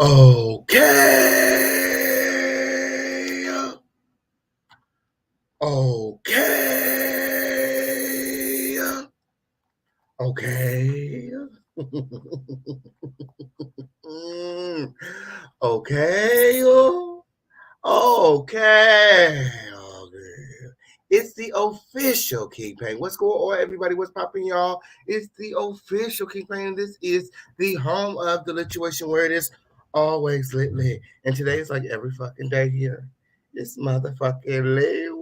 Okay. Okay. Okay. Okay. Okay. Okay. It's the official King Pain. What's going on, everybody? What's popping, y'all? It's the official King Pain. This is the home of the lituation where it is always lit. And today is like every fucking day here. It's motherfucking lit.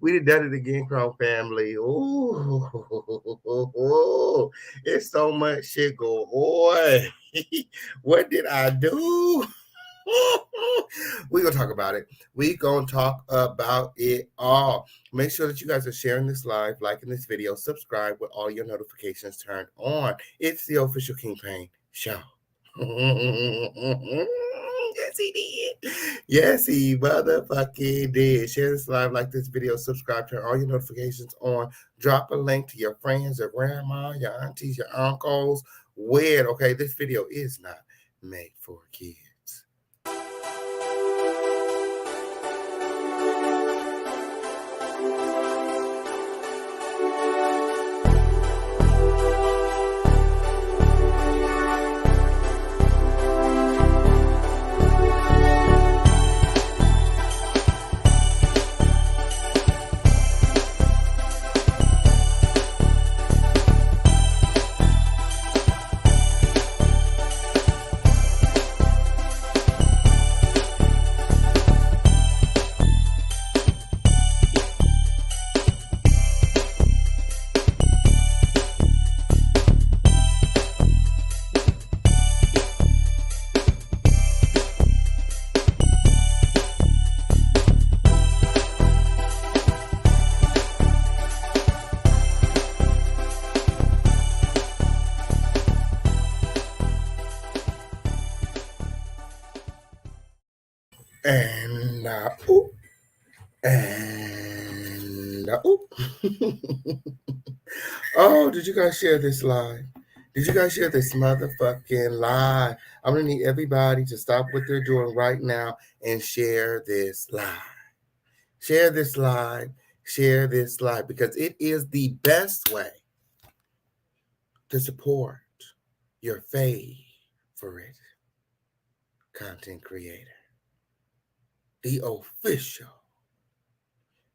We done it again, Crown family. Ooh, it's so much shit going on. What did I do? We're gonna talk about it. We're gonna talk about it all. Make sure that you guys are sharing this live, liking this video, subscribe with all your notifications turned on. It's the official King Pain show. Yes, he did. Yes, he motherfucking did. Share this live, like this video, subscribe, turn all your notifications on. Drop a link to your friends, your grandma, your aunties, your uncles. Weird. Okay, this video is not made for kids. Ooh. And ooh. Oh, did you guys share this live? Did you guys share this motherfucking live? I'm gonna need everybody to stop what they're doing right now and share this live. Share this live. Share this live because it is the best way to support your favorite content creator, the official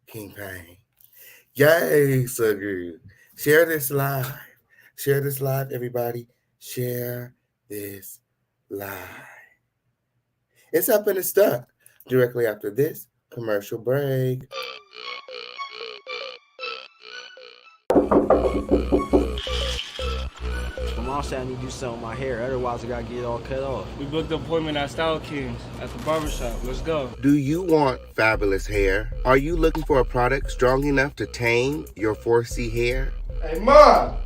King Pain. Yay, so good. Share this live. Share this live, everybody. Share this live. It's up and it's stuck directly after this commercial break. My mom said I need to do something with my hair, otherwise I gotta get it all cut off. We booked an appointment at Style Kings at the barbershop. Let's go. Do you want fabulous hair? Are you looking for a product strong enough to tame your 4C hair? Hey, Mom!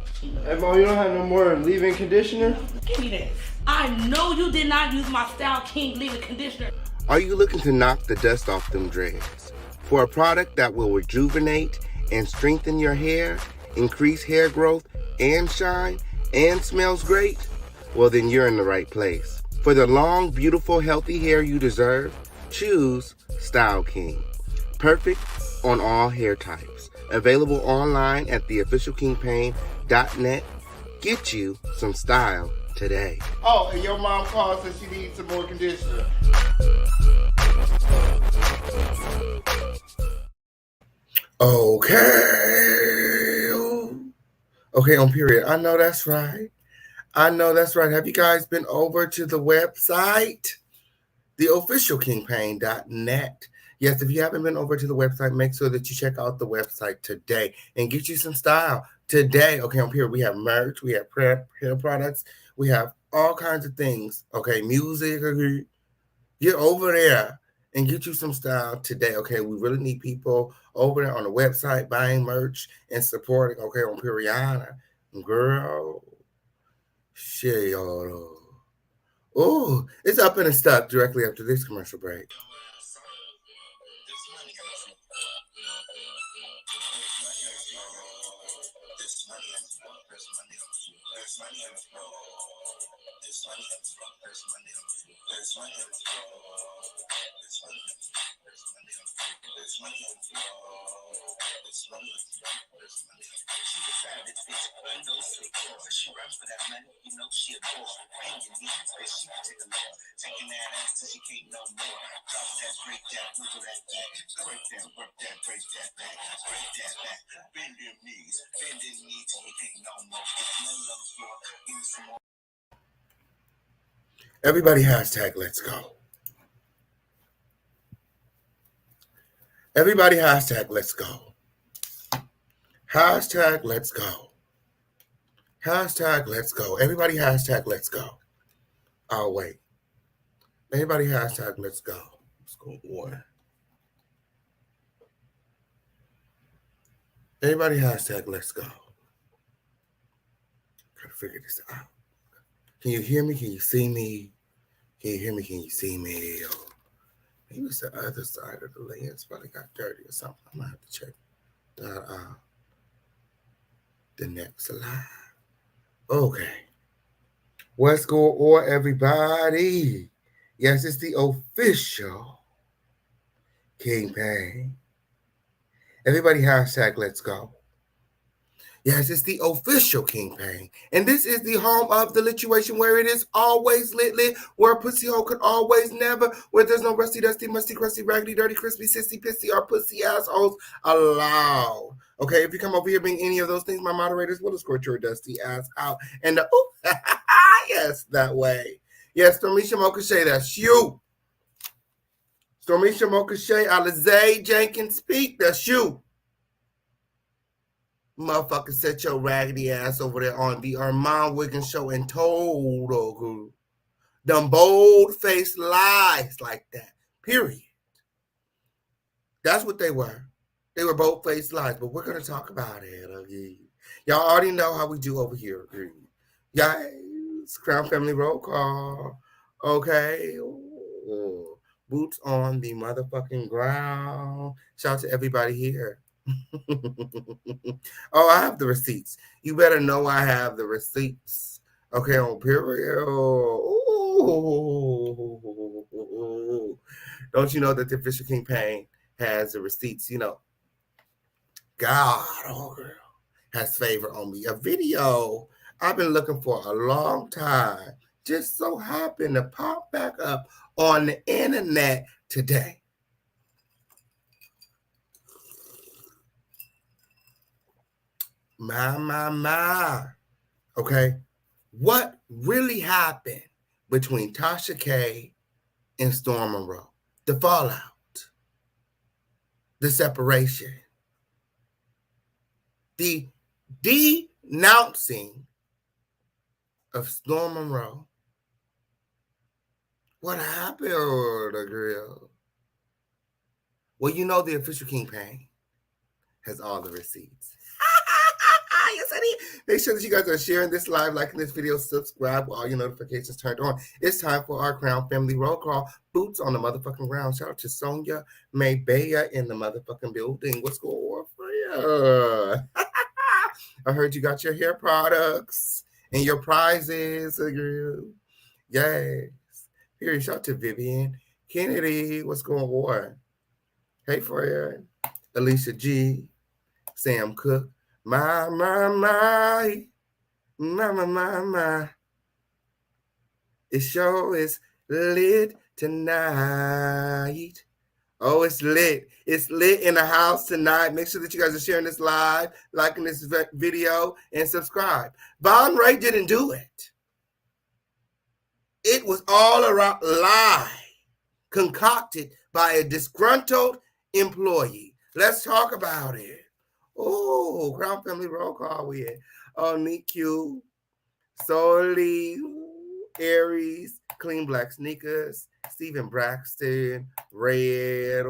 Hey, Mom, you don't have no more leave-in conditioner? Give me that. I know you did not use my Style King leave-in conditioner. Are you looking to knock the dust off them dreads? For a product that will rejuvenate and strengthen your hair, increase hair growth and shine, and smells great? Well, then you're in the right place. For the long, beautiful, healthy hair you deserve, choose Style King. Perfect on all hair types. Available online at theofficialkingpain.net. Get you some style today. Oh, and your mom called and she needs some more conditioner. Okay, on period. I know that's right. Have you guys been over to the website? Theofficialkingpain.net. Yes, if you haven't been over to the website, make sure that you check out the website today and get you some style today. Okay, on period. We have merch, we have hair products, we have all kinds of things. Okay, music. Get over there and get you some style today. Okay, we really need people over there on the website buying merch and supporting. Okay, on Periana. Girl, share y'all. Oh, it's up and it's stuck directly after this commercial break. Everybody hashtag let's go. Everybody hashtag let's go. Hashtag let's go. Hashtag let's go. Everybody hashtag let's go. I'll wait. Everybody hashtag let's go. Let's go on. Everybody hashtag let's go. Gotta figure this out. Can you hear me? Can you see me? Can you hear me? Can you see me? Maybe it's the other side of the lens. Probably got dirty or something. I'm gonna have to check that out. The next slide. Okay. What's going on, everybody? Yes, it's the official King Pain. Everybody hashtag let's go. Yes, it's the official King Pain. And this is the home of the lituation where it is always lit, where a pussy hole could always never, where there's no rusty, dusty, musty, crusty, raggedy, dirty, crispy, sissy, pissy, or pussy assholes allowed. Okay, if you come over here being any of those things, my moderators will escort your dusty ass out. And yes, that way. Yes, Stormisha Mokashay, that's you. Stormisha Mokashay, Alizé Jenkins Peak, that's you. Motherfucker, set your raggedy ass over there on the Armand Wiggins show and told them bold-faced lies like that. Period. That's what they were. They were bold-faced lies, but we're going to talk about it. Okay? Y'all already know how we do over here. Okay? Yes, Crown Family Roll Call. Okay? Ooh. Boots on the motherfucking ground. Shout out to everybody here. Oh, I have the receipts. You better know I have the receipts. Okay, on period. Ooh. Don't you know that the official campaign has the receipts? You know, God, oh girl, has favor on me. A video I've been looking for a long time just so happened to pop back up on the internet today. My. Okay. What really happened between Tasha K and Storm Monroe? The fallout, the separation, the denouncing of Storm Monroe. What happened, the girl? Well, you know the official campaign has all the receipts. Yes, I did. Make sure that you guys are sharing this live, liking this video, subscribe with all your notifications turned on. It's time for our Crown Family Roll Call. Boots on the motherfucking ground. Shout out to Sonia Maybaya in the motherfucking building. What's going on for you? I heard you got your hair products and your prizes, girl. Yes. Here, shout out to Vivian Kennedy. What's going on? Hey, friend. Alicia G. Sam Cook. My. It sure is lit tonight. Oh, it's lit. It's lit in the house tonight. Make sure that you guys are sharing this live, liking this video, and subscribe. MONROE didn't do it. It was all a lie concocted by a disgruntled employee. Let's talk about it. Oh, Crown Family Roll Call with Neat Q, Soli, Aries, Clean Black Sneakers, Stephen Braxton, Red,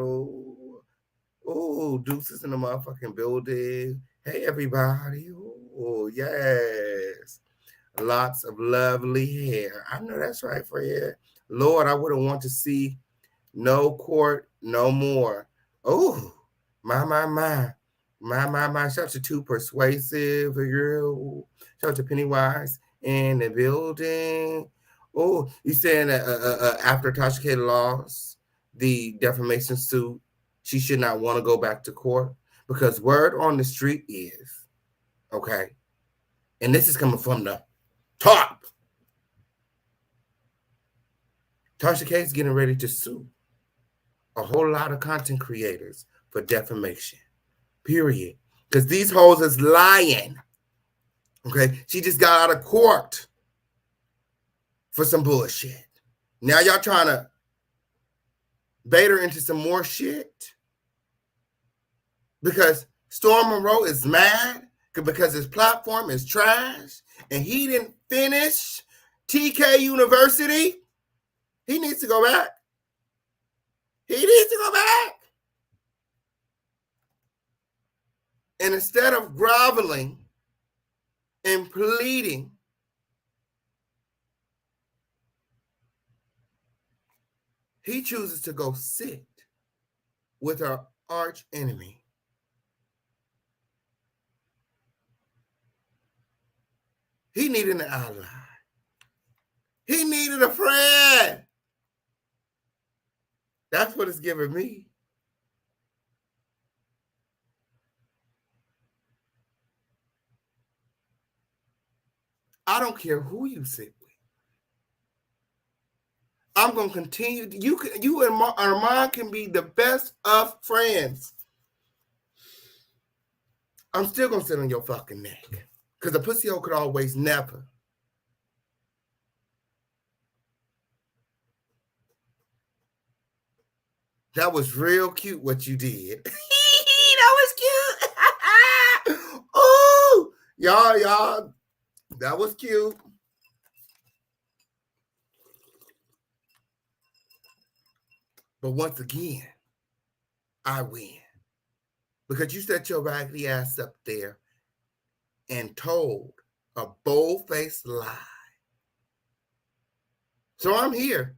Deuces in the motherfucking building. Hey, everybody. Oh, yes. Lots of lovely hair. I know that's right, Fred. Lord, I wouldn't want to see no court no more. Oh, my. Shout out to Too Persuasive, girl. Shout out to Pennywise in the building. Oh, you saying that after Tasha K lost the defamation suit, she should not want to go back to court? Because word on the street is, okay, and this is coming from the top. Tasha K is getting ready to sue a whole lot of content creators for defamation. Period. Because these hoes is lying. Okay? She just got out of court for some bullshit. Now y'all trying to bait her into some more shit? Because Storm Monroe is mad because his platform is trash and he didn't finish TK University. He needs to go back. He needs to go back. And instead of groveling and pleading, he chooses to go sit with our arch enemy. He needed an ally. He needed a friend. That's what it's giving me. I don't care who you sit with. I'm going to continue. You and Armand can be the best of friends. I'm still going to sit on your fucking neck. Because a pussy hole could always never. That was real cute what you did. That was cute. Oh, y'all. That was cute. But once again, I win. Because you set your raggedy ass up there and told a bold-faced lie. So I'm here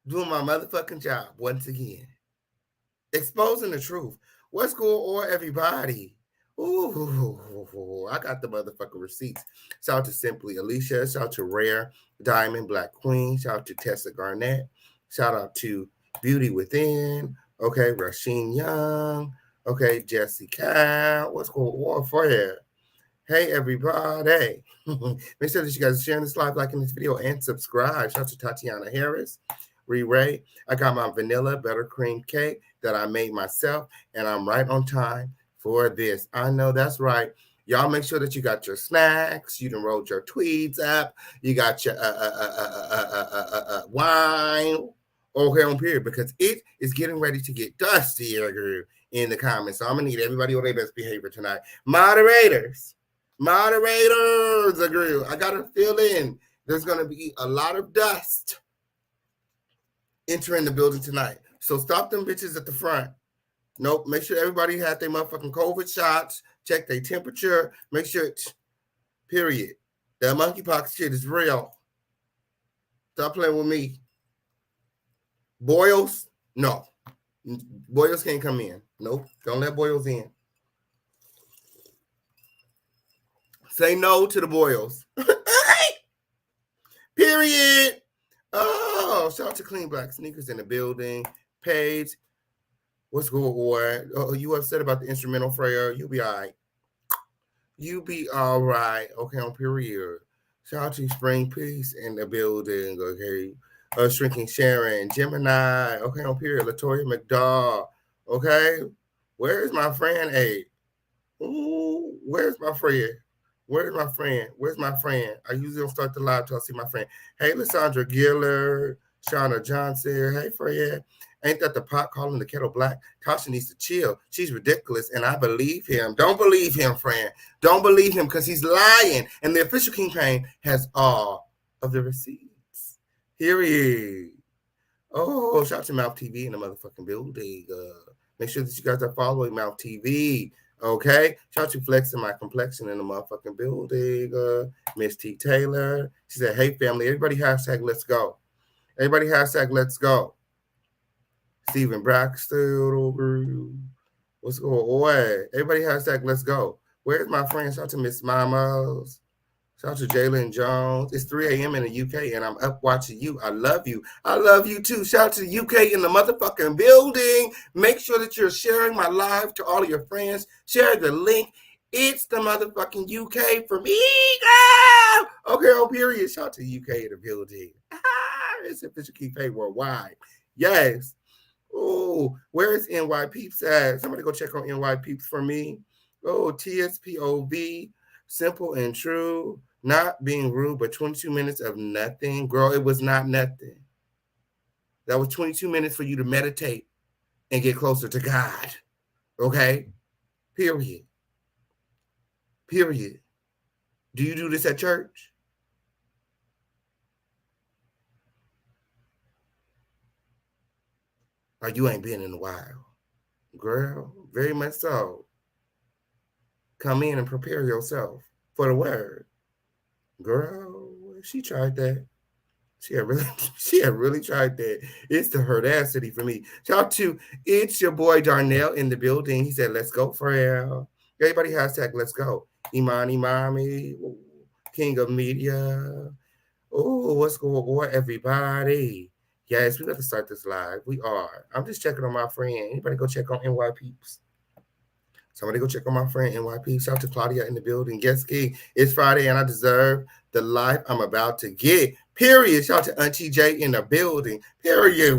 Doing my motherfucking job once again. Exposing the truth. What's going on, everybody? Ooh, I got the motherfucking receipts. Shout out to Simply Alicia. Shout out to Rare Diamond Black Queen. Shout out to Tessa Garnett. Shout out to Beauty Within. Okay, Rasheen Young. Okay, Jesse Cow. What's going on for you? Hey, everybody. Make sure that you guys are sharing this live, liking this video, and subscribe. Shout out to Tatiana Harris. RHE. I got my vanilla buttercream cake that I made myself, and I'm right on time for this. I know that's right. Y'all make sure that you got your snacks. You done rolled your tweeds up. You got your wine. Okay, on period, because it is getting ready to get dusty in the comments. So I'm gonna need everybody on their best behavior tonight. Moderators, agree. I got a feeling there's gonna be a lot of dust entering the building tonight. So stop them bitches at the front. Nope. Make sure everybody had their motherfucking COVID shots. Check their temperature. Make sure period. That monkeypox shit is real. Stop playing with me. Boils? No. Boils can't come in. Nope. Don't let boils in. Say no to the boils. Period. Oh, shout out to Clean Black Sneakers in the building. Paige, what's going on? Oh, you upset about the instrumental, Freya? You'll be all right. You be all right. Okay, on period. Shout out to Spring Peace in the building. Okay. Shrinking Sharon, Gemini. Okay, on period. Latoya McDowell. Okay. Where's my friend? Hey. Ooh, where's my friend? Where's my friend? Where's my friend? I usually don't start the live till I see my friend. Hey, Lysandra Giller, Shauna Johnson. Hey, Freya. Ain't that the pot calling the kettle black? Tasha needs to chill. She's ridiculous, and I believe him. Don't believe him, friend. Don't believe him because he's lying. And the official campaign has all of the receipts. Here he is. Oh, shout out to Mouth TV in the motherfucking building. Make sure that you guys are following Mouth TV. Okay, shout out to Flexing My Complexion in the motherfucking building. Miss T. Taylor. She said, hey, family, everybody hashtag let's go. Everybody hashtag let's go. Stephen Braxton. What's going on? Everybody hashtag let's go. Where's my friend? Shout out to Miss Mamas. Shout out to Jalen Jones. It's 3 a.m. in the UK, and I'm up watching you. I love you. I love you, too. Shout out to the UK in the motherfucking building. Make sure that you're sharing my live to all of your friends. Share the link. It's the motherfucking UK for me, girl. Okay, on period. Shout out to the UK in the building. It's official campaign worldwide. Yes. Oh, where is NY Peeps at? Somebody go check on NY Peeps for me. Oh, TSPOV. Simple and true, not being rude, but 22 minutes of nothing. Girl, it was not nothing. That was 22 minutes for you to meditate and get closer to God. Okay? Period. Period. Do you do this at church? Or you ain't been in a while? Girl, very much so. Come in and prepare yourself for the word. Girl, she tried that. She had really tried that. It's the herdacity for me. Shout out to it's your boy Darnell in the building. He said, let's go, Pharrell. Everybody hashtag let's go. Imani Mommy, King of Media. Oh, what's going on, everybody? Yes, we got to start this live. We are. I'm just checking on my friend. Anybody go check on NY Peeps? Somebody go check on my friend NYP. Shout out to Claudia in the building. Guess key. It's Friday and I deserve the life I'm about to get. Period. Shout out to Auntie J in the building. Period.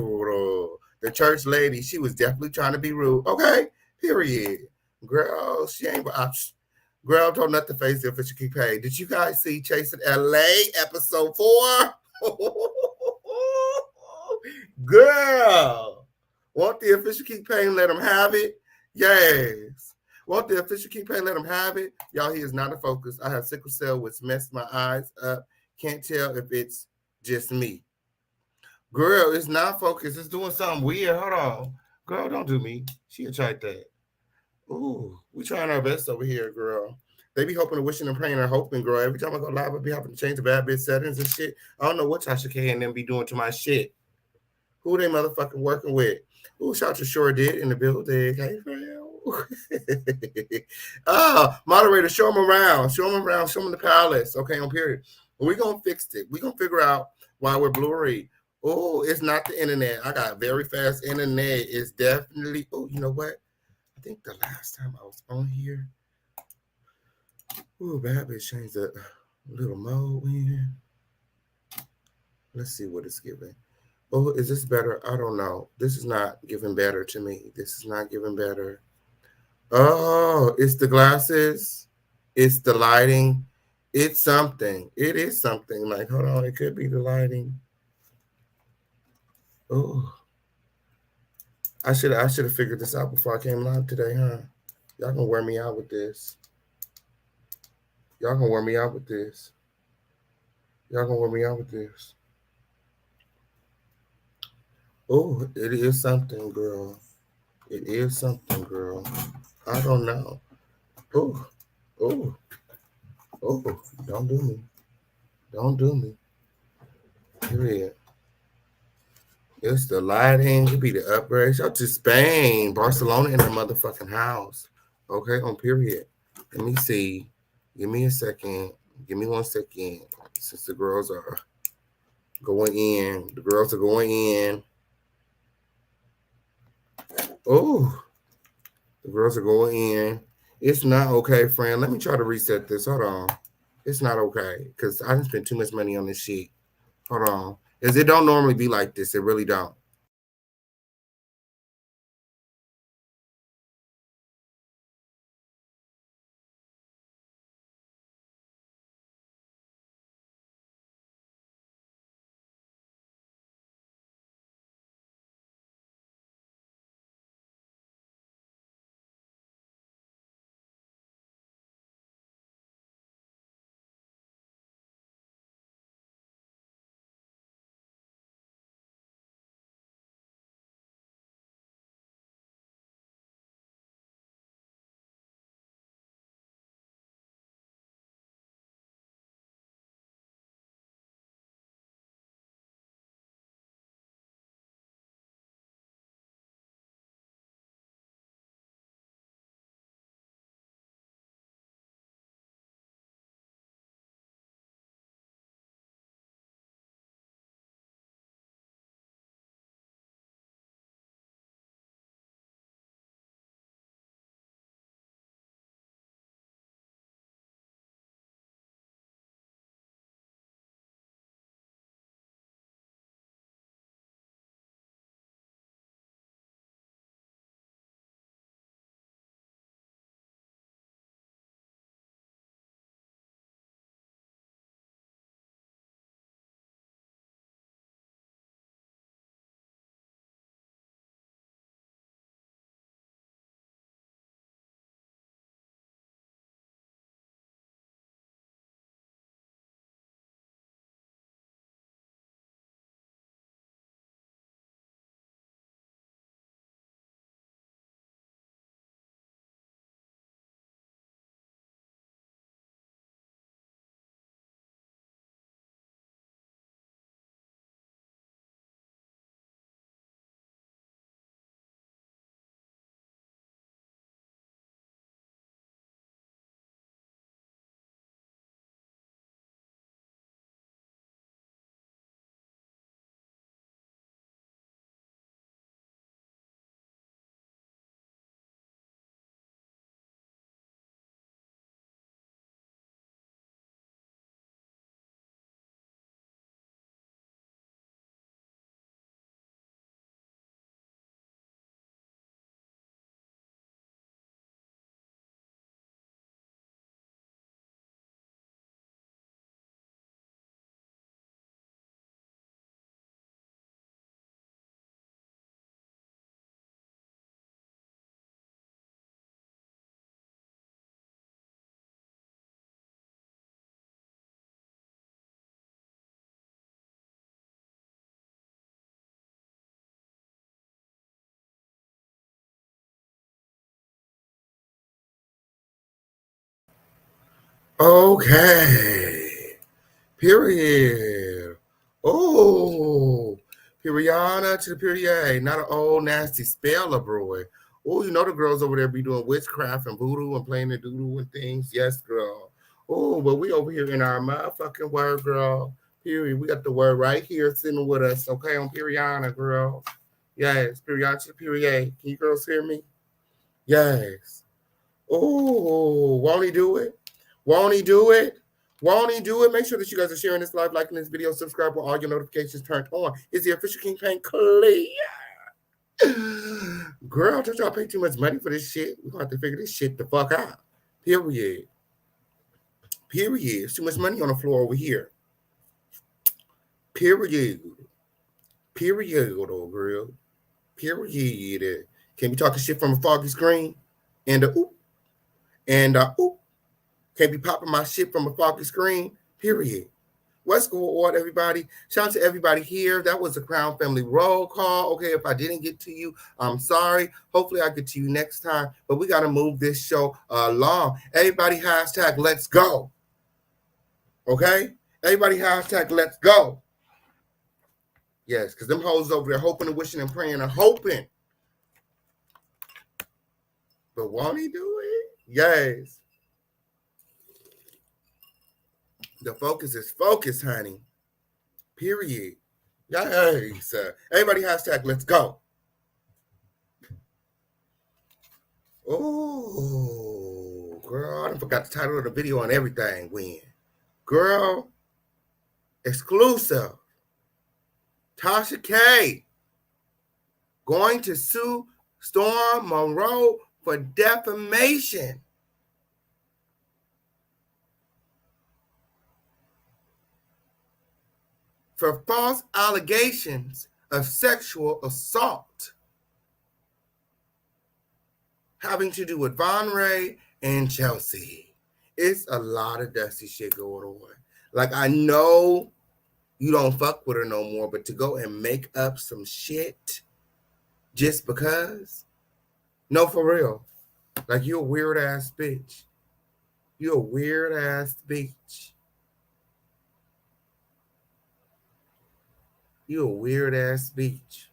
The church lady, she was definitely trying to be rude. Okay. Period. Girl, she ain't. Girl, don't let the face the official keep paying. Did you guys see Chasing LA episode 4? Girl, won't the official keep paying? Let them have it. Yes. Won't the official campaign let him have it? Y'all, he is not a focus. I have sickle cell, which messed my eyes up. Can't tell if it's just me. Girl, it's not focused. It's doing something weird. Hold on. Girl, don't do me. She tried that. Ooh, we trying our best over here, girl. They be hoping and wishing and praying and hoping, girl. Every time I go live, I be having to change the bad bit settings and shit. I don't know what Tasha K and them be doing to my shit. Who they motherfucking working with? Ooh, shout out to Sure Did in the building. Hey, friend. Moderator, show them around. Show them around. Show them the palace. Okay, on period. We're going to fix it. We're going to figure out why we're blurry. Oh, it's not the internet. I got very fast internet. It's definitely, oh, you know what? I think the last time I was on here, ooh, bad bitch changed the little mode in. Let's see what it's giving. Oh, is this better? I don't know. This is not giving better to me. This is not giving better. Oh, it's the glasses. It's the lighting. It's something. It is something. Like, hold on. It could be the lighting. Oh, I should have figured this out before I came live today, huh? Y'all gonna wear me out with this. Y'all gonna wear me out with this. Y'all gonna wear me out with this. Oh, it is something, girl. It is something, girl. I don't know. Oh, oh, oh, don't do me. Don't do me. Period. It's the lighting. It could be the upgrades. Y'all to Spain, Barcelona in the motherfucking house. Okay, on period. Let me see. Give me a second. Give me 1 second. Since the girls are going in. The girls are going in. Oh, the girls are going in. It's not okay, friend. Let me try to reset this. Hold on. It's not okay because I didn't spend too much money on this shit. Hold on. Because it don't normally be like this. It really don't. Okay. Period. Oh, Piriana to the period. Not an old nasty speller, boy. Oh, you know the girls over there be doing witchcraft and voodoo and playing the doodoo and things. Yes, girl. Oh, but we over here in our motherfucking word, girl. Period. We got the word right here sitting with us, okay, on Piriana, girl. Yes, Piriana to the period. Can you girls hear me? Yes. Oh, won't he do it? Won't he do it? Won't he do it? Make sure that you guys are sharing this live, liking this video, subscribe with all your notifications turned on. Is the official King Pain clear? Girl, don't y'all pay too much money for this shit. We're going to have to figure this shit the fuck out. Period. Period. There's too much money on the floor over here. Period. Period, old girl. Period. Can't be talking shit from a foggy screen. And oop. And oop. Can't be popping my shit from a foggy screen. Period. What's going on, everybody? Shout out to everybody here. That was a Crown Family roll call. Okay, if I didn't get to you, I'm sorry. Hopefully I get to you next time. But we got to move this show along. Everybody hashtag let's go. Okay? Everybody hashtag let's go. Yes, because them hoes over there hoping and wishing and praying and hoping. But won't he do it? Yes. The focus is focus, honey. Period. Yes. Everybody hashtag let's go. Oh, girl, I done forgot the title of the video and everything. When? Girl, exclusive. Tasha K going to sue Storm MONROE for defamation. For false allegations of sexual assault having to do with MONROE and Chelsea. It's a lot of dusty shit going on. Like, I know you don't fuck with her no more, but to go and make up some shit just because? No, for real. Like, you're a weird ass bitch. You're a weird ass bitch. You a weird ass bitch.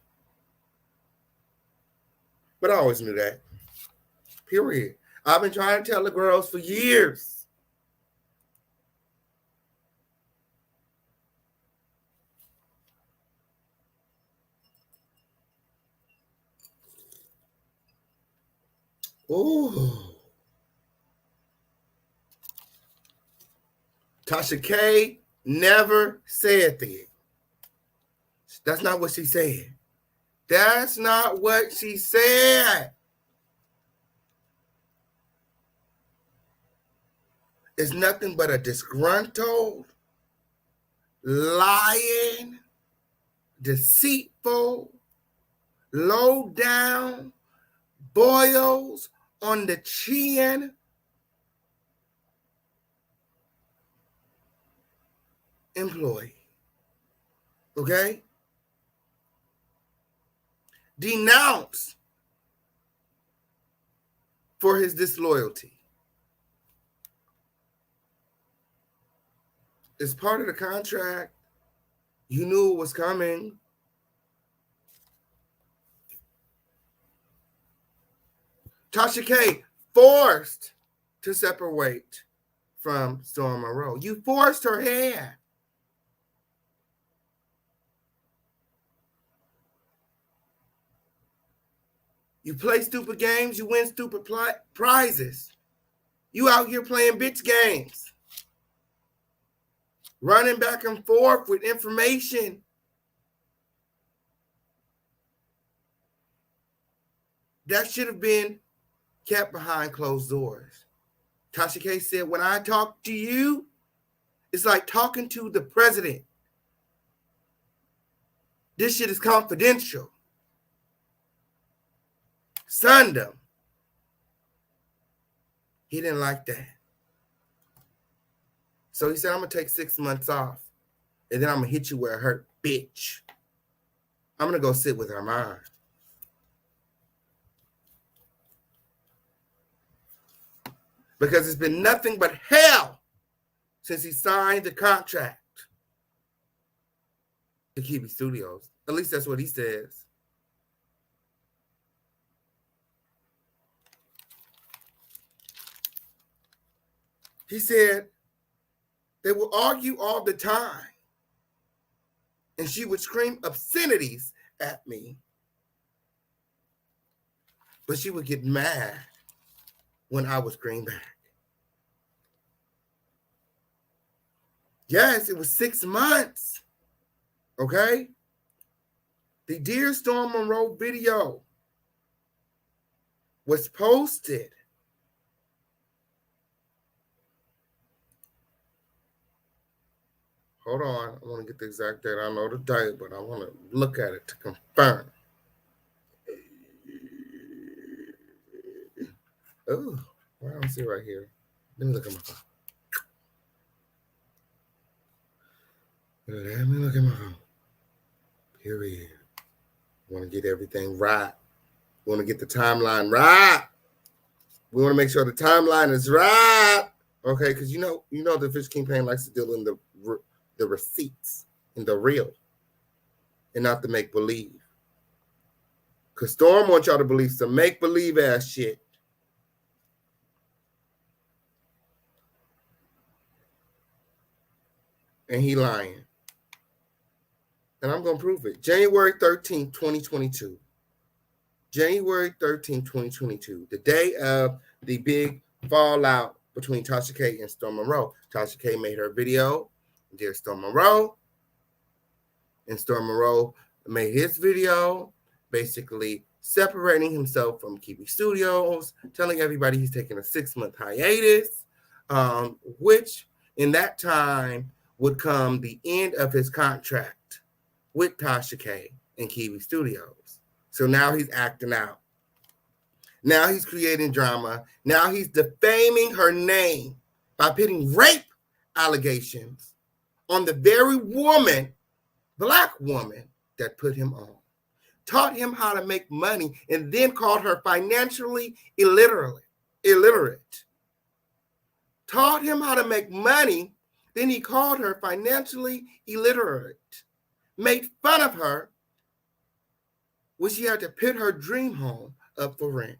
But I always knew that. Period. I've been trying to tell the girls for years. Ooh. Tasha K never said that. That's not what she said. That's not what she said. It's nothing but a disgruntled, lying, deceitful, low down, boils on the chin employee. Okay? Denounced for his disloyalty. It's part of the contract. You knew it was coming. Tasha K forced to separate from Storm MONROE. You forced her hand. You play stupid games, you win stupid prizes. You out here playing bitch games. Running back and forth with information. That should have been kept behind closed doors. Tasha K said, when I talk to you, it's like talking to the president. This shit is confidential. Sundom. He didn't like that. So he said, I'm going to take 6 months off. And then I'm going to hit you where it hurt, bitch. I'm going to go sit with her mom. Because it's been nothing but hell since he signed the contract to Kiwi Studios. At least that's what he says. He said they would argue all the time, and she would scream obscenities at me, but she would get mad when I would scream back. Yes, it was 6 months. Okay? The Dear Storm Monroe video was posted. Hold on. I want to get the exact date. I know the date, but I want to look at it to confirm. Oh, I don't see it right here. Let me look at my phone. Let me look at my phone. Period. Want to get everything right. Want to get the timeline right. We want to make sure the timeline is right. Okay, because you know the Fish King Pain likes to deal in the receipts, in the real, and not the make believe. Because Storm wants y'all to believe some make believe ass shit. And he lying. And I'm going to prove it. January 13th, 2022. January 13th, 2022. The day of the big fallout between Tasha K and Storm Monroe. Tasha K made her video, Dear Storm Monroe. And Storm Monroe made his video, basically separating himself from Kiwi Studios, telling everybody he's taking a 6-month hiatus, which in that time would come the end of his contract with Tasha K and Kiwi Studios. So now he's acting out. Now he's creating drama. Now he's defaming her name by putting rape allegations on the very woman, black woman, that put him on. Taught him how to make money and then called her financially illiterate. Taught him how to make money, then he called her financially illiterate. Made fun of her when she had to put her dream home up for rent.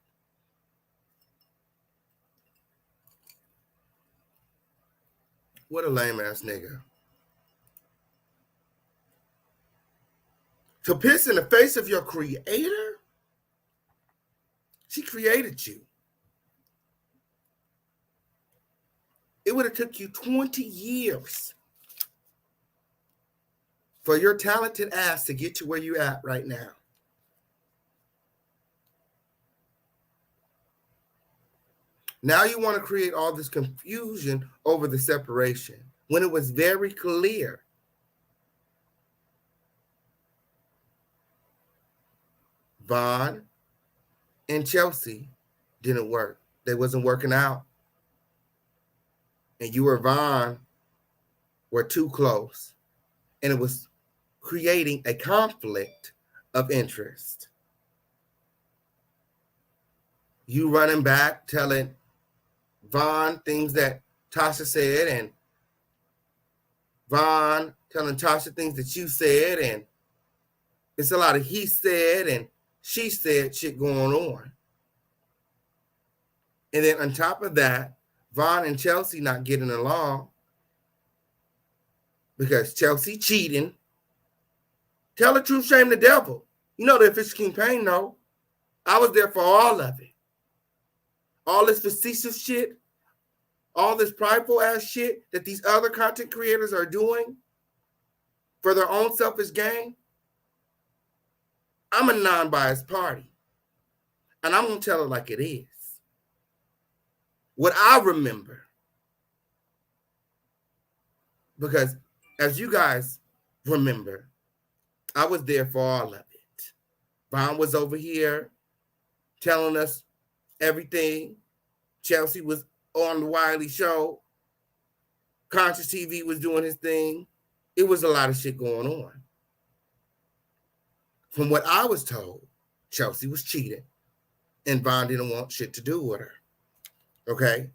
What a lame ass nigga. To piss in the face of your creator? She created you. It would have took you 20 years for your talented ass to get to where you at right now. Now you want to create all this confusion over the separation when it was very clear. Vaughn and Chelsea didn't work. They wasn't working out. And you or Vaughn were too close. And it was creating a conflict of interest. You running back, telling Vaughn things that Tasha said, and Vaughn telling Tasha things that you said, and it's a lot of he said and she said shit going on. And then on top of that, Vaughn and Chelsea not getting along because Chelsea cheating. Tell the truth, shame the devil. You know that Fish King Pain, no. I was there for all of it. All this facetious shit, all this prideful ass shit that these other content creators are doing for their own selfish gain. I'm a non-biased party. And I'm going to tell it like it is. What I remember. Because as you guys remember, I was there for all of it. Vaughn was over here telling us everything. Chelsea was on the Wiley show. Conscious TV was doing his thing. It was a lot of shit going on. From what I was told, Chelsea was cheating and Vaughn didn't want shit to do with her. Okay?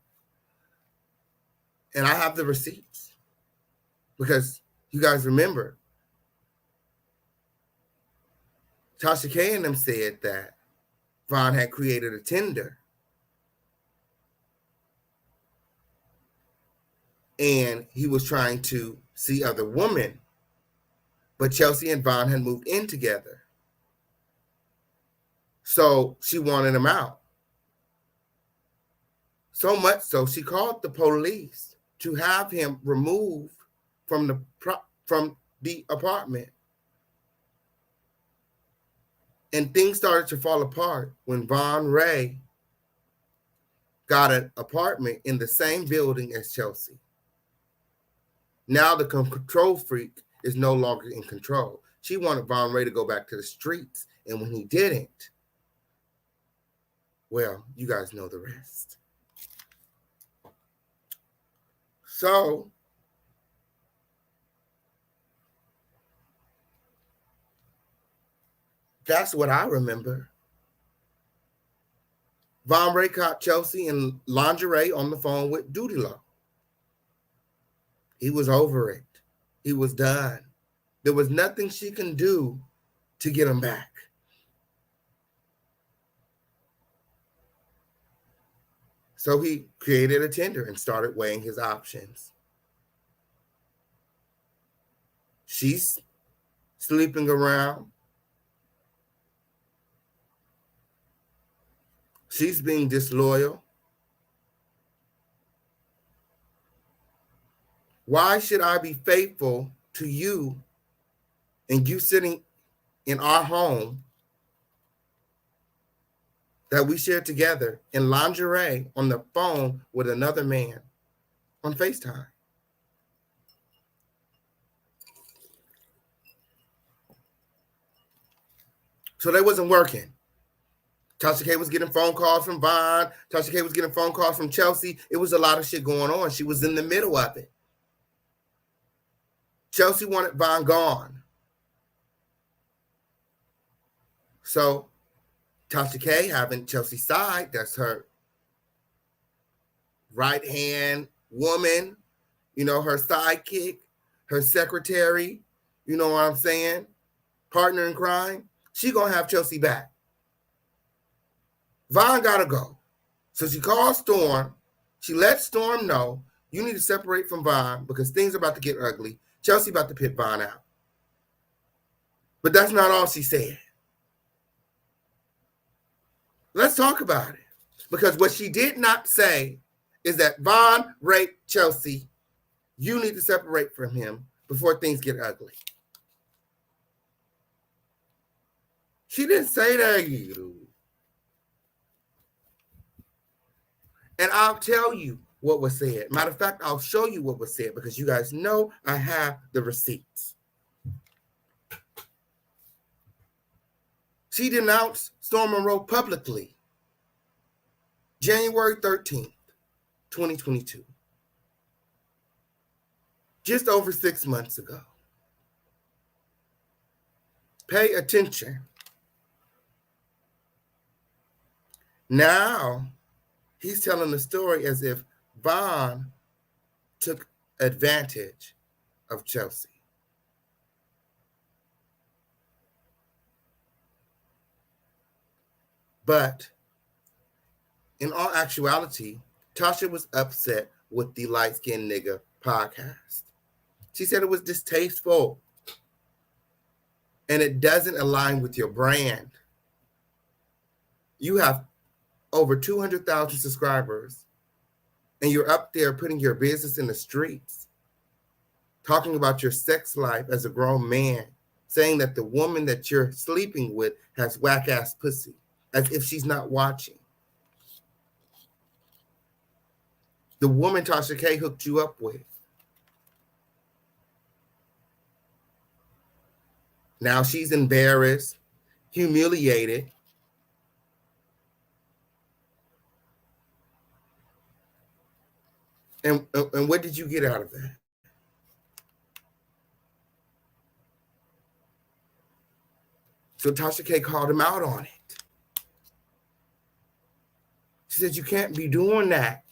And I have the receipts because you guys remember Tasha K and them said that Von had created a Tinder. And he was trying to see other women. But Chelsea and Von had moved in together. So she wanted him out. So much so, she called the police to have him removed from the apartment. And things started to fall apart when MONROE got an apartment in the same building as Chelsea. Now the control freak is no longer in control. She wanted MONROE to go back to the streets. And when he didn't, well, you guys know the rest. So that's what I remember. MONROE caught Chelsea in lingerie on the phone with Duty Law. He was over it. He was done. There was nothing she can do to get him back. So he created a Tinder and started weighing his options. She's sleeping around. She's being disloyal. Why should I be faithful to you and you sitting in our home that we share together in lingerie on the phone with another man on FaceTime? So that wasn't working. Tasha K was getting phone calls from Von. Tasha K was getting phone calls from Chelsea. It was a lot of shit going on. She was in the middle of it. Chelsea wanted Von gone. So Tasha K having Chelsea's side, that's her right-hand woman, you know, her sidekick, her secretary, you know what I'm saying? Partner in crime. She gonna have Chelsea back. Von gotta go. So she calls Storm. She lets Storm know, you need to separate from Von because things are about to get ugly. Chelsea about to pit Von out. But that's not all she said. Let's talk about it. Because what she did not say is that Von raped Chelsea. You need to separate from him before things get ugly. She didn't say that, you. And I'll tell you what was said. Matter of fact, I'll show you what was said because you guys know I have the receipts. She denounced Storm MONROE publicly January 13th, 2022. Just over 6 months ago. Pay attention. Now, he's telling the story as if Von took advantage of Chelsea. But in all actuality, Tasha was upset with the Light Skinned Nigga podcast. She said it was distasteful and it doesn't align with your brand. You have over 200,000 subscribers and you're up there putting your business in the streets, talking about your sex life as a grown man, saying that the woman that you're sleeping with has whack-ass pussy, as if she's not watching. The woman Tasha K hooked you up with. Now she's embarrassed, humiliated. And what did you get out of that? So Tasha K called him out on it. She said, you can't be doing that.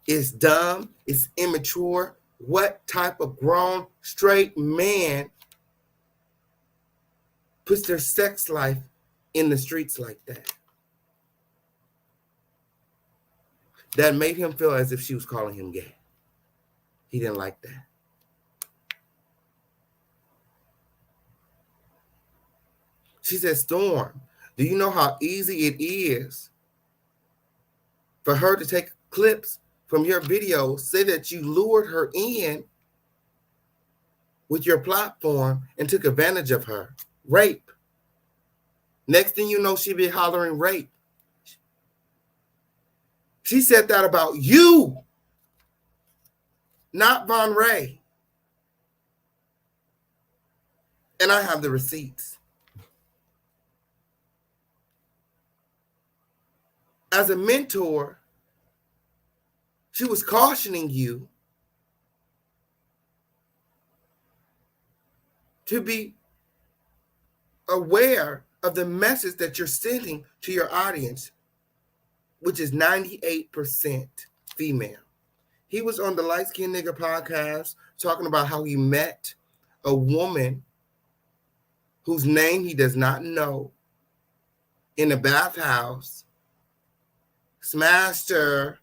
It's dumb. It's immature. What type of grown, straight man puts their sex life in the streets like that. That made him feel as if she was calling him gay. He didn't like that. She said, Storm, do you know how easy it is for her to take clips from your videos, say that you lured her in with your platform and took advantage of her? Rape. Next thing you know, she be hollering rape. She said that about you, not MONROE. And I have the receipts. As a mentor, she was cautioning you to be aware of the message that you're sending to your audience, which is 98% female. He was on the Light Skin Nigga podcast talking about how he met a woman whose name he does not know in a bathhouse, smashed her,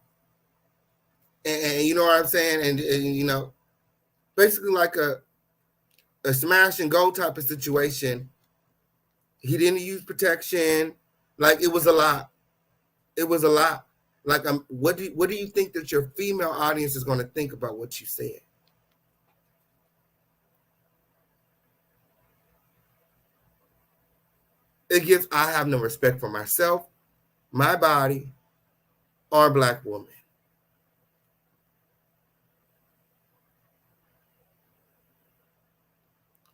and you know what I'm saying? And you know, basically like a smash and go type of situation. He didn't use protection. Like, it was a lot. It was a lot. Like, what do you think that your female audience is going to think about what you said? I have no respect for myself, my body, or a Black woman.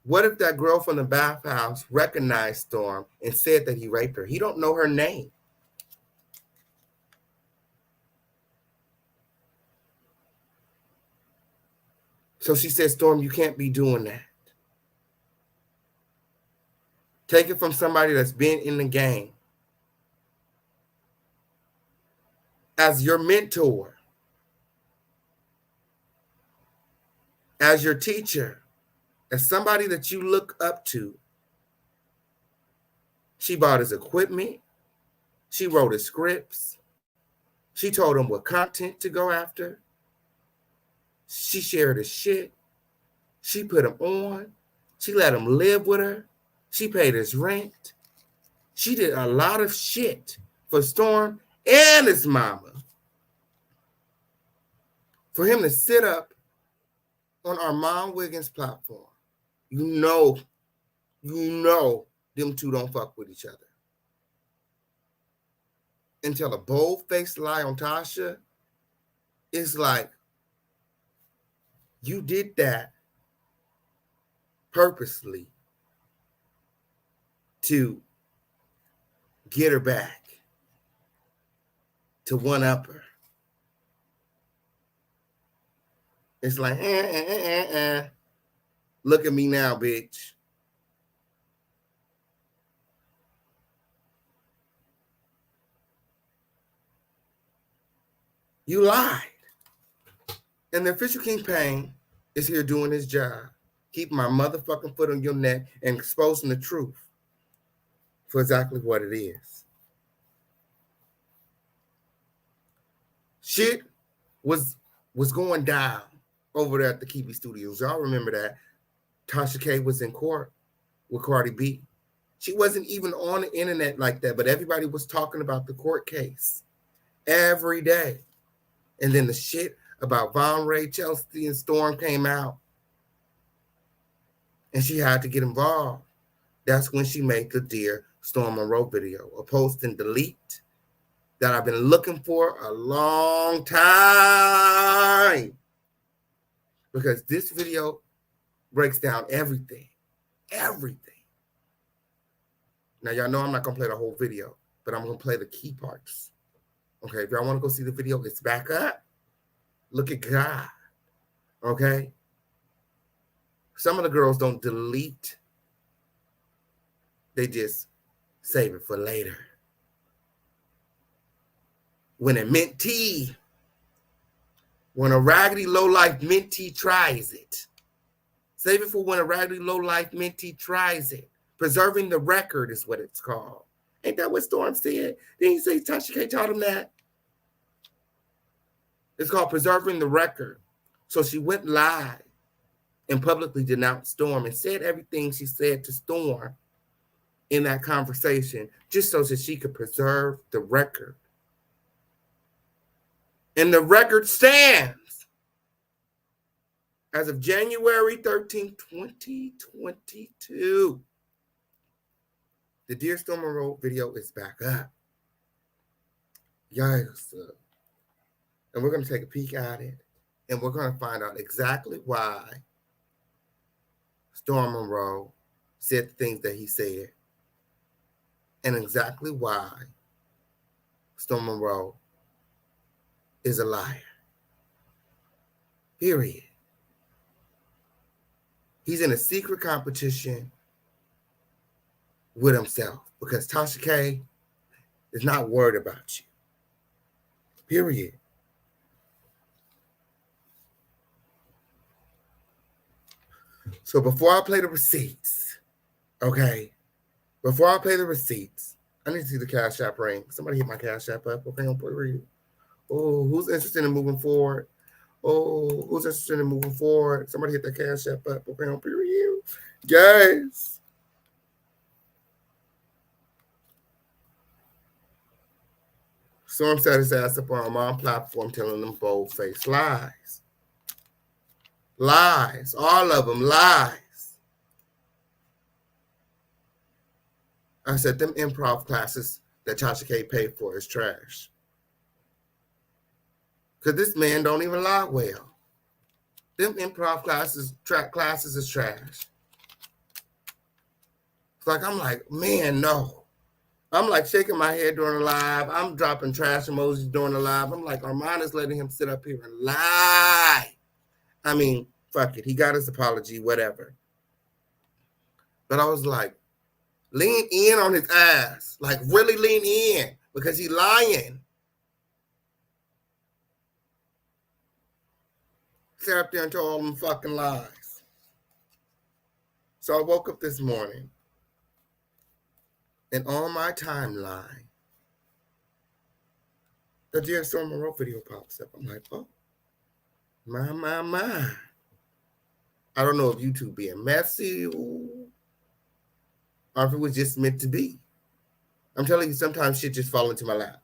What if that girl from the bathhouse recognized Storm and said that he raped her? He don't know her name. So she said, Storm, you can't be doing that. Take it from somebody that's been in the game. As your mentor, as your teacher, as somebody that you look up to. She bought his equipment. She wrote his scripts. She told him what content to go after. She shared his shit. She put him on. She let him live with her. She paid his rent. She did a lot of shit for Storm and his mama. For him to sit up on Armand Wiggins' platform, you know them two don't fuck with each other. And tell a bold-faced lie on Tasha, it's like, you did that purposely to get her back, to one-up her. It's like, look at me now, bitch. You lied. And the official kingpin is here doing his job. Keeping my motherfucking foot on your neck and exposing the truth for exactly what it is. Shit was going down over there at the Kiwi Studios. Y'all remember that. Tasha K was in court with Cardi B. She wasn't even on the internet like that, but everybody was talking about the court case every day. And then the shit about MONROE, Chelsea, and Storm came out. And she had to get involved. That's when she made the Dear Storm MONROE video, a post and delete that I've been looking for a long time. Because this video breaks down everything. Everything. Now, y'all know I'm not going to play the whole video, but I'm going to play the key parts. Okay, if y'all want to go see the video, it's back up. Look at God. Okay? Some of the girls don't delete. They just save it for later. When a mentee, when a raggedy low-life mentee tries it. Save it for when a raggedy low-life mentee tries it. Preserving the record is what it's called. Ain't that what Storm said? Didn't you say Tasha K taught him that? It's called preserving the record. So she went live and publicly denounced Storm and said everything she said to Storm in that conversation, just so that she could preserve the record. And the record stands as of January 13, 2022. The Dear Storm MONROE video is back up. Yes. And we're going to take a peek at it. And we're going to find out exactly why Storm MONROE said the things that he said. And exactly why Storm MONROE is a liar. Period. He's in a secret competition with himself because Tasha K is not worried about you. Period. So before I play the receipts, okay, I need to see the Cash App ring. Somebody hit my Cash App up. Okay, on period. Oh, who's interested in moving forward? Somebody hit the Cash App up. Okay, on period. Guys. Storm set his ass up on my platform telling them bold-faced lies. Lies. All of them lies. I said them improv classes that Tasha K paid for is trash. Because this man don't even lie well. Them improv classes is trash. It's like, I'm like, man, no. I'm like shaking my head during the live. I'm dropping trash emojis during the live. I'm like, Armand is letting him sit up here and lie. I mean, fuck it. He got his apology, whatever. But I was like, lean in on his ass. Like, really lean in. Because he's lying. Sat up there and told all them fucking lies. So I woke up this morning. And on my timeline, the Dear Storm MONROE video pops up. I'm like, oh, my. I don't know if YouTube being messy or if it was just meant to be. I'm telling you, sometimes shit just fall into my lap.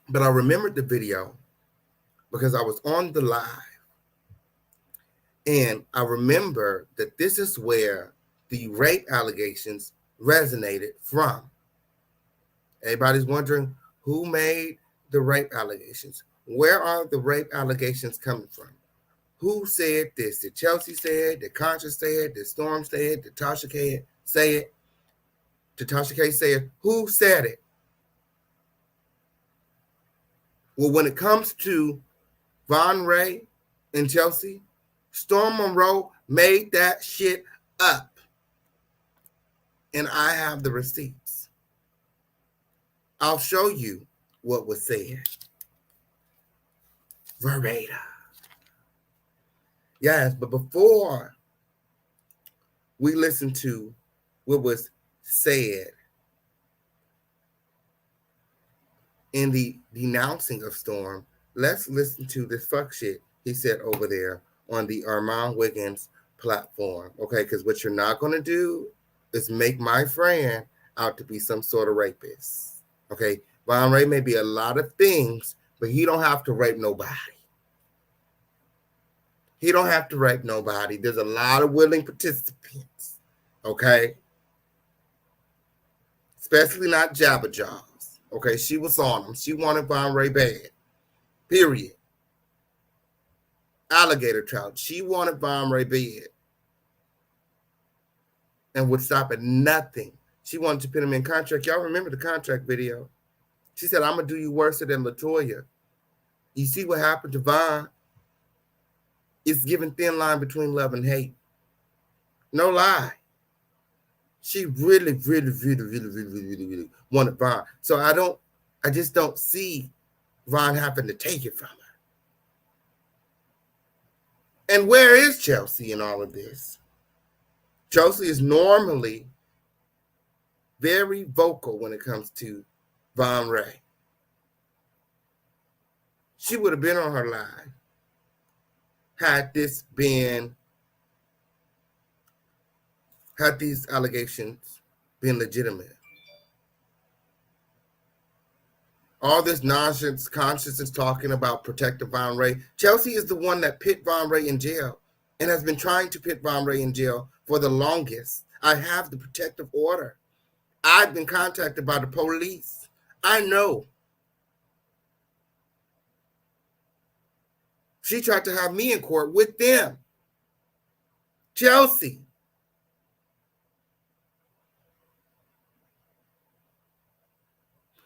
But I remembered the video because I was on the live. And I remember that this is where the rape allegations resonated from. Everybody's wondering who made the rape allegations. Where are the rape allegations coming from? Who said this? Did Chelsea say it? Did Concha say it? Did Storm say it? Did Tasha K say it? Did Tasha K say it? Who said it? Well, when it comes to MONROE and Chelsea, Storm MONROE made that shit up. And I have the receipts. I'll show you what was said. Verbatim. Yes, but before we listen to what was said in the denouncing of Storm, let's listen to this fuck shit he said over there on the Armand Wiggins platform, okay? Because what you're not going to do is make my friend out to be some sort of rapist, okay? MONROE may be a lot of things, but he don't have to rape nobody. He don't have to rape nobody. There's a lot of willing participants, okay? Especially not Jabba Jaws, okay? She was on him. She wanted MONROE bad, period. Alligator trout. She wanted MONROE bad and would stop at nothing. She wanted to put him in contract. Y'all remember the contract video? She said, I'm going to do you worse than LaToya. You see what happened to Vaughn? It's giving thin line between love and hate. No lie. She really wanted Vaughn. So I just don't see Vaughn having to take it from her. And where is Chelsea in all of this? Chelsea is normally very vocal when it comes to MONROE. She would have been on her line had these allegations been legitimate. All this nonsense, consciousness talking about protective MONROE. Chelsea is the one that put MONROE in jail and has been trying to put MONROE in jail for the longest. I have the protective order. I've been contacted by the police. I know. She tried to have me in court with them. Chelsea.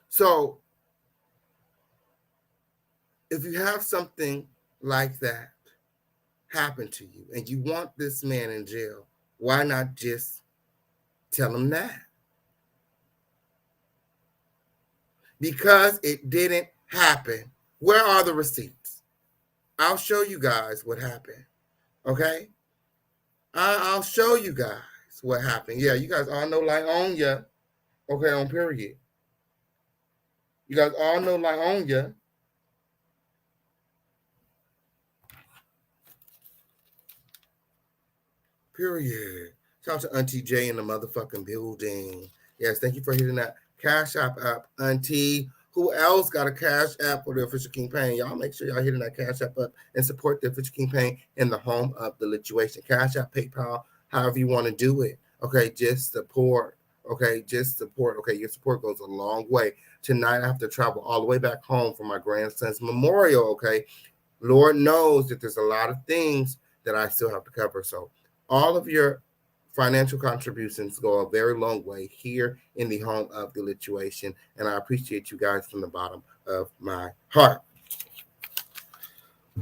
So, if you have something like that happen to you and you want this man in jail, why not just tell him that? Because it didn't happen. Where are the receipts? I'll show you guys what happened. Okay? I'll show you guys what happened. Yeah, you guys all know Lionia. Okay, on period. You guys all know Lionia. Period. Shout out to Auntie J in the motherfucking building. Yes, thank you for hitting that Cash App, Auntie. Who else got a Cash App for the Official Campaign? Y'all make sure y'all hitting that Cash App up and support the Official Campaign in the home of the LITUATION. Cash App, PayPal, however you want to do it. Okay, just support. Okay, just support. Okay, your support goes a long way. Tonight I have to travel all the way back home for my grandson's memorial. Okay, Lord knows that there's a lot of things that I still have to cover. So all of your financial contributions go a very long way here in the home of the LITUATION, and I appreciate you guys from the bottom of my heart.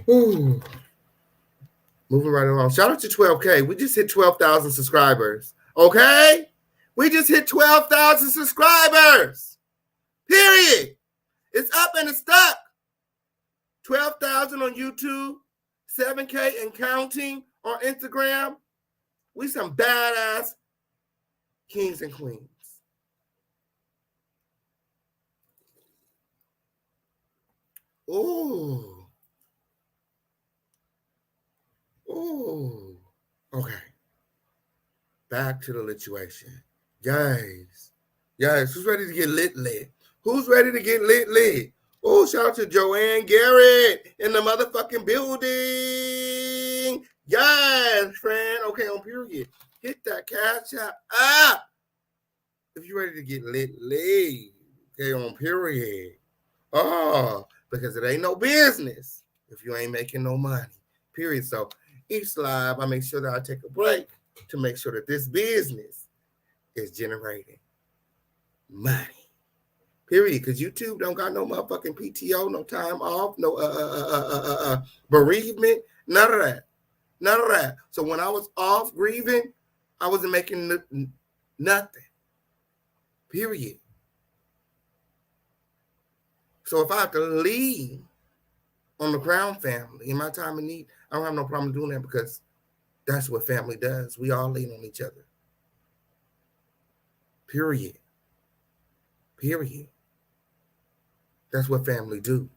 Ooh. Moving right along. Shout out to 12K. We just hit 12,000 subscribers. Okay? We just hit 12,000 subscribers. Period. It's up and it's stuck. 12,000 on YouTube, 7K and counting on Instagram. We some badass kings and queens. Ooh. Ooh. Okay. Back to the LITUATION. Guys. Who's ready to get lit? Who's ready to get lit? Oh, shout out to Joanne Garrett in the motherfucking building. Yes, friend. Okay, on period. Hit that Cash App up if you're ready to get lit. Okay, on period. Oh, because it ain't no business if you ain't making no money. Period. So each live, I make sure that I take a break to make sure that this business is generating money. Period. Because YouTube don't got no motherfucking PTO, no time off, no bereavement, none of that. None of that. So when I was off grieving, I wasn't making nothing. Period. So if I have to lean on the Crown family in my time of need, I don't have no problem doing that because that's what family does. We all lean on each other. Period. That's what family do.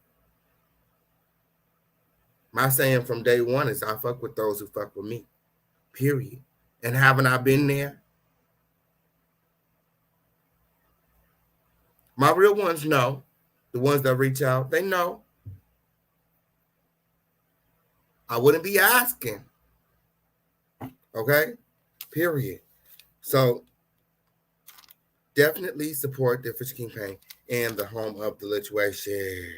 My saying from day one is I fuck with those who fuck with me. Period. And haven't I been there? My real ones know. The ones that reach out, they know. I wouldn't be asking. Okay? Period. So definitely support the Official Campaign and the home of the LITUATION.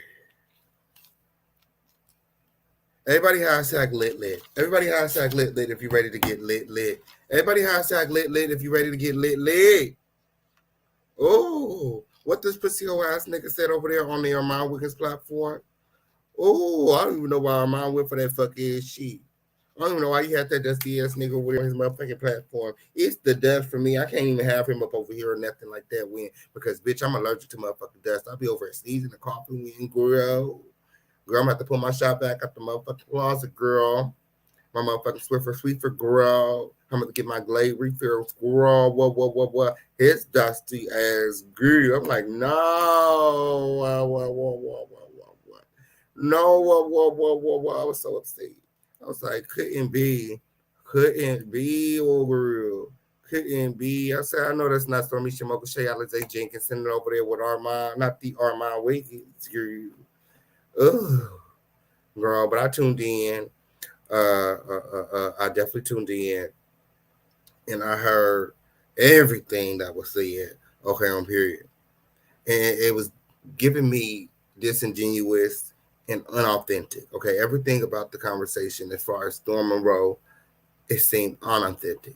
Everybody hashtag lit. Everybody hashtag lit if you're ready to get lit. Everybody hashtag lit if you're ready to get lit. Oh, what this pussy hole ass nigga said over there on the Armand Wiggins platform? Oh, I don't even know why Armand went for that fucking shit. I don't even know why he had that dusty ass nigga over there on his motherfucking platform. It's the dust for me. I can't even have him up over here or nothing like that because bitch, I'm allergic to motherfucking dust. I'll be over at sneezing the coffee win, girl. Girl, I'm gonna have to pull my shot back up the motherfucking closet, girl. My motherfucking Swiffer Sweeper, girl. I'm gonna get my Glade refills, girl. What? His dusty ass girl. I'm like, no. What? No, what? I was so upset. I was like, couldn't be over real. Couldn't be. I said, I know that's not Stormy Shimoka Shay Alizé Jenkins sitting over there with Armand, not the Armand Wiggins. Ugh, girl, but I tuned in. I definitely tuned in, and I heard everything that was said. Okay, on period, and it was giving me disingenuous and unauthentic. Okay, everything about the conversation as far as Storm Monroe, it seemed unauthentic.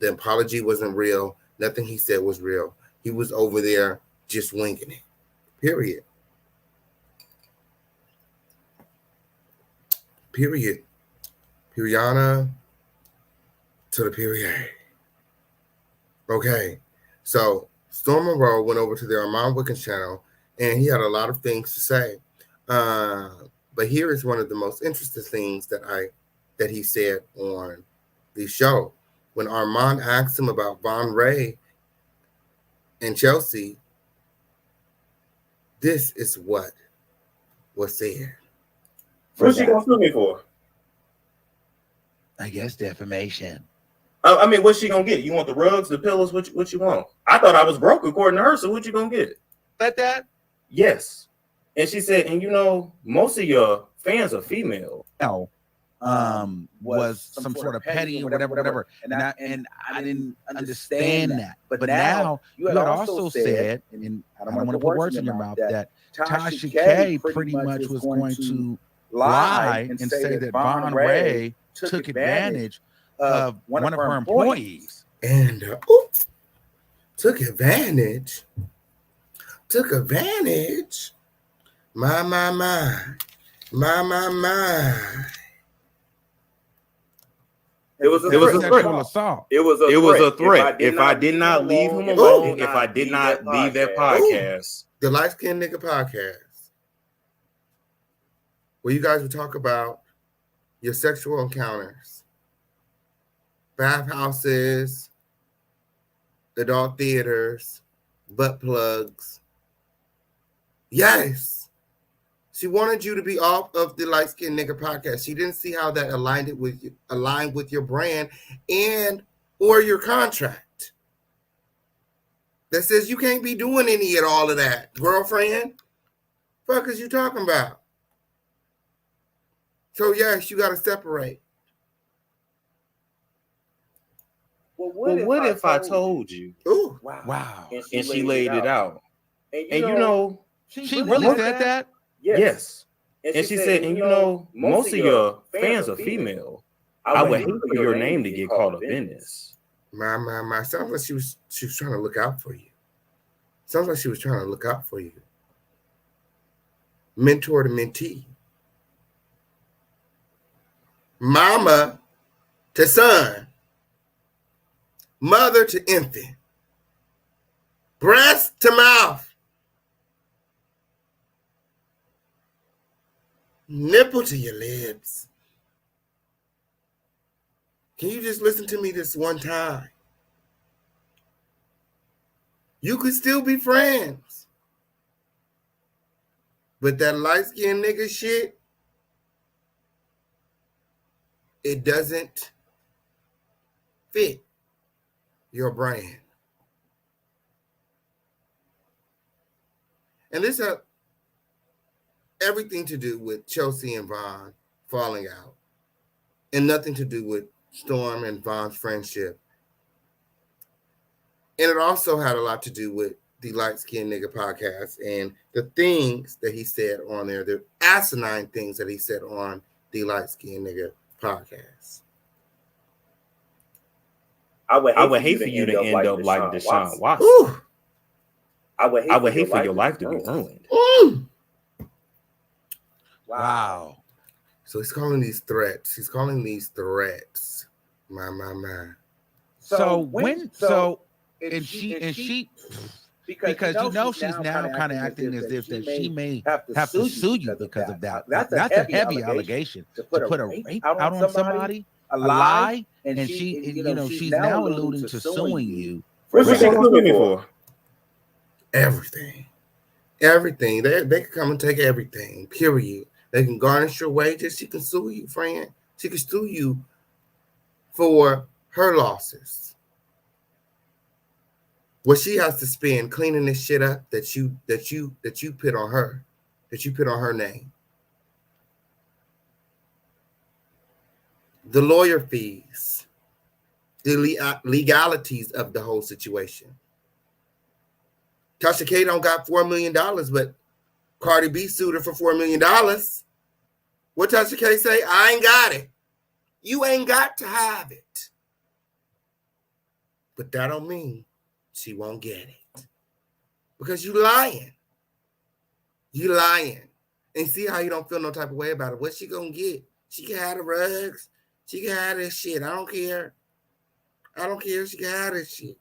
The apology wasn't real. Nothing he said was real. He was over there just winging it. Period. Periana to the period. Okay. So Storm Monroe went over to the Armand Wiggins channel, and he had a lot of things to say. But here is one of the most interesting things that he said on the show. When Armand asked him about MONROE and Chelsea, this is what was said. What's she gonna sue me for? I guess defamation. I mean, what's she gonna get? You want the rugs, the pillows? What you want? I thought I was broke according to her. So what you gonna get? Like that? Yes. And she said, and you know, most of your fans are female. No. Was some sort of petty or whatever. And I didn't understand that. But now you had also said, and I don't want to put words in your mouth, that Tasha K pretty much was going to lie and say that MONROE took advantage of one of her employees. And took advantage. My. It was a threat. It was a threat. If I did not leave him alone, if I did not leave that podcast. The Light Skin Nigga podcast, where you guys would talk about your sexual encounters, bathhouses, adult theaters, butt plugs. Yes. She wanted you to be off of the Light Skin Nigga podcast. She didn't see how that aligned with your brand and or your contract. That says you can't be doing any of all of that, girlfriend. Fuck is you talking about? So yes, you got to separate. Well, what if I told you? Ooh, wow. And she laid it out. And you know, she really said that? Yes. And she said, and you know, most of your fans are female. I would hate for your name to get caught up in this. My. Sounds like she was trying to look out for you. Sounds like she was trying to look out for you. Mentor to mentee. Mama to son. Mother to infant. Breast to mouth. Nipple to your lips. Can you just listen to me this one time? You could still be friends. But that light-skinned nigga shit, it doesn't fit your brand. And this has everything to do with Chelsea and Vaughn falling out, and nothing to do with Storm and Vaughn's friendship. And it also had a lot to do with the Light Skin Nigga podcast and the things that he said on there, the asinine things that he said on the Light Skin Nigga podcast. I would hate for you to end up like Deshaun Watson. Ooh. I would hate for your life to be ruined. Wow. So he's calling these threats. My. So when and she Because she's now kind of acting as if that she may have to sue you because of that. That's a heavy allegation to put a rape out on somebody, a lie, and she's now alluding to suing you. What's she gonna sue me for? Everything. They can come and take everything. Period. They can garnish your wages. She can sue you, friend. She can sue you for her losses. What she has to spend cleaning this shit up that you put on her, that you put on her name. The lawyer fees, the legalities of the whole situation. Tasha K don't got $4 million, but Cardi B sued her for $4 million. What Tasha K say? I ain't got it. You ain't got to have it. But that don't mean she won't get it. Because you lying. You lying. And see how you don't feel no type of way about it. What she gonna get? She can have the rugs. She can have this shit. I don't care. I don't care. She can have this shit.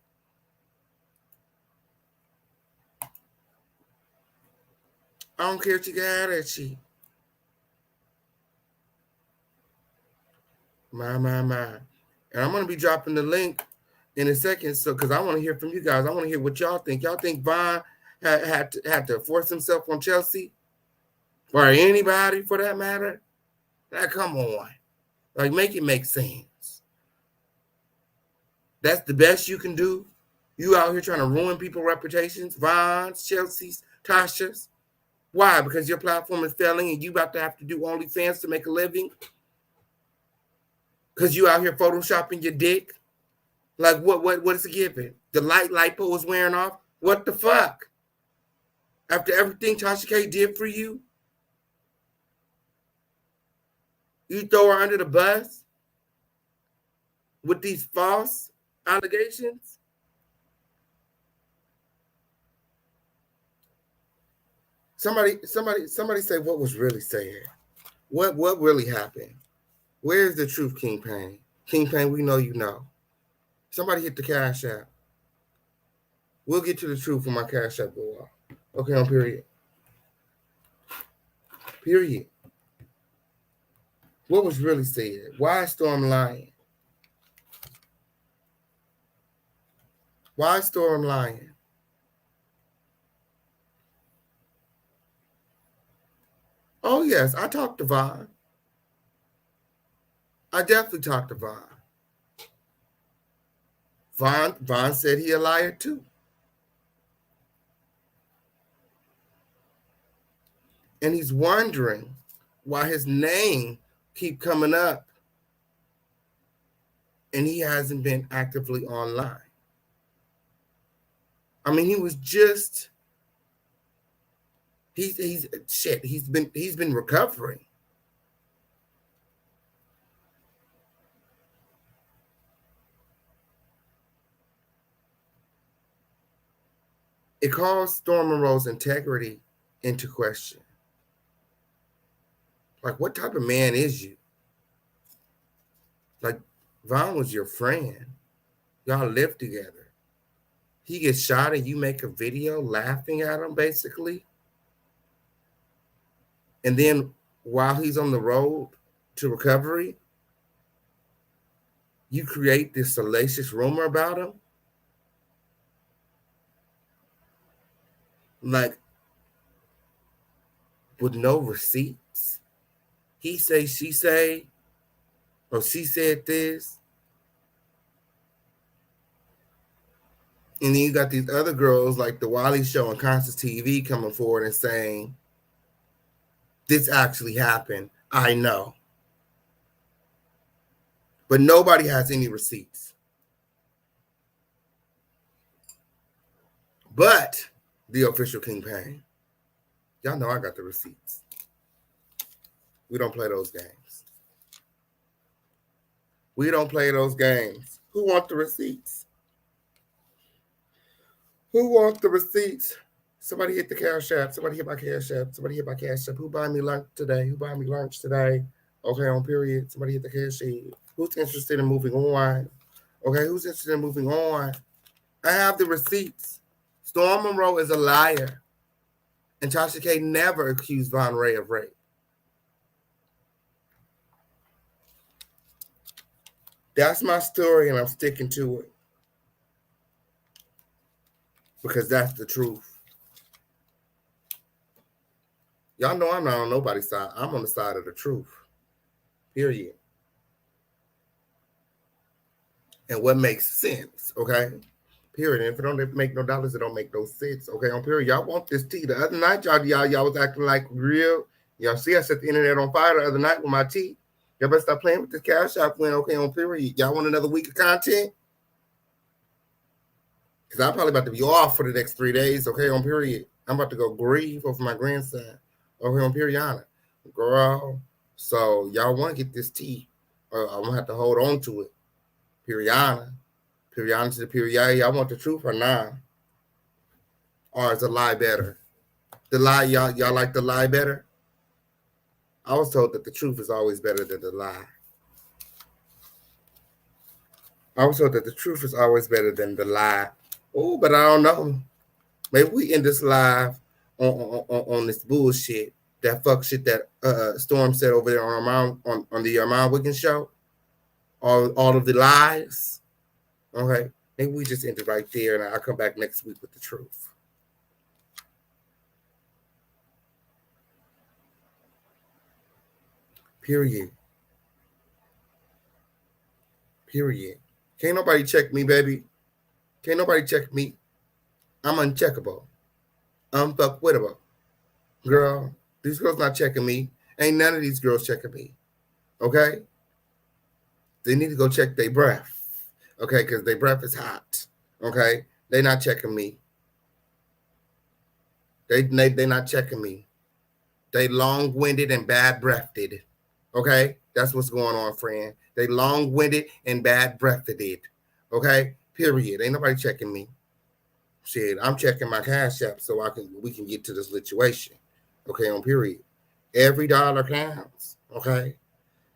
I don't care if she can have that shit. My. And I'm going to be dropping the link in a second, so because I want to hear from you guys. I want to hear what y'all think. Y'all think Von had to force himself on Chelsea? Or anybody, for that matter? Now, come on. Like, make it make sense. That's the best you can do? You out here trying to ruin people's reputations? Von's, Chelsea's, Tasha's? Why? Because your platform is failing and you about to have to do OnlyFans to make a living? Because you out here photoshopping your dick? Like, what is it giving? The lipo is wearing off? What the fuck? After everything Tasha K did for you? You throw her under the bus? With these false allegations? Somebody say what was really said. What really happened? Where's the truth, King Payne? King Payne, we know you know. Somebody hit the Cash App. We'll get to the truth when my Cash App go off. Okay, on period. Period. What was really said? Why is Storm lying? Why is Storm lying? Oh, yes, I talked to Von. I definitely talked to Von. Von said he a liar too. And he's wondering why his name keep coming up and he hasn't been actively online. I mean, he was just he's been recovering. It calls Storm Monroe's integrity into question. Like, what type of man is you? Like, Von was your friend. Y'all live together. He gets shot and you make a video laughing at him, basically. And then while he's on the road to recovery, you create this salacious rumor about him. Like, with no receipts. He say, she say, or she said this. And then you got these other girls like the Wiley Show and Constance TV coming forward and saying, this actually happened. I know. But nobody has any receipts. But the official King Payne, y'all know I got the receipts. We don't play those games. We don't play those games. Who wants the receipts? Who wants the receipts? Somebody hit the Cash App. Somebody hit my Cash App. Somebody hit my Cash App. Who buying me lunch today? Who buying me lunch today? Okay, on period. Somebody hit the Cash App. Who's interested in moving on? Okay, who's interested in moving on? I have the receipts. Storm Monroe is a liar. And Tasha K never accused MONROE of rape. That's my story, and I'm sticking to it. Because that's the truth. Y'all know I'm not on nobody's side. I'm on the side of the truth. Period. And what makes sense, okay? Period. And if it don't make no dollars, it don't make no sense. Okay, on period. Y'all want this tea. The other night, y'all was acting like real. Y'all see I set the internet on fire the other night with my tea. Y'all better stop playing with this cash app when, okay, on period. Y'all want another week of content? Because I'm probably about to be off for the next 3 days, okay, on period. I'm about to go grieve over my grandson. Okay, on period. Girl. So y'all want to get this tea. I'm going to have to hold on to it. Period. Period to the period. Y'all want the truth or not? Or is the lie better? The lie, y'all like the lie better? I was told that the truth is always better than the lie. I was told that the truth is always better than the lie. Oh, but I don't know. Maybe we end this live on this bullshit, that fuck shit that Storm said over there on the Armand Wiggins show. All of the lies. Okay, maybe we just end it right there, and I'll come back next week with the truth. Period. Period. Can't nobody check me, baby. Can't nobody check me. I'm uncheckable. Unfuckwittable. Girl, these girls not checking me. Ain't none of these girls checking me. Okay? They need to go check their breath. Okay, because their breath is hot. Okay? They not checking me. They not checking me. They long-winded and bad-breathed. Okay? That's what's going on, friend. They long-winded and bad-breathed. Okay? Period. Ain't nobody checking me. Shit, I'm checking my cash app so we can get to this situation. Okay, on period. Every dollar counts. Okay?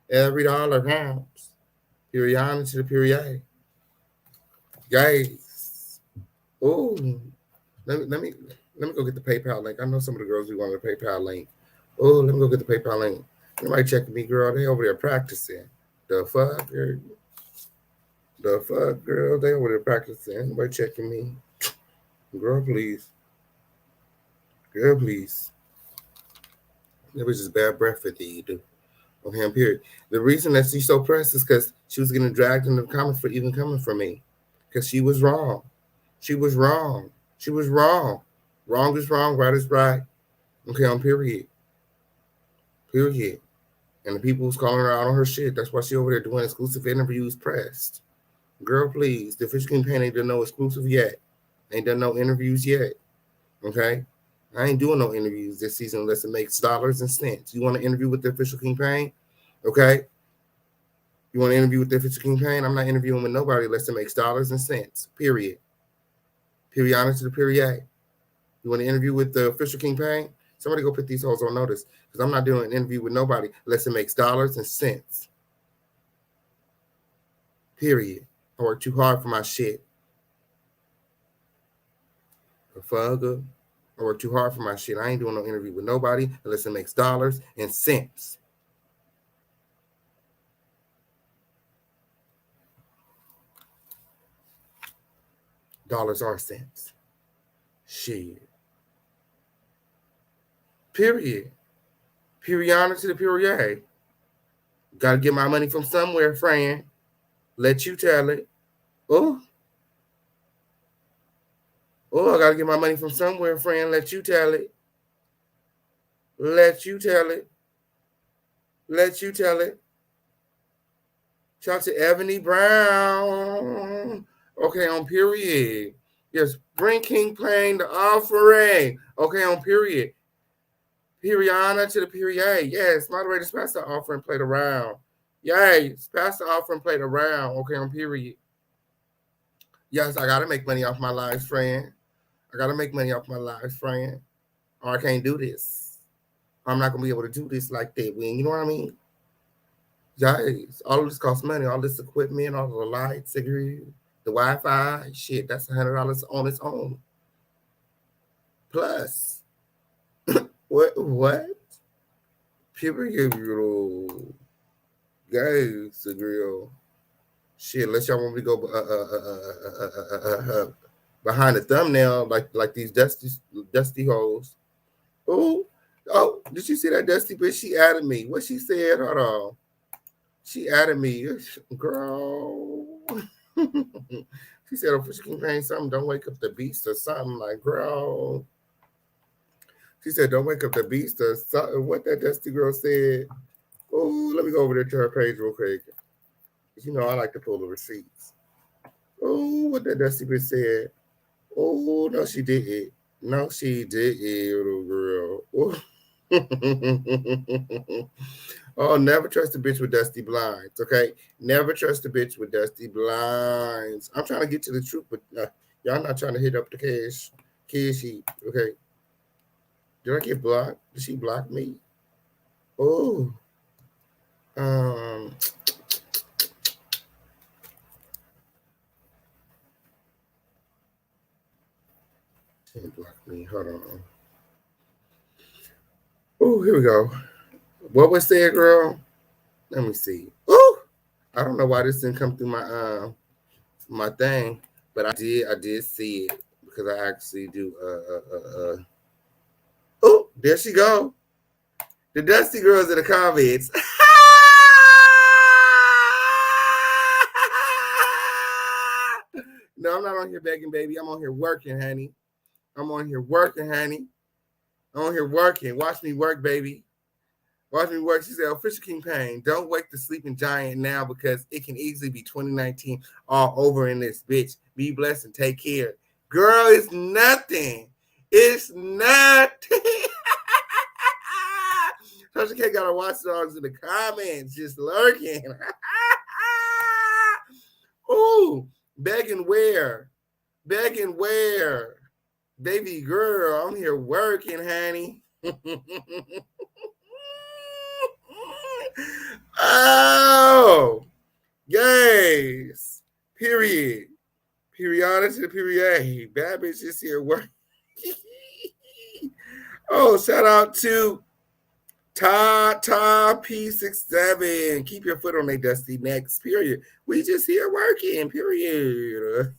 Every dollar counts. Period to the period. Guys. Oh, let me go get the PayPal link. I know some of the girls we want the PayPal link. Oh, let me go get the PayPal link. Nobody checking me, girl. They over there practicing. The fuck, girl? The fuck, girl? They over there practicing. Nobody checking me. Girl, please. Girl, please. It was just bad breath with you, dude. Okay, period. The reason that she's so pressed is because she was getting dragged into the comments for even coming for me. Because she was wrong. She was wrong. She was wrong. Wrong is wrong, right is right. Okay, on period. Period. And the people who's calling her out on her shit, that's why she over there doing exclusive interviews pressed. Girl, please. The Fish Campaign ain't done no exclusive yet. Ain't done no interviews yet. Okay? I ain't doing no interviews this season unless it makes dollars and cents. You want to interview with the official campaign? Okay? You want to interview with the official campaign? I'm not interviewing with nobody unless it makes dollars and cents. Period. Period to the period. You want to interview with the official campaign? Somebody go put these hoes on notice because I'm not doing an interview with nobody unless it makes dollars and cents. Period. I work too hard for my shit. Fucker. I work too hard for my shit. I ain't doing no interview with nobody unless it makes dollars and cents. Dollars are cents. Shit. Period. Period to the period. Gotta get my money from somewhere, friend. Let you tell it. Oh, I gotta get my money from somewhere, friend. Let you tell it. Let you tell it. Let you tell it. Shout out to Ebony Brown. Okay, on period. Yes, bring King playing the offering. Okay, on period. Period to the period. Yes, moderators, pass the offering, play the round. Yes, pass the offering, play the round. Okay, on period. Yes, I gotta make money off my lives, friend. I gotta make money off my lives, friend. Or I can't do this. I'm not gonna be able to do this like that. You know what I mean? Guys, all of this costs money. All this equipment, all of the lights, the Wi-Fi, shit. That's $100 on its own. Plus. What? Period, girl. Guys, the girl. Shit, unless y'all want me to go behind the thumbnail like these dusty hoes. Oh, did you see that dusty bitch? She added me. What she said? Hold on. She added me. Girl. She said, if she can paint something, don't wake up the beast or something. Like, girl. She said, don't wake up the beast or something. What that dusty girl said. Oh, let me go over there to her page real quick. You know, I like to pull the receipts. Oh, what that dusty bitch said. Oh, no, she didn't. No, she didn't, little girl. Oh, never trust a bitch with dusty blinds, okay? Never trust a bitch with dusty blinds. I'm trying to get to the truth, but y'all not trying to hit up the cash sheet, okay? Did I get blocked? Did she block me? Oh. She didn't block me. Hold on. Oh, here we go. What was said, girl? Let me see. Oh, I don't know why this didn't come through my my thing, but I did see it because I actually do. Oh, there she go. The dusty girls in the comments. No, I'm not on here begging, baby. I'm on here working, honey. I'm on here working, honey. I'm on here working. Watch me work, baby. Watch me work. She said, Official King Pain, don't wake the sleeping giant now because it can easily be 2019 all over in this bitch. Be blessed and take care. Girl, it's nothing. It's nothing. Tasha K got her watchdogs in the comments just lurking. Ooh, begging where? Begging where? Baby girl, I'm here working, honey. Oh, yes. Period. Period to the period. Bad bitch is here working. Oh, shout out to Ta P67. Keep your foot on their dusty necks. Period. We just here working. Period.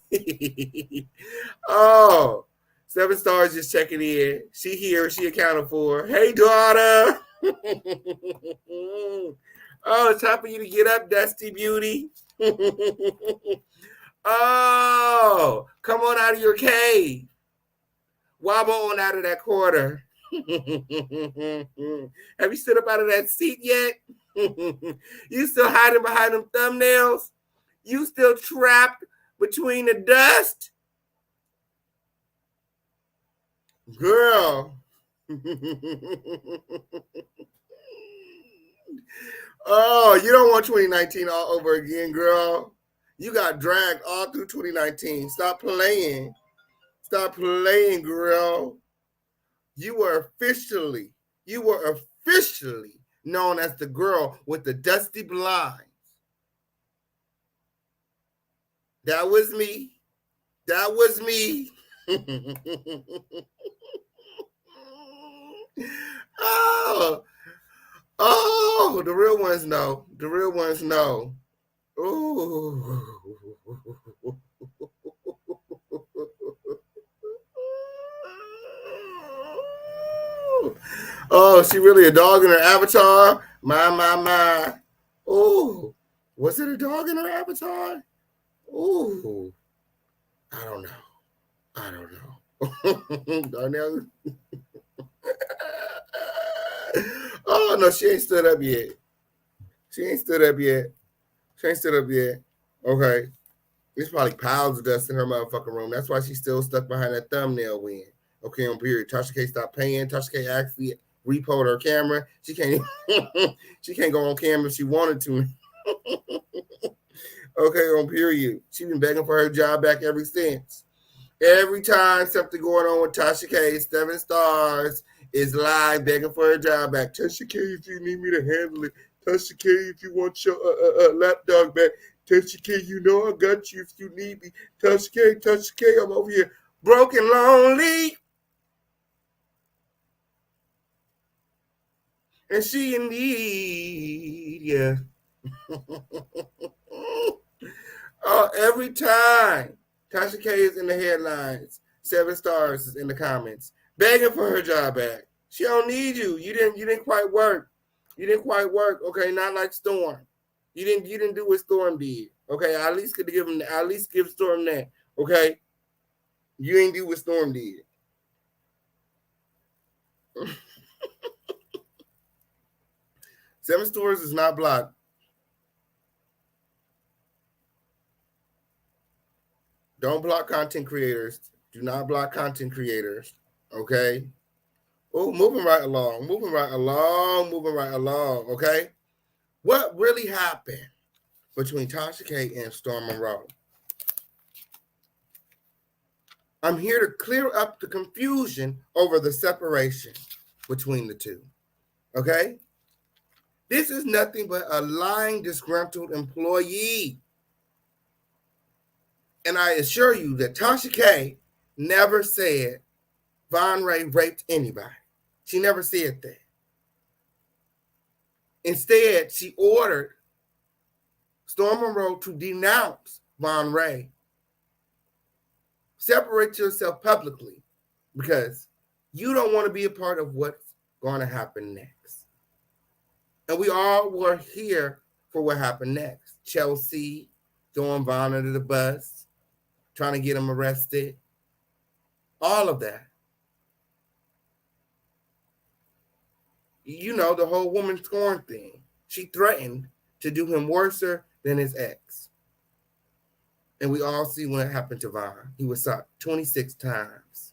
Oh, 7 stars just checking in. She here. She accounted for. Hey, daughter. Oh, it's time for you to get up, Dusty Beauty. Oh, come on out of your cave. Wobble on out of that corner. Have you stood up out of that seat yet? You still hiding behind them thumbnails? You still trapped between the dust? Girl. Oh, you don't want 2019 all over again, girl. You got dragged all through 2019. Stop playing. Stop playing, girl. You were officially known as the girl with the dusty blinds. That was me. That was me. Oh, the real ones know. The real ones know. Ooh. Oh, she really a dog in her avatar? My. Ooh. Was it a dog in her avatar? Ooh. I don't know. Darnell. Oh, no, she ain't stood up yet. Okay. There's probably piles of dust in her motherfucking room. That's why she's still stuck behind that thumbnail win. Okay, on period. Tasha K stopped paying. Tasha K actually repoed her camera. She can't go on camera if she wanted to. Okay, on period. She's been begging for her job back ever since. Every time something going on with Tasha K, 7 stars is live begging for her job back. Tasha K, if you need me to handle it. Tasha K, if you want your lapdog back. Tasha K, you know I got you if you need me. Tasha K, I'm over here broken, lonely. And she indeed, yeah. Every time Tasha K is in the headlines, 7 stars is in the comments, begging for her job back. She don't need you. You didn't quite work. You didn't quite work. Okay, not like Storm. You didn't do what Storm did. Okay, I at least could give Storm that. Okay, you ain't do what Storm did. Seven Stores is not blocked. Don't block content creators. Do not block content creators. Okay. Oh, moving right along. Okay. What really happened between Tasha K and Storm MONROE? I'm here to clear up the confusion over the separation between the two. Okay? This is nothing but a lying, disgruntled employee. And I assure you that Tasha K never said MONROE raped anybody. She never said that. Instead, she ordered Storm MONROE to denounce MONROE. Separate yourself publicly because you don't want to be a part of what's going to happen next. And we all were here for what happened next. Chelsea throwing Von under the bus, trying to get him arrested, all of that. You know, the whole woman scorn thing. She threatened to do him worse than his ex. And we all see what happened to Von. He was shot 26 times.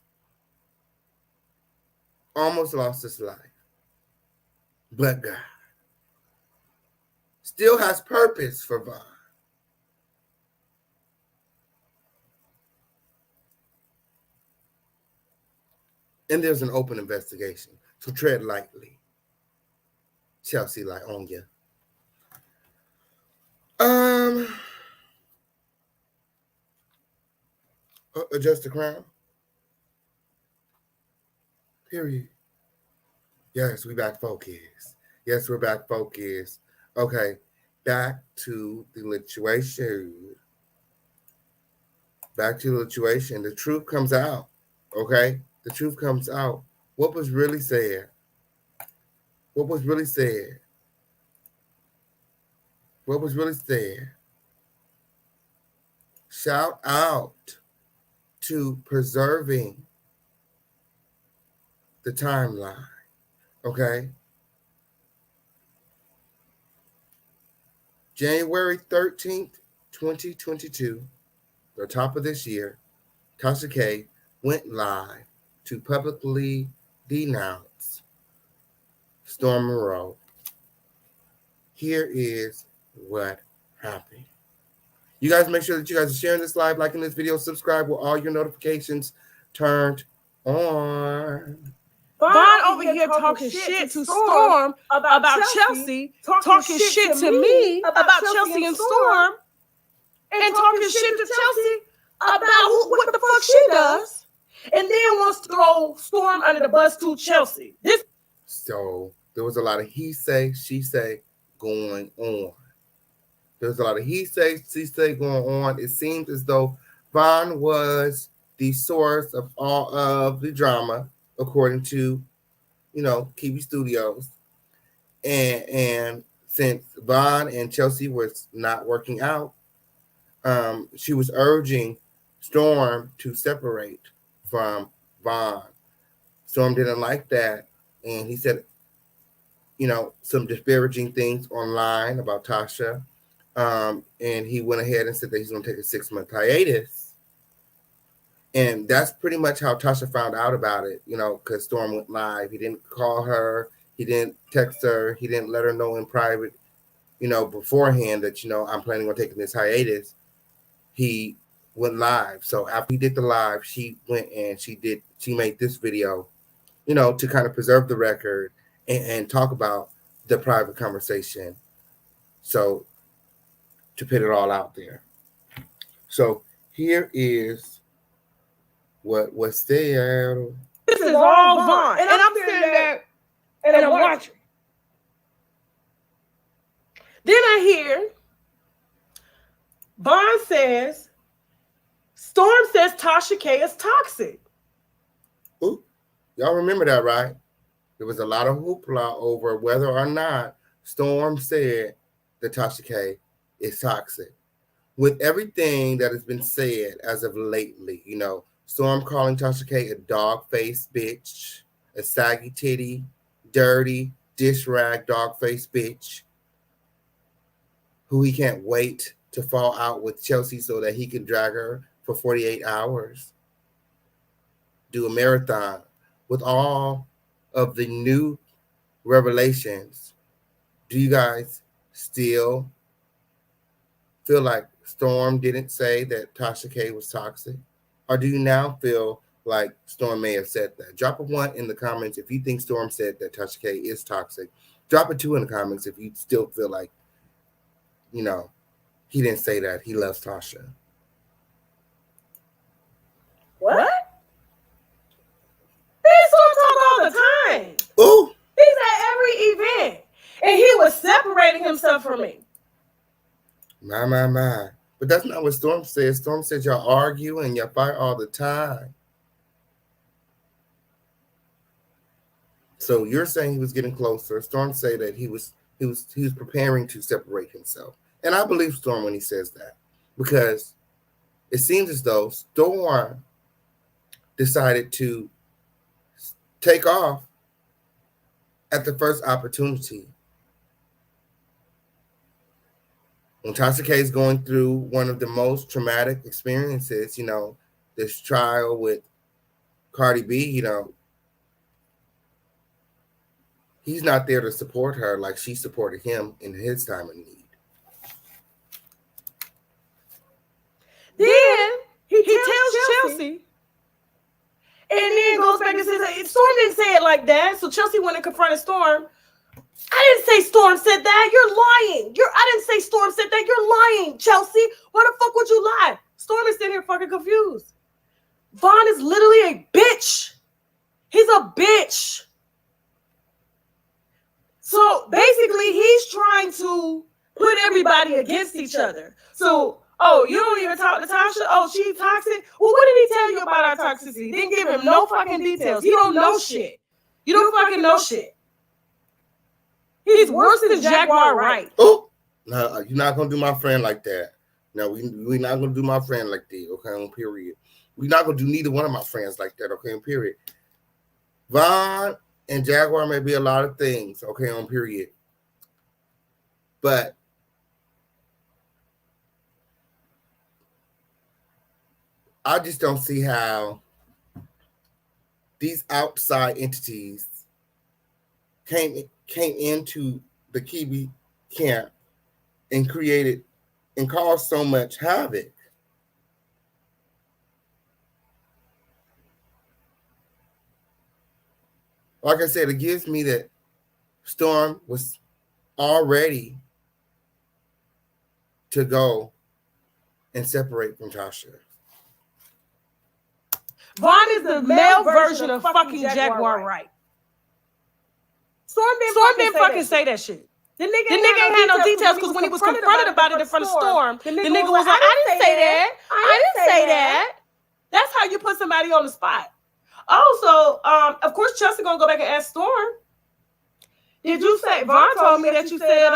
Almost lost his life. But God still has purpose for Von. And there's an open investigation. So tread lightly. Chelsea, like on you. Adjust the crown. Period. Yes, we back focused. Yes, we're back focused. Okay, back to the lituation. Back to the lituation. The truth comes out. Okay, the truth comes out. What was really said? What was really said? What was really said? Shout out to preserving the timeline, okay? January 13th, 2022, the top of this year, Tasha K went live to publicly denounce Storm MONROE. Here is what happened. You guys make sure that you guys are sharing this live, liking this video, subscribe with all your notifications turned on. Von over here talking shit to Storm about Chelsea, talking shit to me about Chelsea and Storm, and talking shit to Chelsea about what the fuck she does, and then wants to throw Storm under the bus to Chelsea. So there was a lot of he say, she say going on. There's a lot of he say, she say going on. It seems as though Von was the source of all of the drama, according to, Kiwi Studios. And since Von and Chelsea was not working out, she was urging Storm to separate from Von. Storm didn't like that. And he said, some disparaging things online about Tasha. And he went ahead and said that he's going to take a 6-month hiatus. And that's pretty much how Tasha found out about it, because Storm went live. He didn't call her. He didn't text her. He didn't let her know in private, beforehand that, I'm planning on taking this hiatus. He went live. So after he did the live, she went and she made this video, to kind of preserve the record and talk about the private conversation. So to put it all out there. So here is what was there. This is all Von. And I'm sitting there and I'm watching. Then I hear Vaughn says, Storm says Tasha K is toxic. Ooh, y'all remember that, right? There was a lot of hoopla over whether or not Storm said that Tasha K is toxic. With everything that has been said as of lately, you know, Storm calling Tasha K a dog-faced bitch, a saggy titty, dirty, dish rag, dog-faced bitch, who he can't wait to fall out with Chelsea so that he can drag her for 48 hours, do a marathon with all of the new revelations. Do you guys still feel like Storm didn't say that Tasha K was toxic? Or do you now feel like Storm may have said that? Drop a 1 in the comments if you think Storm said that Tasha K is toxic. Drop a 2 in the comments if you still feel like, you know, he didn't say that. He loves Tasha. What? This Storm talk all the time. Ooh. He's at every event. And he was separating himself from me. My. But that's not what Storm said. Storm said y'all argue and y'all fight all the time. So you're saying he was getting closer. Storm said that he was preparing to separate himself. And I believe Storm when he says that. Because it seems as though Storm decided to take off at the first opportunity. When Tasha K is going through one of the most traumatic experiences, you know, this trial with Cardi B, you know, he's not there to support her like she supported him in his time of need. Then he tells Chelsea, and then goes back and says, Storm didn't say it like that. So Chelsea went and confronted Storm. I didn't say Storm said that. You're lying. I didn't say Storm said that. You're lying, Chelsea. Why the fuck would you lie? Storm is sitting here fucking confused. Vaughn is literally a bitch. He's a bitch. So basically, he's trying to put everybody against each other. So, oh, you don't even talk to Tasha? Oh, she's toxic? Well, what did he tell you about our toxicity? He didn't give him no fucking details. He don't know shit. You don't fucking know shit. He's worse than Jaguar Wright. Oh, no, you're not going to do my friend like that. No, we're not going to do my friend like that, okay, on period. We're not going to do neither one of my friends like that, okay, on period. Vaughn and Jaguar may be a lot of things, okay, on period. But I just don't see how these outside entities came into the Kiwi camp and created and caused so much havoc. Like I said, it gives me that Storm was all ready to go and separate from Tasha. Vaughn is the male version of fucking Jaguar Wright. Storm didn't fucking say that shit. The nigga ain't had no details because when he was confronted about it in front of Storm, the nigga was like, I didn't say that. I didn't say that. That's how you put somebody on the spot. Also, of course, Chelsea gonna go back and ask Storm. Did you say, Vaughn told me that you said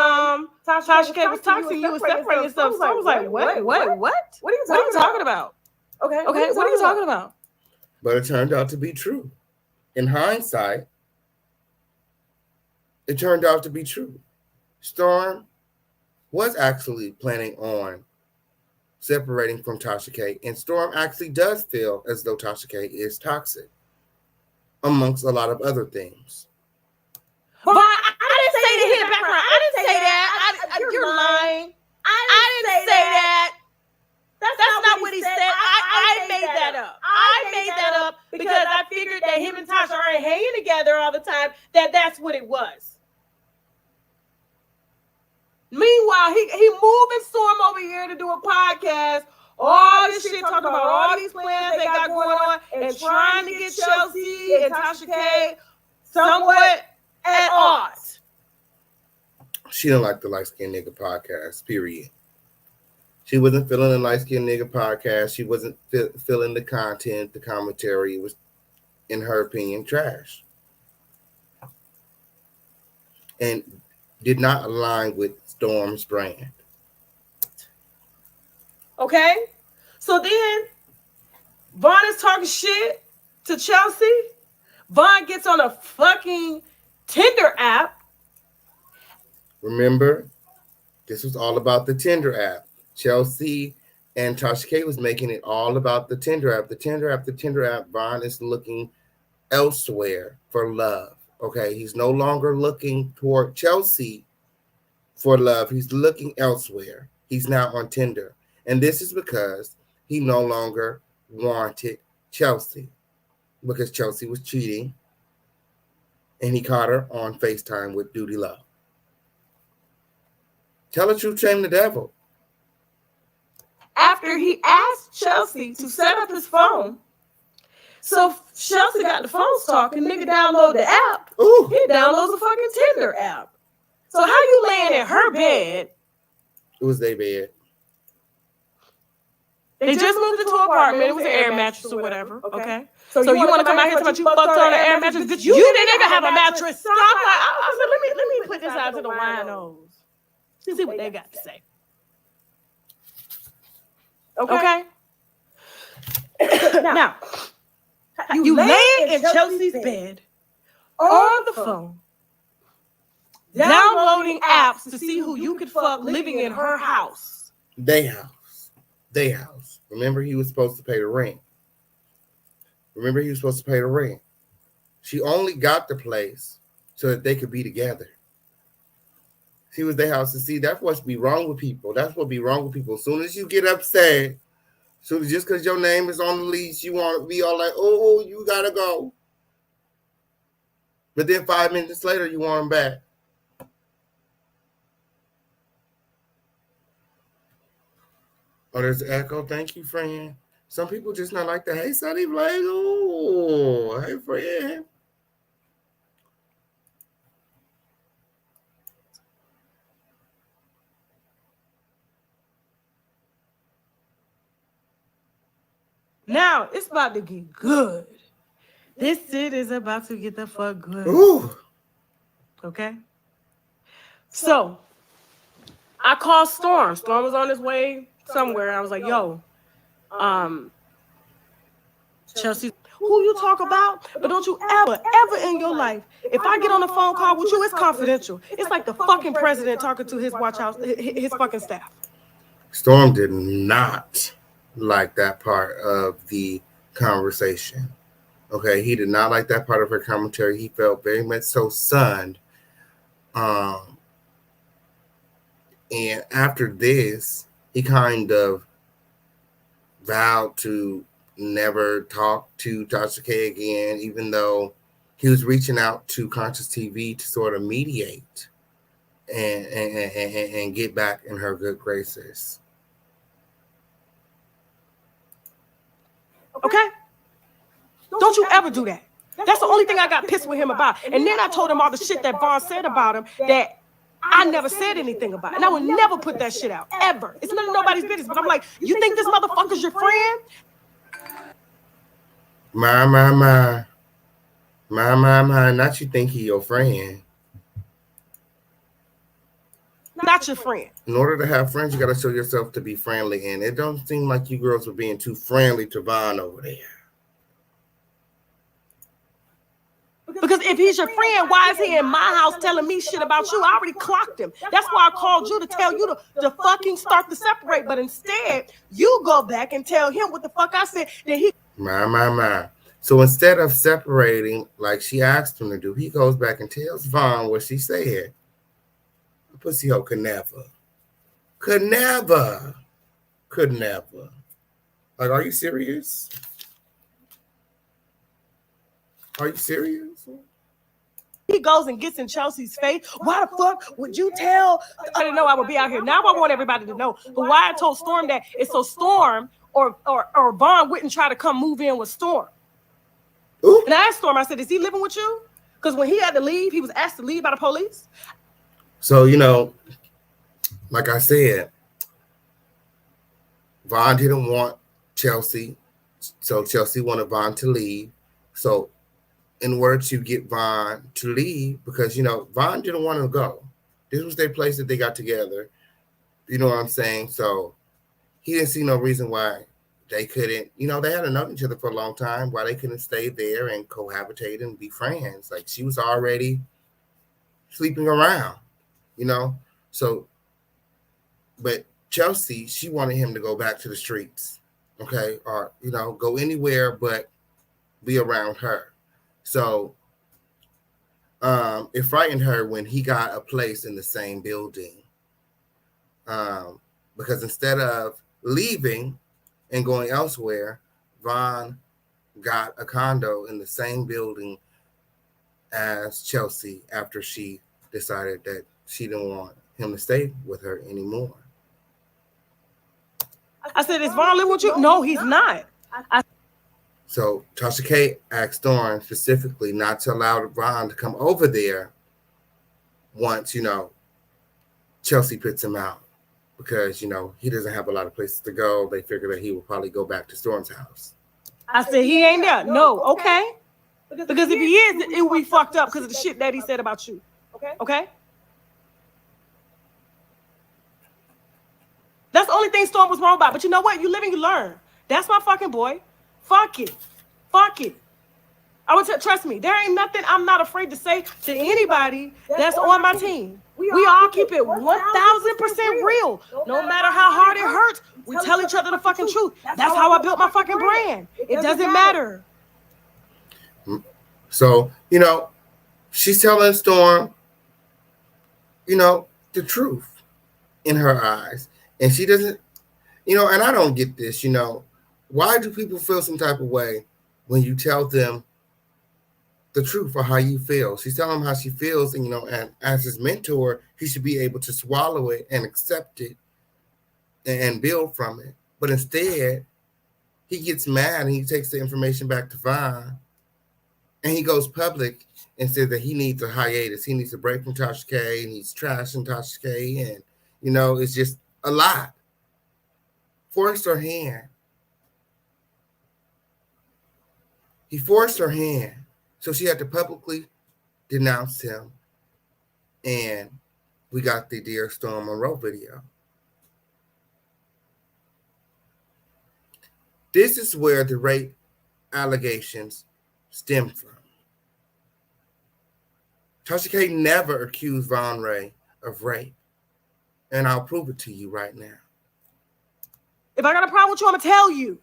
Tasha K was toxic, you was separating yourself. So I was like, what? What are you talking about? Okay, what are you talking about? But it turned out to be true. In hindsight, it turned out to be true. Storm was actually planning on separating from Tasha K, and Storm actually does feel as though Tasha K is toxic, amongst a lot of other things. But I didn't say that. Hit the background. I didn't say that. You're lying. I didn't say that. That's not what he said. I made that up. I made that up because I figured that him and Tasha aren't hanging together all the time. That's what it was. Meanwhile, he moving Storm over here to do a podcast. All this shit, talking about all these plans they got going on and trying to get Chelsea and Tasha K somewhat at odds. she didn't like the Light Skin Nigga podcast, period. She wasn't feeling the Light Skin Nigga podcast. She wasn't feeling the content, the commentary. It was, in her opinion, trash. And did not align with Storm's brand. Okay? So then, Vaughn is talking shit to Chelsea. Vaughn gets on a fucking Tinder app. Remember, this was all about the Tinder app. Chelsea and Tasha K was making it all about the Tinder app. The Tinder app. Vaughn is looking elsewhere for love. Okay, he's no longer looking toward Chelsea for love. He's looking elsewhere. He's now on Tinder. And this is because he no longer wanted Chelsea, because Chelsea was cheating and he caught her on FaceTime with Duty Love. Tell the truth, shame the devil. After he asked Chelsea to set up his phone, so Chelsea got the phones talking, nigga download the app. Ooh. He downloads the fucking Tinder app. So how you laying in her bed? It was their bed. They just moved into an apartment. It was an air mattress or whatever. Okay. So you want to come out here and talk about you fucked on an air mattress? Bitch, you didn't even have a mattress. So I'm like, I said, let me put this out to the winos. See what they got to say. Okay. Now, you laying in Chelsea's bed on the phone, downloading apps to see who you could fuck living in her house. They house. Remember, he was supposed to pay the rent. She only got the place so that they could be together. She was their house. And see, that's what's be wrong with people. That's what be wrong with people. As soon as you get upset, so just because your name is on the lease, you want to be all like, oh, you gotta go. But then 5 minutes later, you want them back. Oh, there's an echo. Thank you, friend. Some people just not like that. Hey, Sonny, like, oh, hey, friend. Now it's about to get good. This shit is about to get the fuck good. Ooh. Okay. So I called Storm. Storm was on his way somewhere. I was like, yo, Chelsea, who you talk about? But don't you ever in your life, if I get on a phone call with you, it's confidential. It's like the fucking president talking to his watch house, his fucking staff. Storm did not like that part of the conversation. Okay, he did not like that part of her commentary. He felt very much so sunned. And after this, he kind of vowed to never talk to Tasha K again, even though he was reaching out to Conscious TV to sort of mediate and get back in her good graces. Okay? Don't you ever do that. That's the only thing I got pissed with him about. And then I told him all the shit that Vaughn said about him that I never said anything about. And I would never put that shit out, ever. It's none of nobody's business. But I'm like, you think this motherfucker's your friend? My. Not you think he your friend. Not your friend. In order to have friends, you got to show yourself to be friendly. And it don't seem like you girls were being too friendly to Vaughn over there. Because if he's your friend, why is he in my house telling me shit about you? I already clocked him. That's why I called you to tell you to fucking start to separate. But instead, you go back and tell him what the fuck I said. That he. My. So instead of separating like she asked him to do, he goes back and tells Vaughn what she said. Pussy hoe could never. Like, are you serious? He goes and gets in Chelsea's face. Why the fuck would you tell? I didn't know I would be out here. Now I want everybody to know. But why I told Storm that it's so Storm or Vaughn wouldn't try to come move in with Storm. Ooh. And I asked Storm, I said, is he living with you? Because when he had to leave, he was asked to leave by the police. So, like I said, Von didn't want Chelsea. So Chelsea wanted Von to leave. So in order to get Von to leave, because, Von didn't want to go. This was their place that they got together. You know what I'm saying? So he didn't see no reason why they couldn't, they hadn't known each other for a long time, why they couldn't stay there and cohabitate and be friends. Like, she was already sleeping around, So, but Chelsea, she wanted him to go back to the streets, okay? Or, go anywhere but be around her. So it frightened her when he got a place in the same building. Because instead of leaving and going elsewhere, Von got a condo in the same building as Chelsea after she decided that she didn't want him to stay with her anymore. I said, is Von living with you? No, he's not. So Tasha K asked Dawn specifically not to allow Von to come over there once, Chelsea puts him out. Because, he doesn't have a lot of places to go. They figure that he will probably go back to Storm's house. I said, he ain't there. No, okay? Because if he is, it will be fucked up because of the shit that he said about you. Okay? That's the only thing Storm was wrong about. But you know what? You live and you learn. That's my fucking boy. Fuck it. I would trust me. There ain't nothing I'm not afraid to say to anybody that's on my team. We all keep it 1,000% real. No matter how hard it hurts, we tell each other the fucking truth. That's how I built my fucking brand. It doesn't matter. So, she's telling Storm, the truth in her eyes. And she doesn't, and I don't get this, why do people feel some type of way when you tell them the truth or how you feel? She's telling him how she feels, and and as his mentor, he should be able to swallow it and accept it and build from it. But instead, he gets mad and he takes the information back to Von, and he goes public and says that he needs a hiatus. He needs a break from Tasha K, and he's trashing Tasha K, and it's just a lot. Forced her hand. He forced her hand. So she had to publicly denounce him. And we got the Dear Storm MONROE video. This is where the rape allegations stem from. Tasha K never accused MONROE of rape. And I'll prove it to you right now. If I got a problem with you, I'm going to tell you.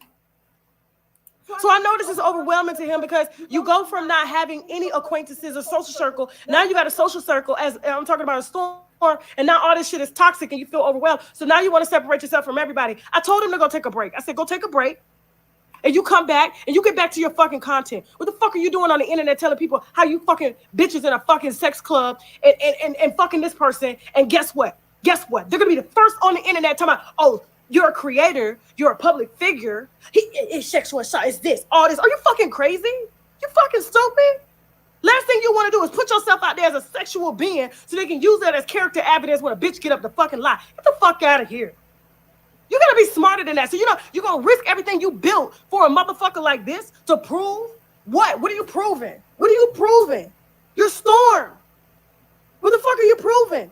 So I know this is overwhelming to him because you go from not having any acquaintances or social circle. Now you got a social circle, as I'm talking about a Storm, and now all this shit is toxic and you feel overwhelmed. So now you want to separate yourself from everybody. I told him to go take a break. I said, go take a break. And you come back and you get back to your fucking content. What the fuck are you doing on the internet telling people how you fucking bitches in a fucking sex club and fucking this person? And guess what? They're going to be the first on the internet talking about, oh, you're a creator, you're a public figure. His sexual assault is this, all this. Are you fucking crazy? You fucking stupid? Last thing you want to do is put yourself out there as a sexual being so they can use that as character evidence when a bitch get up to fucking lie. Get the fuck out of here. You gotta be smarter than that. So you're gonna risk everything you built for a motherfucker like this to prove what? What are you proving? You're Storm. What the fuck are you proving?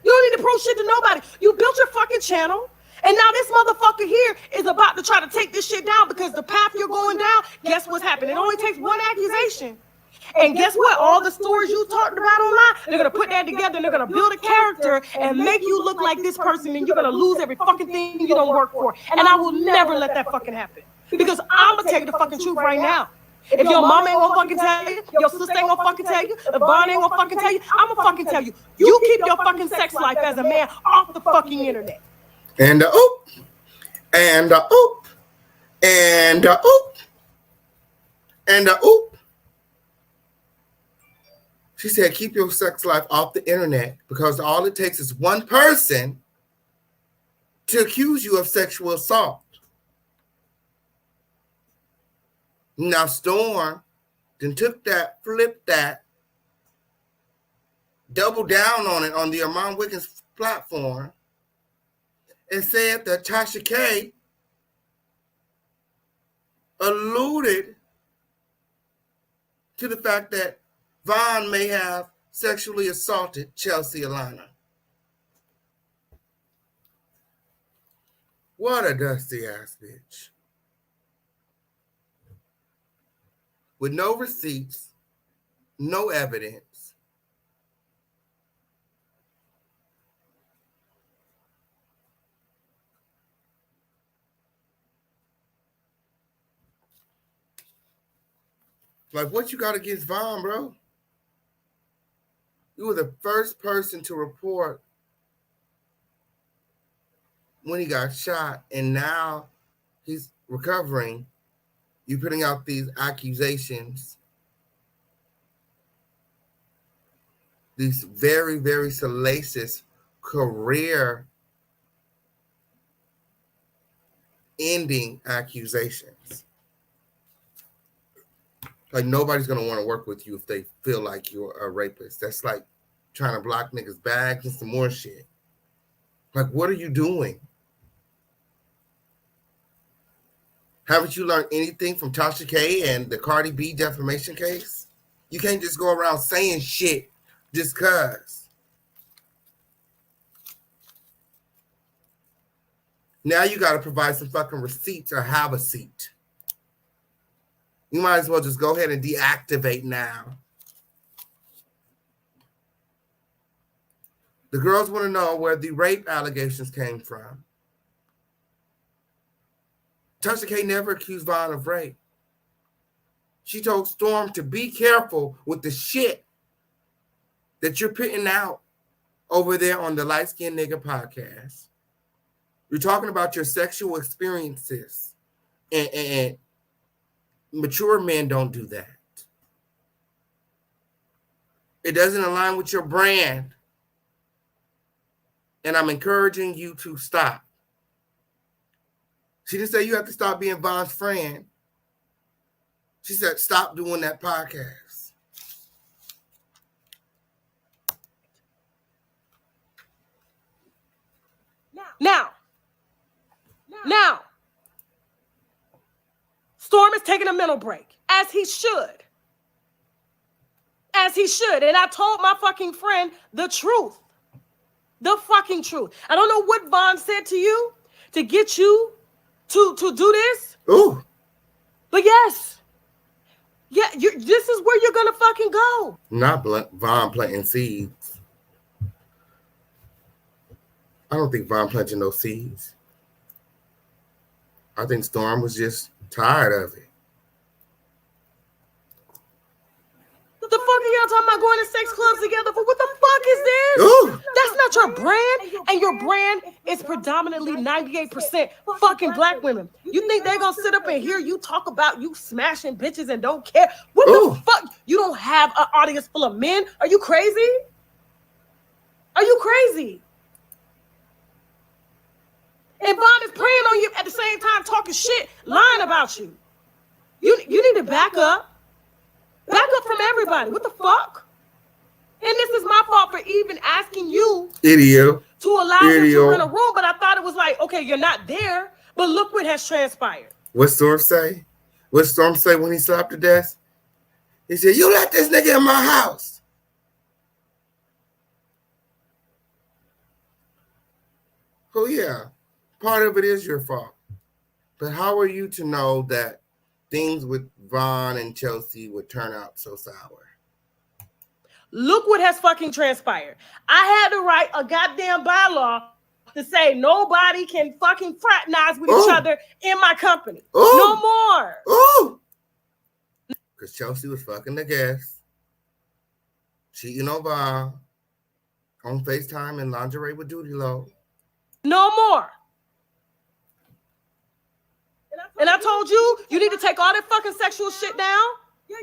You don't need to prove shit to nobody. You built your fucking channel, and now this motherfucker here is about to try to take this shit down because the path you're going down, guess what's happening? It only takes one accusation. And guess what? All the stories you talked about online, they're going to put that together, and they're going to build a character and make you look like this person, and you're going to lose every fucking thing you don't work for. And I will never let that fucking happen. Because I'm going to tell you the fucking truth right now. If your mama ain't gonna fucking tell you, your sister ain't gonna fucking tell you, if Von ain't gonna fucking tell you, I'm gonna fucking tell you. You keep your fucking sex life as a man off the fucking internet. And oop, and oop, and oop, and oop. She said, keep your sex life off the internet because all it takes is one person to accuse you of sexual assault. Now, Storm then took that, flipped that, doubled down on it on the Armand Wiggins platform, and said that Tasha K alluded to the fact that Von may have sexually assaulted Chelsea Alana. What a dusty ass bitch. With no receipts, no evidence. Like, what you got against Von, bro? You were the first person to report when he got shot, and now he's recovering. You're putting out these accusations, these very, very salacious career-ending accusations. Like, nobody's going to want to work with you if they feel like you're a rapist. That's like trying to block niggas' bags and some more shit. Like, what are you doing? Haven't you learned anything from Tasha K and the Cardi B defamation case? You can't just go around saying shit just cause. Now you got to provide some fucking receipts or have a seat. You might as well just go ahead and deactivate now. The girls want to know where the rape allegations came from. Tasha K never accused Von of rape. She told Storm to be careful with the shit that you're putting out over there on the Light Skinned Nigga podcast. You're talking about your sexual experiences, and mature men don't do that. It doesn't align with your brand, and I'm encouraging you to stop. She didn't say you have to stop being Von's friend. She said stop doing that podcast. Now, Storm is taking a mental break, as he should. As he should. And I told my fucking friend the truth. The fucking truth. I don't know what Von said to you to get you to do this. Ooh. But yes. Yeah, this is where you're going to fucking go. Not Von planting seeds. I don't think Von planted no seeds. I think Storm was just tired of it. What the fuck are y'all talking about going to sex clubs together for? What the fuck is this? Ooh. That's not your brand. And your brand is predominantly 98% fucking black women. You think they're going to sit up and hear you talk about you smashing bitches and don't care? What the fuck? You don't have an audience full of men? Are you crazy? Are you crazy? And Von is preying on you at the same time, talking shit, lying about you. You need to back up. Back up from everybody. What the fuck? And this is my fault for even asking you to allow him to rent a room, but I thought it was like, okay, you're not there, but look what has transpired. What Storm say? What Storm say when he slapped the desk? He said, you let this nigga in my house. Oh, yeah. Part of it is your fault. But how are you to know that things with Von and Chelsea would turn out so sour? Look what has fucking transpired. I had to write a goddamn bylaw to say nobody can fucking fraternize with each other in my company. No more. Because Chelsea was fucking the guest, cheating on Von, on FaceTime and lingerie with Duty Low. No more. And I told you, you need to take all that fucking sexual shit down.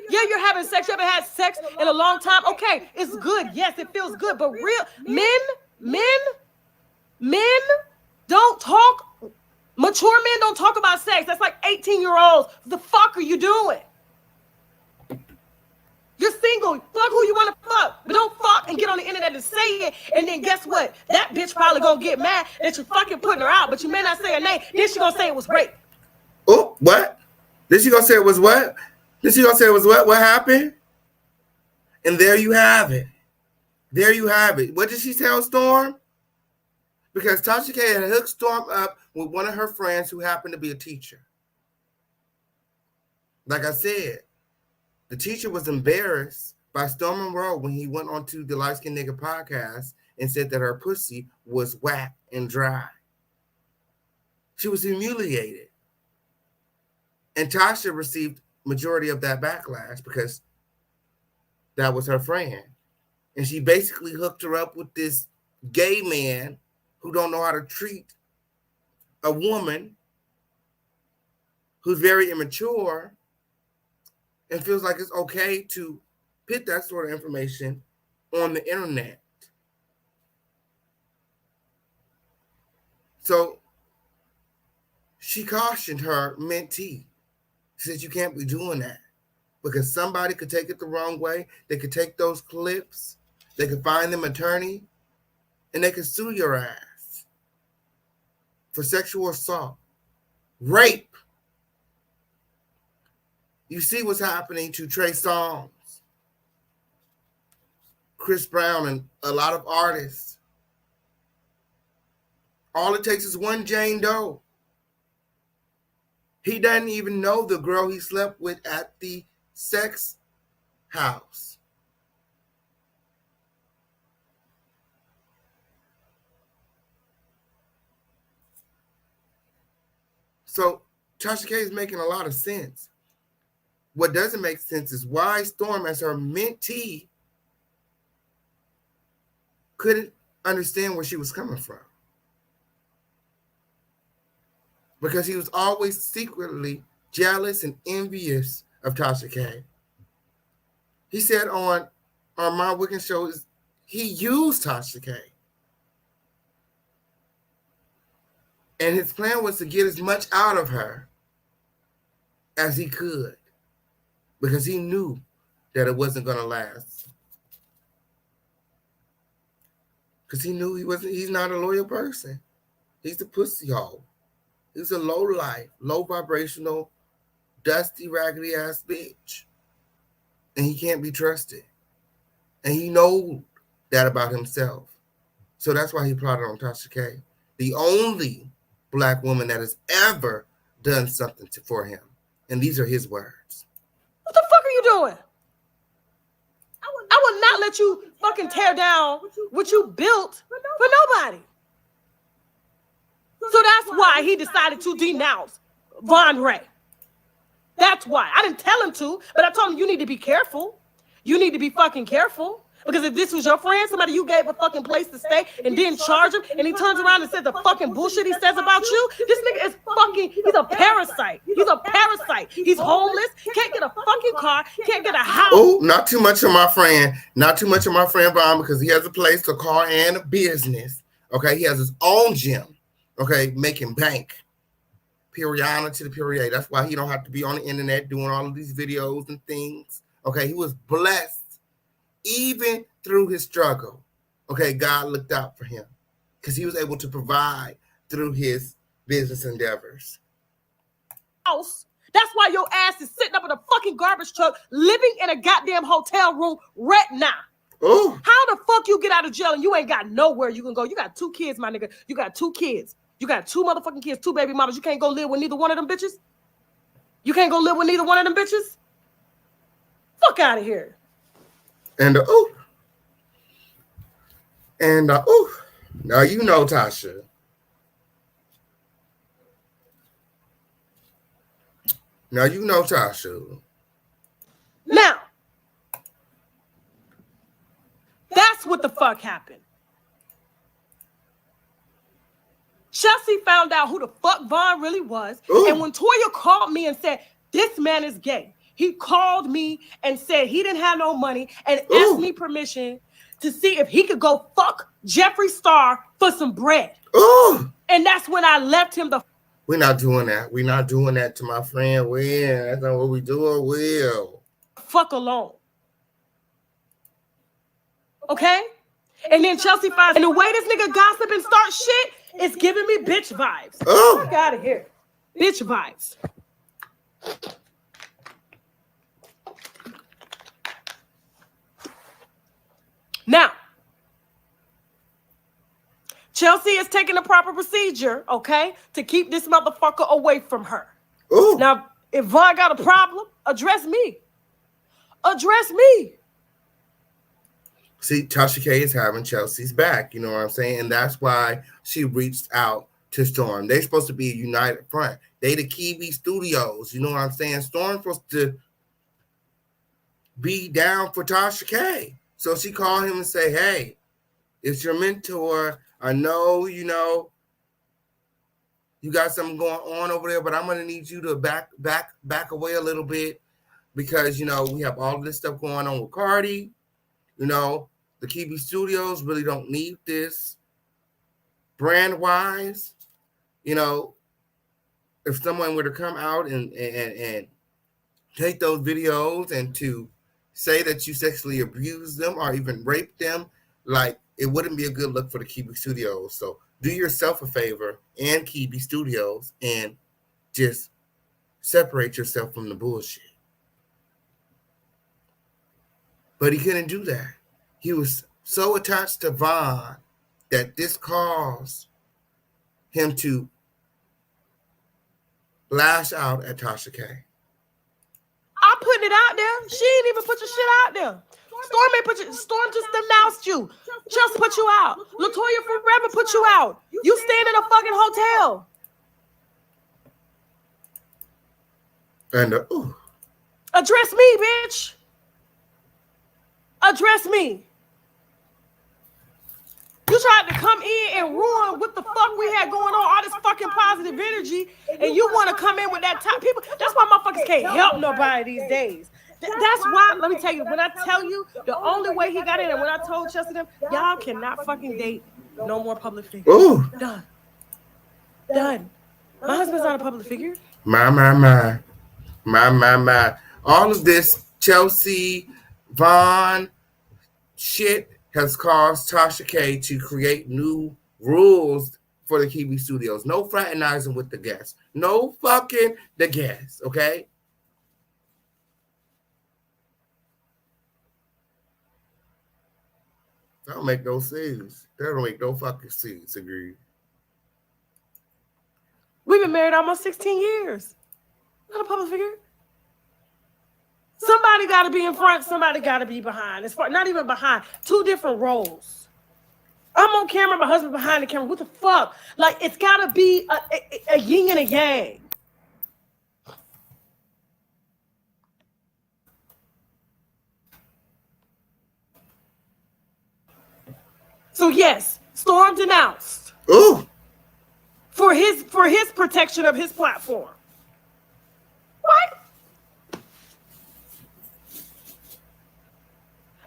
Yeah, you're having sex. You haven't had sex in a long time. Okay, it's good. Yes, it feels good. But men don't talk. Mature men don't talk about sex. That's like 18-year-olds. What the fuck are you doing? You're single. Fuck who you want to fuck. But don't fuck and get on the internet and say it. And then guess what? That bitch probably gonna get mad that you fucking putting her out, but you may not say her name. Then she gonna say it was rape. Oh, what? Then she gonna say it was what? Then she gonna say it was what? What happened? And there you have it. There you have it. What did she tell Storm? Because Tasha K had hooked Storm up with one of her friends who happened to be a teacher. Like I said, the teacher was embarrassed by Storm MONROE when he went on to the Light Skin Nigga podcast and said that her pussy was whack and dry. She was humiliated. And Tasha received majority of that backlash because that was her friend. And she basically hooked her up with this gay man who don't know how to treat a woman who's very immature and feels like it's okay to put that sort of information on the internet. So she cautioned her mentee. She said, you can't be doing that because somebody could take it the wrong way. They could take those clips. They could find them an attorney and they could sue your ass for sexual assault, rape. You see what's happening to Trey Songz, Chris Brown, and a lot of artists. All it takes is one Jane Doe. He doesn't even know the girl he slept with at the sex house. So Tasha K is making a lot of sense. What doesn't make sense is why Storm, as her mentee, couldn't understand where she was coming from. Because he was always secretly jealous and envious of Tasha K. He said on My Wicked Show, he used Tasha K. And his plan was to get as much out of her as he could. Because he knew that it wasn't going to last. Because he knew he's not a loyal person. He's a pussy hole. He's a low life, low vibrational, dusty, raggedy ass bitch. And he can't be trusted. And he knows that about himself. So that's why he plotted on Tasha K. The only Black woman that has ever done something for him. And these are his words. What the fuck are you doing? I will not let you fucking tear down what you built for nobody. So that's why he decided to denounce MONROE. That's why. I didn't tell him to, but I told him you need to be careful. You need to be fucking careful. Because if this was your friend, somebody you gave a fucking place to stay and didn't charge him, and he turns around and says the fucking bullshit he says about you, this nigga is fucking, he's a parasite. He's a parasite. He's homeless, can't get a fucking car, can't get a house. Oh, not too much of my friend. Not too much of my friend Brian, because he has a place, a car, and a business. Okay, he has his own gym. Okay, making bank. Period to the period. That's why he don't have to be on the internet doing all of these videos and things. Okay, he was blessed. Even through his struggle, okay, God looked out for him because he was able to provide through his business endeavors. That's why your ass is sitting up in a fucking garbage truck, living in a goddamn hotel room right now. Oh, how the fuck you get out of jail and you ain't got nowhere you can go? You got 2 kids, my nigga. You got 2 kids. You got 2 motherfucking kids, 2 baby mamas. You can't go live with neither one of them bitches? You can't go live with neither one of them bitches? Fuck out of here. And now you know Tasha. Now you know Tasha. Now, that's what the fuck happened. Chelsea found out who the fuck Vaughn really was, and when Toya called me and said, this man is gay, he called me and said he didn't have no money and asked me permission to see if he could go fuck Jeffree Star for some bread. And that's when I left him the... We're not doing that. We're not doing that to my friend Will. That's not what we do, Will. Fuck alone. Okay? And then Chelsea finds, and the way this nigga gossip and start shit is giving me bitch vibes. Oh. Fuck out of here. Bitch vibes. Now, Chelsea is taking the proper procedure, okay, to keep this motherfucker away from her. Ooh. Now, if Von got a problem, address me. Address me. See, Tasha K is having Chelsea's back, you know what I'm saying? And that's why she reached out to Storm. They're supposed to be a united front. They the Kiwi Studios, you know what I'm saying? Storm's supposed to be down for Tasha K. So she called him and say, hey, it's your mentor. I know, you know, you got something going on over there, but I'm going to need you to back away a little bit because, you know, we have all this stuff going on with Cardi. You know, the Kiwi Studios really don't need this brand-wise. You know, if someone were to come out and take those videos and to say that you sexually abused them or even raped them, like, it wouldn't be a good look for the Kiwi Studios. So do yourself a favor and Kiwi Studios and just separate yourself from the bullshit. But he couldn't do that. He was so attached to Von that this caused him to lash out at Tasha K. I'm putting it out there. She ain't even put your shit out there. Storm ain't put you. Storm just denounced you. Just put you out. LaToya Forever put you out. You staying in a fucking hotel. And address me, bitch. Address me. You tried to come in and ruin what the fuck we had going on, all this fucking positive energy, and you want to come in with that top people. That's why motherfuckers can't help nobody these days. That's why, let me tell you, when I tell you the only way he got in, and when I told Chelsea them, y'all cannot fucking date no more public figures. Ooh. Done. Done. My husband's not a public figure. My. All of this Chelsea, Von shit has caused Tasha K to create new rules for the Kiwi Studios. No fraternizing with the guests. No fucking the guests, okay? That don't make no sense. That don't make no fucking sense, agreed. We've been married almost 16 years. Not a public figure. Somebody got to be in front. Somebody got to be behind. It's not even behind. Two different roles. I'm on camera. My husband behind the camera. What the fuck? Like, it's got to be a yin and a yang. So yes, Storm denounced. Ooh. For his protection of his platform. What?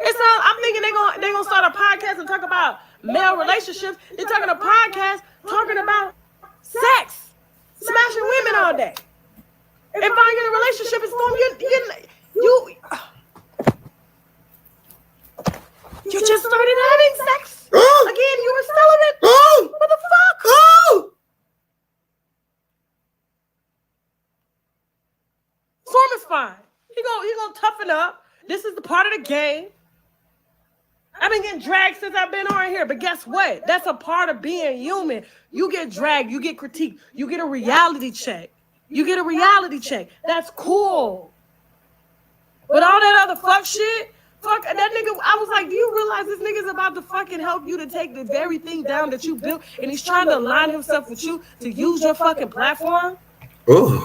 It's not. I'm thinking they're gonna start a podcast and talk about male relationships. They're talking a podcast talking about sex, smashing women all day. If I'm in a relationship, it's Storm. You just started having sex. Oh. Again, you were celibate. Oh. What the fuck? Oh. Storm is fine. He gonna toughen up. This is the part of the game. I've been getting dragged since I've been on here, but guess what? That's a part of being human. You get dragged, you get critiqued, you get a reality check. That's cool. But all that other fuck shit, fuck that nigga. I was like, do you realize this nigga's about to fucking help you to take the very thing down that you built, and he's trying to align himself with you to use your fucking platform? Ooh.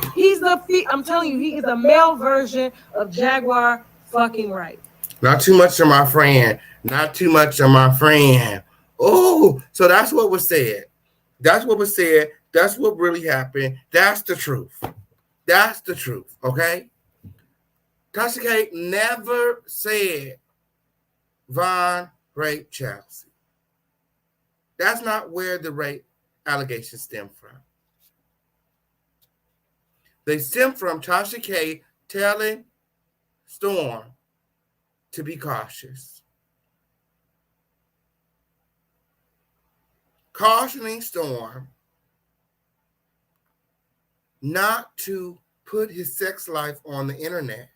I'm telling you, he is a male version of Jaguar fucking right. Not too much of my friend. Not too much of my friend. Oh, so that's what was said. That's what was said. That's what really happened. That's the truth. That's the truth, okay? Tasha K never said Von raped Chelsea. That's not where the rape allegations stem from. They stem from Tasha K telling Storm to be cautious. cautioning Storm not to put his sex life on the internet,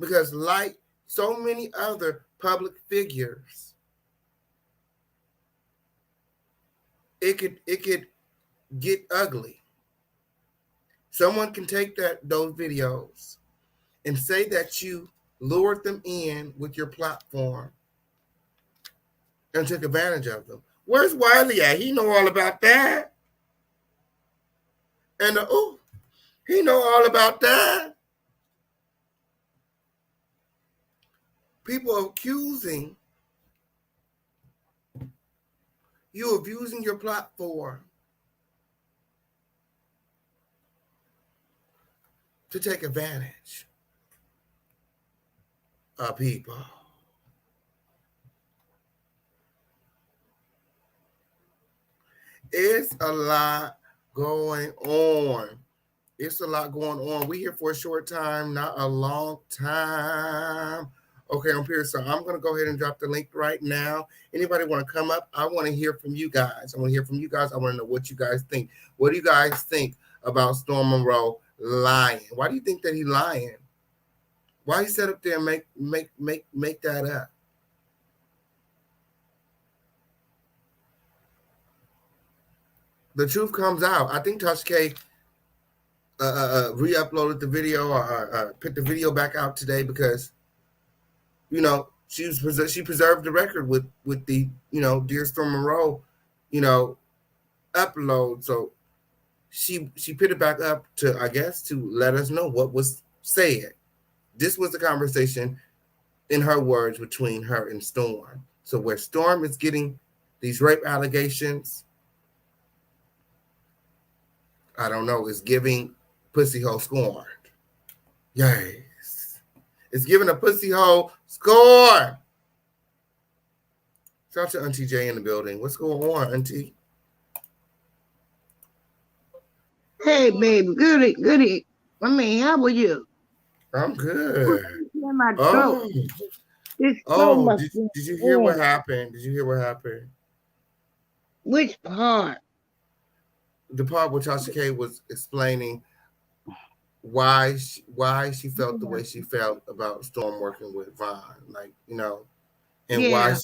because like so many other public figures, it could get ugly. Someone can take those videos and say that you lured them in with your platform and took advantage of them. Where's Wiley at? He know all about that. And he know all about that. People accusing you of using your platform to take advantage of people. It's a lot going on. It's a lot going on. We here for a short time, not a long time. Okay, I'm here. So I'm going to go ahead and drop the link right now. Anybody want to come up? I want to hear from you guys. I want to know what you guys think. What do you guys think about Storm Monroe lying? Why do you think that he's lying? Why he sit up there and make that up? The truth comes out. I think Tasha K re-uploaded the video or put the video back out today because, you know, she preserved the record with the, you know, Dear Storm Monroe, you know, upload. So she put it back up to, I guess, to let us know what was said. This was the conversation, in her words, between her and Storm. So where Storm is getting these rape allegations, I don't know, is giving pussy hole scorn. Yes. It's giving a pussy hole scorn. Shout out to Auntie J in the building. What's going on, Auntie? Hey, baby. Goody. I mean, how are you? I'm good. My throat. Did you hear what happened? Which part? The part where Tasha K was explaining why she felt the way she felt about Storm working with Vaughn, like, you know, and why,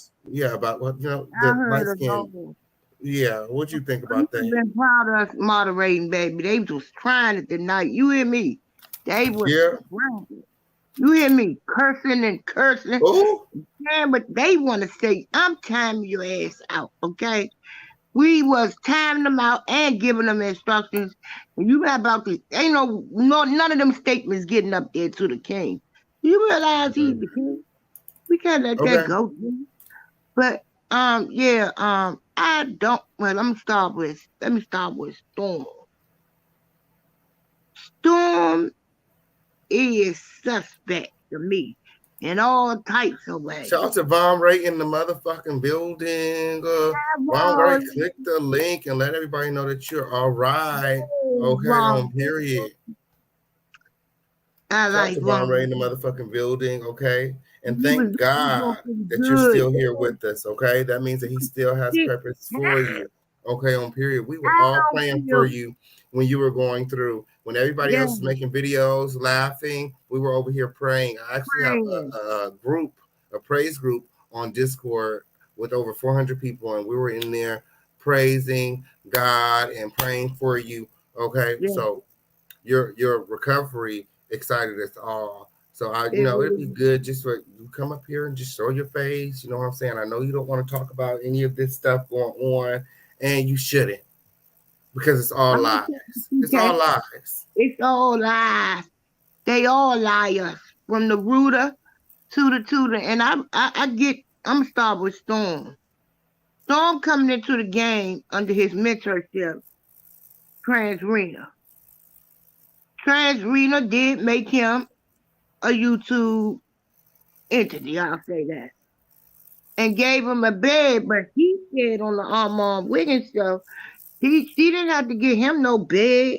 about what, you know, the light skin. Yeah, what you think about that? Been proud of us moderating, baby. They was trying it tonight. You hear me? They was trying. You hear me? Cursing. Oh, yeah, but they want to say, I'm timing your ass out, okay? We was timing them out and giving them instructions. And you got about this, ain't no none of them statements getting up there to the king. You realize he's the king? We can't let that go. But I don't. Well, let me start with Storm. Storm is suspect to me in all types of ways. Shout out to MONROE in the motherfucking building. MONROE, click the link and let everybody know that you're all right. Okay, on period. I like MONROE in the motherfucking building, okay? And thank God that you're still here with us, okay? That means that he still has purpose for you, okay, on period. We were all praying for you when you were going through. When everybody else was making videos, laughing, we were over here praying. I actually have a praise group on Discord with over 400 people, and we were in there praising God and praying for you, okay? So your recovery excited us all. So you know, it'd be good just for you come up here and just show your face. You know what I'm saying? I know you don't want to talk about any of this stuff going on, and you shouldn't, because it's all lies. It's all lies. It's all lies. They all liars, from the rooter to the tutor. And I'm gonna start with Storm. Storm coming into the game under his mentorship, Transrena. Transrena did make him a YouTube entity, I'll say that, and gave him a bed, but he said on the Armand Wiggins show, she didn't have to give him no bed.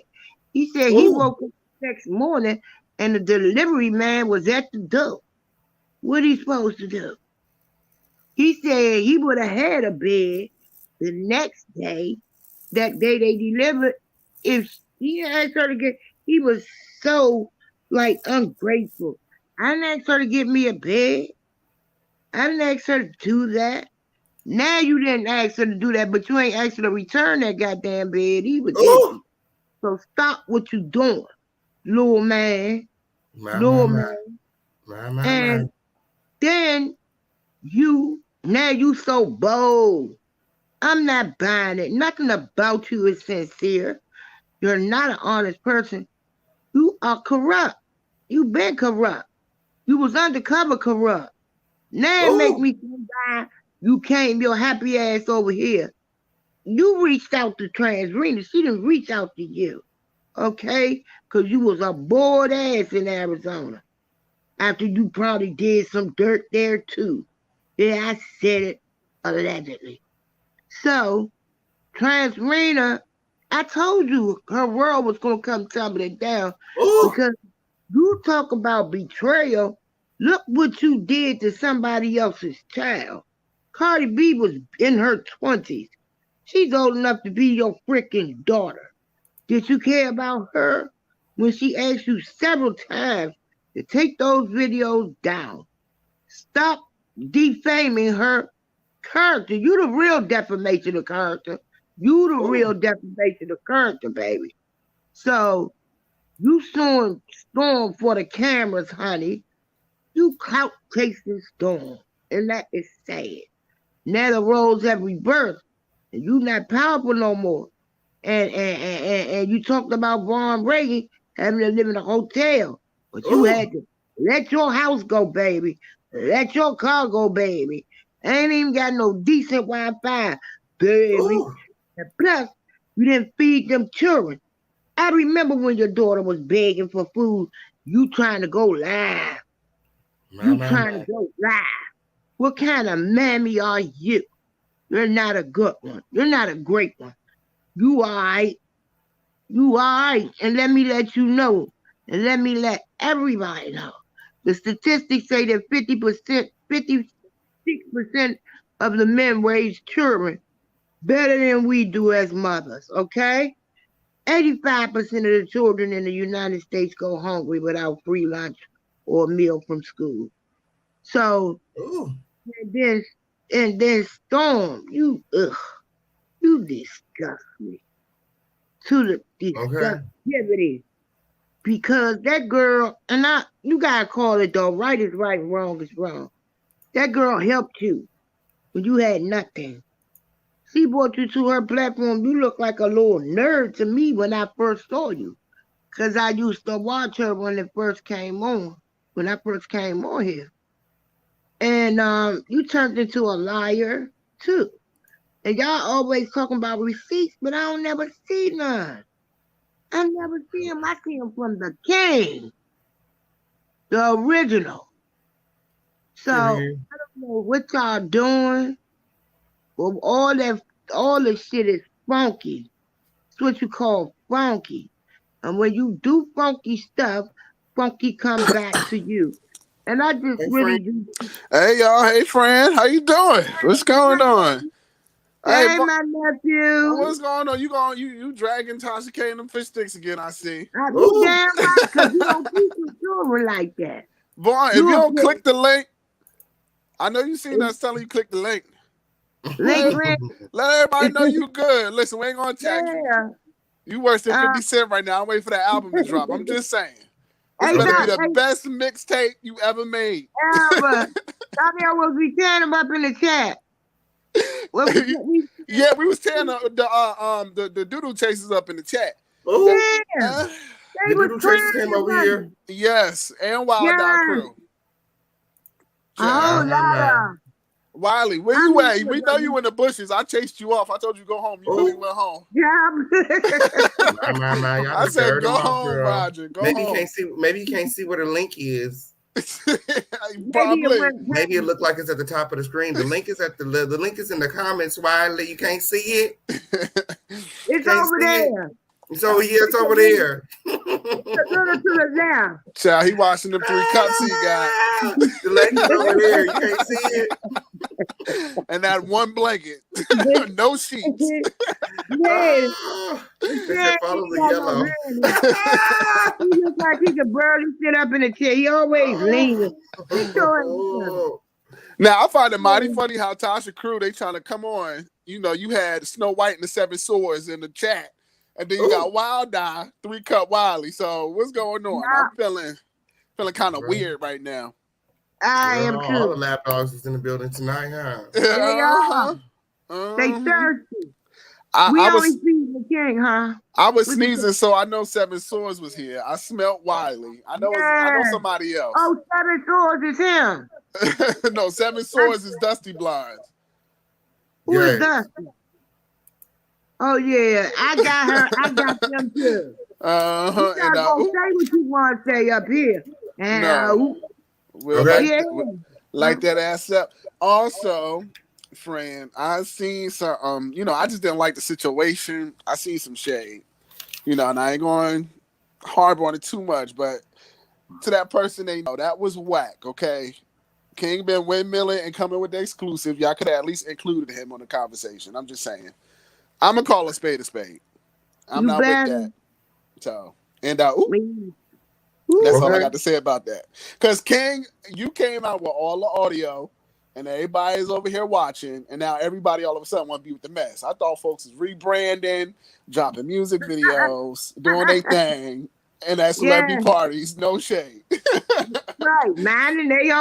He said he woke up the next morning and the delivery man was at the door. What he supposed to do? He said he would have had a bed the next day, that day they delivered, if he asked her to get, he was so like ungrateful. I didn't ask her to get me a bed. I didn't ask her to do that. Now you didn't ask her to do that, but you ain't asked her to return that goddamn bed. He was empty. So stop what you doing, little man. Little man. And then now you so bold. I'm not buying it. Nothing about you is sincere. You're not an honest person. You are corrupt. You've been corrupt. You was undercover corrupt. Now it make me think why you came your happy ass over here. You reached out to Transrena. She didn't reach out to you. Okay? Because you was a bored ass in Arizona. After you probably did some dirt there too. Yeah, I said it allegedly. So, Transrena, I told you her world was going to come tumbling down. Because you talk about betrayal. Look what you did to somebody else's child. Cardi B was in her 20s. She's old enough to be your freaking daughter. Did you care about her when she asked you several times to take those videos down? Stop defaming her character. You the real defamation of character. You the real defamation of character, baby. So you suing Storm for the cameras, honey. You clout chasing Storm, and that is sad. Now the roles have reversed, and you not powerful no more. And you talked about Von Reagan having to live in a hotel, but you had to let your house go, baby. Let your car go, baby. Ain't even got no decent Wi-Fi, baby. And plus, you didn't feed them children. I remember when your daughter was begging for food, you trying to go live. Trying to go live. What kind of mammy are you? You're not a good one. You're not a great one. You all right. You all right. And let me let you know. And let me let everybody know. The statistics say that 56% of the men raise children better than we do as mothers, okay? 85% of the children in the United States go hungry without free lunch or a meal from school. So, and then Storm, you disgust me to the disgustivity. Because that girl, and you gotta call it though, right is right and wrong is wrong. That girl helped you when you had nothing. She brought you to her platform. You look like a little nerd to me when I first saw you. Because I used to watch her when it first came on, when I first came on here. And you turned into a liar too. And y'all always talking about receipts, but I don't never see none. I never see him. I see him from the king, the original. So I don't know what y'all doing. Well, all the shit is funky. It's what you call funky. And when you do funky stuff, funky come back to you. And I just do. Hey y'all, hey friend, how you doing? What's going on? Hey, my nephew. What's going on? You dragging Tasha K and them fish sticks again, I see. You damn right, because you don't keep your children like that. Boy, if you don't click the link, I know you seen us telling you click the link. Let everybody know you good. Listen, we ain't gonna attack you. You worse than 50 Cent right now. I'm waiting for that album to drop. I'm just saying. It's gonna be the best mixtape you ever made. Ever. I was we tearing them up in the chat. Yeah, we was tearing the doodle chasers up in the chat. Yeah. The doodle chasers came over here. Yes, and Wild Dog Crew. Oh, Lala. Wiley, where you at? We know you in the bushes. I chased you off. I told you go home. You really went home. I said go home, girl. Roger. Go home. Maybe you can't see where the link is. Maybe it looked like it's at the top of the screen. The link is the link is in the comments, Wiley. You can't see it. It's over there. It's over here. It's over there. Child, he washing them 3 cups he got. The link is over there. You can't see it. And that one blanket. No sheets. Yes. They follow the yellow. He looks like he could barely sit up in a chair. He always leaning. Now I find it mighty funny how Tasha crew, they trying to come on. You know, you had Snow White and the Seven Swords in the chat. And then you got Wild Eye, 3 Cup Wiley. So what's going on? I'm feeling kind of weird right now. I am too. All the lap dogs is in the building tonight, huh? They thirsty. I only see the king, huh? I was sneezing, so I know Seven Swords was here. I smelled Wiley. I know somebody else. Oh, Seven Swords is him. No, Seven Swords is Dusty Blinds. Who is Dusty? Oh yeah, I got her. I got them too. You not gonna say what you want to say up here. And we'll light that ass up. Also, friend, I seen some. I just didn't like the situation. I seen some shade. And I ain't going harbor on it too much, but to that person, they know that was whack. Okay. King been windmilling and coming with the exclusive. Y'all could have at least included him on the conversation. I'm just saying. I'm gonna call a spade a spade. I'm not with that. So, and that's all I got to say about that. Because King, you came out with all the audio, and everybody's over here watching, and now everybody all of a sudden want to be with the mess. I thought folks was rebranding, dropping music videos, doing their thing, and at celebrity parties. No shade. Right, minding their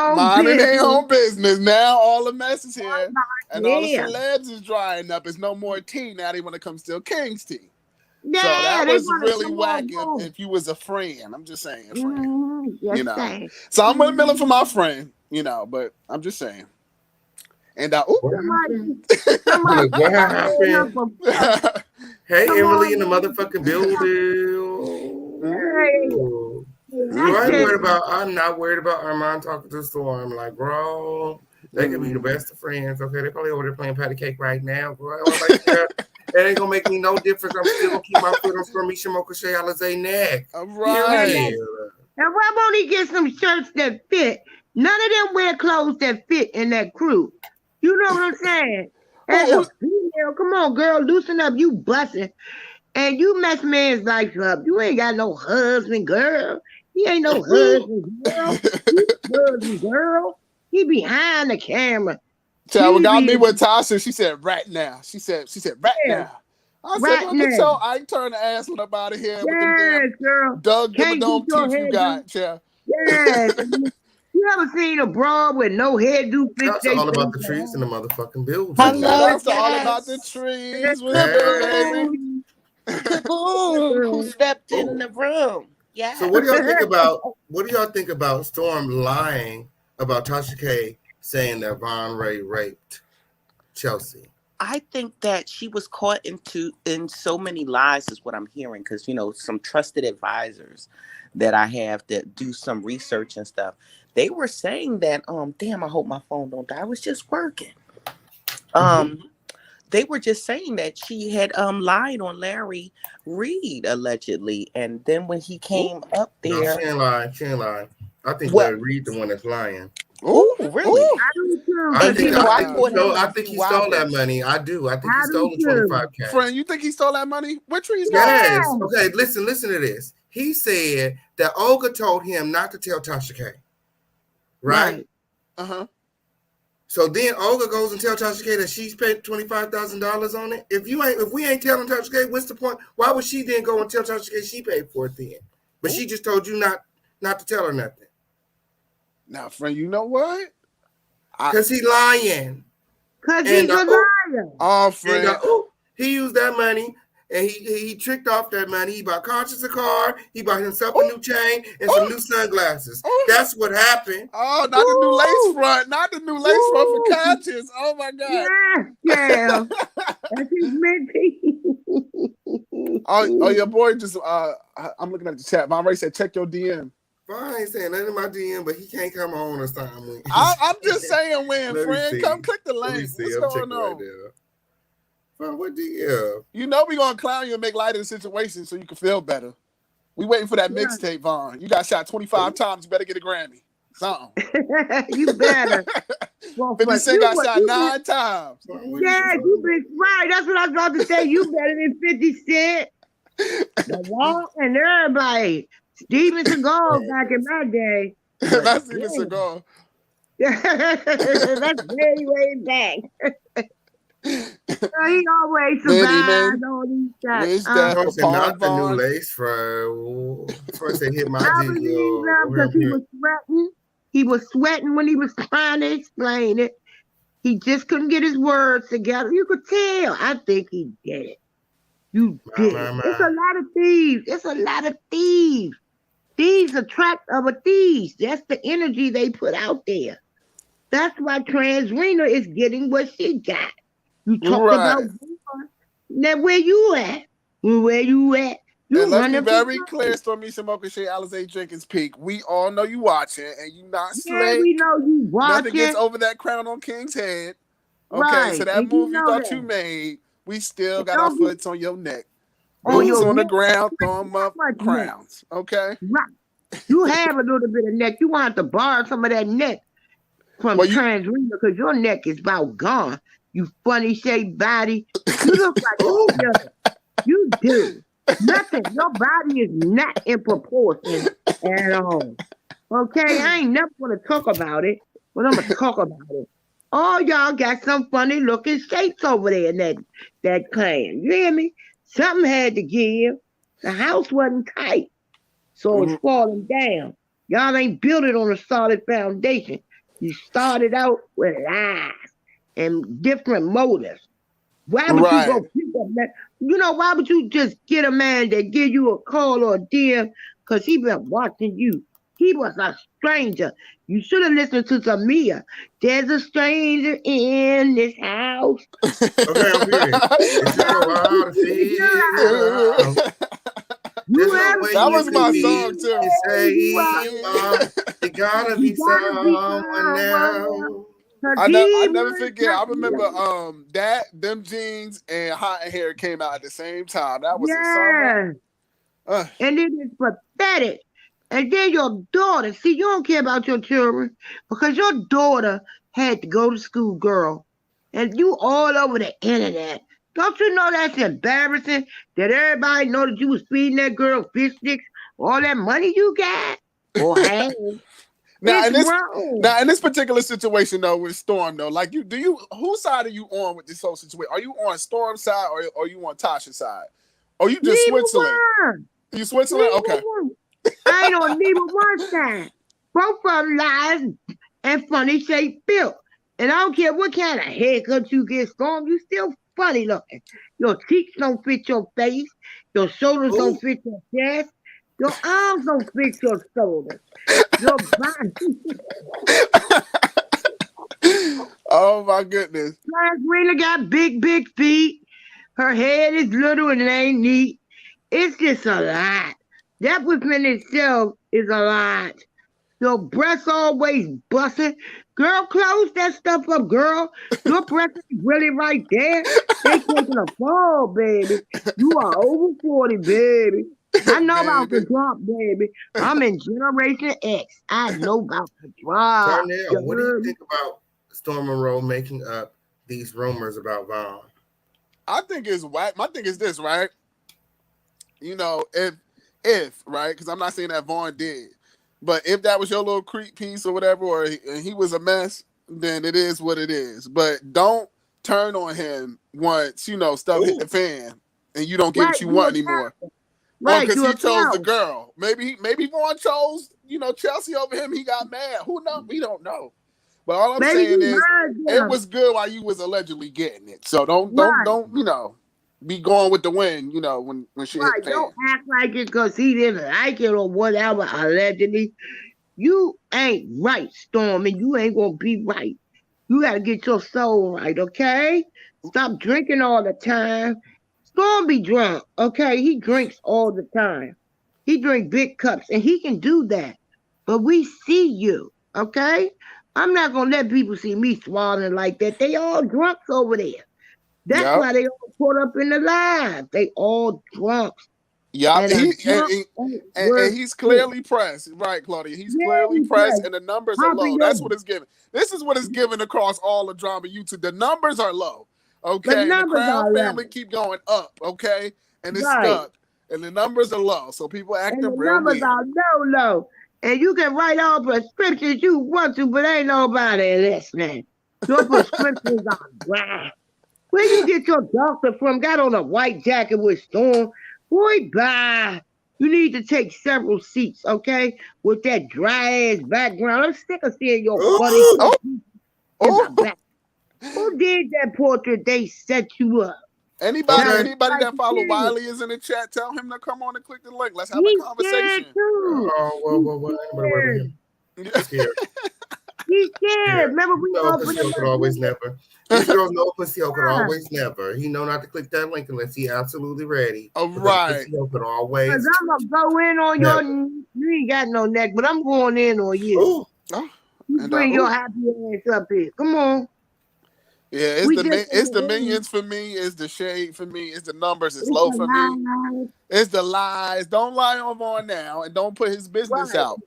own business. Now all the mess is here, and all the celebs is drying up. It's no more tea. Now they want to come steal King's tea. Yeah, so that was really whack if you was a friend. I'm just saying, friend. So I'm with Miller for my friend, but I'm just saying. And what happened? Hey, Emily in the motherfucking building. Hey. I'm not worried about Armand talking to Storm. Like, bro, they could be the best of friends. Okay, they probably over there playing patty cake right now, bro. Like, that ain't gonna make me no difference. I'm still gonna keep my foot on Stormy Shamoka Shea Alizé neck. All right. And why won't he get some shirts that fit? None of them wear clothes that fit in that crew. You know what I'm saying? As a female, come on, girl, loosen up. You busting. And you mess man's life up. You ain't got no husband, girl. He ain't no husband, girl. Husband, girl. He behind the camera. What got me with Tasha, she said, right now. She said, right now. I said, get your Ike Turner ass one up out of here with them damn girl. Doug Dimmadome teeth you got, child. Yes. You ever seen a broad with no hairdo? That's all about the trees in the motherfucking building. That's all about the trees. Kaboom! Who stepped in the room? Yeah. So what do y'all think about Storm lying about Tasha K saying that MONROE raped Chelsea? I think that she was caught in so many lies is what I'm hearing, because some trusted advisors that I have that do some research and stuff, they were saying that damn, I hope my phone don't die. I was just working. They were just saying that she had lied on Larry Reed allegedly, and then when he came up there, no, she ain't lying. I think Larry Reed the one that's lying. Oh, really? I think he stole that money. I do. I think he stole the 25K. Friend, you think he stole that money? What trees? Yes. Okay, listen to this. He said that Olga told him not to tell Tasha K. Right? Uh-huh. So then Olga goes and tells Tasha K that she spent $25,000 on it. If we ain't telling Tasha K, what's the point? Why would she then go and tell Tasha K she paid for it then? But she just told you not to tell her nothing. Now, friend, you know what? Because he lying. Because he's a liar. Oh, friend. He used that money and he tricked off that money. He bought Conscious a car. He bought himself a new chain and some new sunglasses. That's what happened. Oh, not the new lace front. Not the new lace front for Conscious. Oh, my God. Yeah. That's his minty. Oh, your boy just, I'm looking at the chat. MONROE said, check your DM. I ain't saying nothing in my DM, but he can't come on or something. I'm just saying when, friend. Come click the link. What's going on? Right, what DM? You know we're going to clown you and make light of the situation so you can feel better. We waiting for that mixtape, Vaughn. You got shot 25 times. You better get a Grammy. Something. You better. Well, 50 Cent got shot 9 times. Yeah, you been right. That's what I was about to say. You better than 50 Cent. The Walt and everybody. Steven Seagal back in my day. That's Steven Seagal. That's way back. He always survived all these shots. Not the new lace front. First they hit my deal. Because he was sweating. He was sweating when he was trying to explain it. He just couldn't get his words together. You could tell. I think he did it. You did. It's a lot of thieves. It's a lot of thieves. Thieves attract other thieves. That's the energy they put out there. That's why Transrena is getting what she got. You talked about now where you at? Where you at? You and let's be very clear, Stormy Samoka Shea, Alizé Jenkins Peak. We all know you watching, and you not slick. We know you watching. Nothing gets over that crown on King's head. Okay, so that move you thought you made, we still got our foots on your neck. Boots on the ground, throwing up crowns. Okay? Right. You have a little bit of neck. You want to borrow some of that neck from Transrena because your neck is about gone. You funny shaped body. You look like you do. Nothing. Your body is not in proportion at all. Okay? I ain't never going to talk about it, but I'm going to talk about it. All y'all got some funny looking shapes over there in that clan. You hear me? Something had to give. The house wasn't tight, so it's falling down. Y'all ain't built it on a solid foundation. You started out with lies and different motives. Why would you go pick up that? You know, why would you just get a man that give you a call or a DM because he been watching you? He was a stranger. You should have listened to Tamia. There's a stranger in this house. Okay, I'm here. That was my song too. You gotta be someone now. I never forget. I remember them jeans and Hot and Hair came out at the same time. That was the summer. And it is pathetic. And then your daughter, see, you don't care about your children because your daughter had to go to school, girl. And you all over the internet. Don't you know that's embarrassing that everybody know that you was feeding that girl fish sticks, all that money you got? Or hey. Now in this particular situation though with Storm though, like whose side are you on with this whole situation? Are you on Storm's side or are you on Tasha's side? Or you just Switzerland? You Switzerland? Okay. I ain't on neither one side. Both of them lies and funny shaped built. And I don't care what kind of haircut you get, Storm, you still funny looking. Your cheeks don't fit your face. Your shoulders don't fit your chest. Your arms don't fit your shoulders. Your body. Oh my goodness. Transrena got big feet. Her head is little and it ain't neat. It's just a lot. That within itself is a lot. Your breasts always busting. Girl, close that stuff up, girl. Your breasts is really right there. They taking a fall, baby. You are over 40, baby. I know about the drop, baby. I'm in Generation X. I know about the drop. Darnell, what do you think about Storm Monroe making up these rumors about Vaughn? I think it's whack. My thing is this, right? You know, if right, because I'm not saying that Vaughn did, but if that was your little creep piece or whatever, or he was a mess, then it is what it is. But don't turn on him once stuff hit the fan and you don't get what you want anymore. Right, because he chose the girl. Maybe Vaughn chose Chelsea over him. He got mad. Who knows? We don't know. But all I'm saying is it was good while you was allegedly getting it. So don't be going with the wind, when she hit the fan. Don't act like it because he didn't like it or whatever, allegedly. You ain't right, Storm, and you ain't going to be right. You got to get your soul right, okay? Stop drinking all the time. Storm be drunk, okay? He drinks all the time. He drink big cups, and he can do that. But we see you, okay? I'm not going to let people see me swallowing like that. They all drunks over there. That's why they all caught up in the live. They all drunks. Yeah, and and he's clearly pressed, right, Claudia? He's clearly pressed, and the numbers are low. That's what it's giving. This is what it's giving across all the drama YouTube. The numbers are low, okay, and the Crown family keep going up, okay, and it's stuck, and the numbers are low, so people acting real weird. The numbers are low, and you can write all prescriptions you want to, but ain't nobody listening. Your prescriptions are dry. Where you get your doctor from? Got on a white jacket with Storm. Boy, bye. You need to take several seats, okay? With that dry ass background. I'm sick of seeing your funny in my back. Who did that portrait? They set you up. Anybody that follow Wiley is in the chat. Tell him to come on and click the link. Let's have a conversation. He's scared. He's scared. Remember we could always never. These girls know Pussy could always never. He know not to click that link unless he absolutely ready. Oh, right. Pussy could always. Because I'm gonna go in on your. You ain't got no neck, but I'm going in on you. You bring your happy ass up here. Come on. Yeah, it's the minions for me. It's the shade for me. It's the numbers. It's low for me. It's the lies. Don't lie on now, and don't put his business out.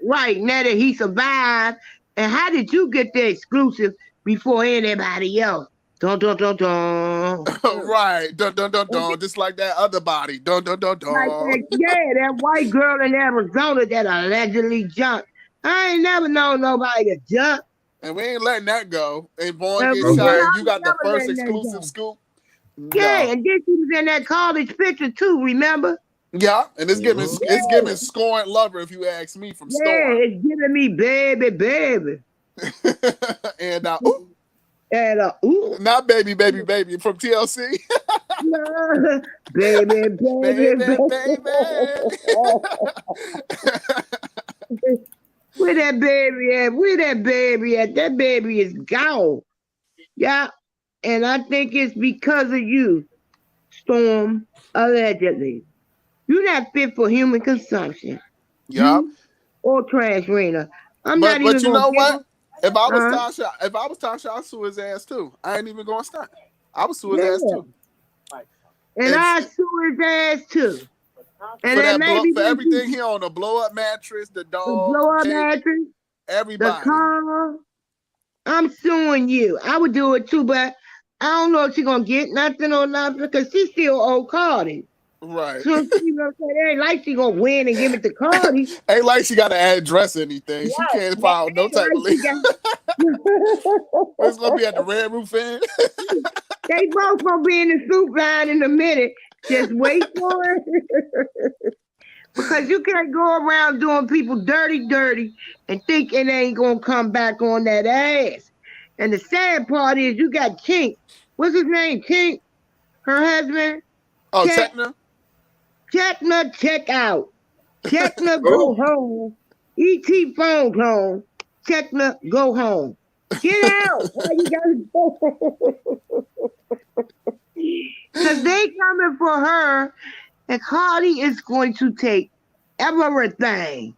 Right now that he survived. And how did you get the exclusive before anybody else? Dun dun dun dun. Right, dun dun dun dun. Just like that other body. Dun dun dun dun. That white girl in Arizona that allegedly jumped. I ain't never known nobody to jump. And we ain't letting that go. And Vaughn get shot. You got the first exclusive scoop. Yeah, and then she was in that college picture too. Remember? Yeah, and it's giving scorned lover if you ask me from Storm. Yeah, it's giving me baby. and ooh. Not baby from TLC. baby. Where that baby at? Where that baby at? That baby is gone. Yeah, and I think it's because of you, Storm, allegedly. You're not fit for human consumption. Yeah. Or transrena. But you know what? If I was Tasha, I'd sue his ass too. I ain't even gonna stop. I would sue his ass too. And I sue his ass too. And for everything he on, the blow up mattress, the dog, mattress, everybody. The car. I'm suing you. I would do it too, but I don't know if she's gonna get nothing or nothing because she's still old Cardi. Right. So it ain't like she gonna win and give it to Cardi. Ain't like she got to address anything. She can't file no type of legal. It's gonna be at the Red Roof Inn. They both gonna be in the soup line in a minute. Just wait for it. Because you can't go around doing people dirty and think it ain't gonna come back on that ass. And the sad part is you got Kink. What's his name? Kink? Her husband? Oh, Techna? Techna, check out. Techna, go home. ET phone home. Techna, go home. Get out. Why you gotta go? Because they coming for her, and Cardi is going to take everything.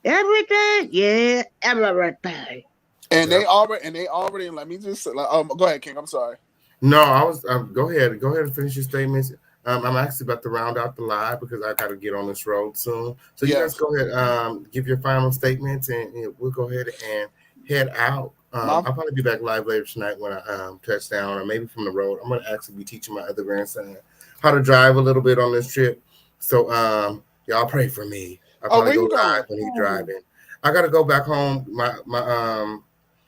Everything? Yeah, everything. And they already, let me just, go ahead, King, I'm sorry. No, I was, go ahead and finish your statements. I'm actually about to round out the live because I got to get on this road soon. So you guys go ahead, give your final statements, and we'll go ahead and head out. I'll probably be back live later tonight when I touch down, or maybe from the road. I'm going to actually be teaching my other grandson how to drive a little bit on this trip. So y'all pray for me. I'll probably go live when he's driving. I got to go back home. My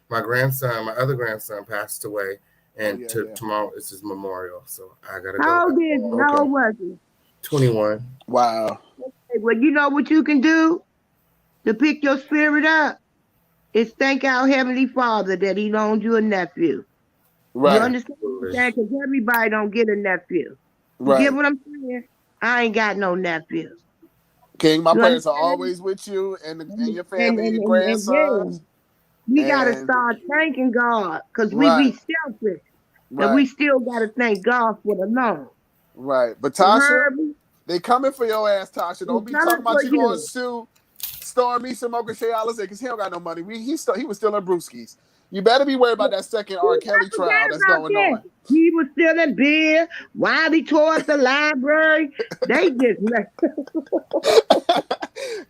grandson, my other grandson passed away. And tomorrow is his memorial, so I gotta go. How old was he? 21. Wow. Okay, well, you know what you can do to pick your spirit up is thank our Heavenly Father that He loaned you a nephew. Right. You understand what I'm saying? Because everybody don't get a nephew. Right. You get what I'm saying? I ain't got no nephews. King, my prayers are always with you and your family and your grandsons. We gotta start thanking God because we be selfish. But we still gotta thank God for the loan. Right. But Tasha, they coming for your ass, Tasha. Don't be talking about you going to sue Stormy Samoka Shea Alice because he don't got no money. He was still in Brewskis. You better be worried about that second R. Kelly trial that's going on. He was stealing beer while he tore up the library. They just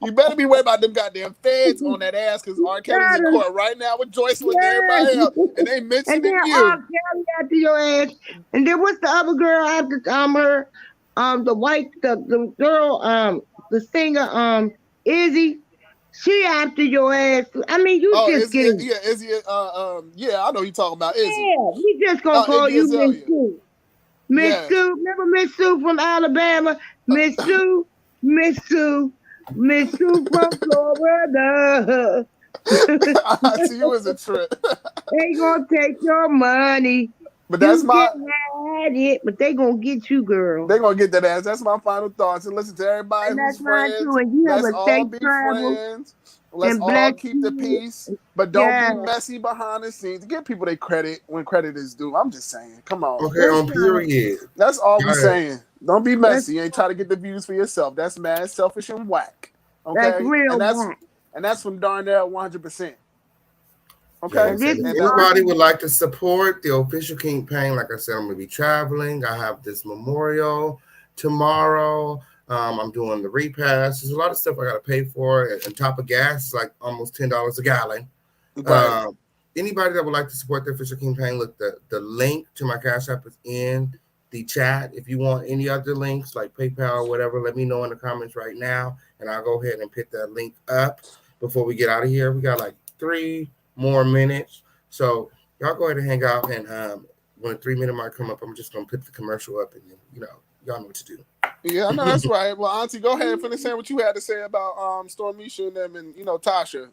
You better be worried about them goddamn feds on that ass, because R. Kelly's in court right now with Joycelyn and everybody else, and they mentioning you. R. Kelly after your ass. And then what's the other girl after her? The girl, the singer, Izzy. She after your ass. I mean, you just getting. Izzy. Yeah, I know you talking about Izzy. Yeah, we just gonna call you Miss Sue. Miss Sue, remember Miss Sue from Alabama? Miss Sue from Florida. I see you as a trip. They gonna take your money. But that's but they gonna get you, girl. They gonna get that ass. That's my final thoughts. And listen to everybody who's friends. Let's all be friends. Let's all keep the peace. But don't be messy behind the scenes. Give people their credit when credit is due. I'm just saying. Come on. Okay, on period. That's all we're saying. Don't be messy. You ain't try to get the views for yourself. That's mad, selfish, and whack. Okay? That's real whack. And that's from Darnell 100%. Okay. Yes, if anybody would like to support the official campaign, like I said, I'm going to be traveling. I have this memorial tomorrow. I'm doing the repass. There's a lot of stuff I got to pay for. And top of gas is like almost $10 a gallon. Right. Anybody that would like to support the official campaign, look, the link to my Cash App is in the chat. If you want any other links like PayPal or whatever, let me know in the comments right now, and I'll go ahead and pick that link up before we get out of here. We got like 3 more minutes, so y'all go ahead and hang out, and when the 3-minute mark come up, I'm just gonna put the commercial up, and then y'all know what to do. Yeah, I know that's right. Well, Auntie, go ahead and finish saying what you had to say about Stormisha and them, and Tasha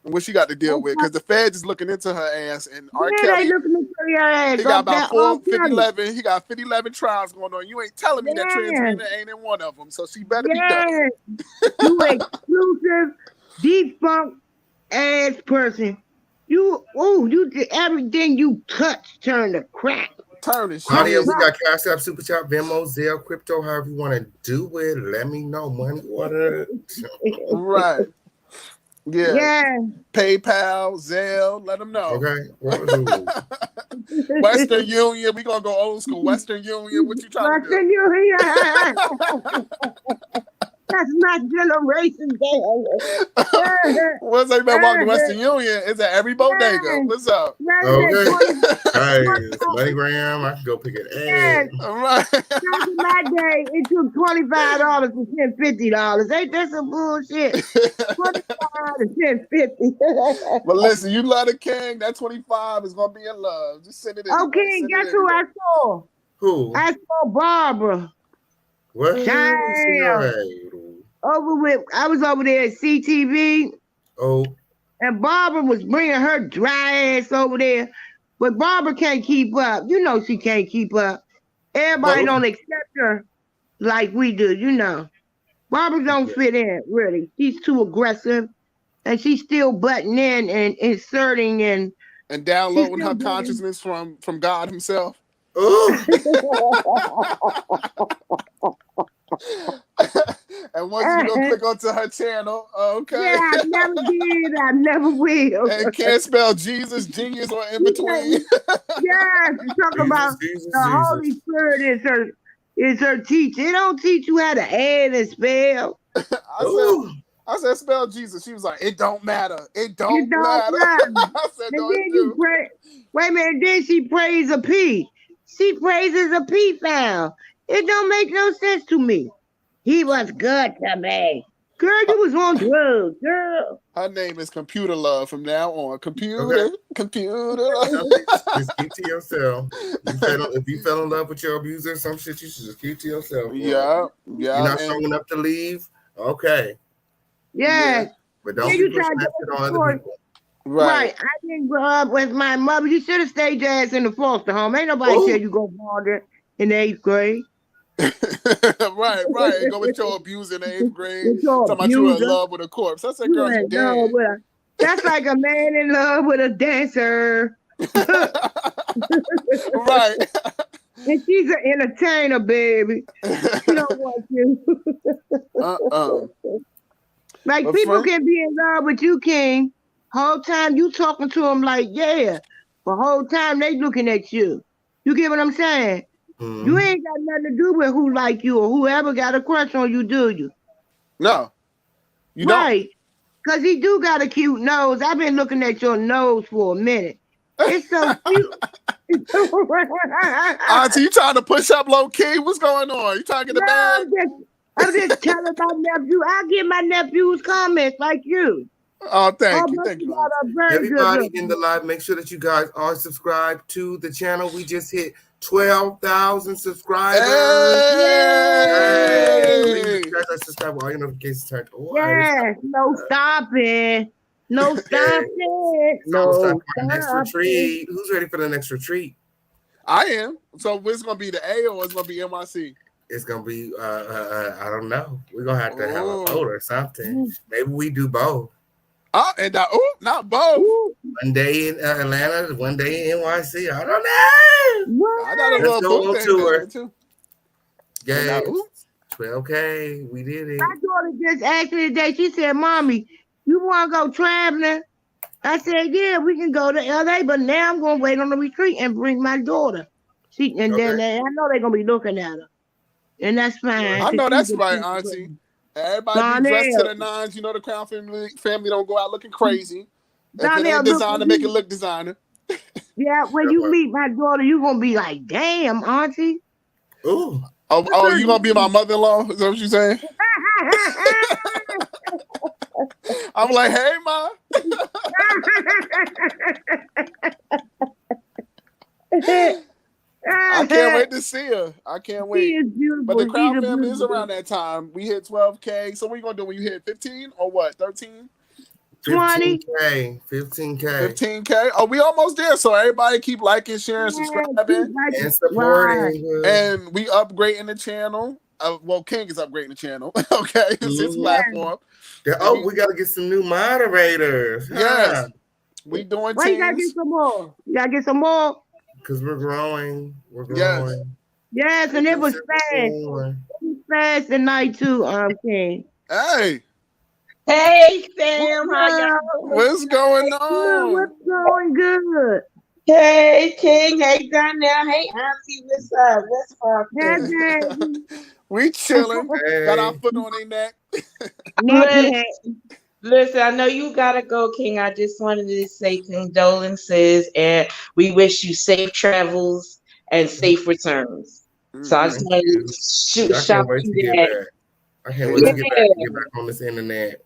and what she got to deal with, because the Fed is looking into her ass, and R. Kelly, they looking into your ass. He got about 50-11. He got 50-11 trials going on. You ain't telling me that transgender ain't in one of them, so she better be done. You exclusive, defunct ass person. You did everything you touch turn to crack. Turn to shit. Audience, we got Cash App, Super Chat, Venmo, Zelle, crypto, however you want to do it. Let me know. Money order. Right. Yeah. PayPal, Zelle, let them know. Okay. Western Union, we gonna go old school. Western Union, what you trying to do? Western Union. That's my generation. What's that about walking Western Union? It's at every bodega. What's up? Okay. Hey, MoneyGram, I can go pick an egg. All right. Back in my day, it took $25 to spend $50. Ain't that some bullshit? $25 to spend $50. But listen, you love the king. That 25 is gonna be in love. Just send it in. Okay, guess who I saw? Who? I saw Barbara. What? I was over there at CTV. Oh. And Barbara was bringing her dry ass over there. But Barbara can't keep up. You know she can't keep up. Everybody don't accept her like we do, Barbara don't fit in, really. She's too aggressive. And she's still butting in and inserting and downloading her consciousness from God himself. And once you go click onto her channel, okay. Yeah, I never did. I never will. And can't spell Jesus, genius, or in between. Yeah, talk about the Holy Spirit is her teacher. It don't teach you how to add and spell. I said spell Jesus. She was like, it don't matter. It don't matter. I said, no, it do. Wait a minute. Then she prays a P. She praises a P-foul. It don't make no sense to me. He was good to me. Girl, you was on drugs, girl. Her name is Computer Love from now on. Computer. Just keep to yourself. If you fell in love with your abuser or some shit, you should just keep to yourself. Yeah. You're not strong enough to leave? Okay. Yeah. But don't be pushing that shit on other people. Right. I didn't grow up with my mother. You should have stayed your ass in the foster home. Ain't nobody tell you go wander in the 8th grade. right. Go with your abuser in the 8th grade. Talking about you in love with a corpse. That's like, girl, you dead. That's like a man in love with a dancer. Right. And she's an entertainer, baby. She don't want you. Like, people can be in love with you, King, Whole time you talking to them like, yeah. The whole time they looking at you. You get what I'm saying? You ain't got nothing to do with who like you or whoever got a crush on you, do you? No. You right. Because he do got a cute nose. I've been looking at your nose for a minute. It's so cute. Auntie, you trying to push up low key? What's going on? You trying to get a bag? I'm just telling my nephew. I get my nephew's comments like you. Oh, thank you. Thank you. Everybody in the live, make sure that you guys are subscribed to the channel. We just hit 12,000 subscribers. Hey! You guys are subscribed. All your notifications turned on. Yes, no stopping. No stopping. No next retreat. Who's ready for the next retreat? I am. So it's gonna be the A or it's gonna be NYC? It's gonna be I don't know. We're gonna have to have a vote or something. Maybe we do both. Oh, and not both. One day in Atlanta, one day in NYC. I don't know. I got a little go on tour too. Yeah, 12K. We did it. My daughter just asked me today. She said, "Mommy, you want to go traveling?" I said, "Yeah, we can go to LA, but now I'm gonna wait on the retreat and bring my daughter." Then I know they're gonna be looking at her, and that's fine. I know that's right, Auntie. Everybody be dressed to the nines. You know the Crown family don't go out looking crazy. If it ain't designer, make it look designer. Yeah, when you meet my daughter, you're gonna be like, "Damn, Auntie." Ooh. Oh, you gonna be my mother-in-law? Is that what you're saying? I'm like, hey, Ma. I can't wait to see her. I can't wait. She is beautiful. But the Crown family is around that time. We hit 12K. So what are you gonna do when you hit 15 or what? 13? 15K. 15K. Oh, we almost there. So everybody keep liking, sharing, subscribing, and supporting. And we upgrading the channel. Well, King is upgrading the channel. Okay, it's his platform. Oh, we gotta get some new moderators. Yes, we doing. Why you gotta get some more? You gotta get some more. Because we're growing. We're growing. Yes, and it was fast. It was fast tonight too, King. Hey. Hey, Sam. How y'all? What's going on? What's going good? Hey, King. Hey, Donnell. Hey, Auntie. What's up? What's up? We chilling. Hey. Got our foot on their neck. Listen, I know you gotta go, King. I just wanted to say condolences, and we wish you safe travels and safe returns. So I just wanted to shout you that. I can't wait to get back on this internet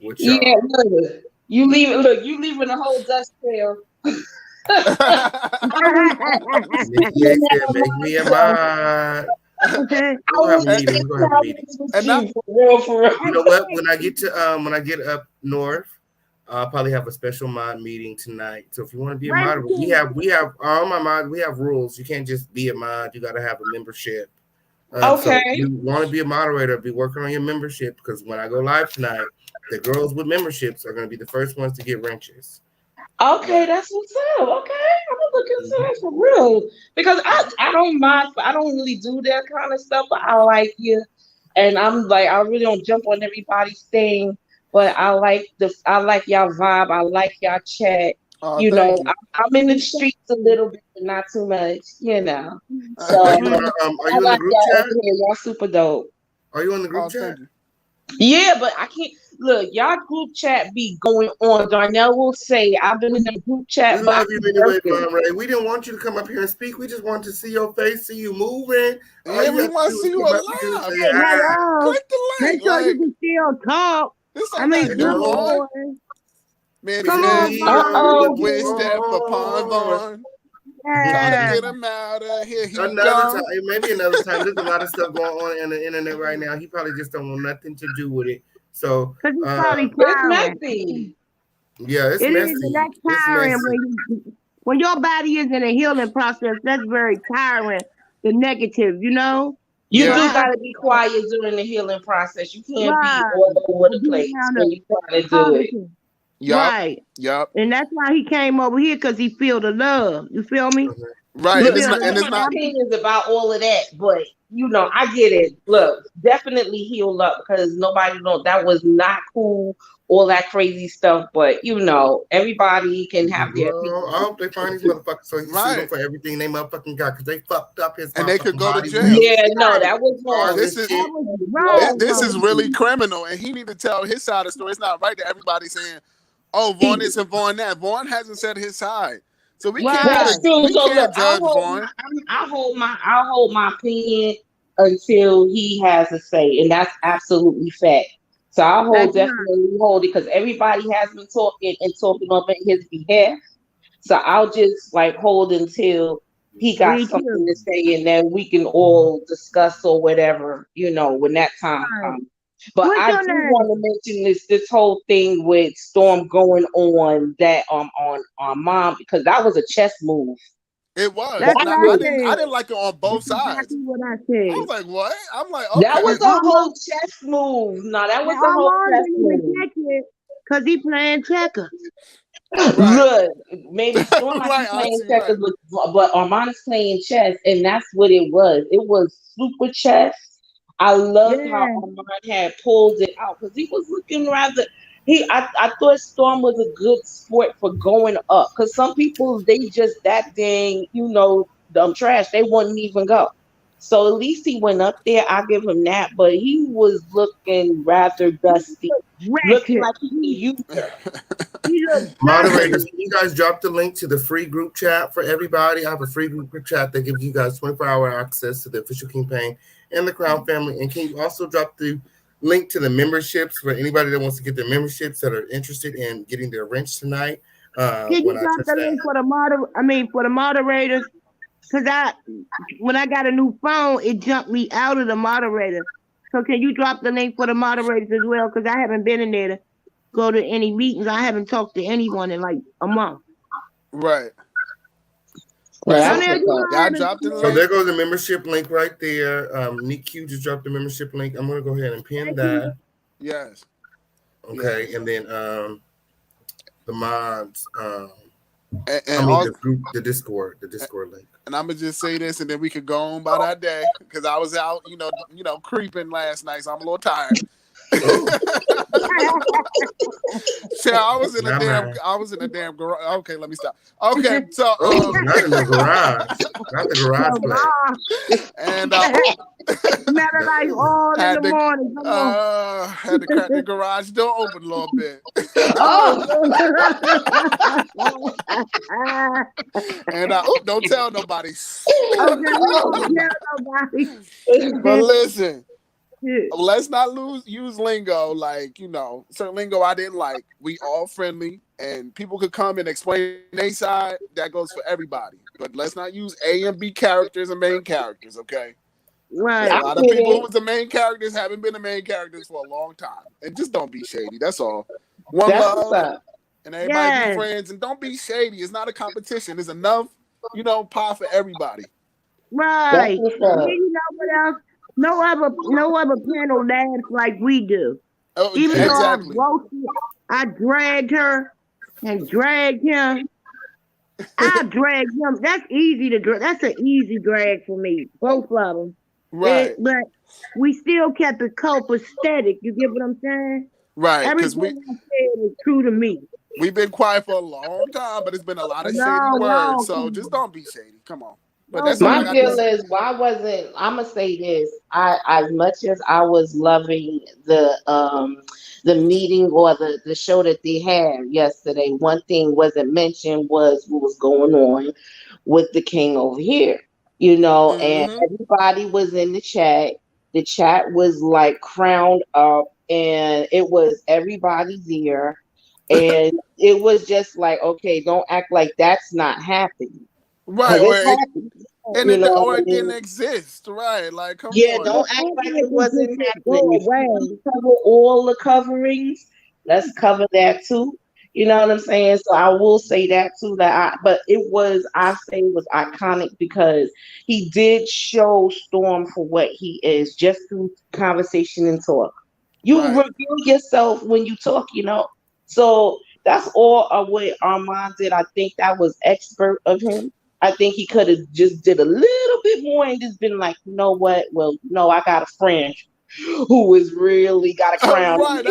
with y'all. Yeah, look, you leaving a whole dust trail. Nikki said, make me a mod. We'll have a meeting. We're gonna have a meeting. And for real. You know what? When I get up north, I'll probably have a special mod meeting tonight. So if you want to be a mod, we have all my mods. We have rules. You can't just be a mod. You got to have a membership. Okay. So if you want to be a moderator, be working on your membership, because when I go live tonight, the girls with memberships are going to be the first ones to get wrenches. Okay, that's what's up. Okay, I'm gonna look into that for real, because I don't mind. I don't really do that kind of stuff, but I like you, and I'm like, I really don't jump on everybody's thing, but I like y'all vibe. I like y'all chat. You know, I'm in the streets a little bit, but not too much. You know, so are you in the group chat? Y'all super dope. Are you in the group chat? Yeah, but I can't look. Y'all group chat be going on. Darnell will say, "I've been in the group chat." We love you anyway, MONROE. We didn't want you to come up here and speak. We just wanted to see your face, see you moving. Yeah, we want to see you alive. Click the link. Make sure you can still talk. I mean, come on. Man, come on. Wish that for Pond. Trying to get him out of here. Maybe another time. There's a lot of stuff going on in the internet right now. He probably just don't want nothing to do with it. So it's messy. Yeah, it's messy. That's tiring. When your body is in a healing process, that's very tiring. The negative, you know. You do gotta be quiet during the healing process. You can't be all over the place when you trying to do it. Yep. Right. Yep. And that's why he came over here, because he feel the love. You feel me? Right. Look, it's not opinions about all of that, but you know, I get it. Look, definitely heal up, because nobody know that was not cool all that crazy stuff. But everybody can have their opinion. I hope they find these motherfuckers so he sue them for everything they motherfucking got because they fucked up his and they could go to body. jail. Yeah, no, that was wrong. This is really criminal, and he need to tell his side of the story. It's not right that everybody's saying, "Oh, Vaughn this and Vaughn that." Vaughn hasn't said his side, so we can't. That's true. We So can't look, judge Vaughn. I'll hold my opinion until he has a say, and that's absolutely fact. So I'll definitely hold it because everybody has been talking on his behalf. So I'll just hold until he got something to say, and then we can all discuss or whatever, when that time comes. But I do want to mention this whole thing with Storm going on that on Mom, because that was a chess move. It was. That's I didn't like it on both sides. Exactly what I said. I was like, what? I'm like, okay. That was a whole chess move. No, that was a whole chess move. Because he playing checkers. Good. Maybe Storm might be playing checkers, but Armand is playing chess, and that's what it was. It was super chess. I loved how Armand had pulled it out because he was looking rather. I thought Storm was a good sport for going up because some people they just that dang dumb trash they wouldn't even go. So at least he went up there. I give him that, but he was looking rather dusty, looking like he used her. Moderators, can you guys drop the link to the free group chat for everybody? I have a free group chat that gives you guys 24-hour access to the official campaign and the Crown family. And can you also drop the link to the memberships for anybody that wants to get their memberships that are interested in getting their wrench tonight? Can you drop the link for the moderators? Because when I got a new phone, it jumped me out of the moderator. So can you drop the link for the moderators as well? Because I haven't been in there to go to any meetings. I haven't talked to anyone in like a month. Right. Well, so there goes the membership link right there. Nick Q just dropped the membership link. I'm gonna go ahead and pin that. Yes. Okay, yes. And then the mods. The group, the Discord link. And I'm gonna just say this, and then we could go on by that day because I was out, creeping last night, so I'm a little tired. So I was in a damn garage. Okay, let me stop. Okay, so not in the garage, not the garage place. And never like all in the morning. Had to crack the garage door open a little bit. And don't tell nobody. But listen. Let's not use lingo like certain lingo I didn't like. We all friendly, and people could come and explain their side. That goes for everybody. But let's not use A and B characters and main characters. Okay. Right. A lot of people who was the main characters haven't been the main characters for a long time, and just don't be shady. That's all. One love, and everybody be friends, and don't be shady. It's not a competition. There's enough, pie for everybody. Right. You know what else? No other panel laughs like we do. Oh, even exactly. Though I dragged her and dragged him. I dragged him. That's easy to drag. That's an easy drag for me. Both of them. Right. But we still kept the copacetic. You get what I'm saying? Right. Everything I said is true to me. We've been quiet for a long time, but it's been a lot of shady words. So just don't be shady. Come on. But that's my deal is I'm gonna say this. As much as I was loving the meeting or the show that they had yesterday, one thing wasn't mentioned was what was going on with the king over here. And everybody was in the chat. The chat was like crowned up, and it was everybody's there. And it was just like, okay, don't act like that's not happening. Right, and it didn't exist, right? Like, come on. Don't act like it wasn't happening. Cover all the coverings. Let's cover that too. You know what I'm saying? So I will say that too. But it was iconic because he did show Storm for what he is, just through conversation and talk. You reveal yourself when you talk, So that's all of what Armand did. I think that was expert of him. I think he could have just did a little bit more and just been like, you know what? Well, no, I got a friend who is really got a crown. Right,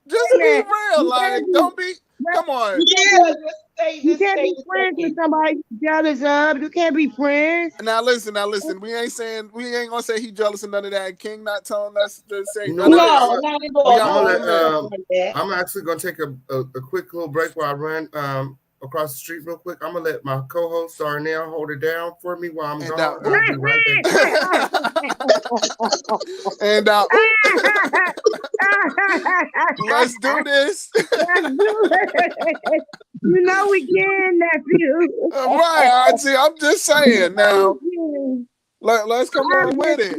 Just be real. Like, don't be. Come on. Yeah, you can't be friends with somebody jealous of. You can't be friends. Now listen. We ain't gonna say he jealous of none of that. King not telling us to say none of No, this. not at all. I'm actually gonna take a quick little break while I run across the street real quick. I'm gonna let my co-host Darnell hold it down for me while I'm gone. I'll be right back. And let's do this. You know we can, nephew. Right. See, I'm just saying now. Let's come on with it.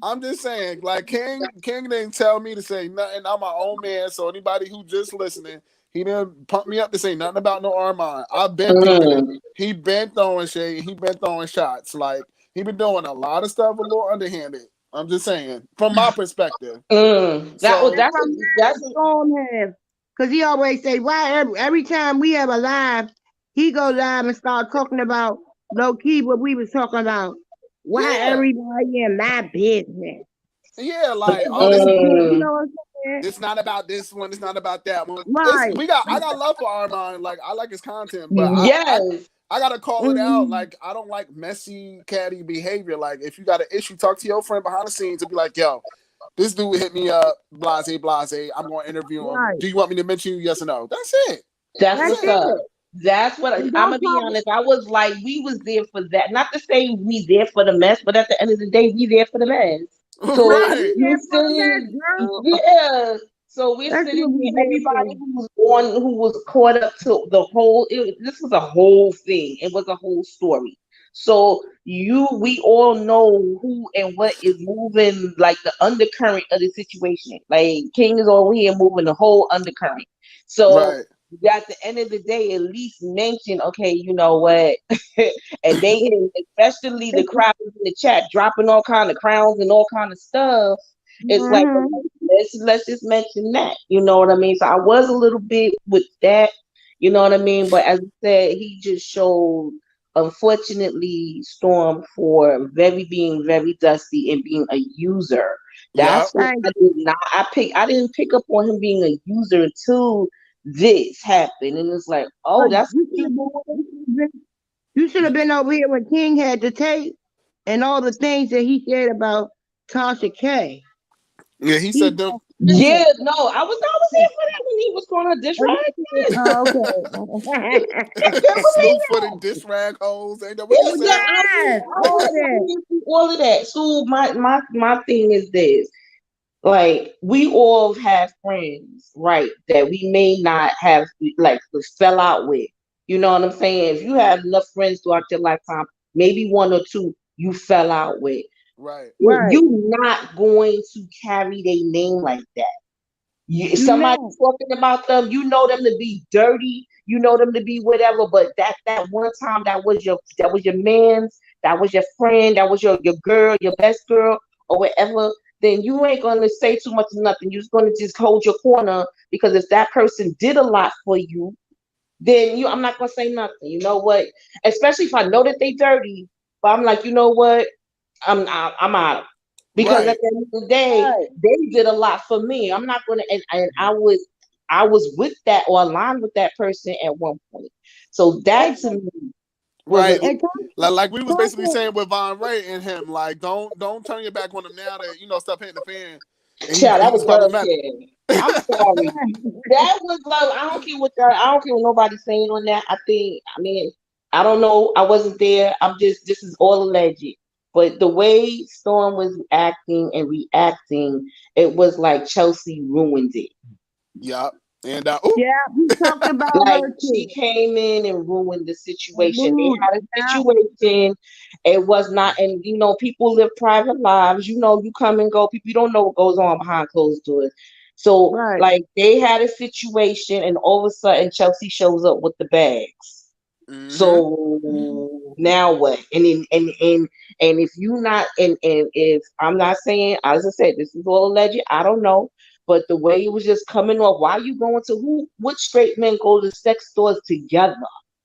I'm just saying, like King didn't tell me to say nothing. I'm my own man, so anybody who just listening, he didn't pump me up to say nothing about no Armand. I've been thinking it. He been throwing shade. He been throwing shots. Like he been doing a lot of stuff a little underhanded. I'm just saying, from my perspective. That's Storm have. Because he always say, why every time we have a live, he go live and start talking about low key what we was talking about. Why everybody in my business? Yeah, like all this. You know what I'm saying? It's not about this one. It's not about that one. Right. I got love for Armand. Like I like his content, but I gotta call it out. Like I don't like messy, catty behavior. Like if you got an issue, talk to your friend behind the scenes and be like, "Yo, this dude hit me up. Blase. I'm going to interview him. Right. Do you want me to mention you? Yes or no?" That's it. That's what's up. That's what I'm gonna be honest. I was like, we was there for that. Not to say we there for the mess, but at the end of the day, we there for the mess. So you're sitting, So we're sitting here. Everybody who was caught up to the whole. This was a whole thing. It was a whole story. So we all know who and what is moving, like the undercurrent of the situation. Like King is over here moving the whole undercurrent. So at the end of the day, at least mention, okay, you know what? And they, especially the crowd in the chat, dropping all kind of crowns and all kind of stuff. It's like, let's just mention that. You know what I mean? So I was a little bit with that. You know what I mean? But as I said, he just showed, unfortunately, Storm for being very dusty and being a user. That's what I did not. I didn't pick up on him being a user until this happened, and it's like, oh, that's you should have been over here when King had the tape and all the things that he said about Tasha K. Yeah, he said them. Yeah, no, I was here for that when he was going to dish rag. Snoop for the dish rag holes. Ain't that what you said? All of that. So my thing is this. Like, we all have friends, right, that we may not have, like, fell out with. You know what I'm saying? If you have enough friends throughout your lifetime, maybe one or two you fell out with. Right. You're not going to carry their name like that. Somebody talking about them, you know them to be dirty, you know them to be whatever, but that one time that was your man's, that was your friend, that was your girl, your best girl, or whatever. Then you ain't going to say too much of nothing. You're just going to just hold your corner, because if that person did a lot for you, then I'm not going to say nothing. You know what? Especially if I know that they dirty, but I'm like, you know what? I'm out. Because at the end of the day, they did a lot for me. I'm not going to, and I was with that or aligned with that person at one point. So that to me, like we was basically saying with MONROE and him, like don't turn your back on him now that stuff hitting the fan. Child, that was bullshit. I'm sorry. That was love. I don't care what nobody's saying on that. I don't know. I wasn't there. This is all alleged. But the way Storm was acting and reacting, it was like Chelsea ruined it. Yep. And we talked about like she came in and ruined the situation. They had a situation. It was not, and people live private lives. You come and go. People, you don't know what goes on behind closed doors. So like they had a situation, and all of a sudden Chelsea shows up with the bags. Mm-hmm. So now what? And if you not and if I'm not saying, as I said, this is all alleged. I don't know. But the way it was just coming off, why are you going to which straight men go to sex stores together?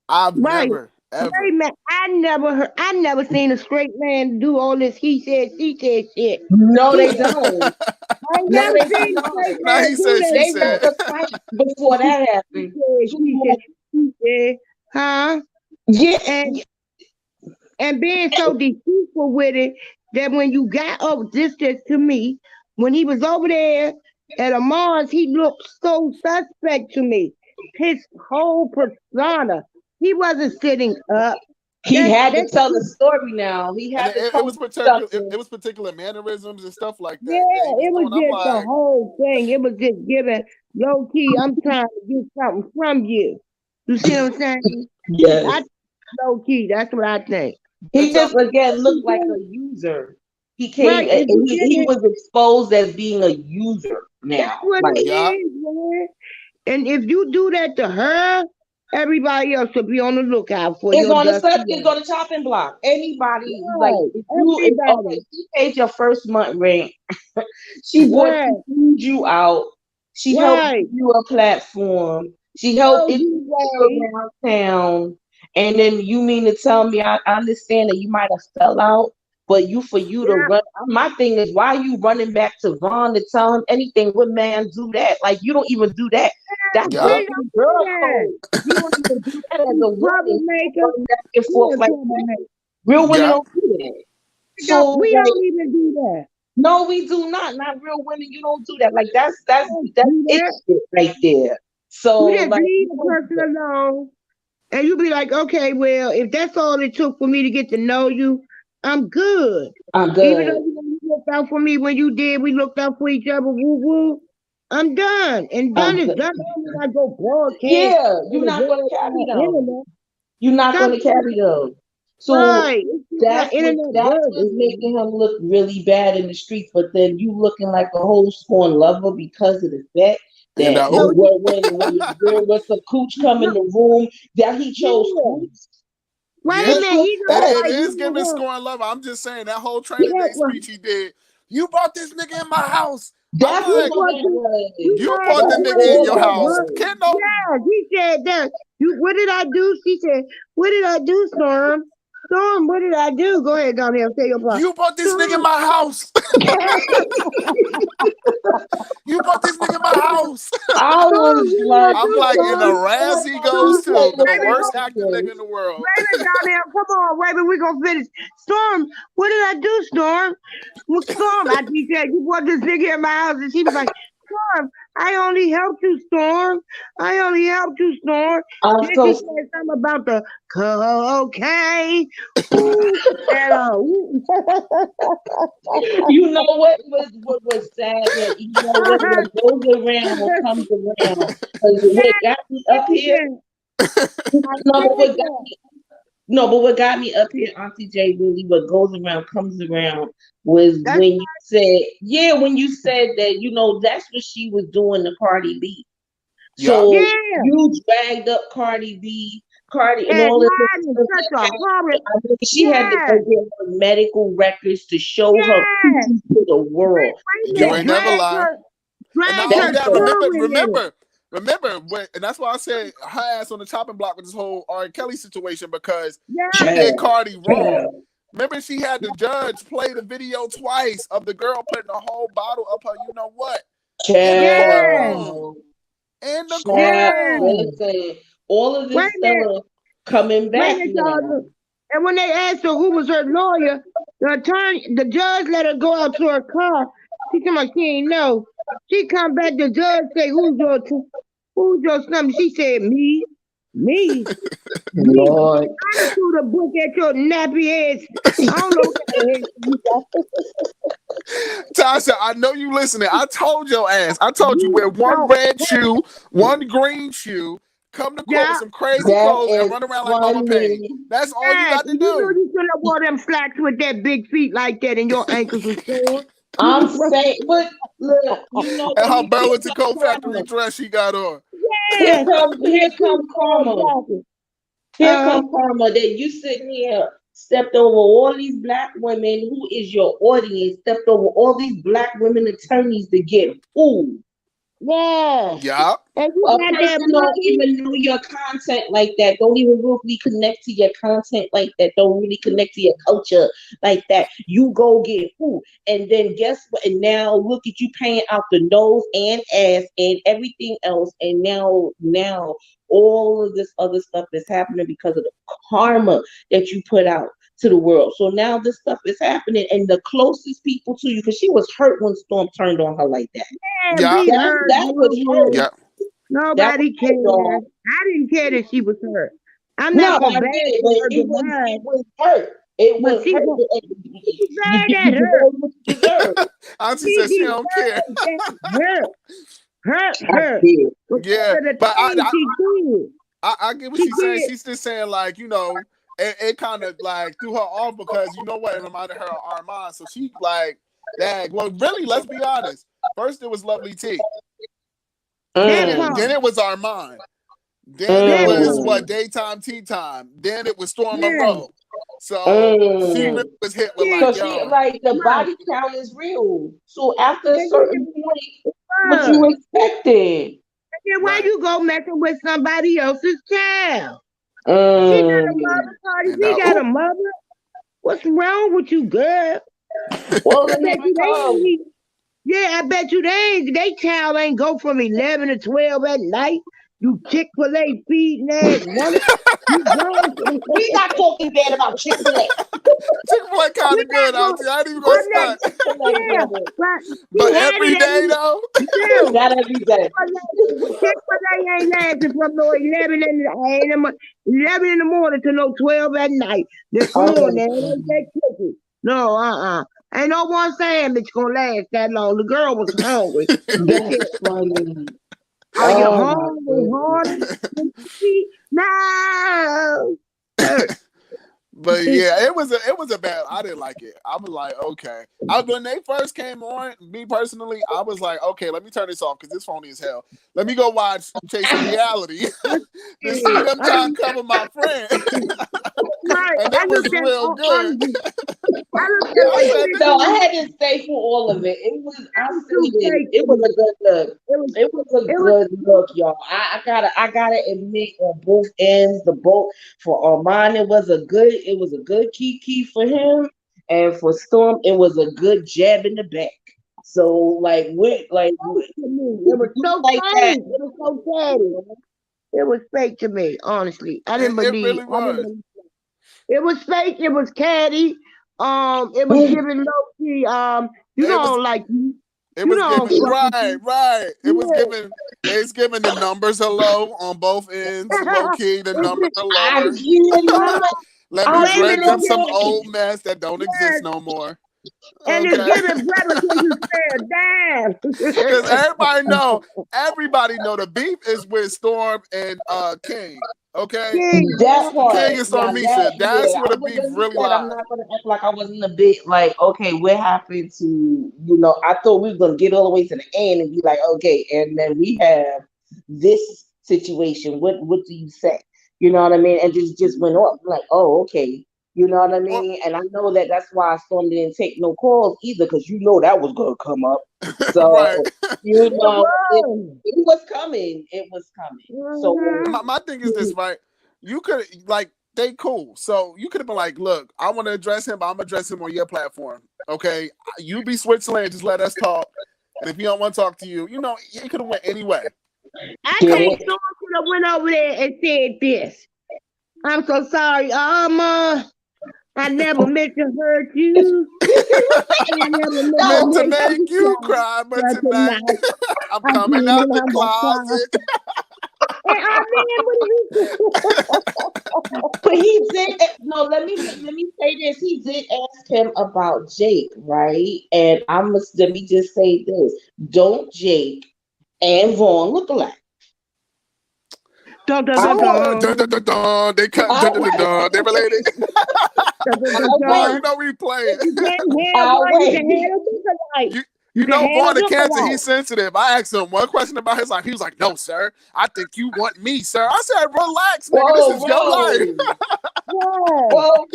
I've never. Ever. Wait a minute, I never seen a straight man do all this he said, she said shit. No, they don't. I ain't never seen a straight man he do said, that. she They said. rather fight before that happens. She said, huh? Yeah. And being so deceitful with it that when you got up distance to me, when he was over there at Mars, he looked so suspect to me. His whole persona. He wasn't sitting up. He had to tell the story now. He had to it was particular. It was particular mannerisms and stuff like that. Yeah, it was just the whole thing. It was just giving low key. I'm trying to get something from you. You see what I'm saying? Yes. Low key. That's what I think. He just again looked like a user. He came Right, and he was exposed as being a user now. That's what it is, man. And if you do that to her, everybody else will be on the lookout for you. It's on the chopping block. Anybody like if she paid your first month rent, she bought you out. She helped you a platform. She helped you around town. And then you mean to tell me I understand that you might have fell out, but for you to run. My thing is, why are you running back to Vaughn to tell him anything? What man do that? Like, you don't even do that. That's girl code. You don't even do that as a woman. Real women don't do that. So we don't even do that. No, we do not. Not real women. You don't do that. Like that's it shit right there. So you just leave the person alone, and you be like, okay, well, if that's all it took for me to get to know you, I'm good. I'm good. Even though you looked out for me when you did, we looked out for each other. Woo woo. I'm done, and done is done. I go broadcast. Yeah, you're not gonna carry them. You're not gonna carry them. So that's what's making him look really bad in the streets. But then you looking like a whole scorn lover because of the fact that when with the cooch come in the room that he chose cooch. Wait a minute, it is giving scorn lover. I'm just saying that whole training day speech he did. You brought this nigga in my house. That's like, you brought the nigga in your house. Yeah, he said that. What did I do? She said, what did I do, Storm? Storm, what did I do? Go ahead, down here and say your part. You brought this nigga in my house. You brought this nigga in my house. I'm like in the razz he goes to. The worst acting nigga in the world. Raven down there, come on, Raven, we gonna finish. Storm, what did I do, Storm? Well, Storm, I said, you brought this nigga in my house, and she was like, Storm, I only helped you, Storm. I only helped you, Storm. Then she said something about the cocaine. You know what was sad? That you know what goes around, what comes around. Because what got me up here. But what got me up here, Auntie J, really, what goes around comes around was when you said that, you know, that's what she was doing to Cardi B. So you dragged up Cardi B, and all this stuff. She had to go get her medical records to show her to the world. You ain't never lied. Remember, and that's why I said her ass on the chopping block with this whole R. Kelly situation, because she did Cardi wrong. Remember, she had the judge play the video twice of the girl putting a whole bottle up her, you know what? In the courtroom. All of this stuff coming back. And when they asked her who was her lawyer, the judge let her go out to her car. She come like she ain't know. She come back, the judge say, who's your son? She said, me. Lord. I threw the book at your nappy ass. I don't know what Tasha, I know you listening. I told your ass. I told you wear one red shoe, one green shoe, come to court with some crazy clothes and run around like Mama Payne. That's all you got to do. You should have wore them slacks with that big feet like that and your ankles were sore. I'm saying, but look, you know, and her Burlington Coat Factory dress she got on. Here comes karma. Here comes karma that you sitting here, stepped over all these black women who is your audience, stepped over all these black women attorneys to get food. Yeah. Yeah. And you A got that person don't even know your content like that. Don't even really connect to your content like that. Don't really connect to your culture like that. You go get food, and then guess what? And now look at you paying out the nose and ass and everything else. And now all of this other stuff is happening because of the karma that you put out to the world. So now this stuff is happening, and the closest people to you, because she was hurt when Storm turned on her like that. Yeah, we heard. That was hurt. Yeah. Nobody cared. I didn't care that she was hurt. I'm No, not gonna I bad did, her but it was hurt. It But was she hurt. gon- You bad deserve at her. what you deserve. Auntie said she don't care. Hurt. Yeah, The but things she did. I get what she's saying. She's just saying, like, you know, it kind of like threw her off because you know what, it reminded her of Armand. So she like, dang. Well, really, let's be honest. First, it was Lovely T. Then it was Armand. Then it was what, Daytime Tea Time. Then it was Storm Monroe. So she really was hit with like, So yo, she, like, the body count is real. So after a certain point, what you expected? Then why you go messing with somebody else's child? She got a mother, Cardi. She got a mother. What's wrong with you, girl? Well, I bet you they child ain't go from 11 to 12 at night. You Chick-fil-A feeding ass woman. We not talking bad about Chick-fil-A. Chick-fil-A kind of good, Auntie. I ain't even gonna start. But every day though. Not every day. Chick-fil-A ain't lasting from no 11 in the morning to no 12 at night. This morning, they cooking. No, ain't no one sandwich gonna last that long. The girl was hungry. That's funny. Are you hungry? No. But yeah, it was a bad. I didn't like it. I was like, okay. When they first came on, me personally, I was like, okay, let me turn this off because this phony as hell. Let me go watch Chasing Reality to see them trying to cover my friend. And it was real good. So I had to stay for all of it. It was a good look. It was a good look, y'all. I gotta admit, on both ends, for Armand, it was a good key for him, and for Storm, it was a good jab in the back. So it was so fake. It was so catty. It was fake to me, honestly. I didn't believe. It really was. It was fake. It was catty. It was giving low key. It was giving right. It was giving. It's giving the numbers hello on both ends. Low key, the numbers are lower. Let me drink up some old mess that don't exist no more. And it's giving brother to you damn. Because everybody know the beef is with Storm and King. Okay, that part. King and Stormisha. That's where the beef really lies. I'm not gonna act like I wasn't a bit like, okay, what happened to, I thought we were gonna get all the way to the end and be like, okay, and then we have this situation. What do you say? You know what I mean? And just went off. I'm like, oh, okay. You know what I mean? And I know that's why Storm didn't take no calls either, because that was gonna come up. So right. it was coming. It was coming. So my thing is this, right? You could they cool. So you could have been like, look, I want to address him, but I'm gonna address him on your platform. Okay. You be Switzerland, just let us talk. And if he don't want to talk to you, he could have went anyway. I think Storm could have went over there and said this. I'm so sorry, I never meant to hurt you. I never meant to make you cry, but tonight I'm coming out the closet. But he did. No, let me say this. He did ask him about Jake, right? And let me just say this: don't Jake and Vaughn look alike? They cut. They related. We playing. Vaughn the cancer, he's sensitive. I asked him one question about his life. He was like, no, sir. I think you want me, sir. I said, relax, nigga. This is your life. Whoa.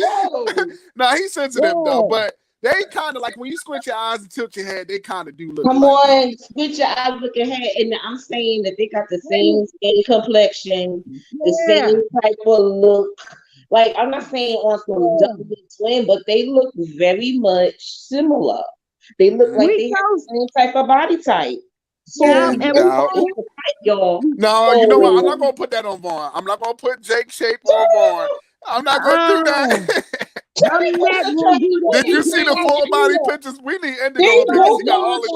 Nah, he's sensitive though. But They kind of like when you squint your eyes and tilt your head, they kind of do look. Come like on, squint your eyes, look ahead, and I'm saying that they got the same skin complexion, the same type of look. Like I'm not saying on some double twin, but they look very much similar. They look like they have the same type of body type. So y'all. No, you know what? I'm not gonna put that on Vaughn. I'm not gonna put Jake shape on Vaughn. I'm not gonna do that. Did you see the full body pictures? We need Indigo because he got all the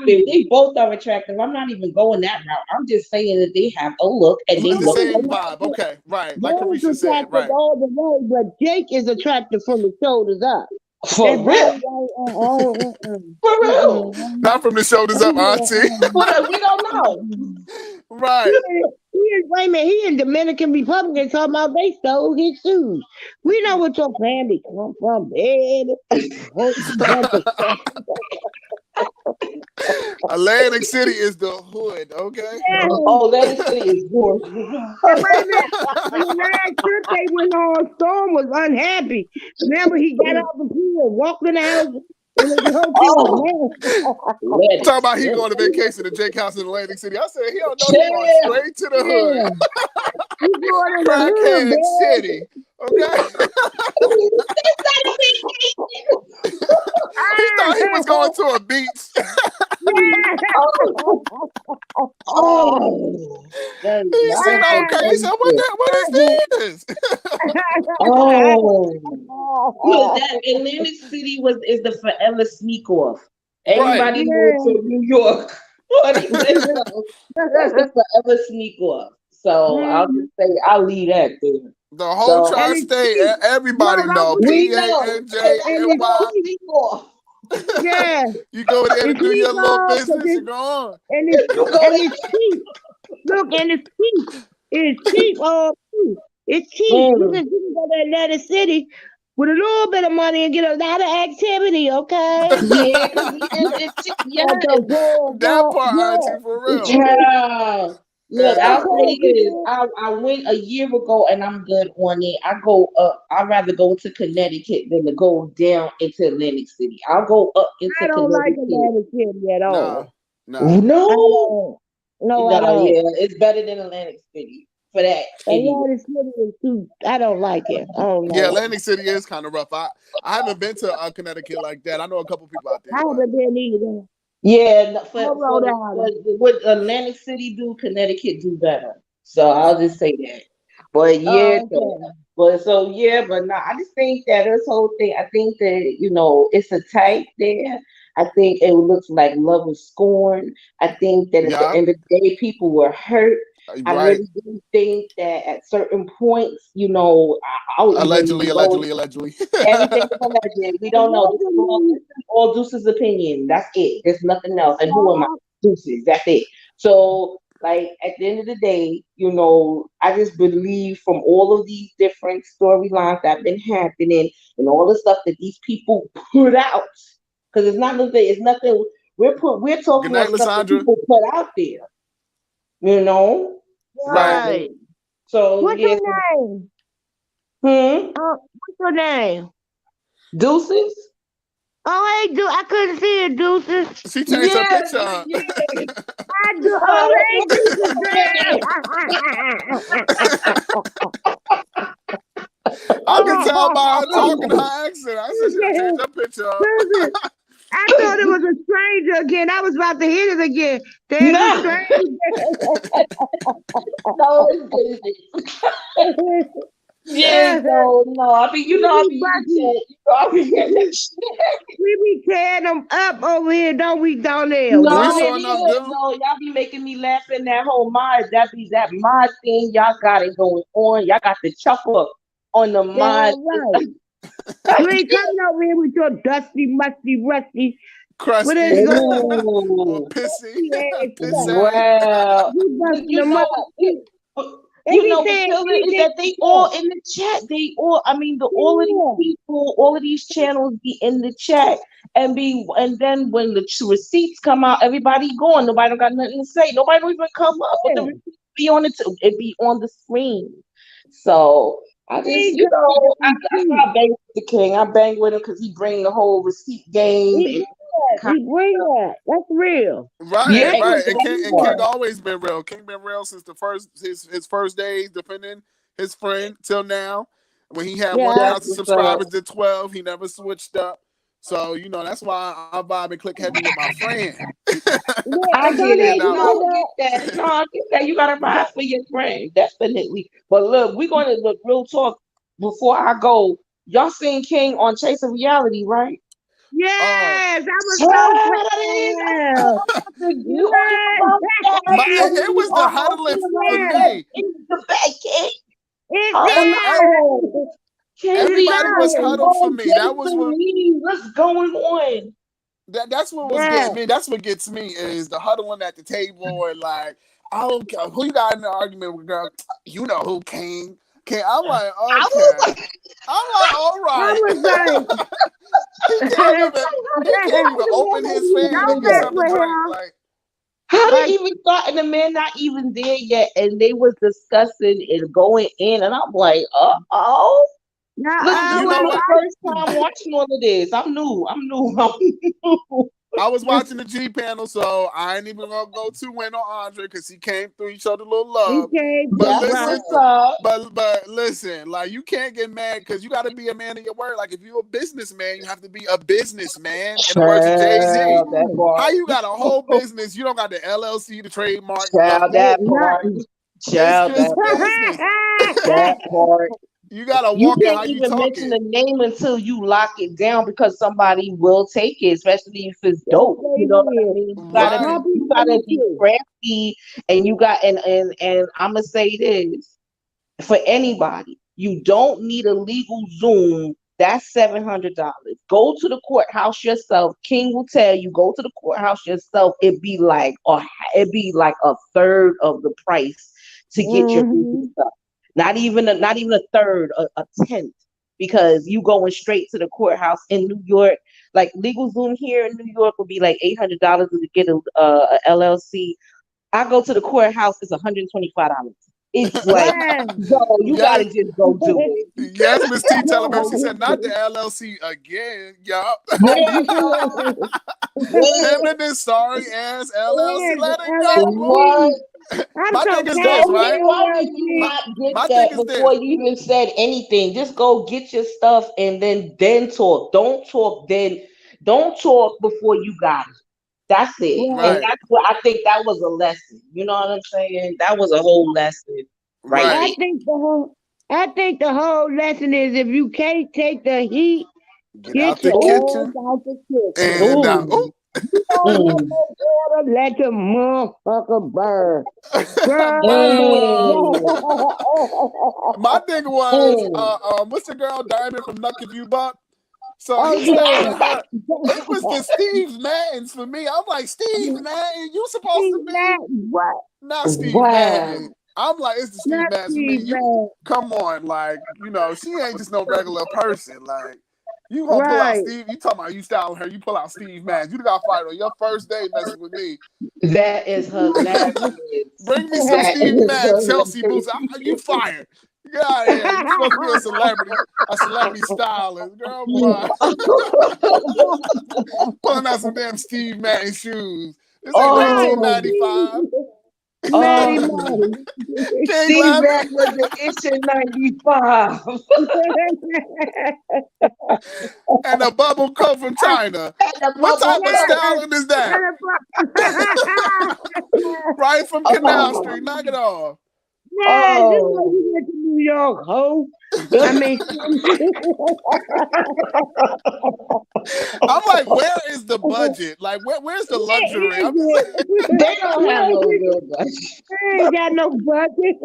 shit. They both are attractive. I'm not even going that route. I'm just saying that they have a look and they look the same vibe. Okay, right. Like Carisha said, right. All the way, but Jake is attractive from the shoulders up. For real? For real? Not from the shoulders up, Auntie. We don't know. Right. Wait a minute, he in Dominican Republic talking about they stole his shoes. We know what your family come from, baby. Atlantic City is the hood, okay? Oh, Atlantic City is gorgeous. Wait a minute. The last trip they went on, Storm was unhappy. Remember, he got out the pool and walked in the house. Talking about he going to vacation to Jake House in Atlantic City. I said he don't know he's going straight to the hood. He's going to Crackhead City. Okay. He thought he was going to a beach. He said, okay, so what is this? Look, that Atlantic City is the forever sneak off. Everybody goes to New York. That's the forever sneak off. So I'll just say I'll leave that there. The whole tri-state, everybody know. P-A-N-J, N-Y. Yeah. You go there to do your little business, you go on. And it's cheap. Look, and it's cheap. It's cheap. It's cheap. You can go to Atlantic City with a little bit of money and get a lot of activity, okay? That part, Auntie, for real. Yeah. Look, I'll say this. I went a year ago and I'm good on it. I'd rather go to Connecticut than to go down into Atlantic City. I'll go up into Connecticut. I don't like Atlantic City at all. No, I don't. Yeah, it's better than Atlantic City for that. Atlantic City is too. I don't like it. Yeah, Atlantic City is kind of rough. I haven't been to Connecticut like that. I know a couple people out there. I haven't been either. Yeah, what Atlantic City do, Connecticut do better. So I'll just say that. But yeah, but no, I just think that this whole thing, I think that, it's a type there. I think it looks like love was scorned. I think that at the end of the day, people were hurt. Right. I really do think that at certain points, allegedly. Everything is alleged. We don't know. This is all Deuce's opinion. That's it. There's nothing else. And who am I? Deuces. That's it. So, like, at the end of the day, I just believe from all of these different storylines that have been happening and all the stuff that these people put out, because it's nothing. We're talking about stuff that people put out there. Right. So what's your name? What's your name? Deuces. Oh, hey, I couldn't see it, Deuces. She changed her picture. I do. Oh, hey, I can tell by her talking, her accent. I said she changed her picture. I thought it was a stranger again. I was about to hit it again. There's a stranger. No. I mean, we be tearing them up over here, don't we, down there? No, y'all be making me laugh in that whole mod. That mod thing. Y'all got it going on. Y'all got the chopper on the mod. Right. You ain't coming over here with your dusty, musty, rusty, crusty, pissy. Well, the killer is that they all in the chat. All of these people, all of these channels be in the chat and then when the receipts come out, everybody going. Nobody don't got nothing to say. Nobody don't even come up. But the receipts be on it. It be on the screen. So I just, that's why I bang with the king. I bang with him because he bring the whole receipt game. He bring that. That's real. Right, right. And King always been real. King been real since the first his first days defending his friend till now. When he had 1,000 subscribers to 12, he never switched up. So, that's why I vibe and click heavy with my friend. I get it. No, I get that. No, I get that. You gotta ride for your friend, definitely. But look, we're gonna look real talk before I go. Y'all seen King on Chasing Reality, right? Yes, I was so proud. It was the huddling for me. It was the bad King. Everybody was huddled for me. That was what. What's going on? That's what was getting me. That's what gets me is the huddling at the table and like, I don't care who you got in the argument with, girl. You know who King. I'm like, okay. I'm like, all right. I was like, he can't even open his fan and get something to drink. Like, how they even thought, and the man not even there yet, and they was discussing and going in, and I'm like, oh. Look, this was my first time watching all of this. I'm new. I was watching the G panel, so I ain't even gonna go too in on Andre because he came through. He showed a little love. But listen, like you can't get mad because you got to be a man of your word. Like if you're a businessman, you have to be a businessman. In the words of Jay-Z, how you got a whole business? You don't got the LLC, the trademark. That part. That part. You gotta walk in how you talking. You can't even mention the name until you lock it down because somebody will take it, especially if it's dope. You know what I mean? You gotta be crafty, and you got and I'm gonna say this for anybody: you don't need a legal Zoom. That's $700. Go to the courthouse yourself. King will tell you. Go to the courthouse yourself. It'd be like a third of the price to get your stuff. Not even a third, a tenth, because you going straight to the courthouse in New York. Like legal Zoom here in New York would be like $800 to get a LLC. I go to the courthouse, it's $125. It's like, you gotta just go do it. Yes, Miss T telling us, she said, not the LLC again, y'all. Him and this sorry ass LLC, let it go. My thing is this, right? Why did you not get that before you even said anything? Just go get your stuff and then talk. Don't talk before you got it. That's it. Right. And that's what I think that was a lesson. You know what I'm saying? That was a whole lesson. Right. I think the whole lesson is if you can't take the heat, get out the kitchen. And let the motherfucker burn. My thing was, what's the girl Diamond from Nucky View Buck? So he said her. It was the Steve Mattins for me. I'm like, Steve Madden, you supposed to be what? Not Steve Madden. I'm like, it's the Steve Madden for me. You come on, like, she ain't just no regular person. Like, you gonna pull out Steve? You talking about you styling her? You pull out Steve Madden? You got fired on your first day messing with me. That is hilarious. Bring me some Steve Madden Chelsea boots. You fired. Yeah, you're supposed to be a celebrity stylist, girl. Pulling out some damn Steve Madden shoes. This ain't 1995. Steve Madden was the itch in 95. And a bubble coat from China. What type of styling is that? Right from Canal Street. Knock it off. Yeah, you went to New York, ho. I mean, I'm like, where is the budget? Like, where's the luxury? They don't have no real budget. They ain't got no budget.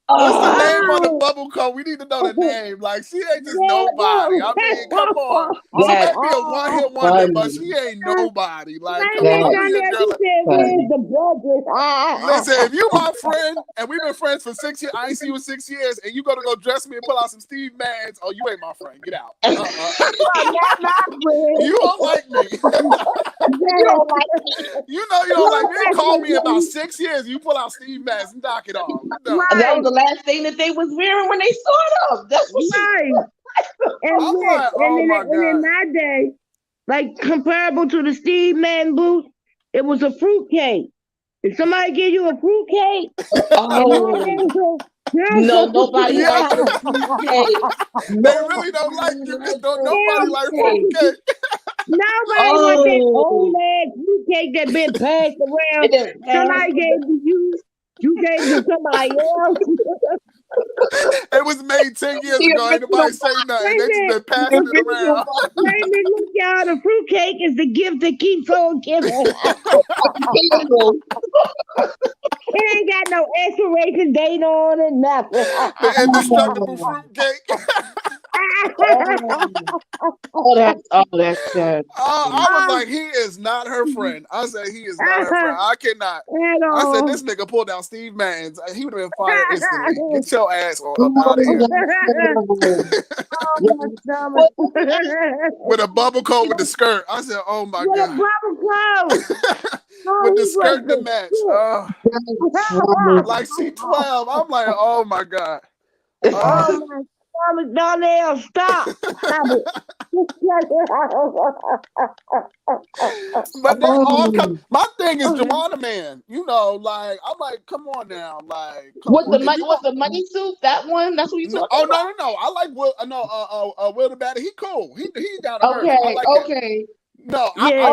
What's the name on the bubble coat? We need to know the name. Like, she ain't just nobody. I mean, come on. She may be a one-hit wonder, but she ain't nobody. Like, come on, be a girl. Listen, if you my friend and we've been friends for 6 years, I ain't seen you in 6 years, and you gonna go dress me and pull out some Steve Madden's, oh, you ain't my friend. Get out. You don't like me. You don't like me. You know you don't like me. They call me in about 6 years. You pull out Steve Madden's and knock it off. No. That was the last thing that they was wearing when they saw them. That's what And in my day, like comparable to the Steve Madden boots, it was a fruit cake. If somebody give you a fruit cake, no, nobody likes fruit cake. They really don't like you. Nobody likes fruit cake. Nobody wants that old ass fruit cake that been passed around. Somebody gave to you. You gave to somebody else. It was made 10 years ago. Ain't nobody say nothing. They just been passing it around. Look, y'all, the fruit cake is the gift that keeps on giving. It ain't got no expiration date on it, nothing. The indestructible fruit cake. That's sad. I was like, he is not her friend. I said, he is not her friend. I cannot. I said, this nigga pulled down Steve Madden's. He would have been fired instantly. Get your ass up out of here. With a bubble coat with the skirt. I said, oh my God. With a bubble coat. With the skirt to match. Like she 12. I'm like, oh my God. Darnell, stop. But they all come. My thing is Joanna Man. You know, like I'm like, come on now, like what the money suit? That one? That's what you talking about? No. I like Will. Will the Batty. He cool. He down to earth. Okay, I like okay. That. No, okay.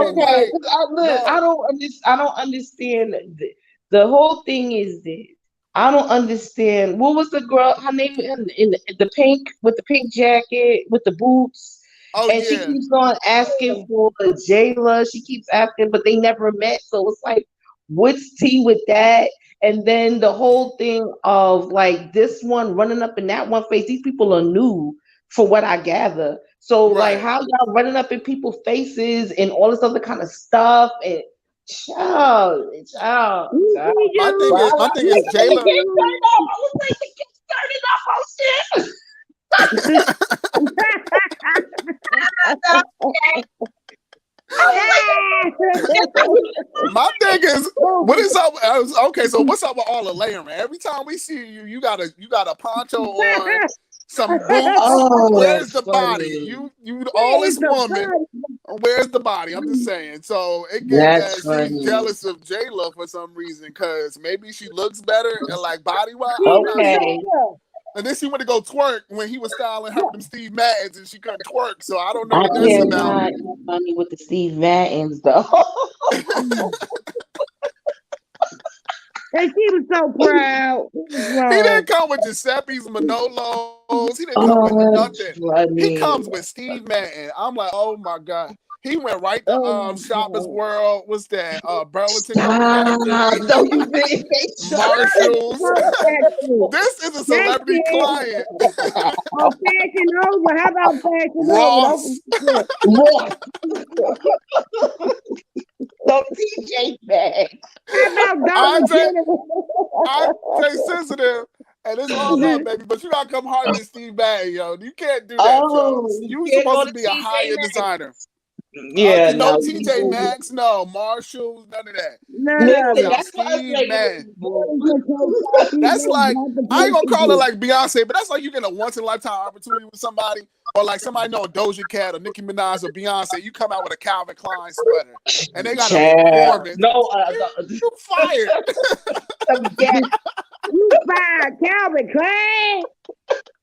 I don't understand. The whole thing is this. I don't understand. What was the girl? Her name in the pink with the pink jacket with the boots. She keeps on asking for Jayla. She keeps asking, but they never met. So it's like, what's tea with that? And then the whole thing of like this one running up in that one face. These people are new, for what I gather. So like, how y'all running up in people's faces and all this other kind of stuff and. Child. My thing is Jayla. I was like, the kids started off on shit. My thing is, what is up? Okay, so what's up with all the layering? Every time we see you, you got a poncho on, some boots. Where's the body? You all this woman. Where's the body? I'm just saying. So it gets that she's jealous of Jayla for some reason, because maybe she looks better and like body wise. Okay. And then she went to go twerk when he was styling her with them Steve Maddens, and she couldn't twerk. So I don't know what that's about. I can't funny with the Steve Maddens though. And she was so proud. He didn't come with Giuseppe's Manolos. He didn't come with nothing. He comes with Steve Madden. I'm like, oh my God. He went right to Shoppers World. What's that? Burlington. Marshalls. This is a celebrity client. Fashion Over. How about Fashion Ross. So TJ bag. I sensitive. And it's all up, baby. But you gotta come harder than Steve Madden, yo. You can't do that, yo. You supposed to be a higher designer. Yeah, no TJ Maxx, no Marshalls, none of that. No, that's Steve Madden. That's like, I ain't gonna call it like Beyonce, but that's like you get a once in a lifetime opportunity with somebody, or like somebody know Doja Cat or Nicki Minaj or Beyonce. You come out with a Calvin Klein sweater, and they got a performance. You fired. You fired, Calvin Klein.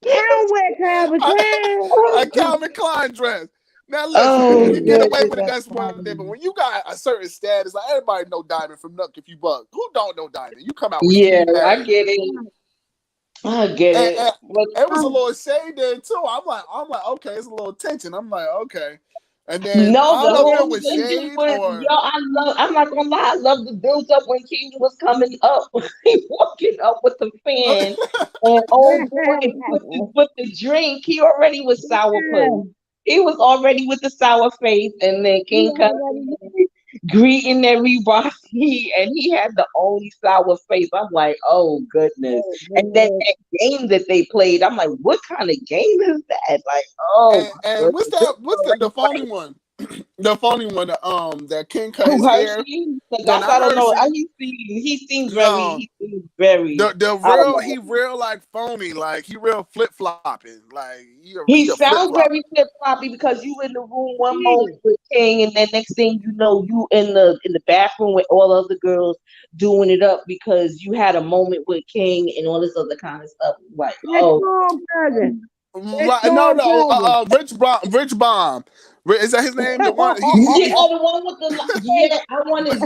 I don't wear Calvin Klein. A Calvin Klein dress. Now listen, you get away with it, that's one thing. But when you got a certain status, like everybody know Diamond from Nook if you bug. Who don't know Diamond? You come out with I get it. And it was a little shade there too. I'm like, okay, it's a little tension. I'm like, okay. And then No, I the don't know if whole it was thing shade was, or I'm not gonna lie, I love the build up when King was coming up, he walking up with the fan, and oh boy, with the drink, he already was sourpuss. He was already with the sour face, and then King comes greeting everybody, and he had the only sour face. I'm like, oh goodness. And then that game that they played, I'm like, what kind of game is that? Like, oh, and what's the phony one? The phony one, that King cut his hair. That's I don't know. He seems very the real he real like phony, like he real flip flopping, like he sounds very flip floppy because you in the room one moment with King, and then next thing you know, you in the bathroom with all other girls doing it up because you had a moment with King and all this other kind of stuff. Like, right, no, Rich Bomb. Is that his name? The one the one with the I wanted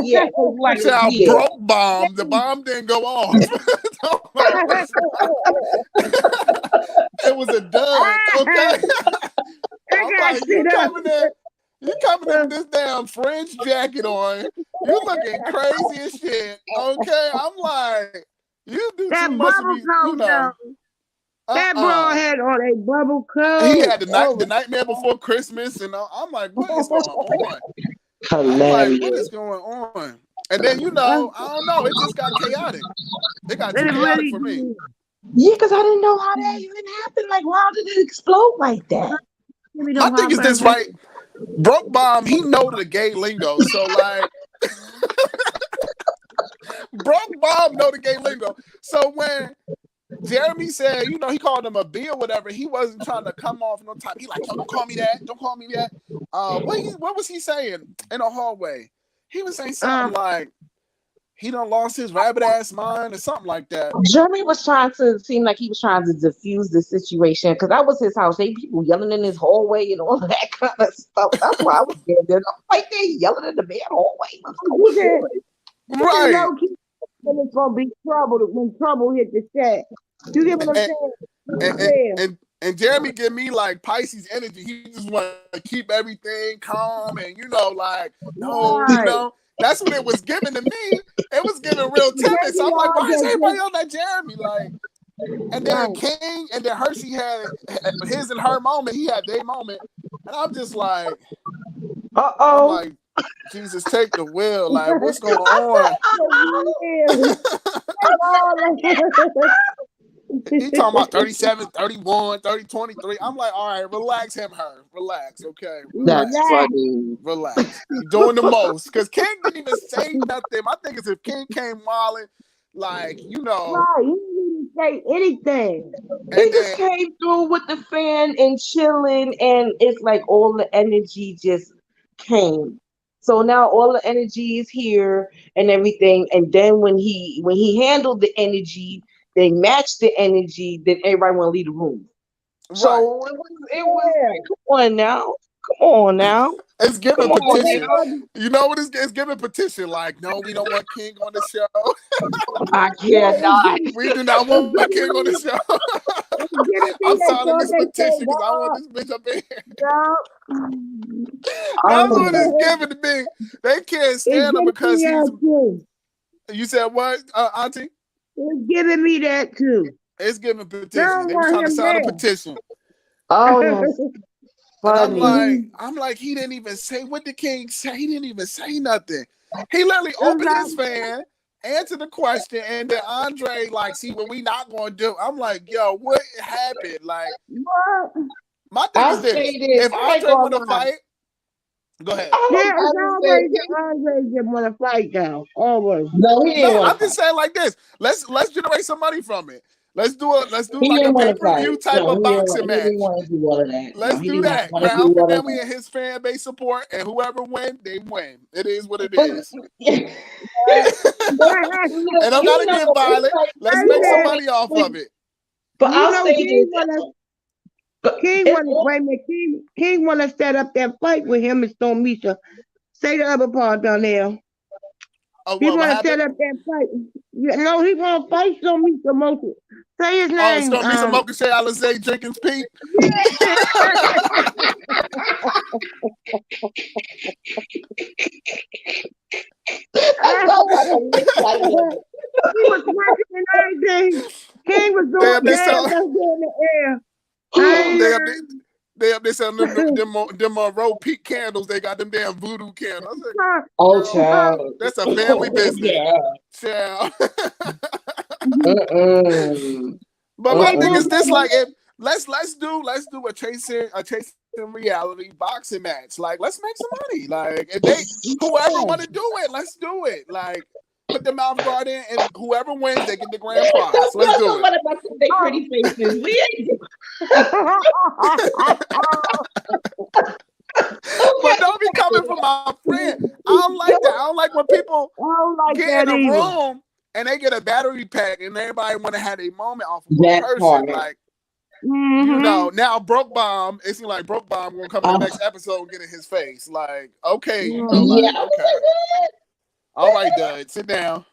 broke bomb. The bomb didn't go off. It was a dud. Okay. I'm like, you coming in with this damn French jacket on. You looking crazy as shit. Okay. I'm like, you do that too much of me, you know. That boy had on a bubble coat. He had the Nightmare Before Christmas, and I'm like, what is going on? I'm like, what is going on? And then, I don't know, it just got chaotic. It got too chaotic for me. Yeah, because I didn't know how that even happened. Like, why did it explode like that? My thing is this, right? Broke Bomb, he know the gay lingo, so like, Broke Bomb know the gay lingo. So when Jeremy said, he called him a B or whatever, he wasn't trying to come off no time. He like, yo, don't call me that. Don't call me that. What was he saying in the hallway? He was saying something like, he done lost his rabbit ass mind or something like that. Jeremy was trying to seem like he was trying to diffuse the situation because that was his house. They people yelling in his hallway and all that kind of stuff. That's why I was there. I'm like, they yelling in the bad hallway. Right. It's gonna be trouble when trouble hit the set. You get what I'm saying? And Jeremy give me like Pisces energy. He just want to keep everything calm and that's what it was giving to me. It was giving real timid. So I'm like, why is everybody on that Jeremy? Like, and then King and then Hershey had his and her moment. He had their moment, and I'm just like, I'm like, Jesus, take the wheel. Like, what's going on? He talking about 37, 31, 30, 23. I'm like, all right, relax him, her. Relax, okay? That's funny. Relax. You're doing the most. Because King didn't even say nothing. My thing is if King came wilding, like, Right, he didn't say anything. He just came through with the fan and chilling, and it's like all the energy just came. So now all the energy is here and everything. And then when he handled the energy, they matched the energy, then everybody want to leave the room. Right. So it was come on now. It's giving petition. You know what it's giving petition? Like, no, we don't want King on the show. I cannot. We do not want King on the show. I'm signing this petition because I want this bitch up in here. That's what it's giving to me. They can't stand him because he's. You said what, Auntie? It's giving me that too. It's giving petition. They were trying to sign a petition. Oh, that's funny. I'm like, he didn't even say, what did King say? He didn't even say nothing. He literally opened his fan, answered the question, and then Andre, like, see what we not going to do. I'm like, yo, what happened? Like, my thing is this. If Andre want to fight, go ahead. Andre didn't want to fight now. Always. No, I'm just saying like this. Let's generate some money from it. Let's do like a pay-per-view type of boxing match. Let's do that. Crown for them and his fan base support, and whoever wins, they win. It is what it is. And I'm not getting violent. Let's make some money off of it. But I'll say King want to set up that fight with him and Stormisha. Say the other part down there. He want to set up that fight. No, he want to fight Stormisha Mocha. Say his name. Stormisha Mocha Alizé Jenkins Pete. I don't want to look like him. He was watching and everything. King was doing dance in the air. They selling them Monroe Peak candles. They got them damn voodoo candles. Like, oh, child. That's a family business. Child. But my thing is this: like, let's do a chasing reality boxing match. Like, let's make some money. Like, if whoever want to do it, let's do it. Like, put the mouth guard in, and whoever wins, they get the grand prize. Let's do it. What about their pretty faces? We ain't. But don't be coming from my friend. I don't like that. I don't like when people get in a room and they get a battery pack and everybody want to have a moment off of one person. Like, you know, now Broke Bomb, it seems like Broke Bomb gonna come in the next episode and get in his face. Like, okay, you know, like, okay. All right, Dud, sit down.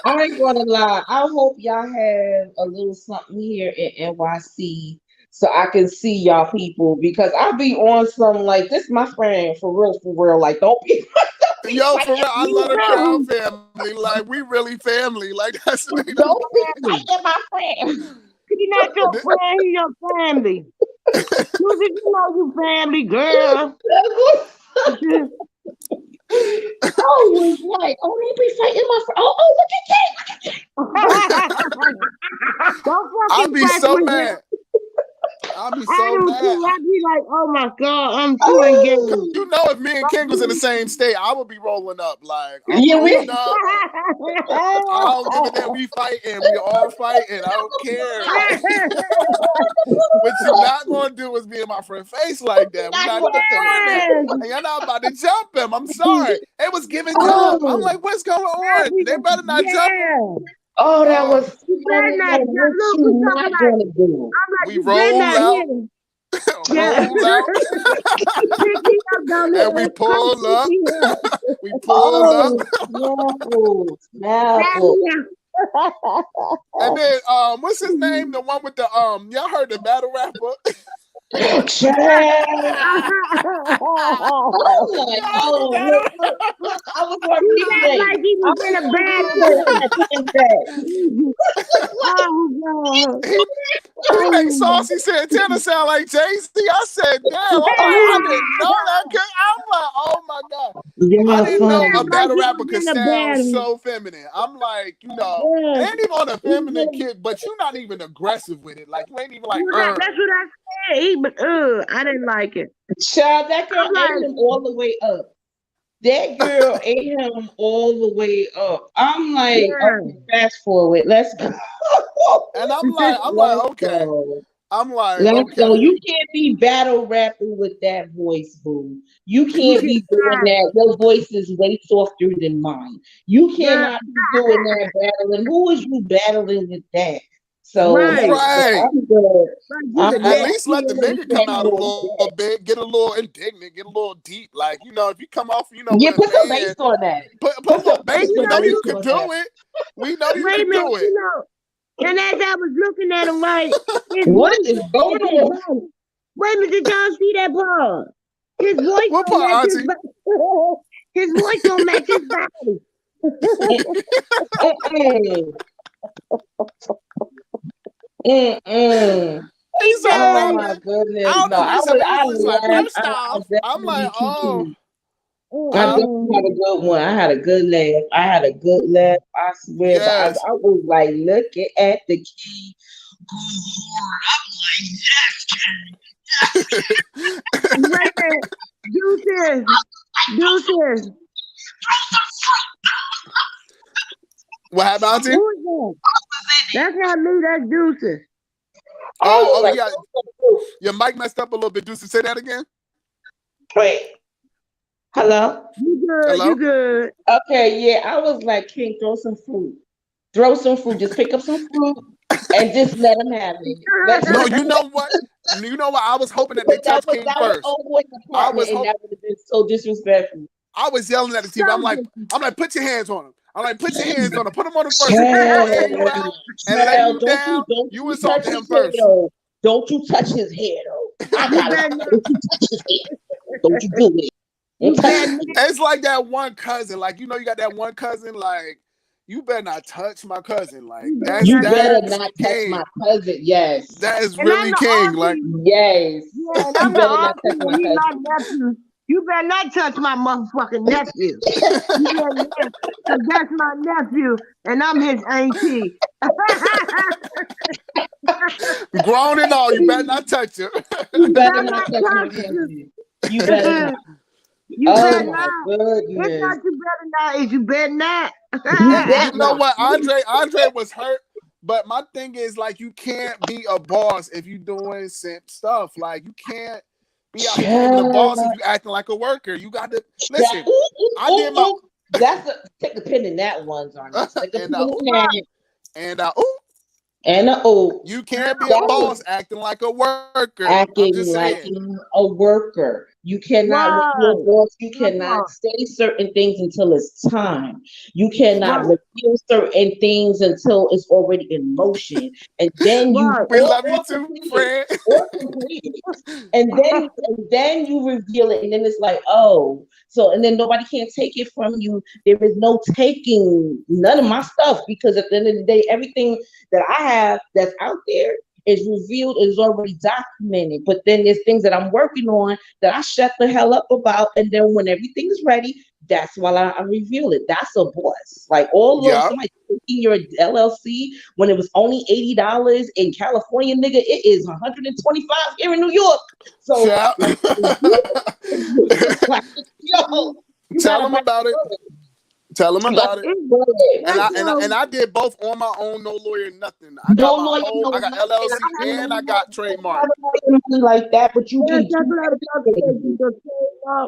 I ain't gonna lie. I hope y'all have a little something here in NYC so I can see y'all people, because I be on some like this. My friend, for real. Like, don't be. Yo, for real, I love the Crown family. Like, we really family. Like, that's don't be fighting my friend. He's not your friend, he's your family. You know you family, girl. Oh, was like, don't be fighting my friend. Look at that. I'll be so mad. I'll be so mad. I'll be like, oh my God, I'm too engaged. You know, if me and King was in the same state, I would be rolling up. Like, I don't give a damn. We fighting. We all fighting. I don't care. What you're not going to do is be in my friend's face like that. We're not doing that. You're not about to jump him. I'm sorry. It was giving jump. I'm like, what's going on? They better not jump him. Oh, that was funny. We roll out. Roll out. And we pull up. We pull up. And then what's his name? The one with the y'all heard the battle rapper? I was like he was in a bad He makes Saucy Santana sound like Jay-Z. I said, damn, I didn't know that. I'm like, oh my God. I didn't know a battle rapper could sound so feminine. I'm like, you know, ain't even on a feminine kick, but you're not even aggressive with it. Like, you ain't even like, that's what I said. But I didn't like it. Child, that girl ate him all the way up. That girl ate him all the way up. I'm like, okay, fast forward. Let's go. And I'm like, okay. I'm like, let's go. You can't be battle rapping with that voice, boo. You can't be doing that. Your voice is way softer than mine. You cannot be doing that battling. Who is you battling with that? So right. At least let the nigga come out a little bit, get a little indignant, get a little deep. Like, you know, if you come off, you know, put some bass on that. Put a little bass. We know you can do it. We know you can do it. You know, and as I was looking at him, like, what is going on? Wait a minute, did y'all see that part? His voice. What part, Auntie? His voice don't match his body. He's oh my goodness! I'm like, oh. I definitely had a good one. I had a good laugh. I swear. Yes. I was like, looking at the key. I'm like, yes. Deuces. What happened, Auntie? That's not me. That's Deuces. Oh, yeah. Your mic messed up a little bit. Deuces, say that again. Wait. Hello? You good? Hello? You good? Okay, yeah. I was like, King, throw some fruit. Just pick up some fruit and just let him have it. No, you know what? I was hoping that they touch King first. I was hoping that would have been so disrespectful. I was yelling at the TV. I'm like, put your hands on him. I'm like, put your hands on him. Put him on the first. And let him down. You insult him first. Don't you touch his head, though. I got it. Don't you do it. It's like that one cousin. Like, you got that one cousin, like, you better not touch my cousin. Like, you better not touch my cousin. Yes. That is really king. Like, yes. Yeah, and I'm better not touch my nephew. You better not touch my motherfucking nephew. Because that's my nephew, and I'm his auntie. Grown and all, you better not touch him. You better not touch my nephew. You better not. You better not. It's not you better not, it's you better not. You know what? Andre was hurt, but my thing is, like, you can't be a boss if you doing simp stuff. Like, you can't be out here being a boss if you acting like a worker. You got to listen. I did my. Take a pin in that one, Zarna. You can't be a boss acting like a worker. Acting like a worker. You cannot be a boss. You cannot say certain things until it's time. You cannot reveal certain things until it's already in motion. And then you love you too, friend. And then you reveal it, and then it's like, oh, so, and then nobody can't take it from you. There is no taking none of my stuff, because at the end of the day, everything that I have that's out there is revealed, is already documented. But then there's things that I'm working on that I shut the hell up about, and then when everything is ready, that's why I reveal it. That's a boss. Like, all of somebody taking your LLC when it was only $80 in California, nigga, it is $125 here in New York. So tell them about it. Tell them about it. And I did both on my own, no lawyer, nothing. I got I got LLC and I got trademark. Like that, but you can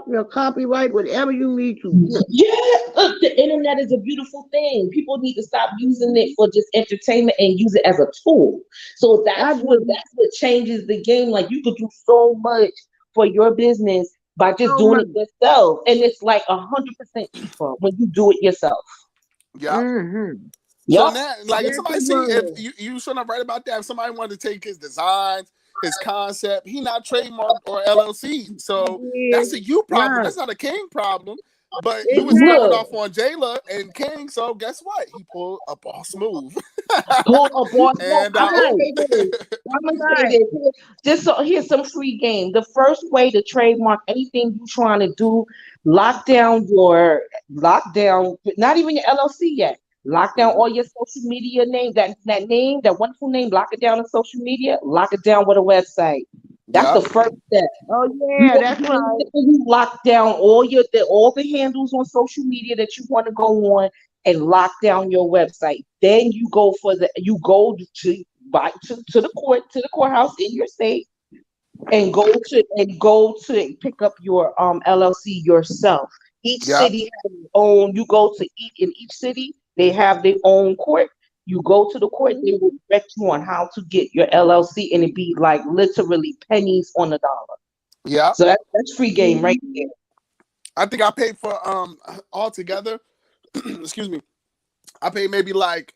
your copyright, whatever you need to. Yeah, look, the internet is a beautiful thing. People need to stop using it for just entertainment and use it as a tool. So that's what changes the game. Like, you could do so much for your business by just doing it yourself, and it's like 100% cheaper when you do it yourself. Yeah. Mm-hmm. So now, like, if somebody see, if you should not write about that. If somebody wanted to take his designs, his concept, he not trademark or LLC. So that's a you problem. Yeah. That's not a King problem. But you was going off on Jayla and King, so guess what? He pulled a boss move. Pulled a boss move. I'm gonna say this. Just so here's some free game. The first way to trademark anything you're trying to do, lock down, not even your LLC yet. Lock down all your social media name, that wonderful name, lock it down on social media, lock it down with a website. That's the first step. Oh yeah, that's right. You lock down all the handles on social media that you want to go on, and lock down your website. Then you go to the courthouse in your state, and go to pick up your LLC yourself. Each city has its own. You go to in each city, they have their own court. You go to the court, they will direct you on how to get your LLC, and it be like literally pennies on the dollar. Yeah. So that's free game right there. I think I paid for altogether. Excuse me. I paid maybe like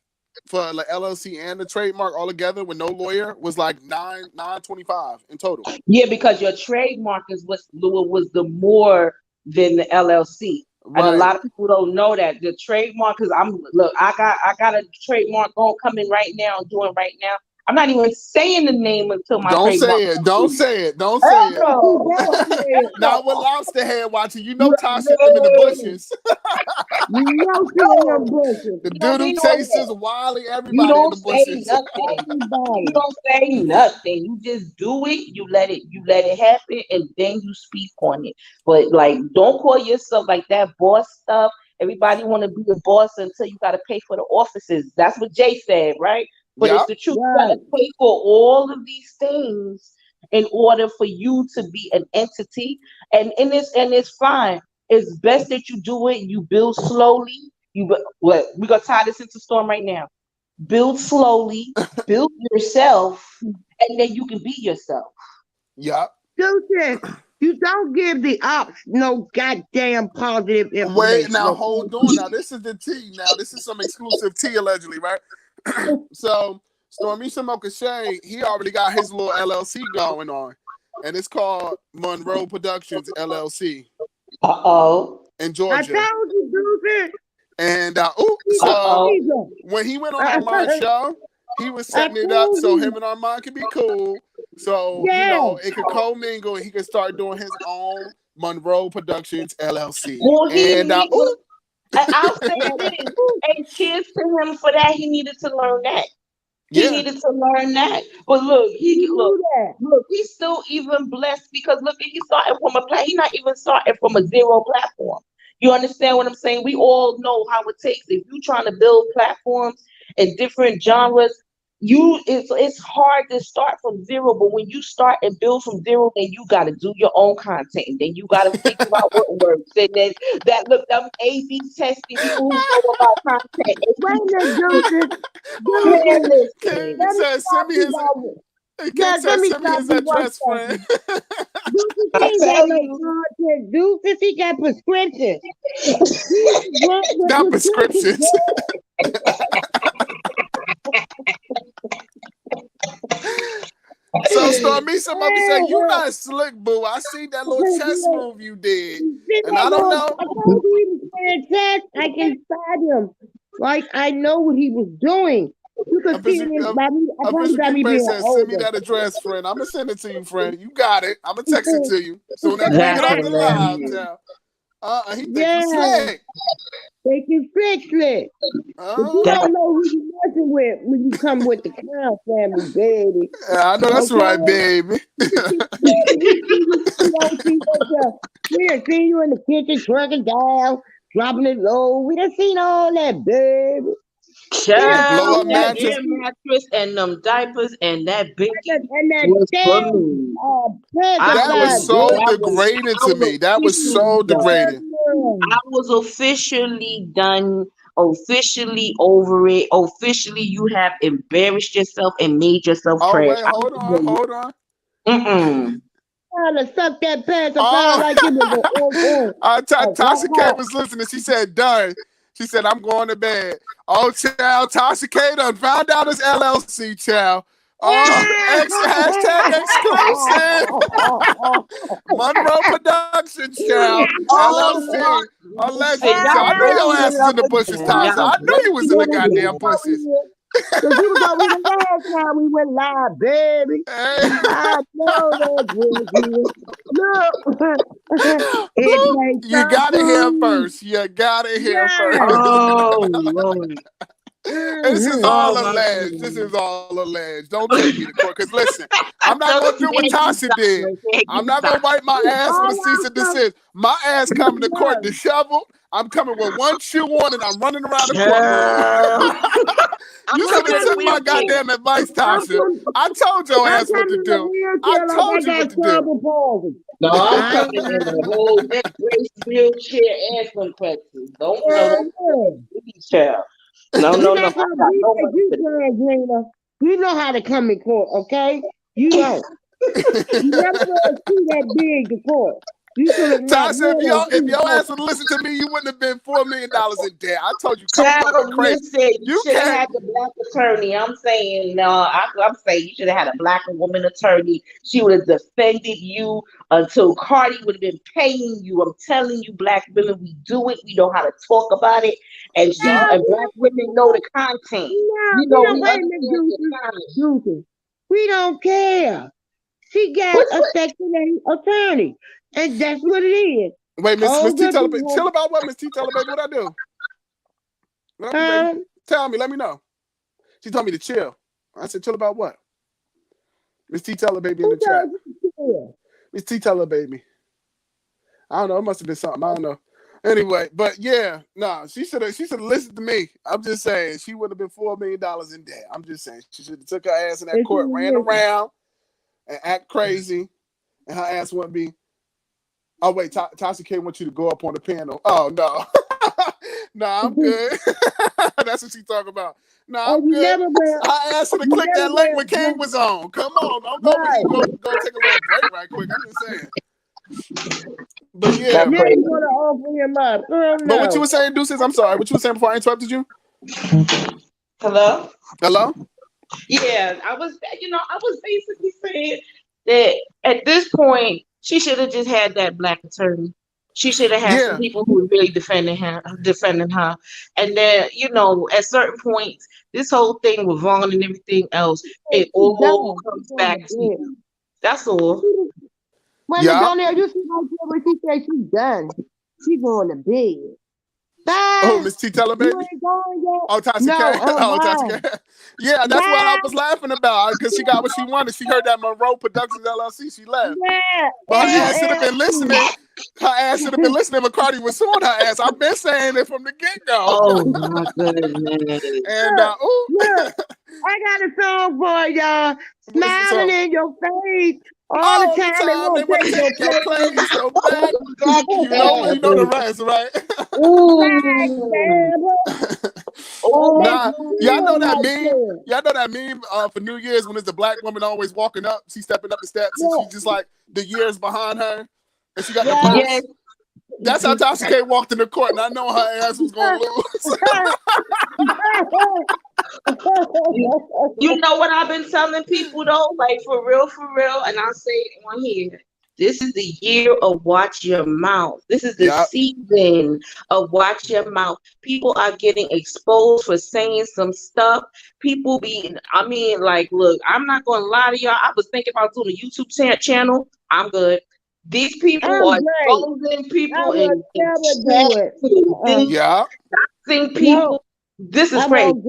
for the LLC and the trademark all together with no lawyer was like $925 in total. Yeah, because your trademark is was the more than the LLC. Right. And a lot of people don't know that the trademark, because I got a trademark coming right now, doing right now. I'm not even saying the name until my trademark. Don't say it. Not with lobster head watching. You know Tasha them in the bushes. The doodle chasers, Wally, everybody in the bushes. You don't say nothing. You just do it. You let it happen, and then you speak on it. But like, don't call yourself like that boss stuff. Everybody want to be a boss until you got to pay for the offices. That's what Jay said, right? But it's the truth. You gotta pay for all of these things in order for you to be an entity. And it's fine. It's best that you do it. You build slowly. We're gonna tie this into storm right now. Build slowly, build yourself, and then you can be yourself. Yeah. You don't give the ops no goddamn positive information. Wait, now hold on. Now this is the tea. Now this is some exclusive tea allegedly, right? So Stormy Samoka Shea, he already got his little LLC going on. and it's called MONROE Productions LLC. In Georgia. I told you, Deuce. And so when he went on Armand's show, he was setting it up so him and Armand could be cool. So it could co-mingle and he could start doing his own MONROE Productions LLC. Well, and I'll say this, and cheers to him for that. He needed to learn that. He needed to learn that. But look, he's still even blessed because look, he started from he's not even starting from a zero platform. You understand what I'm saying? We all know how it takes. If you're trying to build platforms in different genres, it's hard to start from zero. But when you start and build from zero, then you got to do your own content, and then you got to figure out what works. And then them A/B testing people who know about content. King said, send me his address, friend. Deuce, he got prescriptions. Not prescriptions. So Stormy, somebody said, you not slick, boo. I see that little chess move you did. And I don't know. I can spot him. Like, I know what he was doing. You could see him. Send me that address, friend. I'm going to send it to you, friend. You got it. I'm going to text it to you. So when I bring it up the live, he thinks he's slick. Think you slick. You don't know who you messing with when you come with the Crown family, baby. Yeah, I know that's right, baby. We done seen you in the kitchen twerking down, dropping it low. We done seen all that, baby. Child, that air mattress and them diapers and that big was for me. That was so degrading to me. That was so degrading. I was officially done, officially over it. Officially, you have embarrassed yourself and made yourself trash. Wait, hold on. Trying to suck that pants like it was Tasha K was listening. She said, done. She said, I'm going to bed. Oh, child, Tasha K done found out it's LLC, child. Hashtag exclusive. MONROE Productions, child. LLC. Allegedly. I know your ass is in the bushes, Tasha. I know you was in the goddamn bushes. Because you was over the last time we went live, baby. I know that. Look. You gotta hear first. You gotta hear first. Oh, Lord. This is all alleged. This is all alleged. Don't take me to court. Because listen, I'm not going to do what Tasha did. I'm not going to wipe my ass with a cease and desist. My ass coming to court disheveled. I'm coming with one shoe on and I'm running around the courtroom. You should have took my goddamn advice, Tasha. I told your ass what to do. I told you what to do. No, I'm coming in a whole neck brace, wheelchair, and some crutches. Don't child. No. You know how to come in court, okay? You don't. You never see that big in court. Tasha, if your ass would listen to me, you wouldn't have been $4 million in debt. I told you, come crazy. You should have had the black attorney. I'm saying, I'm saying you should have had a black woman attorney. She would have defended you until Cardi would have been paying you. I'm telling you, black women, we do it. We know how to talk about it, and and black women know the content. We don't care. She got a Section 8 attorney. And that's what it is. Wait, Miss T, chill about what, Miss T, tell her, baby, what I do? Tell me, let me know. She told me to chill. I said, chill about what? Miss T, tell her, baby, in the chat. Miss T, tell her, baby. I don't know. It must have been something. I don't know. Anyway, but yeah, she should have listened to me. I'm just saying, she would have been $4 million in debt. I'm just saying, she should have took her ass in that court, ran around, and act crazy, and her ass wouldn't be. Oh, wait, Tasha K wants you to go up on the panel. Oh, no. No, I'm good. That's what she's talking about. No, I'm good. I asked her to click that link when King was on. Come on. Don't go take a little break right quick. I'm just saying. But yeah. Now you want to open him up. But what you were saying, Deuces, I'm sorry. What you were saying before I interrupted you? Hello? Hello? Yeah, I was basically saying that at this point she should have just had that black attorney. She should have had some people who were really defending her. And then, you know, at certain points, this whole thing with Vaughn and everything else, it all comes back to you. That's all. When Donnell, you see right there when she said she's done. She's going to bed. Bye. Oh, Miss T, tell her, baby. Oh, Tasha K. Oh, Tasha K. Yeah, that's what I was laughing about because she got what she wanted. She heard that MONROE Productions LLC. She left. Yeah. But her ass should have been listening. Her ass should have been listening. McCarty was suing her ass. I've been saying it from the get-go. Oh, my goodness. And, look, I got a song for y'all. Smiling in your face. All the time they want to take your place so bad. You know the rest, right? Y'all know that meme? Y'all know that meme for New Year's when it's the black woman always walking up, she's stepping up the steps, and she's just like the years behind her, and she got the purse. Yes. That's how Tasha K walked in the court, and I know her ass was gonna lose. You know what I've been telling people though, like for real, and I'll say it on here. This is the year of watch your mouth. This is the season of watch your mouth. People are getting exposed for saying some stuff. People look, I'm not gonna lie to y'all. I was thinking about doing a YouTube channel. I'm good. These people are exposing people and people. This is crazy.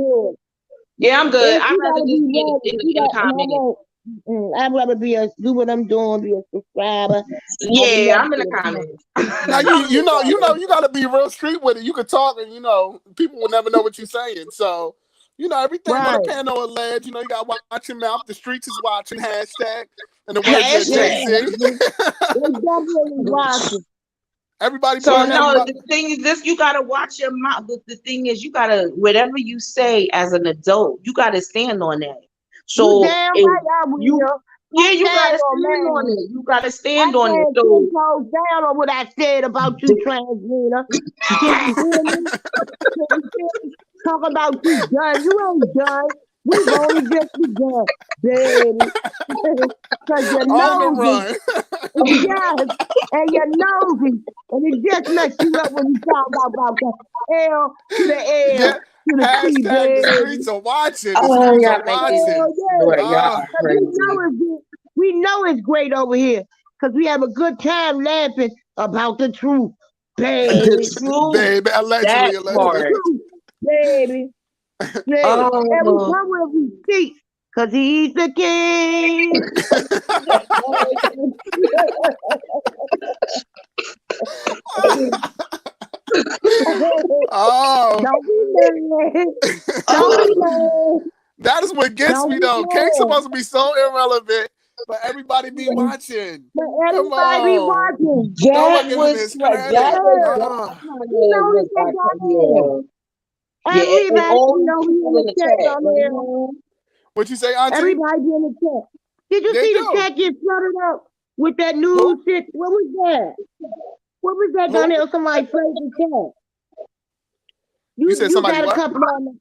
Yeah, I'm good. I'd rather just get in the comments. I'd rather do what I'm doing, be a subscriber. Yeah, I'm in the comments. Now you gotta be real street with it. You could talk and people will never know what you're saying. So, everything on the panel alleged, you gotta watch your mouth. The streets is watching, hashtag. And the words watching. Everybody. So the thing is this: you gotta watch your mouth. The thing is, you gotta whatever you say as an adult, you gotta stand on that. So you gotta stand on it. You gotta stand on it. So down on what I said about you, transgender. Talk about you done. You ain't done. We've only just begun, baby. Because your nosy. Yes, and your nosy. And it just messed you up when you talk about the L to the L to the T, baby. The streets are watching. The streets are watching. We know it's great over here because we have a good time laughing about the truth, baby. The truth, baby. Allegedly. Baby. Every time we speak, because he's the king. That is what gets me though. King's supposed to be so irrelevant, but everybody be watching. Everybody be watching. What you say, Auntie? Everybody in the chat. Did you see the chat get flooded up with that news shit? What was that? What was that down there? Somebody played the chat. You said somebody got a couple of them.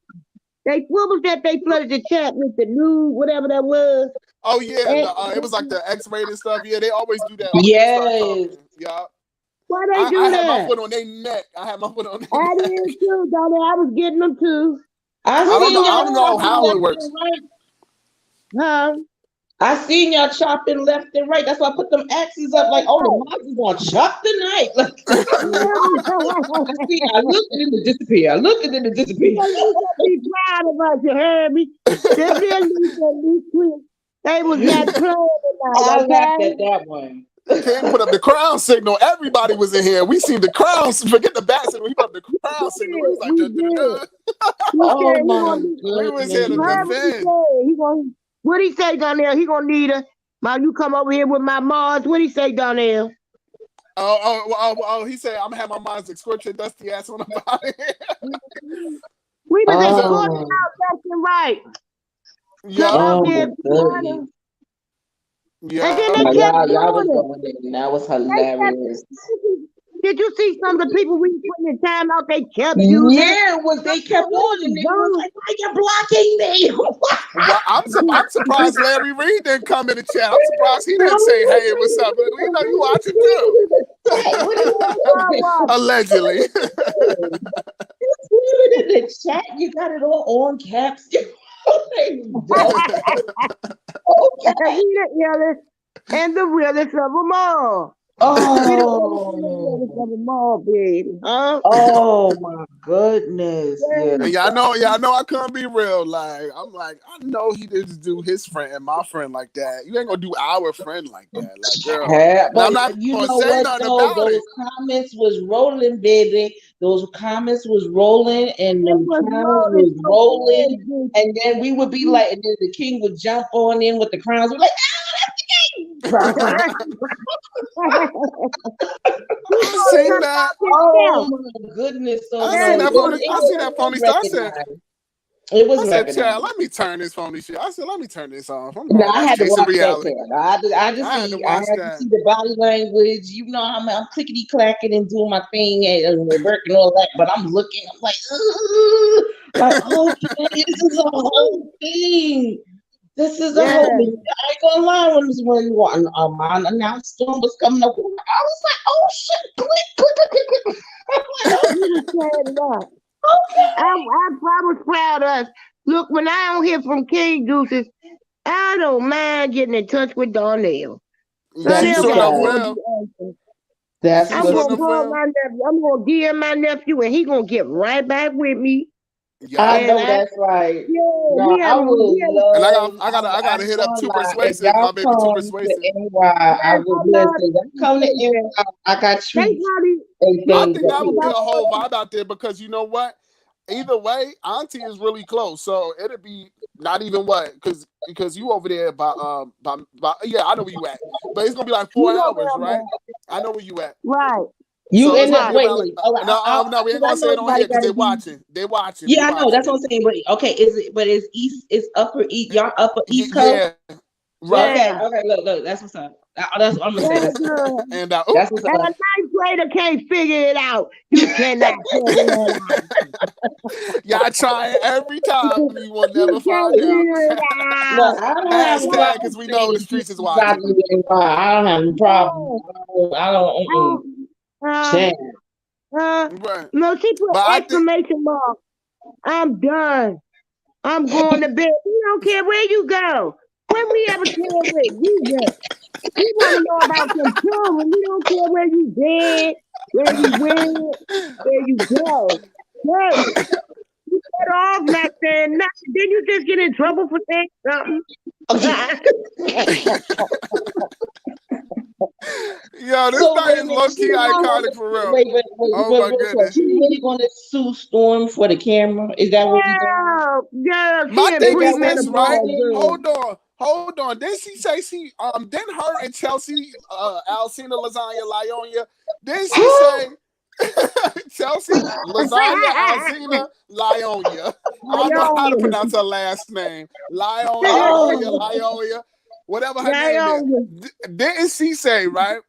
What was that? They flooded the chat with the news, whatever that was. Oh yeah, it was like the X-rated stuff. Yeah, they always do that. Yes. Yeah. Why they do that? I had my foot on their neck. I did too, Donnie. I was getting them too. I don't know how it works. Huh? I seen y'all chopping left and right. That's why I put them axes up like, oh, the mods is gonna chop tonight. I looked and then it disappeared. I looked and then it disappeared. Be proud of us, you heard me? They was that playing tonight. I laughed at that one. King put up the crown signal. Everybody was in here. We seen the crowns. Forget the bat signal. He put up the crown signal. He was like, oh my we was here to defend. What he say down there? He gonna need her. While you come over here with my Mars. What he say down there? He said I'm gonna have my Mars escort your dusty ass on the body. We was escorting out left and right. Yeah. And then they kept y'all was going in. That was hilarious. Did you see some of the people we put in time out? They kept using. Yeah, they kept on and they was like, why you blocking me? Well, I'm surprised Larry Reed didn't come in the chat. I'm surprised he didn't say, "Hey, what's up?" We know you watching too. Allegedly. In the chat, you got it all on caps. Okay. And the realest of them all. Oh, baby. Oh my goodness. Yeah. And y'all know I couldn't be real. Like, I'm like, I know he didn't do his friend and my friend like that. You ain't gonna do our friend like that. Like, girl. But I'm not you gonna know say what nothing though? about Those it. comments was rolling, baby. Those comments was rolling, and the crowns was rolling, and then we would be like, and then the king would jump on in with the crowns. We're like, I seen that. Oh my goodness! So I seen that phony stuff. I said, it was. I said, child, let me turn this phony shit. I said, let me turn this off. I'm No, I had to watch reality. that. I had to see the body language. You know, I'm clickety clacking and doing my thing and working all that. But I'm looking. I'm like, okay, this is a whole thing. This is a whole thing. I ain't gonna lie. When my announced storm was coming up, I was like, oh shit, click. I was proud of us. Look, when I don't hear from King Deuces, I don't mind getting in touch with Darnell. That's I'm gonna call my nephew. I'm gonna DM my nephew, and he gonna get right back with me. I know that's right. Yeah, no, I would love. And I gotta hit up Too Persuasive. My baby Too Persuasive. I would listen. Come to NY. I got you. I think that would be a whole vibe out there because you know what? Either way, Auntie is really close, so it'd be not even what because you over there by yeah, I know where you at, but it's gonna be like 4 hours, right? I know where you at, right? You so in that wait? no, we ain't gonna say it on here because they're watching. They're watching. Yeah, I know. That's what I'm saying. But okay, is it? But it's east. It's upper east. Y'all upper east coast. Yeah. Right. Okay. Look. That's what's up. That's what I'm gonna say. That's and that's what's up. And a ninth grader can't figure it out. You cannot figure it out. Y'all try every time. You will never find out. Look, I don't have a problem because we know the streets is watching. I don't have a problem. I don't. No, she put exclamation mark. I'm done. I'm going to bed. We don't care where you go. When we ever care where you go. We want to know about some children. We don't care where you been, where you went, where you go. Good. You cut off not saying nothing. Then you just get in trouble for saying something. Yo, this night is low-key iconic for real. Wait, my goodness. So you really gonna sue Storm for the camera? Is that what we doing? Yeah, my thing is this, right? Hold on. Didn't she say didn't her and Chelsea Alcina Lasagna Lyonia, didn't she say Chelsea Lasagna Alcina Lyonia? I don't know how to pronounce her last name. Lyonia, whatever her name is. Didn't she say, right?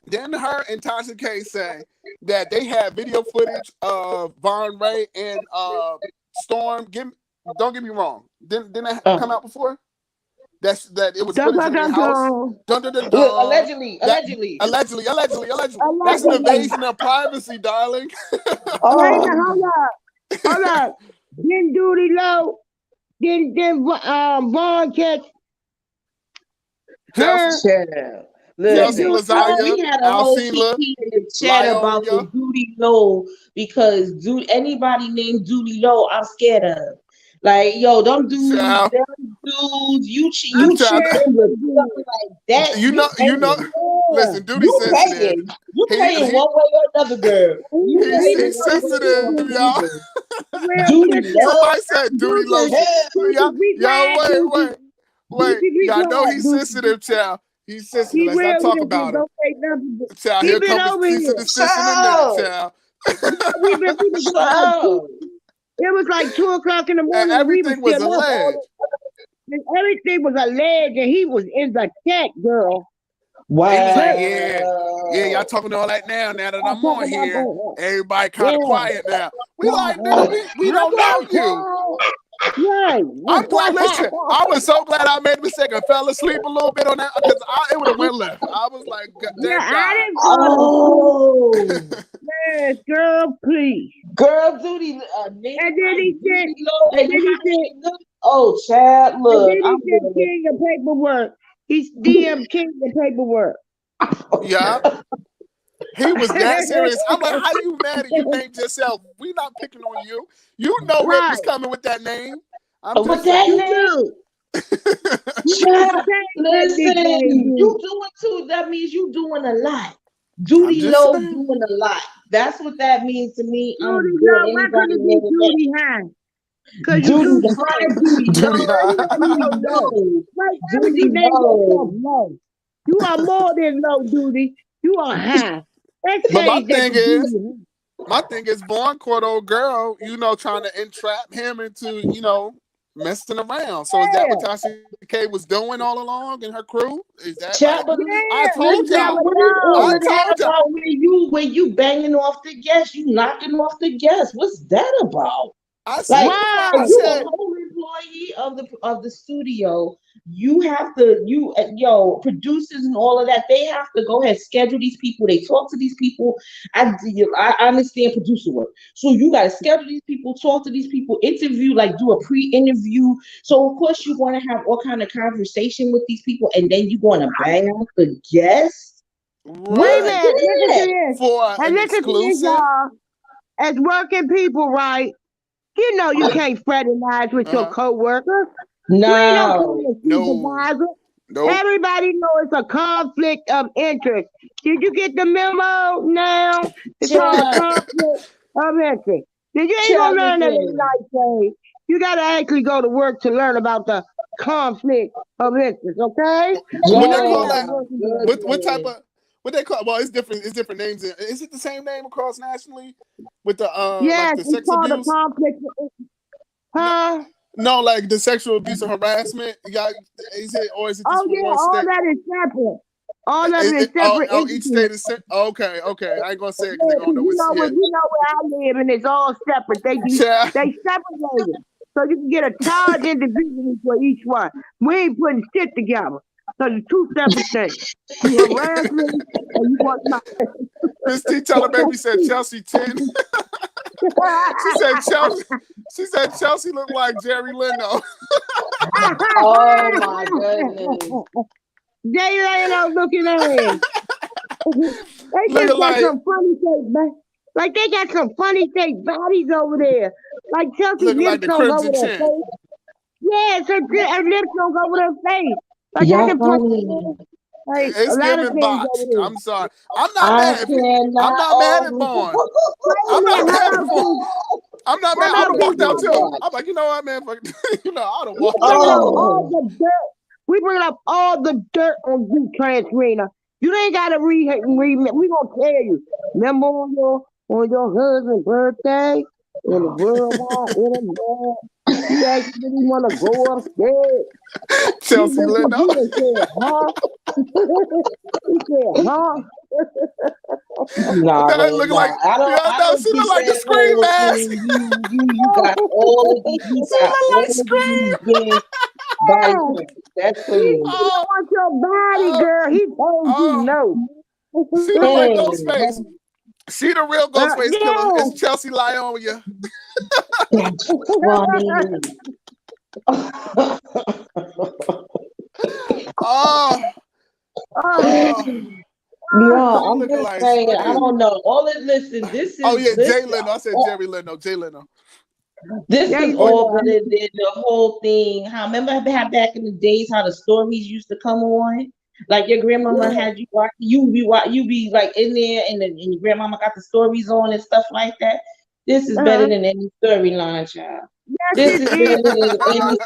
Didn't her and Tasha K say that they had video footage of MONROE and Storm? Don't get me wrong. Didn't that come out before? That it was footage in their house. Allegedly. That's an invasion of privacy, darling. Hold up. Then Duty Low. Then Vaughn catch her. Listen, we had a whole in the chat about the Duty Low because anybody named Duty Low, I'm scared of. Like, yo, them dudes, you cheat like that. You know. Listen, Duty sensitive. You paying one way or another, girl. He's sensitive, y'all. Somebody said Duty Low. Y'all, wait. Y'all know he's sensitive, child. He's sensitive. Let's not talk about him. Child, here comes he's in the child. It was like 2:00 in the morning. And everything was alleged. Everything was alleged, and he was in the chat, girl. Wow. Like, yeah, y'all talking all that now that I'm on here. Everybody kind of quiet now. We like, nigga, we don't know you. Right. I'm glad. Listen, I was so glad I made a mistake and fell asleep a little bit on that because it would have went left. I was like, Yeah, thank I God. didn't Oh, yes, girl, please. girl, duty. And then he said, And then he said, oh, child, and look, then he I'm said gonna. king of paperwork. He's DM king of paperwork. Yeah. He was that serious. I'm like, how you mad and you named yourself? We not picking on you. You know what was coming with that name. I'm just With that saying. name, child, listen, you doing too. That means you doing a lot. Judy Low doing a lot. That's what that means to me. I'm Judy good. Low, why couldn't it be Judy High? Because you Judy too High, Judy Low. Like, Judy she named herself Low. low. You are more than low, Judy. You are high. Let's But change that to Judy. my thing is, Born Court old girl, trying to entrap him into, messing around. So is that what Tasha K was doing all along and her crew? Is that I told y'all. What is all of that about when you banging off the guests, you knocking off the guests? What's that about? I said, if you're a whole employee of the studio, you have to producers and all of that. They have to go ahead schedule these people. They talk to these people. I understand producer work, so you got to schedule these people, talk to these people, interview, like do a pre-interview. So of course you're going to have all kind of conversation with these people, and then you're going to bang out the guests. Wait a minute, listen to this. For and listen to this, y'all. As working people, right? You know you can't fraternize with your coworker. No. Supervisor. No. Everybody knows it's a conflict of interest. Did you get the memo now? It's called a conflict of interest. Did you ain't gonna learn that in the night day? You gotta actually go to work to learn about the conflict of interest, okay? What they call that? What type of what they call? Well, it's different. It's different names. Is it the same name across nationally with the like the sex abuse? Huh? No, like the sexual abuse and harassment. Is it or is it just one all state? that is separate. All of it is separate. Each state is separate. Okay. I ain't gonna say it because they gonna know what's here. You know where I live, and it's all separate. They separated, so you can get a charge individually for each one. We ain't putting shit together. So it's two separate things. You harass me, and you want my. Miss T telling baby said Chelsea 10. She said Chelsea looked like Jerry Leno. Oh my goodness. Jerry Leno looking at him. They just got some funny shaped, man. Like they got some funny shaped bodies over there. Like Chelsea lips don't go with her face. Yes, her lips don't go with her face. Like it's giving box. I'm sorry. I'm not mad. I'm not mad at Vaughn. I'm not mad at Vaughn. I'm not mad. I would have walked out too. I'm like, you know what, man? I would have walked out. We bring up all the dirt on you, Transrena. You ain't gotta read. We gonna tell you. Remember on your husband's birthday in the world you actually want to go upstairs. Chelsea Leno. He said, huh? He said, huh? Nah, looking like I don't see look like the screen mask. You got all these screen. That's cool. You want your body, girl. He told you no. See the real Ghostface. See the real Ghostface killer. It's Chelsea Lyon. That's funny. I'm just saying. I don't know. Listen. This is. Oh yeah, Jay Leno. I said Jerry Leno. Jay Leno. This is all better than the whole thing. Remember back in the days how the stories used to come on? Like your grandmama had you watch, you be like in there, and your grandmama got the stories on and stuff like that. This is better than any storyline, child. This is better than any storyline.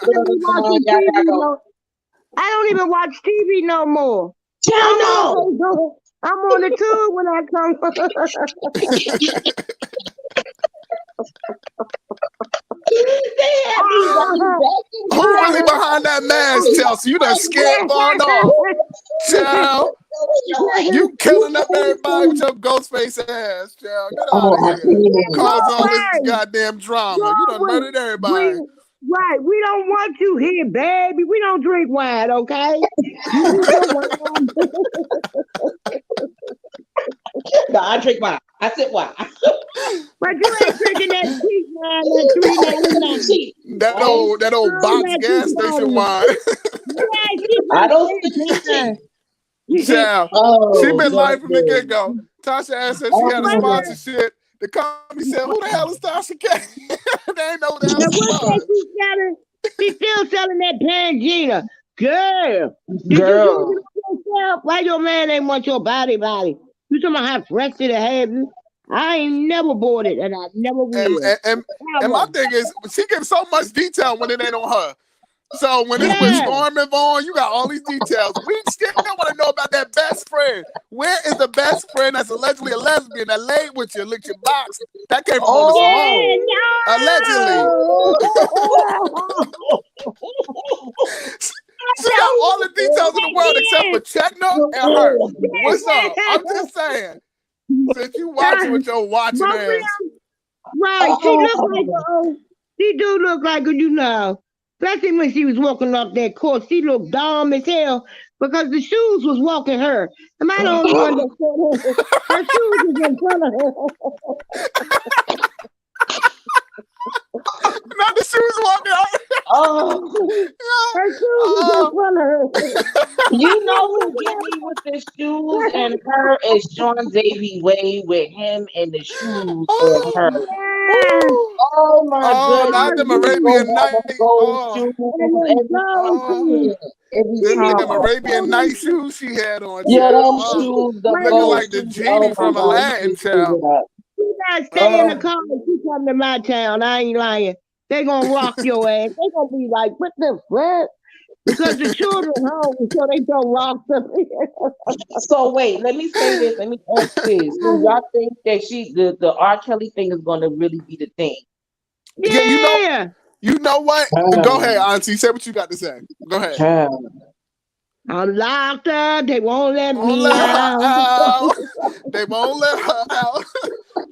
I don't even watch TV no more. Child, no. I'm on the tube when I come. Who really behind that mask, Chelsea? You done scared Vaughn off. Child, you killing up everybody with your ghost face ass, child. Get out of here. Cause all this goddamn drama. You done murdered everybody. Right, we don't want you here, baby. We don't drink wine, okay? You drink your wine. No, I drink wine. I sip wine. But you ain't drinking that cheap wine, that $3.99. That old box gas station wine. I don't sip cheap. Child, Oh, she been lying God, from the get-go. Tasha asked if she had a sponsorship. The company said, "Who the hell is Tasha K?" They ain't know who the hell And she what's was. that she's selling? She's still selling that Pangina. Girl, did Girl. you use it yourself? Why your man ain't want your body? You talking about how fresh it have you? I ain't never bought it, and I never will. And my thing is, she gives so much detail when it ain't on her. So when it's with Storm and Vaughn, you got all these details. We still want to know about that best friend. Where is the best friend that's allegedly a lesbian that laid with you, licked your box? That came from Mona Simone. Allegedly. She got all the details in the world except for Chetna and her. What's up? I'm just saying. Since you watching with your watching ass. Right, she look like she do look like her, you know. Especially when she was walking off that course, she looked dumb as hell because the shoes was walking her. Am I the only one that said her? Her shoes was in front of her. Not the shoes walking out. Her shoes was in front of her. You know who get me with the shoes and her is Sean Davy Way with him and the shoes on her. Oh my goodness. Not them Arabian Nights. Them Arabian Night shoes she had on. Yeah, them shoes. Looking like the genie from Aladdin, child. You gotta stay in the car if you come to my town. I ain't lying. They gonna rock your ass. They gonna be like, what the fuck? Because the children home, so they don't rock them. So wait, let me say this. Let me ask this. Do y'all think that the R. Kelly thing is gonna really be the thing? Yeah. You know what? Go ahead, Auntie. Say what you got to say. Go ahead. I'm locked up. They won't let me out. They won't let her out.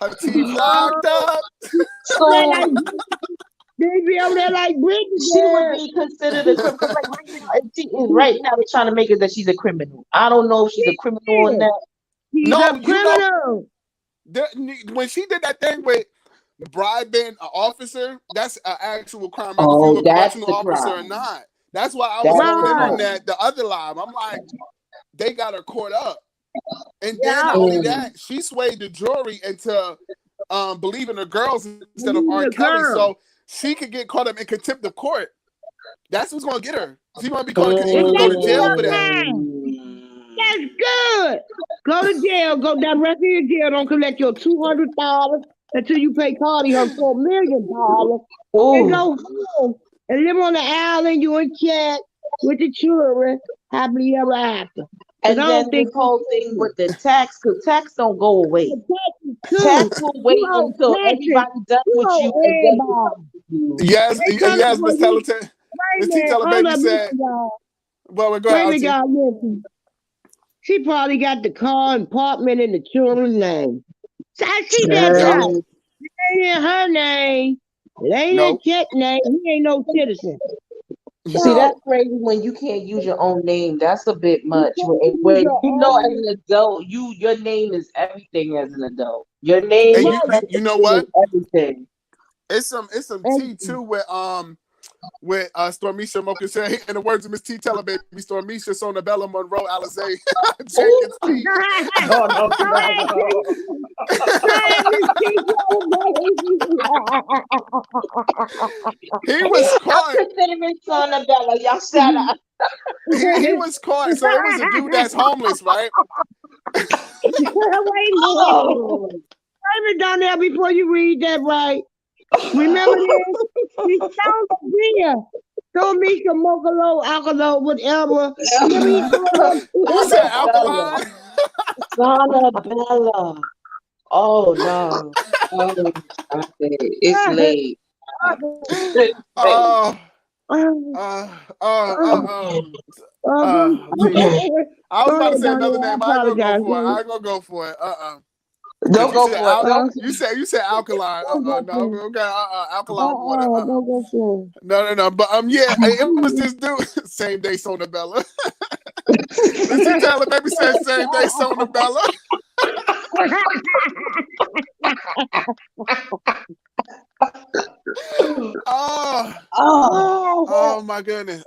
Her teeth locked up. So they be over there like Britney. She would be considered a criminal. Right now, they're trying to make it that she's a criminal. I don't know if she's a criminal or not. She's a criminal. When she did that thing with bribing an officer, that's an actual crime. Oh, if that's you're a the officer crime. or not. That's why I was going in on that. The other live, I'm like, they got her caught up, and then not only that, she swayed the jury into believing the girls instead of R. Kelly, so she could get caught up in contempt of court. That's what's going to get her. She's going to be caught. She's going to go to jail for that. That's good. Go to jail. Go directly to jail. Don't collect your $200 until you pay Cardi her $4 million. And go home and live on the island. You in check with the children. Happily ever after. And then this whole thing with the tax, because tax don't go away. Tax will wait until everybody done with you. Yes, Miss Talented. Miss T Teller Baby said. Well, go ahead. She probably got the car and apartment in the children's name. So she got that. It ain't in her name. It ain't in Chet's name. He ain't no citizen. See, that's crazy when you can't use your own name. That's a bit much. When you know, as an adult, your name is everything as an adult. Your name is you know what? Everything. It's some tea too with Stormisha Mokase. In the words of Miss T Teller Baby, Stormisha, Sonabella, Monroe, Alize, Jenkins T. He was caught. I'm considering Sonabella. Y'all shut up. He was caught. So it was a dude that's homeless, right? Wait a down there before you read that right. Remember this? We found the beer. Don't meet your Mokalo, alcohol, whatever. What's that, alkaline? Sonabella. Oh, no. It's late. I was about to say another name. I ain't gonna go for it. Don't go for it. You said alkaline. No, okay, alkaline water. Don't go for it. No. But yeah, it was this dude. Same day Sona Bella. Did you tell the baby said same day Sona Bella? Oh my goodness.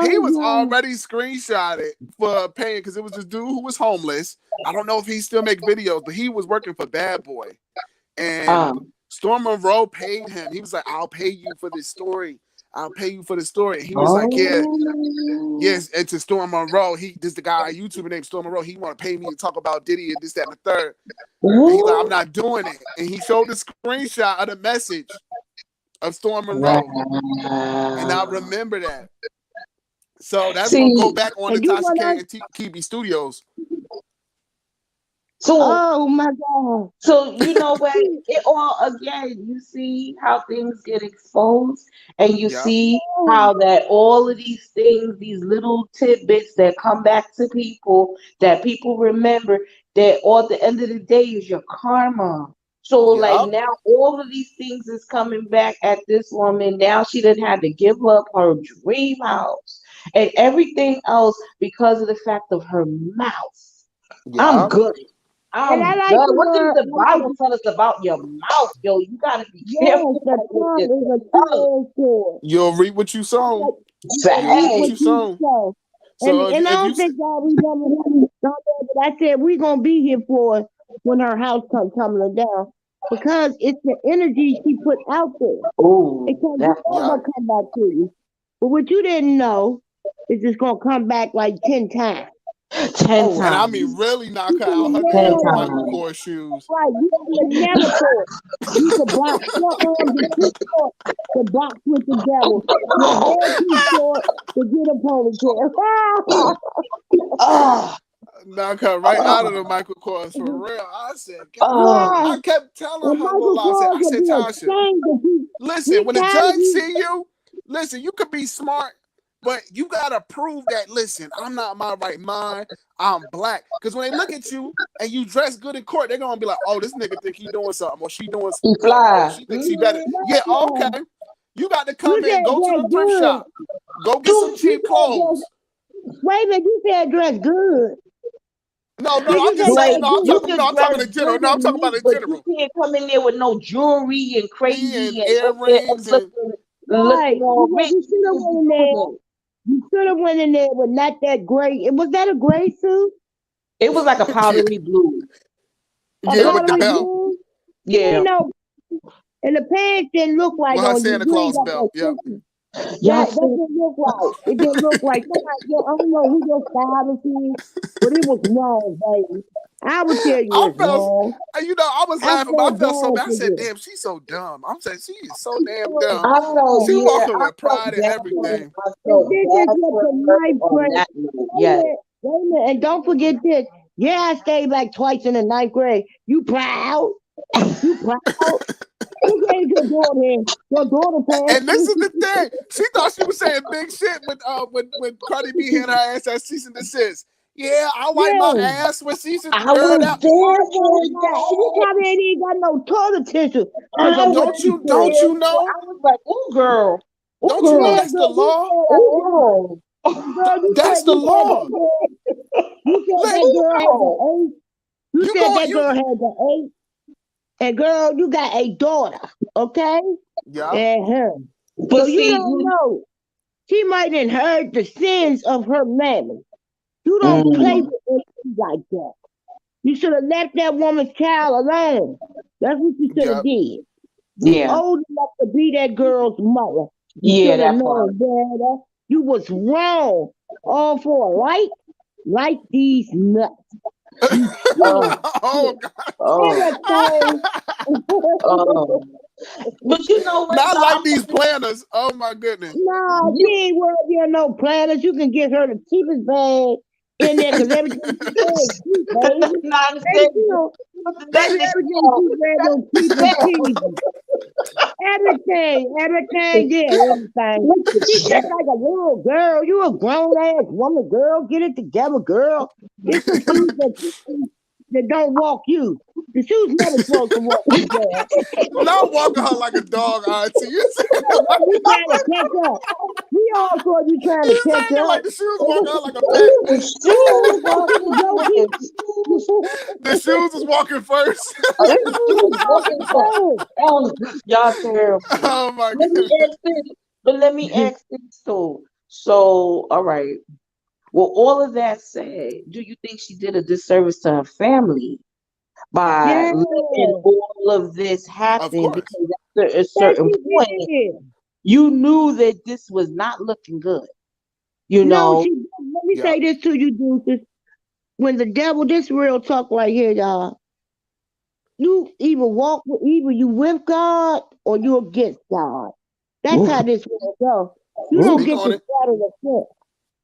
He was already screenshotted for paying because it was this dude who was homeless. I don't know if he still make videos, but he was working for Bad Boy. And Storm Monroe paid him. He was like, I'll pay you for this story. I'll pay you for the story. And he was like, yeah. Yes, and to Storm Monroe, this the guy on YouTube named Storm Monroe. He want to pay me to talk about Diddy and this, that, and the third. And he's like, I'm not doing it. And he showed the screenshot of the message of Storm Monroe. And I remember that. So that's going to go back on the Tasha K and TV Studios. So, oh my God. So, you know what? It all, again, you see how things get exposed, and you see how that all of these things, these little tidbits that come back to people, that people remember, that all at the end of the day is your karma. So, like, now all of these things is coming back at this woman. Now she done had to give up her dream house and everything else because of the fact of her mouth. I'm good. What does the Bible tell us about your mouth, yo? You gotta be careful. You'll reap what you sow. So and I don't think God remember that. I said we're gonna be here for when her house comes tumbling down because it's the energy she put out there. Oh, it can't never come back to you. But what you didn't know is it's gonna come back like 10 times. 10 times. And I mean, really knock her out her Michael Kors shoes. Right, you can never fall. You can box your arms and too short to box with the devil. Your hair too short to get a ponytail. Knock her right out of the Michael Kors for real. I said, I kept telling her, I said, Tasha, listen, when the judge see you, listen, you could be smart. But you gotta prove that. Listen, I'm not in my right mind. I'm black. Because when they look at you and you dress good in court, they're gonna be like, "Oh, this nigga think he doing something, or she doing something. He fly. She thinks she better." Yeah, okay. You got to come in, go to the thrift shop, go get some cheap clothes. Wait a minute, you said dress good. No, I'm just saying. I'm talking in general. No, I'm talking about in general. You can't come in there with no jewelry and crazy and earrings and. Right, you should have went in there with not that gray. Was that a gray suit? It was like a powdery blue. Yeah, with the belt. Yeah. You know, and the pants didn't look like her Santa Claus belt. Yeah. Yeah, that didn't look like. It didn't look like. I don't know who your stylist is, but it was wrong, baby. I would tell you it's wrong. You know, I was laughing, but I felt so bad. I said, damn, she's so dumb. I'm saying she is so damn dumb. She walking with pride and everything. Yes. And don't forget this. Yeah, I stayed like twice in the 9th grade. You proud? You proud? You gave your daughter passed. And this is the thing. She thought she was saying big shit when Cardi B had her ass at cease and desist. Yeah, I wipe my ass when season. I was there for you probably ain't even got no toilet tissue. Don't you know? I was like, "Ooh, girl." Don't you know that's the law? That's the law. You said that girl had the 8. And girl, you got a daughter, okay? Yeah. And so you don't know. She might inherit the sins of her mammy. You don't play with anything like that. You should have left that woman's child alone. That's what you should have did. Yeah. Old enough to be that girl's mother. Yeah, that's part. You was wrong. All for a light, like these nuts. Oh God. But you know what? Not like these planners. Oh my goodness. No, she ain't worthy of no planners. You can get her the cheapest bag in there because everything is cheap, baby. Everything, yeah, everything. She's just like a little girl. You a grown ass woman, girl. Get it together, girl. It's the things that that don't walk you. The shoes never supposed to walk you, Dad. Not walking her like a dog, auntie. You said like, We trying to catch up. We all thought you trying to catch up. like the shoes walking her like a pet. The shoes was walking first. Y'all terrible. Oh my God. Let me ask this too. So, all right. Well, all of that said, do you think she did a disservice to her family by letting all of this happen? Because after a certain point, you knew that this was not looking good. You know. Let me say this to you, Deuces. When the devil, this real talk right here, y'all. You either you with God or you against God. That's how this will go. You don't get to start of the foot.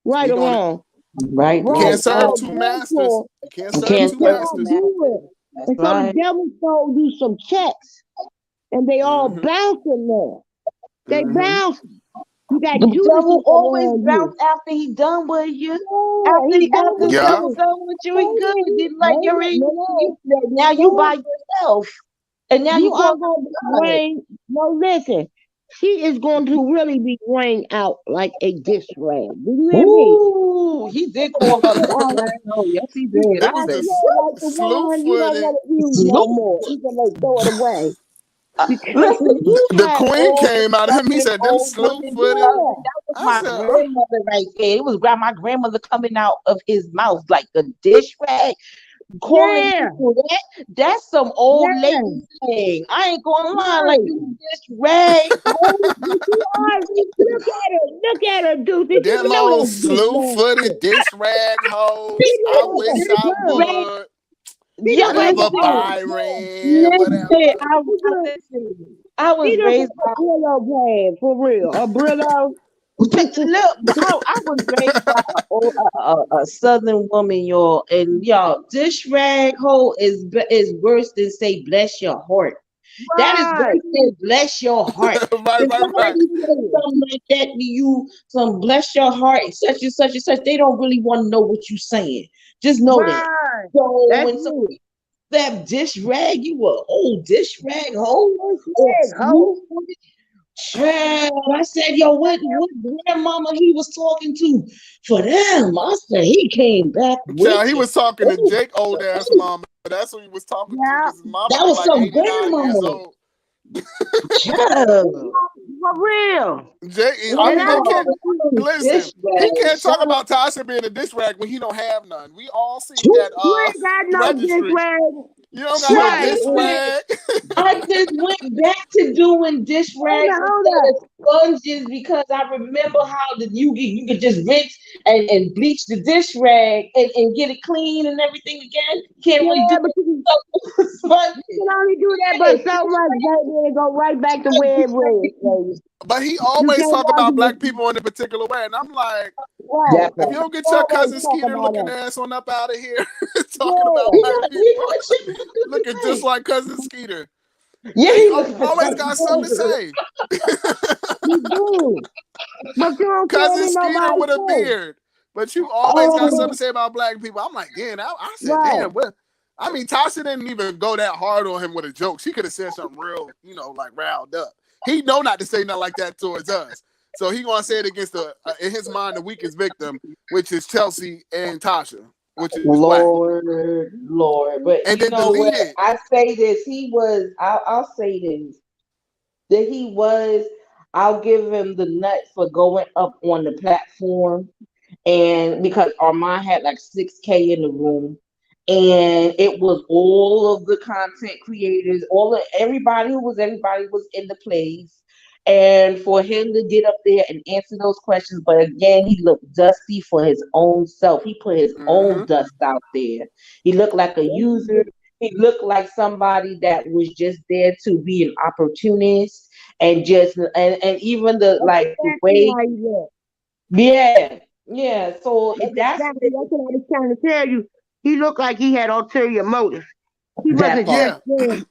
Right or wrong. Right. You can't serve two masters. You can't serve two masters. And so the devil told you some checks, and they all bouncing there. They bouncing. You got the devil always bounce after he done with you. After the devil done with you, he good. He like you're now you by yourself, and now you are going to rain. No, listen. She is going to really be rained out like a dish rag. Do you hear me? Ooh, he did call her that. Oh, yes, he did. It was the one you don't want to use no more. You can throw it away. The queen came out of him. He said, "Them slew footed." That was my grandmother right there. It was my grandmother coming out of his mouth like a dish rag. Calling people that's some old lady thing. I ain't gonna lie, like you dish rag. Look at her, dude. Them old slew-footed dish rag hoes. I wish I would. Yeah, whatever, Byron. Whatever. I was raised by a Brillo brand, for real. A Brillo. Look, I was raised by a Southern woman, y'all, and y'all, dish rag hole is worse than say bless your heart. Right. That is worse than bless your heart. right. Something like that to you, some bless your heart, such and such and such. They don't really want to know what you're saying. Just know that. So when somebody that dish rag, you a old dish rag hole. Child, I said, yo, what grandmama he was talking to for them? I said he came back. Child, he was talking to Jake old ass mama. That's what he was talking to. His mama that was like some grandmama. Child, for real. Jake, listen, he can't talk about Tasha being a dish rag when he don't have none. We all see that. You ain't got no dish rag. You don't got no dish rag. I just went back to doing dish rags instead of sponges because I remember how you could just rinse and bleach the dish rag and get it clean and everything again. Can't really do it. You can only do that, but so much, baby, and go right back to where it was. But he always talk about black people in a particular way, and I'm like, if you don't get your cousin Skeeter looking ass on up out of here, talking about black people, looking just like cousin Skeeter. Yeah, he always got something to say. You do. But you don't cousin Skeeter with a beard, but you always got something to say about black people. I'm like, damn, I said, damn, what? I mean, Tasha didn't even go that hard on him with a joke. She could have said something real, like riled up. He know not to say nothing like that towards us. So he gonna say it against in his mind, the weakest victim, which is Chelsea and Tasha, which is Lord. But and you know what? I say this. I'll say this. That he was. I'll give him the nut for going up on the platform, and because Armand had like 6K in the room. And it was all of the content creators, everybody was in the place. And for him to get up there and answer those questions, but again, he looked dusty for his own self. He put his own dust out there. He looked like a user. He looked like somebody that was just there to be an opportunist and just and even the way. Yeah. So that's what I was trying to tell you. He looked like he had ulterior motives. He wasn't just there.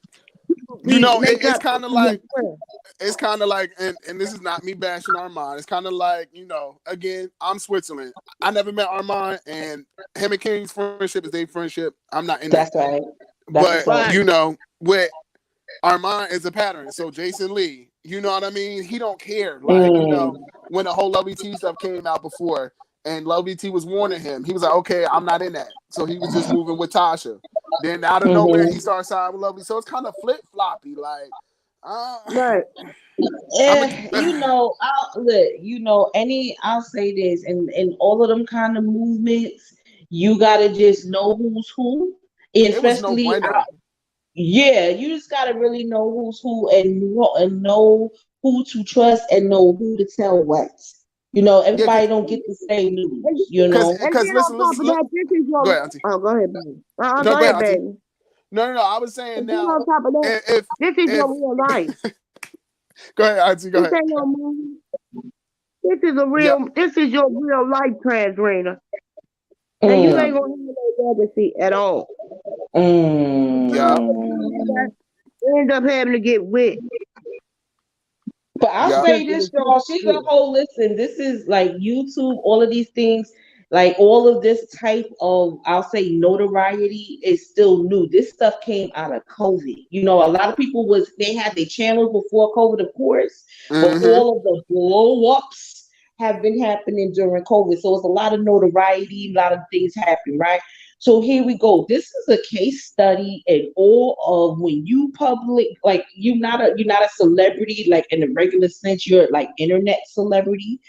You know, it's kind of like, and this is not me bashing Armand. It's kind of like, you know, again, I'm Switzerland. I never met Armand, and him and King's friendship is their friendship. I'm not in that. That's right. But you know, with Armand is a pattern. So Jason Lee, you know what I mean? He don't care. Like, you know, when the whole Lovely T stuff came out before, and Lovely T was warning him, he was like, okay, I'm not in that. So he was just moving with Tasha. Then out of nowhere, he started siding with Lovely. So it's kind of flip floppy, like. Right. You know, I'll say this, in all of them kind of movements, you gotta just know who's who, especially. Yeah, you just gotta really know who's who and know who to trust and know who to tell what. You know, everybody don't get the same news. You know, because listen, this is your. Go ahead, baby. Go ahead, baby. No. I was saying now. On top of that, this is your real life. Go ahead, Auntie. Go ahead. This ain't no movie. This is a real. Yep. This is your real life trans-rainer. And you ain't gonna have no legacy at all. Yeah. You end up having to get wet. But I'll say this, y'all. She's a whole listen. This is like YouTube, all of these things, like all of this type of, I'll say, notoriety is still new. This stuff came out of COVID. You know, a lot of people they had their channels before COVID, of course, but all of the blow-ups have been happening during COVID. So it's a lot of notoriety, a lot of things happen, right? So here we go. This is a case study in all of when you public, like you're not a celebrity, like in the regular sense, you're like internet celebrity.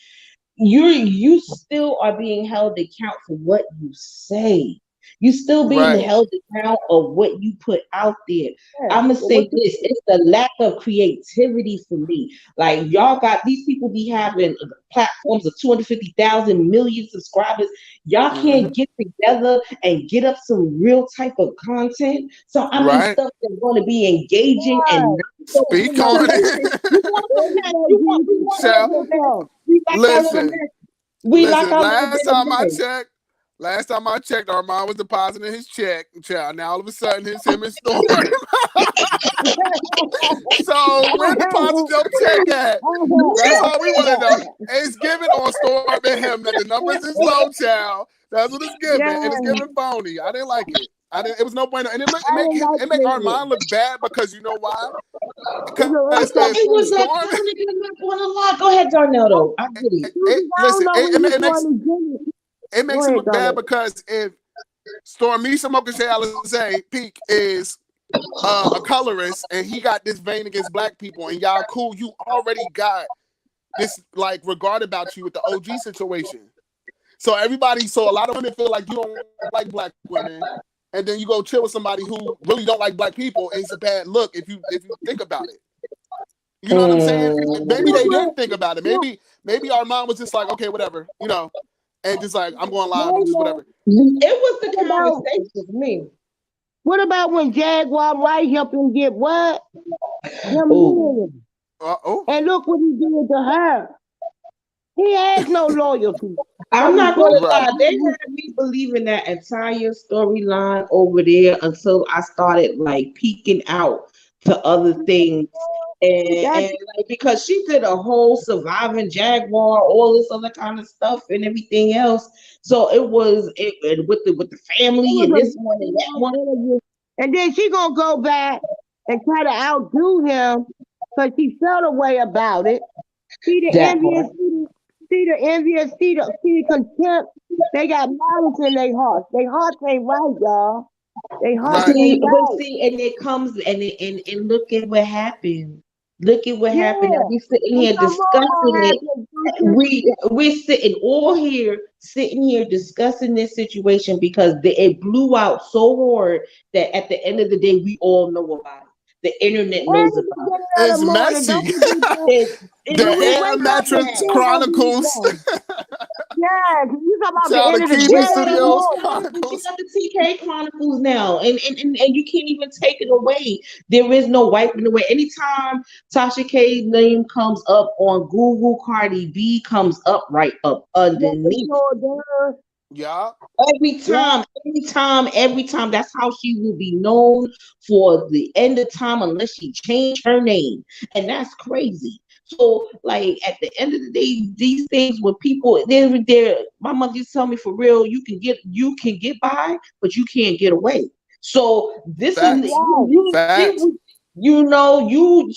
You still are being held account for what you say. You still being held account of what you put out there. I'm gonna say this: it's the lack of creativity for me. Like y'all got these people be having platforms of 250,000 million subscribers. Y'all can't get together and get up some real type of content. So I mean stuff that's going to be engaging and speak on it. Listen, last time I checked, Armand was depositing his check. Child, now all of a sudden it's him and Storm. So where deposit your check at? That's all we want to know. It's given on Storm and him that the numbers is low, child. That's what it's giving, and it's giving phony. I didn't like it. It was no bueno, and it make Armand look bad because you know why? Because it was like going a lot. Go ahead, Darnell. I get it. It makes him look bad because if Stormisha Mokashe Peak is a colorist and he got this vein against black people and y'all cool, you already got this like regard about you with the OG situation. So a lot of women feel like you don't like black women, and then you go chill with somebody who really don't like black people, and it's a bad look if you think about it. You know what I'm saying? Maybe they didn't think about it. Maybe Armand was just like, okay, whatever, you know, and just like I'm going live, just whatever. It was the conversation for me. What about when Jaguar Wright helped him get what? And look what he did to her. He has no loyalty. I'm not going to lie. They had me believing that entire storyline over there until I started like peeking out to other things. And like, because she did a whole surviving Jaguar, all this other kind of stuff and everything else. So it was with the family and this one and that one. And then she gonna go back and try to outdo him because she felt a way about it. See the envious, see the contempt. They got malice in their hearts. Their hearts ain't right, y'all. They hearts ain't right. See, and it comes and look at what happened. Look at what happened. Now we sitting here discussing it. We're sitting all here, discussing this situation because it blew out so hard that at the end of the day, we all know about it. The internet knows about it. It's messy. The Air Mattress Chronicles. Yeah, you talking about the end of the day. You got the TK Chronicles now, and you can't even take it away. There is no wiping away. Anytime Tasha K's name comes up on Google, Cardi B comes up right up underneath. Yeah. Every time. That's how she will be known for the end of time unless she changed her name. And that's crazy. So, like, at the end of the day, these things when people they're my mother used to tell me, for real, you can get by, but you can't get away. So this is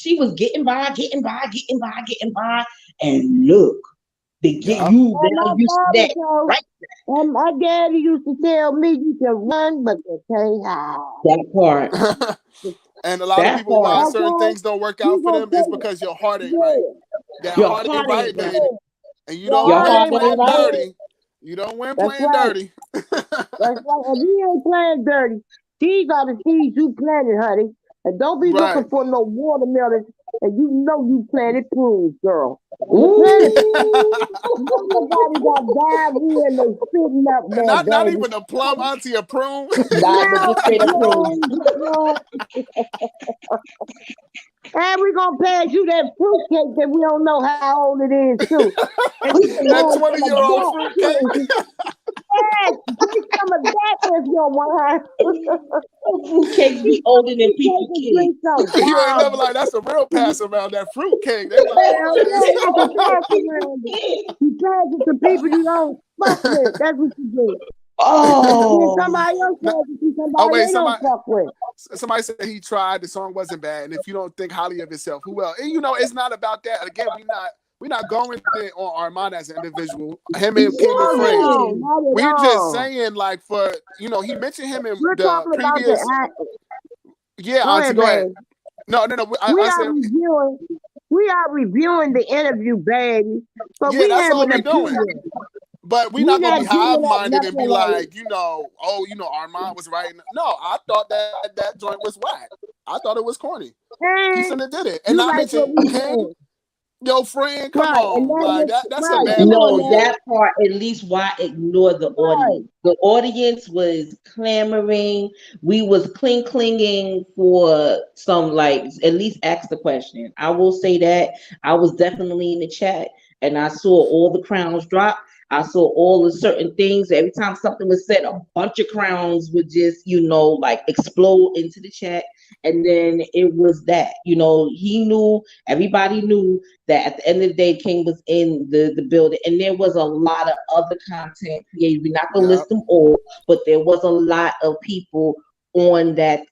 she was getting by, and look, they get you now used to that, right? And my daddy used to tell me you can run, but you can't hide. That part. And a lot of people, why certain things don't work out for them is because your heart ain't right. That heart ain't right, baby. And you don't win playing dirty. You don't win playing dirty. That's right. And you ain't playing dirty. These are the seeds you planted, honey. And don't be looking for no watermelon. And you know you planted prunes, girl. Nobody got diarrhea and they spitting up there. Not even a plum, auntie, a prune. And we're going to pass you that fruitcake that we don't know how old it is, too. That 20-year-old fruitcake. Yes, drink some of that with your wine. Fruitcake be older than people. You ain't never like, that's a real pass around, that fruitcake. They like, you pass it to people you don't fuck with. That's what you do. Oh, somebody else pass it to somebody they don't fuck with. Somebody said he tried, the song wasn't bad, and if you don't think highly of yourself, who else? And it's not about that. Again, we're not going on Armand as an individual. Him and King are friends. We're just saying, like, for he mentioned him in the previous. Go ahead. No. We are reviewing the interview, baby. But that's all we're doing. But we're not gonna be hive-minded and be like, Armand was right. No, I thought that joint was whack. I thought it was corny. He shouldn't have did it. And I mentioned King. Yo, friend, come on. Like, that's a bad that part, at least why ignore the audience. The audience was clamoring. We was clinging for some, like, at least ask the question. I will say that I was definitely in the chat and I saw all the crowns drop. I saw all the certain things. Every time something was said, a bunch of crowns would just, like, explode into the chat. And then it was that, everybody knew that at the end of the day, King was in the building. And there was a lot of other content created. We're not going to list them all, but there was a lot of people on that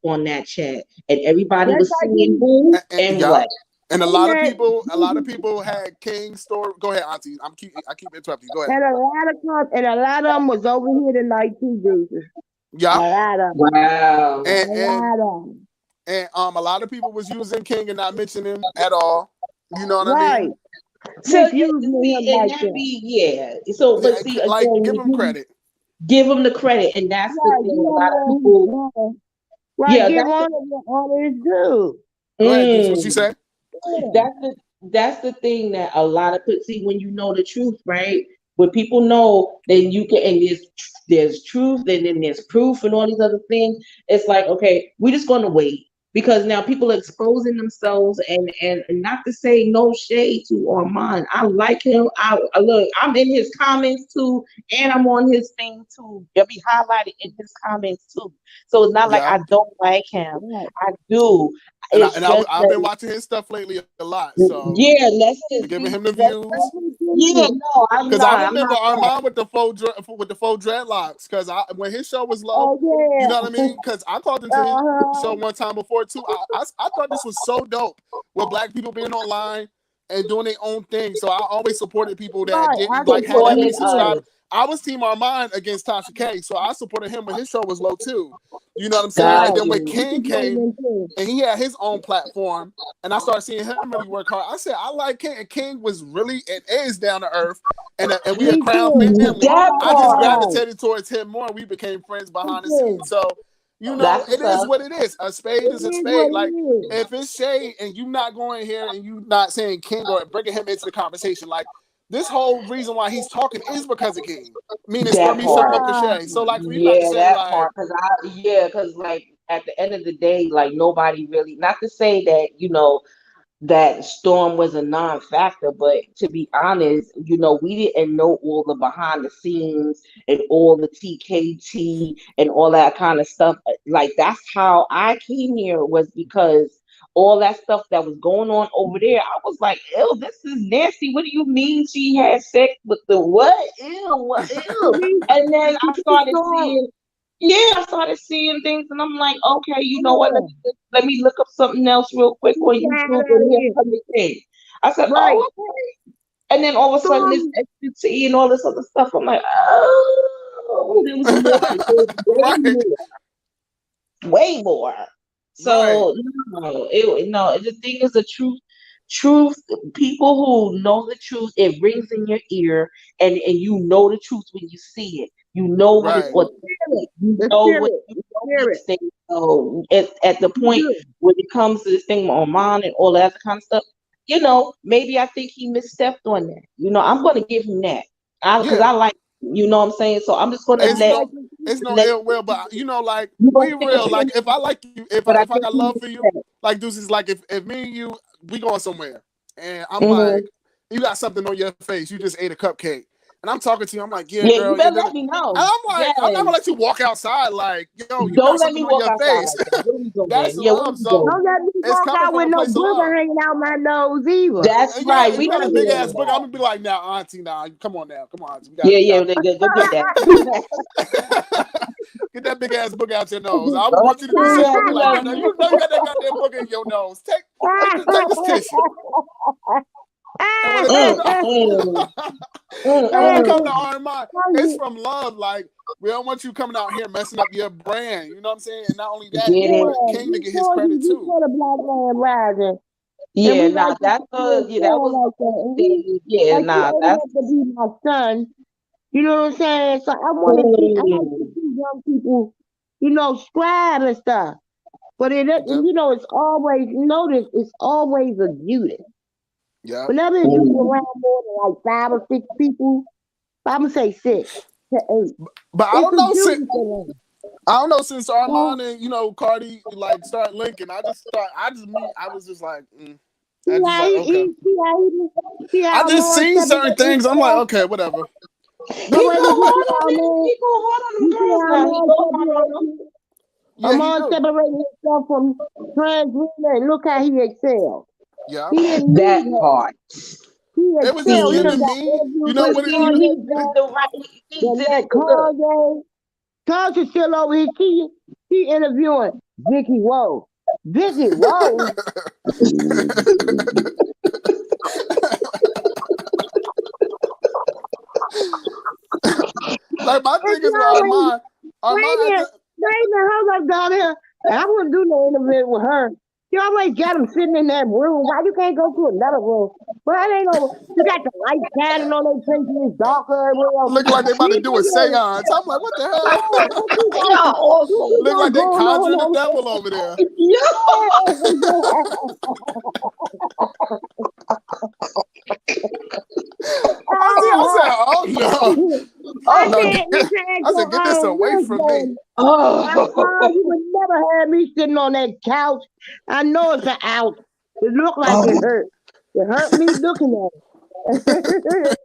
chat. And everybody was seeing who and what. And a lot of people had King's story. Go ahead, auntie. I keep interrupting. Go ahead. And a lot of them was over here tonight too, Jesus. Yeah. A lot of them. Wow. And a lot of people was using King and not mentioning him at all. You know what I mean? So give him credit. Give him the credit, and that's the thing. A lot of people. Give honor is due. Go ahead. That's what she said. That's the thing that a lot of people see when you know the truth, right? When people know, then you can, and there's truth, and then there's proof, and all these other things. It's like, okay, we're just gonna wait because now people are exposing themselves, and not to say no shade to Armand. I like him. I look, I'm in his comments too, and I'm on his thing too. They'll be highlighted in his comments too. So it's not like I don't like him. I do. I've been watching his stuff lately a lot. So let's just giving him the views. Because I remember Armand with the faux dreadlocks. Because when his show was low, you know what I mean. Because I called into his show one time before too. I thought this was so dope with Black people being online and doing their own thing. So I always supported people that didn't have that many subscribers. I was Team Armand against Tasha K, so I supported him when his show was low too. You know what I'm saying? And then when King came and he had his own platform, and I started seeing him really work hard, I said, I like King. And King was really and is down to earth, and we a Crown family. I just gravitated towards him more. We became friends behind the scenes. So, it is what it is. A spade is a spade. Like, if it's shade and you not going here and you not saying King or bringing him into the conversation, like, this whole reason why he's talking is because of King. Meaning it's for me some cliche. So like we like to say part because like at the end of the day, like nobody really, not to say that, that Storm was a non-factor, but to be honest, we didn't know all the behind the scenes and all the TKT and all that kind of stuff. Like that's how I came here, was because all that stuff that was going on over there, I was like, ew, this is nasty. What do you mean she had sex with the what? Ew, ew. And then I started seeing things, and I'm like, okay, you know what? Let me look up something else real quick on YouTube, and here come the thing. I said, oh, okay. And then all of a sudden, this SUT and all this other stuff. I'm like, oh, there was more, way more. So the thing is, the truth. People who know the truth, it rings in your ear, and you know the truth when you see it. You know what it's what you know what this thing. So at the point when it comes to this thing on mine and all that kind of stuff, maybe I think he misstepped on that. I'm going to give him that because I like, what I'm saying. So I'm just going to it's no ill will, but like we real. Like if I like you, if I got love for you, like this is like if me and you we going somewhere, and I'm like, you got something on your face, you just ate a cupcake. And I'm talking to you. I'm like, girl. You better let me know. And I'm like, I'm not gonna let you walk outside. Like, yo, you got something on your face. That's love. So don't let me walk out with no booger hanging out my nose either. That's right. We got a big ass booger. I'm gonna be like, now, auntie, come on, auntie. Go get that. Get that big ass booger out your nose. I want you to do something like that. You know you got that goddamn booger in your nose. Take this tissue. And when it comes to R&M, it's from love. Like, we don't want you coming out here messing up your brand. You know what I'm saying? And not only that, we want King to get his credit too. That's to be my son. You know what I'm saying? So I want to see young people, scribe and stuff. But it's always it's always a unit. Yeah. Whenever you around more than like 5 or 6 people, I'm gonna say 6 to 8. But I don't know since Armand and Cardi like start linking. I was just like, okay. I just seen certain things. I'm like, okay, whatever. Armand separated himself from transgender, and look how he excelled. Yeah, that part. It was just him and me. You know what Tasha still over here. She interviewing Vicky Woe. Vicky Woe. Like my thing is Armand. Hold up down here. I wouldn't do no interview with her. You always got him sitting in that room. Why you can't go to another room? But it ain't no. You got the light shining on their face and it's darker. Look like they about to do a seance. I'm like, what the hell? Look like they conjuring the devil over there. I said, oh no. I said, get this away from me. You would never have me sitting on that couch. I know it's an out. It looked like it hurt. It hurt me looking at it.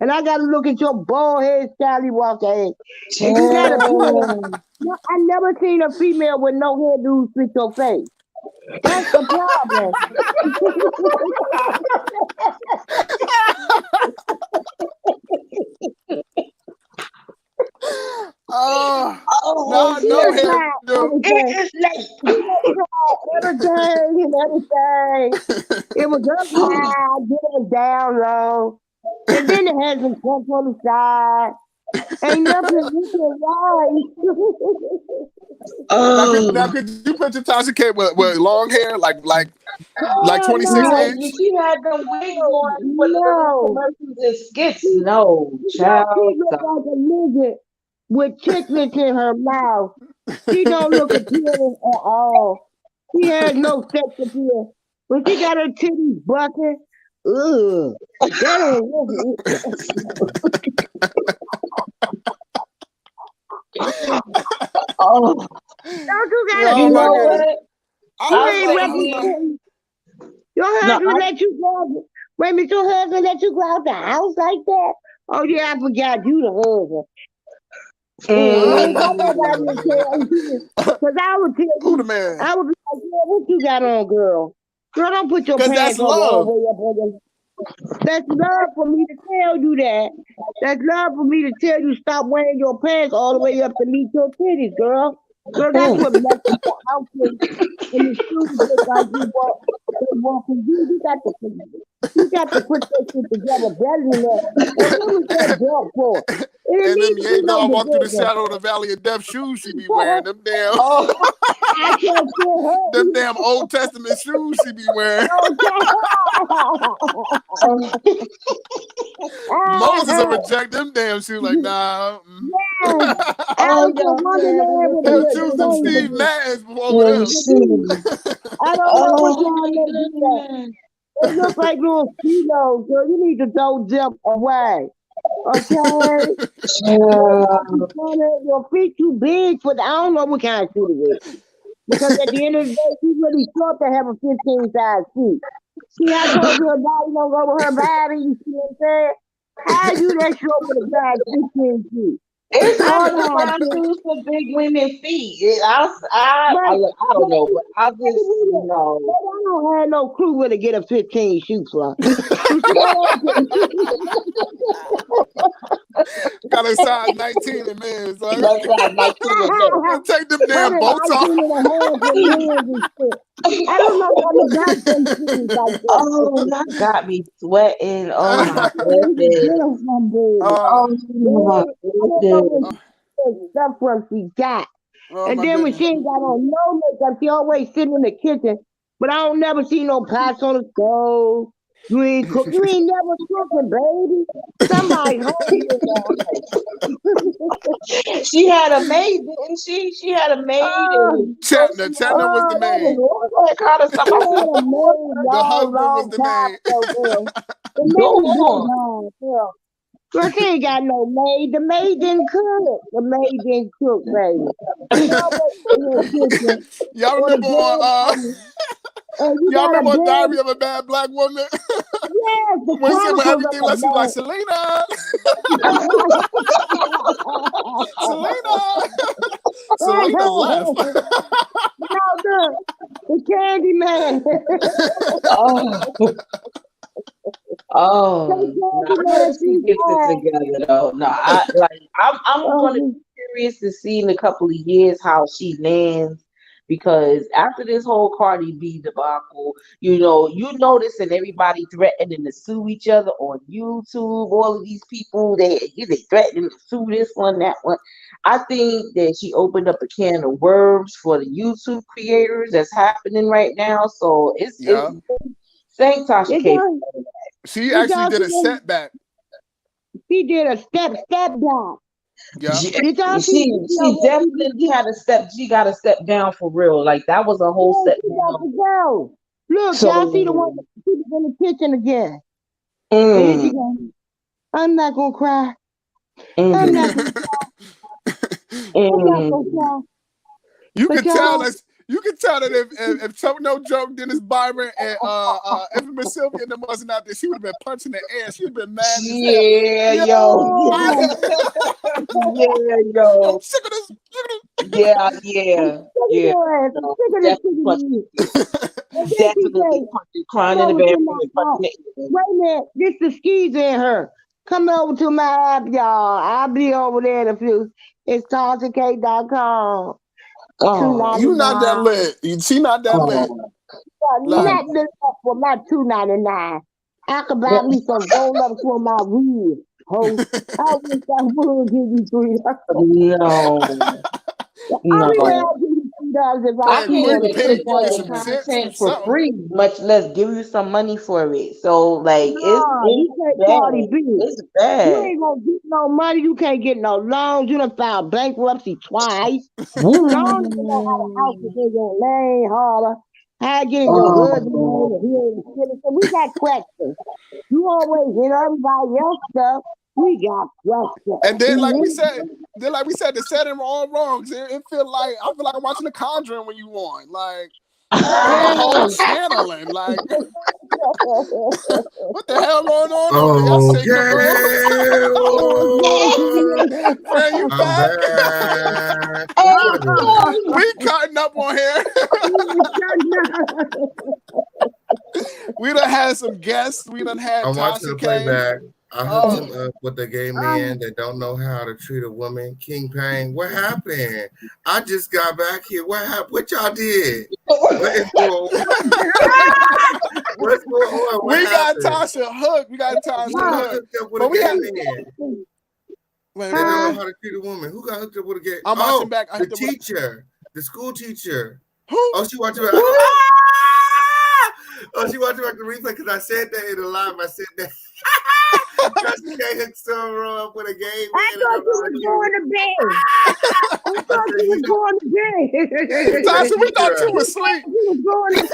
And I got to look at your bald head, Sally Walker head. I never seen a female with no hairdo fit your face. That's the problem. No hairdo. Everything. It was up high, getting down low. And then it had some bumps on the side. Ain't nothing you can ride. Now, could you picture Tasha K with long hair, like 26 inches? She had the wig on for the commercials and skits. No, child. She looked like a midget with chiclets in her mouth. She don't look appealing at all. She has no sex appeal. When she got her titties bucking, ugh. That ain't Don't you gotta You ain't representing. Your husband let you go. Wait a minute, your husband let you go out the house like that? Oh yeah, I forgot you the husband. I ain't got nobody to tell you. Cause I would tell Who you. the man? I would be like, girl, what you got on, girl? Girl, don't put your pants on all the way up on your. That's love for me to tell you that. That's love for me to tell you stop wearing your pants all the way up to meet your titties, girl. Girl, that's what makes your outfit and the shoes look like you walking. You got to put that shit together better than that. And what was that belt for? And them yay dog walk through the shadow of the valley of death shoes she be wearing. Them damn I can't feel her. them damn Old Testament shoes she be wearing. Moses will reject them damn shoes like nah. He'll choose them Steve Maddens before them. I don't know what y'all do. It looks like little kilos, girl. You need to throw them away. Okay? Your feet too big for the, I don't know what kind of shoe it is. Because at the end of the day, she's really short to have a 15 size feet. See, I told you her body don't go with her body. You see what I'm saying? How you that short with a size 15 feet? It's hard to find shoes for big women's feet. I don't know, but I just know. I don't have no clue where to get a 15 shoe from. Got a size 19 in men's. Like. Take them damn bolts off. I don't know what about them shoes like that. Oh, that got me sweating. Oh my goodness. Stuff from she got. And then when she ain't got on no makeup, she always sitting in the kitchen. But I don't never see no pots on the stove. You ain't cook. You ain't never cooking, baby. Somebody home. She had a maid, didn't she? She had a maid. Chetna was the maid. The husband was the maid. Girl, she ain't got no maid. The maid didn't cook. The maid didn't cook, baby. Y'all remember y'all remember on Diary of a Bad Black Woman? Yes, when she said everything left, she was like, Selena. Selena left. No, the candy man. I gotta see get this together though. No, I'm gonna be curious to see in a couple of years how she lands, because after this whole Cardi B debacle, you notice and everybody threatening to sue each other on YouTube. All of these people they threatening to sue this one, that one. I think that she opened up a can of worms for the YouTube creators that's happening right now. So it's thank Tasha K. She actually did a setback. She did a step back. Yeah. She definitely had a step. She got to step down for real. Like that was a whole step down. Go. Look, y'all see the one in the kitchen again. Here she goes. I'm not gonna cry. I'm not gonna cry. I'm not gonna cry. You can tell that. You can tell that if No Joke, Dennis Byron, and Infamous Sylvia and them wasn't out there, she would have been punching the air. She would have been mad. Yo. I'm sick of this. Definitely crying in the bedroom. Wait a minute, this the skeezer in her. Come over to my app, y'all. I'll be over there in a few. It's TashaK.com. Oh, you not that lit. She not that lit. Not lit up for my $2.99. I could buy me some roll-ups for my weed. I wish I would give you $3. No. I'll give you $3 if I can't pay content for free, much less give you some money for it. So it's bad. You ain't gonna get no money. You can't get no loans. You done filed bankruptcy twice. You don't even know how the house is in your lane harder. How to get in your husband's lane. So we got questions. You always in everybody else stuff. We got questions. And then, like we said, the setting all wrong. I feel like I'm watching The Conjuring when you won. Like, The whole channeling, like, what the hell going on over there? Y'all shaking the room. Fran, you I'm back? back. We cutting up on here. We done had some guests. We done had I'm watching the Tasha playback. came. I hooked him up with the gay men that don't know how to treat a woman. King Pain, what happened? I just got back here. What happened? What y'all did? What is going on? What's going on? What We happened? got Tasha hooked. We got Tasha hooked. Hooked up with a gay man. They don't know how to treat a woman. Who got hooked up with a gay? I'm watching back. The teacher, the school teacher. Who? Oh, she watching back. Oh, she watching back the replay because I said that in the live. I said that. She can't hook someone up with a gay man. I thought you was going to bed. I thought you was going to bed. Tasha, we thought you was asleep. You was going to bed.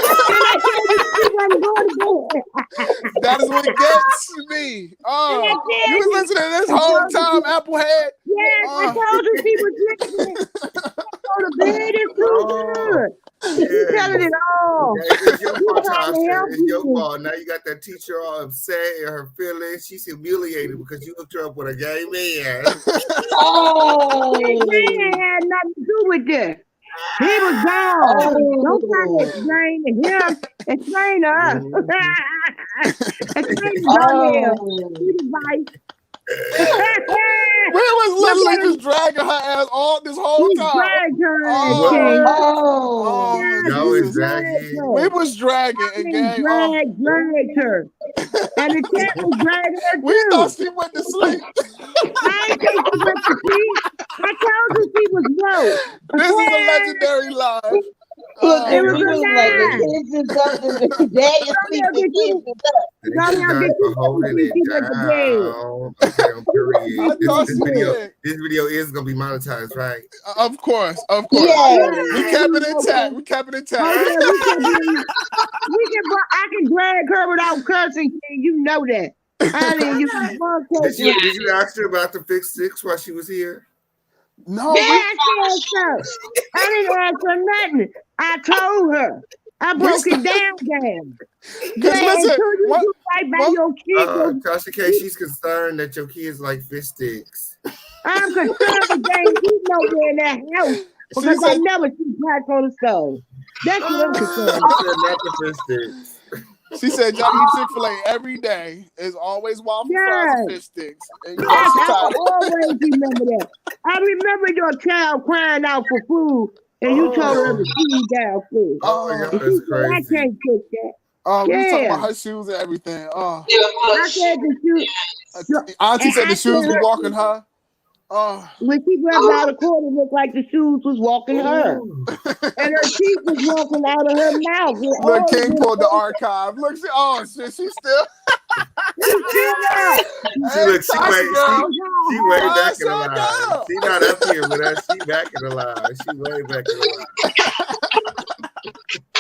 That is what gets me. Oh, you was listening to this whole time, Applehead. Yes, I told you she was listening. Go to bed. It's too good. You're telling it all. It's your fault, Tasha. It's your fault. Now you got that teacher all upset and her feelings. She's humiliated because you hooked her up with a gay man. Oh, that man had nothing to do with this. He was gone. Don't try to explain to him. Explain to us. Explain to Danielle. We was literally just dragging her ass all this whole time. Y'all was dragging. We was dragging and gang. Dragged her. And the cat was dragging her too. We thought she went to sleep. I ain't think she went to sleep. I told you she was broke. This is a legendary live. Look, it was like the kids is up and the dad is sleeping. The kids is up. Holding it down. This video is gonna be monetized, right? Of course, of course. Yeah. We kept it intact. We kept it intact. I can drag her without cursing. You know that. Did you ask her about the fixed six while she was here? No. I didn't ask her nothing. I told her. I broke it down. Listen, Tasha K, she's concerned that your kids like fish sticks. I'm concerned that he's nowhere in that house because I never see pots on the stove. That's what I'm concerned. Not the fish sticks. She said, y'all eat Chick-fil-A every day. It's always waffle fries and fish sticks. And I always remember that. I remember your child crying out for food, and you told her to feed down food. That's crazy. I can't take that. We talking about her shoes and everything. I said the shoes. Auntie said the shoes were walking her. When she grabbed out of court, it looked like the shoes was walking her. And her teeth was walking out of her mouth. Look, King pulled the archive. Look, shit, she's still. She way back in the line. She not up here with us. She back in the line. She way back in the line.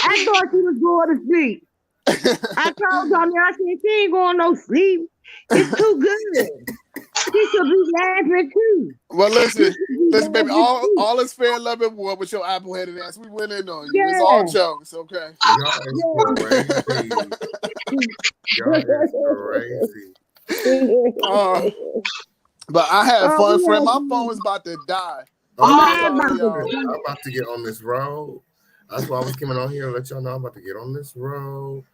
I thought she was going to sleep. I told Tommy, I said, she ain't going no sleep. It's too good. She should be laughing too. Well, listen, baby. All is fair, love, and war with your apple-headed ass. We went in on you. Yeah. It's all jokes, okay? Y'all is crazy. But I had fun, friend. My phone was about to die. I'm about to get on this road. That's why I was coming on here to let y'all know I'm about to get on this road.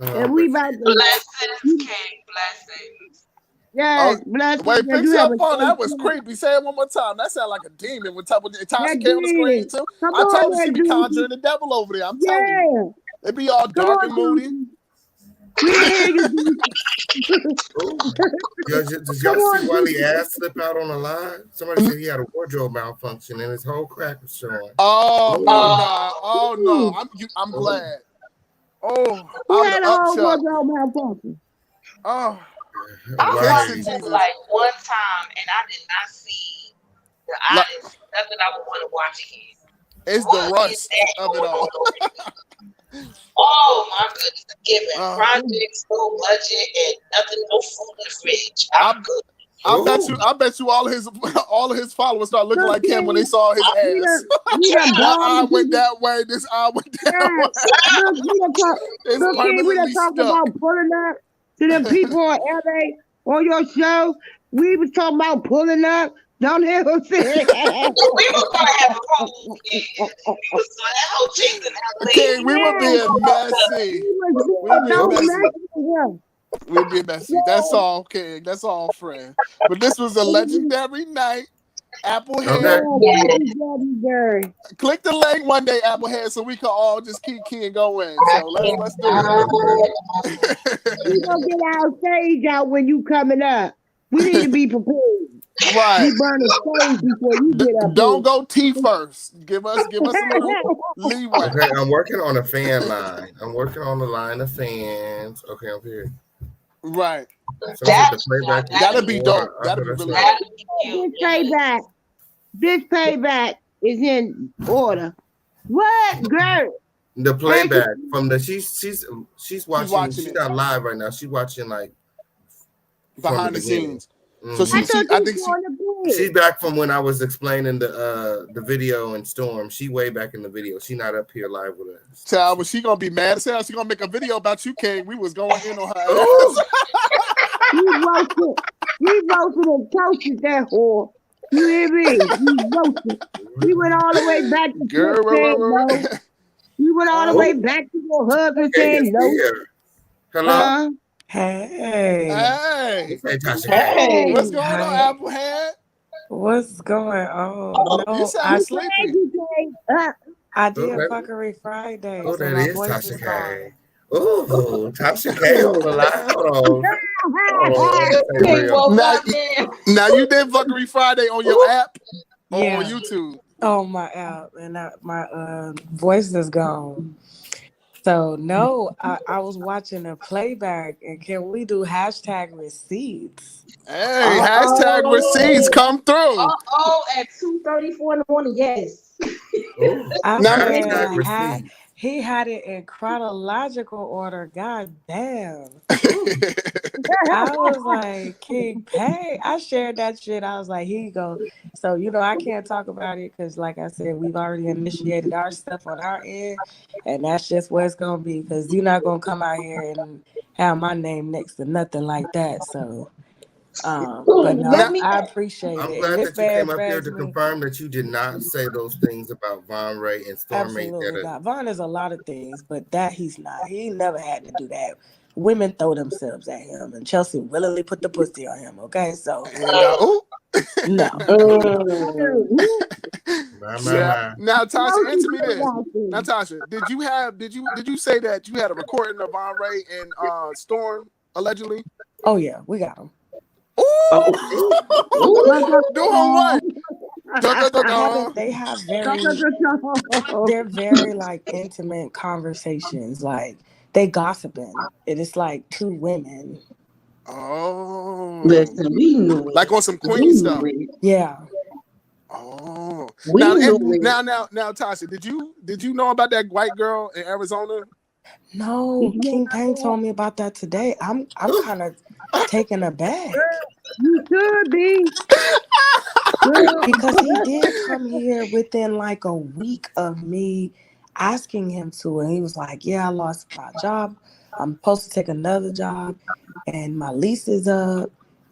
And we about to blessings, King, blessings. Yes, blessings. Wait, pick your phone. That was creepy. Say it one more time. That sounded like a demon. When Tasha came on the screen too. I told you she be conjuring the devil over there. I'm telling you. It be all dark and moody. Does y'all see Wiley ass slip out on the line? Somebody said he had a wardrobe malfunction and his whole crack was showing. Oh no! I'm glad. He had a whole wardrobe malfunction. I watched it like one time, and I did not see the honest. Nothing I would want to watch again. It's the rust of it all. Oh my goodness! Giving projects, no budget, and nothing, no food in the fridge. I'm good. I bet you all of his followers start looking like him when they saw his ass. I went that way. This eye went that way. It's permanently talking stuck. about pulling up to them people in LA on your show. We was talking about pulling up. Don't hear him say We were gonna have a whole cheese in LA. Okay, we were being messy. We'd be messy. That's all, King. That's all, friend. But this was a legendary night. Applehead. Okay. Click the link one day, Applehead, so we can all just keep King going. So let's do it. We gonna get our stage out when you coming up. We need to be prepared. Right. You burn the stage before you get up. Don't go T first. Give us a little leeway. Okay, I'm working on a fan line. I'm working on the line of fans. Okay, I'm here. Right. So that'll be dope. That'll be really dope. This payback is in order. What, girl? The playback from the she's watching. She's not live right now. She's watching like behind the scenes. Mm-hmm. So I think she's back from when I was explaining the video in Storm. She way back in the video. She not up here live with us. Child, was she gonna be mad as hell? She gonna make a video about you, King. We was going in on her ass. We roasted and toasted that whore. You hear me? We roasted. We went all the way back to no. We went all the way back to your husband saying no. Hello. Hey. Hey, Tasha. Hey. What's going on, Applehead? What's going on? You sound sleepy. I did Fuckery Friday. Oh, that is Tasha K. Oh, Tasha K on the line. Hold on. Now you did Fuckery Friday on your app or on YouTube? On my app, and my voice is gone. So no, I was watching a playback, and can we do hashtag receipts? Hey, hashtag receipts come through. At 2:34 in the morning, yes. He had it in chronological order. God damn. I was like, King Pay. I shared that shit. I was like, here you go. So, I can't talk about it because, like I said, we've already initiated our stuff on our end. And that's just what it's going to be because you're not going to come out here and have my name next to nothing like that. So, but no, I appreciate it. I'm glad that you came up here to confirm that you did not say those things about VonRHE and Storm. Absolutely not. Von is a lot of things, but that he's not. He never had to do that. Women throw themselves at him, and Chelsea willingly put the pussy on him. Okay, so no. Now, Tasha, answer me this. Now, Tasha, did you say that you had a recording of VonRHE and Storm allegedly? Oh yeah, we got him. Doing what? They have they're very like intimate conversations. Like they gossiping. It is like two women. Oh, listen, we knew it. Like on some queen stuff. Yeah. Oh, now, Tasha, did you know about that white girl in Arizona? No, King Payne told me about that today. I'm kind of taken aback. You should be. Because he did come here within like a week of me asking him to, and he was like, yeah, I lost my job. I'm supposed to take another job, and my lease is up,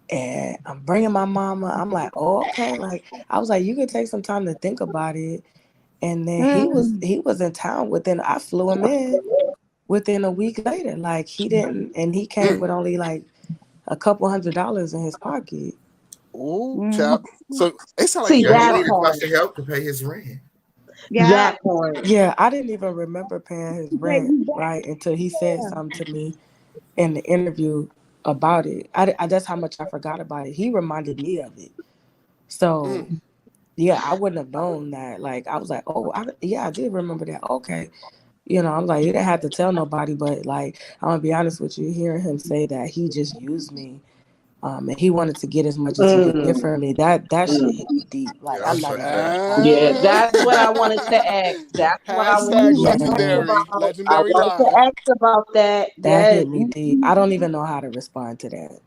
and I'm bringing my mama. I'm like, oh, okay. Like, I was like, you could take some time to think about it. And then he was in town I flew him in within a week later. Like, he didn't, and he came with only like a couple $100 in his pocket. Oh, chap. So it sounds like you're needed to help to pay his rent. Yeah, I didn't even remember paying his rent, right, until he said something to me in the interview about it. That's how much I forgot about it. He reminded me of it. So, yeah, I wouldn't have known that. Like, I was like, oh, I did remember that. Okay. I'm like, he didn't have to tell nobody, but, like, I'm going to be honest with you, hearing him say that he just used me. And he wanted to get as much as he could get from me. That shit hit me deep. Like, I'm not even. That's what I wanted to ask. That's what I wanted to ask about that. That hit me deep. I don't even know how to respond to that.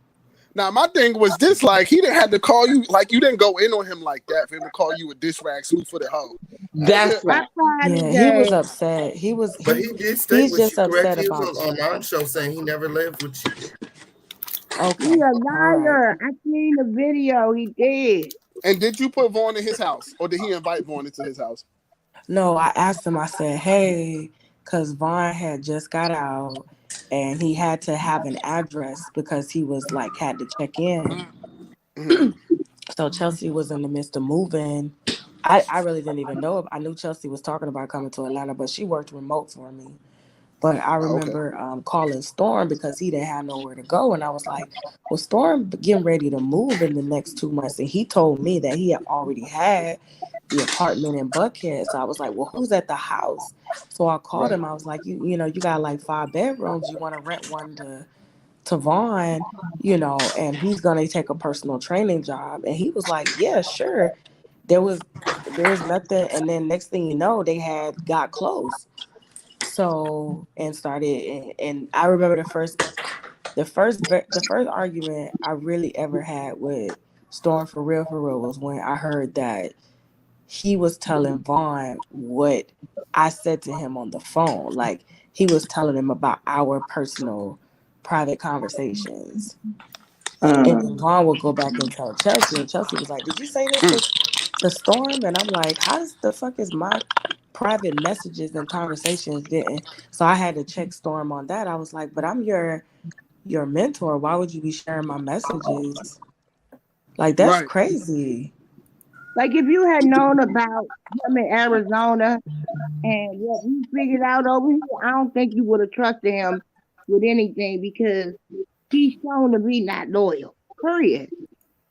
Now my thing was this: like he didn't have to call you, like you didn't go in on him like that for him to call you a dish rag, slew-footed hoe. That's right. Yeah, he was upset. He did state he's what just you correct. upset He was about on my show saying he never lived with you. Okay. He a All right. liar. I seen the video. He did. And did you put Vaughn in his house, or did he invite Vaughn into his house? No, I asked him. I said, "Hey," because Vaughn had just got out, and he had to have an address because he was like had to check in. So Chelsea was in the midst of moving. I really didn't even know. I knew Chelsea was talking about coming to Atlanta, but she worked remote for me. But I remember calling Storm because he didn't have nowhere to go. And I was like, well, Storm getting ready to move in the next 2 months. And he told me that he had already had the apartment in Buckhead. So I was like, well, who's at the house? So I called him. I was like, you know, you got like 5 bedrooms. You want to rent one to Vaughn, you know, and he's going to take a personal training job. And he was like, yeah, sure. There's nothing. And then next thing you know, they had got close. So and started and I remember the first argument I really ever had with Storm for real was when I heard that he was telling Vaughn what I said to him on the phone. Like he was telling him about our personal private conversations. And then Vaughn would go back and tell Chelsea, and Chelsea was like, did you say this to Storm? And I'm like, how the fuck is my private messages and conversations didn't? So I had to check Storm on that. I was like, but I'm your mentor. Why would you be sharing my messages? Like, that's crazy. Like if you had known about him in Arizona and what we figured out over here, I don't think you would have trusted him with anything because he's shown to be not loyal. Period.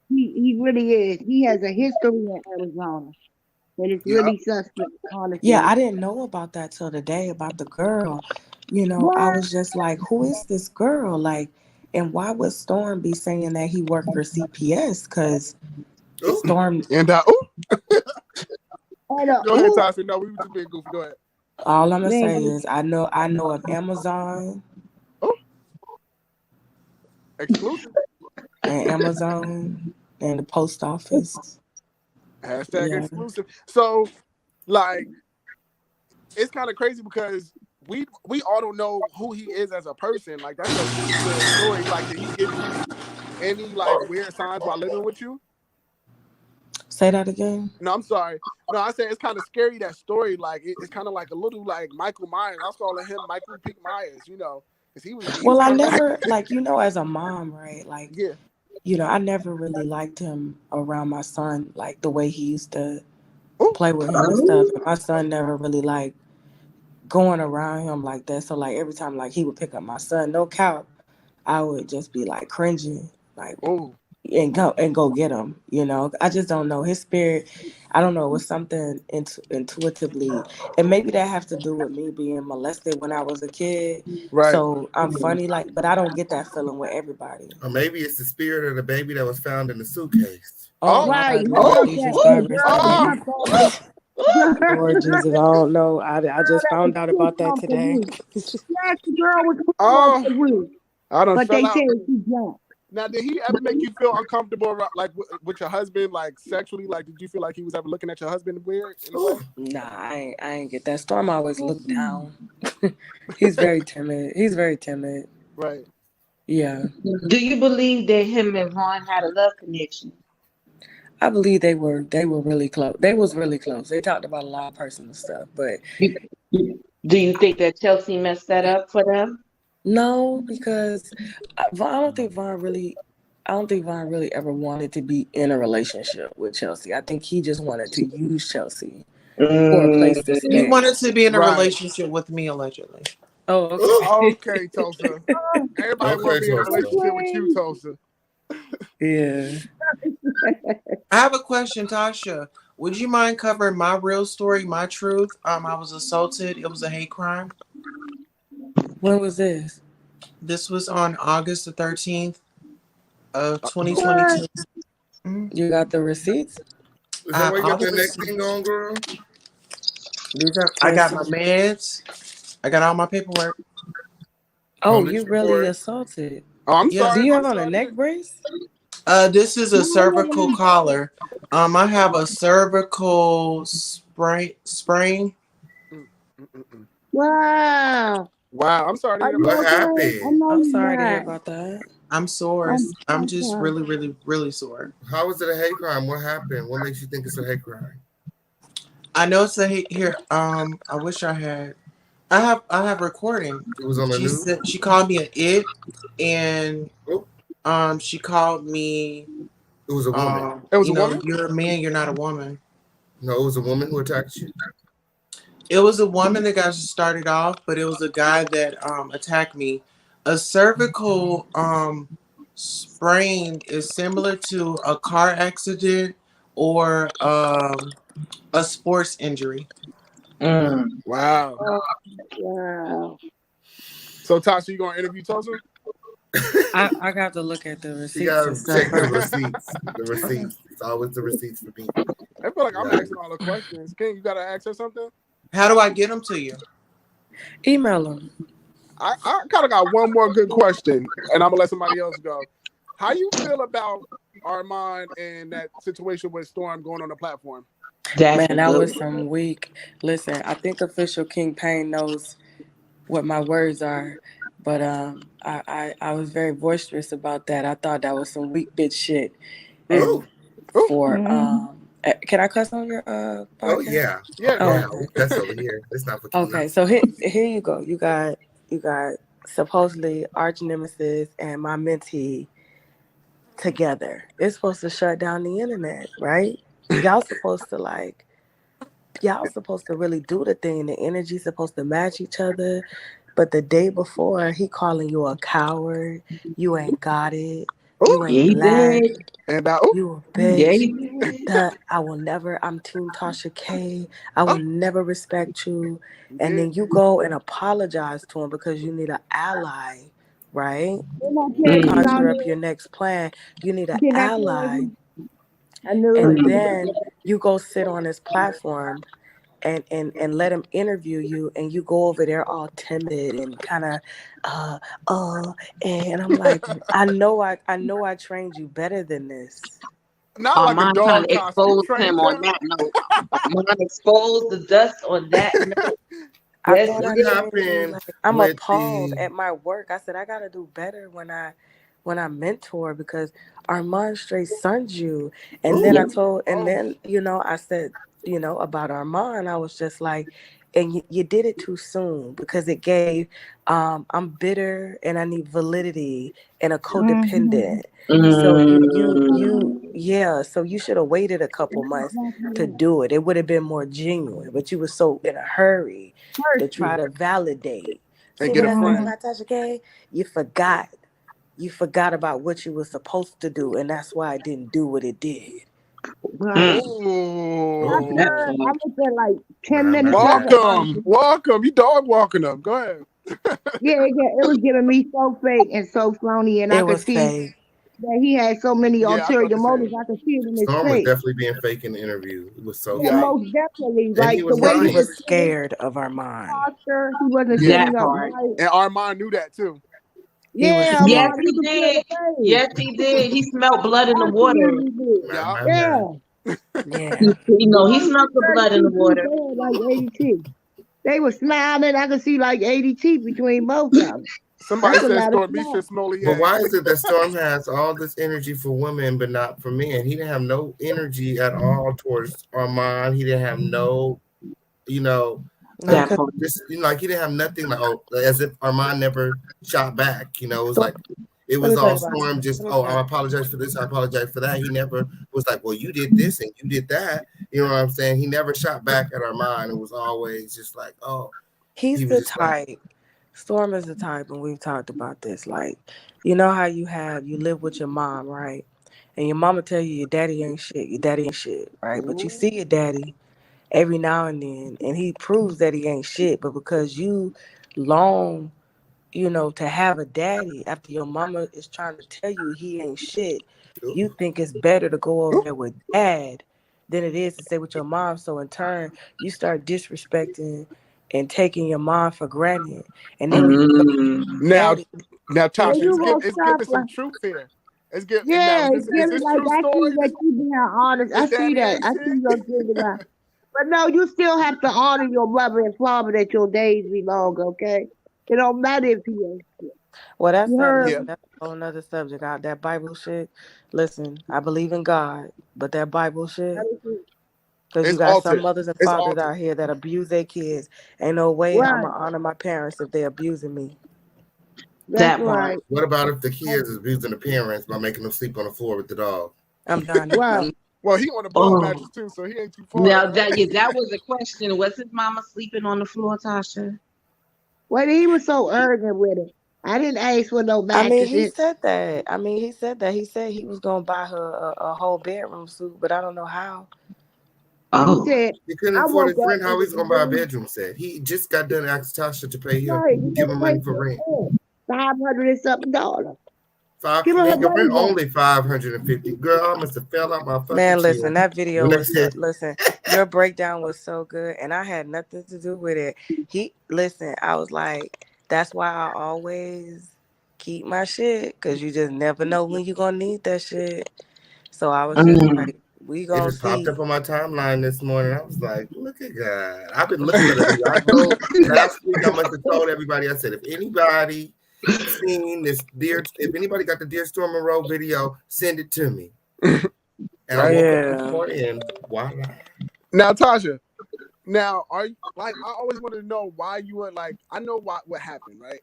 He really is. He has a history in Arizona. And it's really suspect, honestly. Yeah, I didn't know about that till today, about the girl. You know, I was just like, who is this girl? Like, and why would Storm be saying that he worked for CPS? Because Storm... And go ahead, Tasha. No, we were just being goofy. Go ahead. All I'm going to say is I know of Amazon. Exclusive. And Amazon and the post office. Hashtag exclusive. So, like, it's kind of crazy because we all don't know who he is as a person. Like, that's a story. Like, did he give you any, like, weird signs while living with you? Say that again? No, I'm sorry. No, I said it's kind of scary, that story. Like, it's kind of like a little, like, Michael Myers. I was calling him Michael P. Myers, you know. Well, I never, like, you know, as a mom, right? Like, you know, I never really liked him around my son, like the way he used to play with him and stuff. And my son never really liked going around him like that. So, like, every time, like, he would pick up my son, no cap, I would just be, like, cringing, like, and go get him, you know? I just don't know. His spirit, I don't know, it was something intuitively. And maybe that has to do with me being molested when I was a kid. Right. So I'm funny, like, but I don't get that feeling with everybody. Or maybe it's the spirit of the baby that was found in the suitcase. Right. Lord Jesus, I don't know. I just found out about that today. Yes, the girl was but they said she jumped. Now, did he ever make you feel uncomfortable, like with your husband, like sexually? Like, did you feel like he was ever looking at your husband weird? Nah, I ain't get that. Storm always looked down. He's very timid. Right. Yeah. Do you believe that him and Vaughn had a love connection? I believe they were really close. They was really close. They talked about a lot of personal stuff, but do you think that Chelsea messed that up for them? No, because I don't think Vaughn really ever wanted to be in a relationship with Chelsea. I think he just wanted to use Chelsea for a place to stay. He wanted to be in a relationship with me, allegedly. Oh, okay. Okay, Tasha. Everybody want to be in a relationship with you, Tasha. Yeah. I have a question, Tasha. Would you mind covering my real story, my truth? I was assaulted. It was a hate crime. When was this? This was on August the 13th of 2022. You got the receipts? Is that where you got the next thing on, girl? I got my meds. I got all my paperwork. Oh, you really assaulted? Oh, I'm Do sorry. you have on a neck brace? This is a cervical collar. I have a cervical sprain. Wow. Wow, I'm sorry to hear What about that. happened? I'm sorry to hear about that. I'm sore. I'm just really, really, really sore. How is it a hate crime? What happened? What makes you think it's a hate crime? I know it's a hate here. I wish I had. I have recording. It was on the news. She called me an it, and she called me. It was a woman. It was a woman? You're a man. You're not a woman. No, it was a woman who attacked you. It was a woman that got started off, but it was a guy that attacked me. A cervical sprain is similar to a car accident or a sports injury. Wow. Wow. So Tasha, you gonna interview Tasha? I got to look at the receipts. You gotta check the receipts. The receipts. It's always the receipts for me. I feel like I'm asking all the questions. King, you gotta ask her something? How do I get them to you? Email them. I kind of got one more good question, and I'm gonna let somebody else go. How you feel about Armand and that situation with Storm going on the platform? Man, that was some weak. Listen, I think official King Payne knows what my words are, but I was very boisterous about that. I thought that was some weak bitch shit. And can I cuss on your podcast? Oh yeah. That's over here. It's not for Okay, so here you go. You got supposedly arch nemesis and my mentee together. It's supposed to shut down the internet, right? Y'all supposed to really do the thing. The energy's supposed to match each other. But the day before, he calling you a coward. You ain't got it. You ain't black. You a bitch. I will never. I'm Team Tasha K. I will never respect you. And then you go and apologize to him because you need an ally, right? To conjure up your next plan. You need an ally. And then you go sit on his platform and let him interview you, and you go over there all timid and kind of and I'm like, I know I trained you better than this. Not like a dog expose him on that note. Mom exposed the dust on that note. I'm appalled at my work. I said I gotta do better when I mentor, because Armand straight sons you. And then I said, about Armand, I was just like, and you did it too soon, because it gave, I'm bitter and I need validity and a codependent. So you should have waited a couple months to do it. It would have been more genuine, but you were so in a hurry to try to validate. See what I'm saying, Tasha K? You forgot about what you were supposed to do, and that's why it didn't do what it did. Right. I looked at like 10 minutes. Welcome. You dog walking them. Go ahead. yeah, it was giving me so fake and so phony, and I could see that he had so many ulterior motives. I could see it in his Storm face. was definitely being fake in the interview. It was so most definitely. Like he was the way he was scared of Armand. He wasn't sitting up right. And Armand knew that too. Yeah, yes, he did. Yes, he did. He smelled blood in the water. Yeah. He smelled the blood in the water. Like ADT. They were smiling. I could see like ADT between both of them. Somebody said Storm, me should smell it. But why is it that Storm has all this energy for women but not for men? He didn't have no energy at all towards Armand. He didn't have no, he didn't have nothing as if Armand never shot back. It was like it was all Storm. Just I apologize for this. I apologize for that. He never was like, well, you did this and you did that. You know what I'm saying? He never shot back at Armand. It was always just like, he's the type. Storm is the type, and we've talked about this. Like, you know how you live with your mom, right? And your mama tell you your daddy ain't shit, right? But you see your daddy every now and then, and he proves that he ain't shit. But because you long, to have a daddy after your mama is trying to tell you he ain't shit, you think it's better to go over there with dad than it is to stay with your mom. So in turn, you start disrespecting and taking your mom for granted. And then when you now, Now, Tasha, you gonna it's stop giving some truth here. It's giving. Now, Yeah, is it's this giving like true I see story? that you being honest. I Is see daddy that. ain't I shit? see your giving up. But no, you still have to honor your mother and father that your days be long, okay? It don't matter if he ain't shit. Well, that's You that. heard Listen, me? that's a whole nother subject. That Bible shit. Listen, I believe in God, but that Bible shit. Because you It's got some altered. mothers and It's fathers altered. out here that abuse their kids. Ain't no way I'm Right. going to honor my parents if they're abusing me. That's right. What about if the kids is abusing the parents by making them sleep on the floor with the dog? I'm done. Right. Well, he on the bunk mattress too, so he ain't too far. Now Right? that was a question. Was his mama sleeping on the floor, Tasha? Well, he was so urgent with it. I didn't ask for no I mean, mattresses. he said that. He said he was going to buy her a whole bedroom suit, but I don't know how. He said, He couldn't I afford woke his up rent. How and he's gonna buy a bedroom set? He just got done asking Tasha to pay him, right, you give gotta him pay money for for rent. $500 and something dollars. Five, Give her her nigga, money rent back. only $550. Girl, I must have fell out my fucking Man, chair listen, that when video they was so, said. listen, your breakdown was so good and I had nothing to do with it. I was like, that's why I always keep my shit because you just never know when you're going to need that shit. So I was just like, we It going to just popped see. up on my timeline this morning. I was like, look at God. I've been looking for the video. I told last week, I must have told everybody, I said, if anybody seen this if anybody got the Dear Storm Monroe video, send it to me. And I woke up this morning and voila. Now, Tasha, now are you like I always wanted to know why you were like I know what happened, right?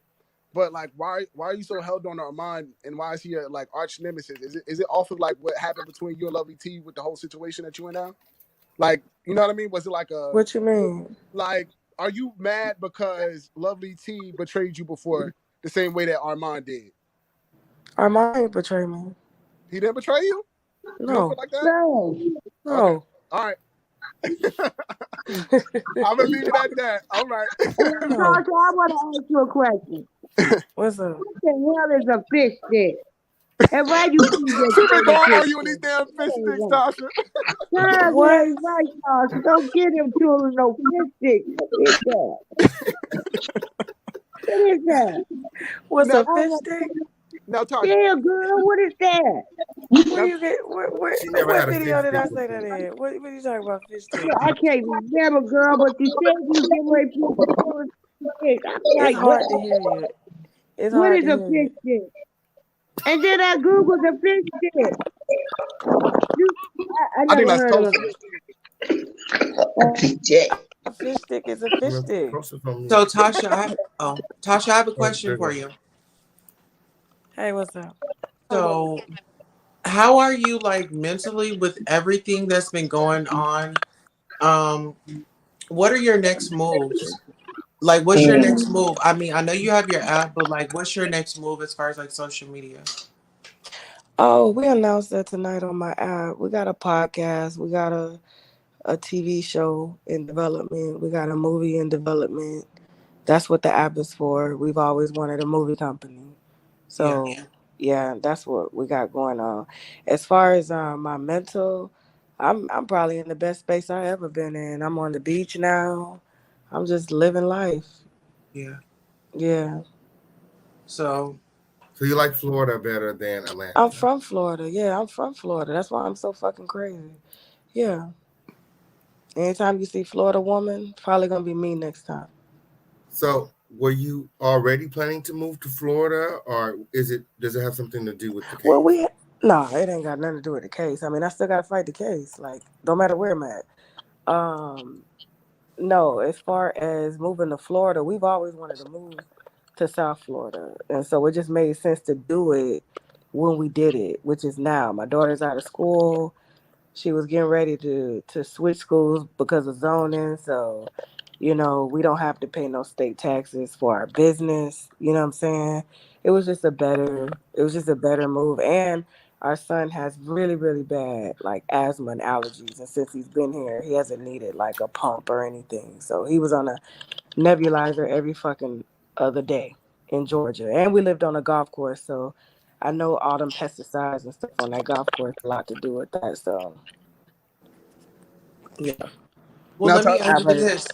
But like why are you so held on Armand and why is he a like arch nemesis? Is it off of like what happened between you and Lovely T with the whole situation that you in now? Like, you know what I mean? Was it like a What you mean? like are you mad because Lovely T betrayed you before the same way that Armand did? Armand ain't betray me. He didn't betray you? You don't feel No. like that? No. Okay. All right. I'm gonna leave it at that. All right. Tasha, I want to ask you a question. What's up? What the hell is a fish stick? And why you keep just She been saying going fish on you with these stick? damn fish sticks, Tasha. Girl, What? get right, Tasha. Don't get them children no fish stick. What is that? What is that? What's Now, a fish stick? Now, Tasha. Yeah, girl, what is that? Where you get She never what had a video fish did I stick say that before. in? What you talking about fish stick? I can't remember, girl, but you said you get away from the children fish. I'm It's like, what? hard to hear you. It's What hard is to a hear you. fish stick? And then I googled the fish stick. I I think never that's heard of Tulsa. A fish stick is a fish stick. So Tasha, I have a question for you. Hey, what's up? So, how are you like mentally with everything that's been going on? What are your next moves? Like, what's your next move? I mean, I know you have your app, but like, what's your next move as far as like social media? Oh, we announced that tonight on my app. We got a podcast. We got a TV show in development. We got a movie in development. That's what the app is for. We've always wanted a movie company. So, yeah, that's what we got going on. As far as my mental, I'm probably in the best space I ever been in. I'm on the beach now. I'm just living life. Yeah. Yeah. So you like Florida better than Atlanta? I'm from Florida. Yeah, I'm from Florida. That's why I'm so fucking crazy. Yeah. Anytime you see Florida woman, probably gonna be me next time. So were you already planning to move to Florida, or does it have something to do with the case? Well, no, it ain't got nothing to do with the case. I mean, I still gotta fight the case. Like, no matter where I'm at. No, as far as moving to Florida, we've always wanted to move to South Florida. And so it just made sense to do it when we did it, which is now. My daughter's out of school. She was getting ready to switch schools because of zoning. So, we don't have to pay no state taxes for our business. You know what I'm saying? It was just a better move. And our son has really, really bad like asthma and allergies. And since he's been here, he hasn't needed like a pump or anything. So he was on a nebulizer every fucking other day in Georgia. And we lived on a golf course. So I know all them pesticides and stuff on that golf course, a lot to do with that. So, yeah. Well, let me ask you this.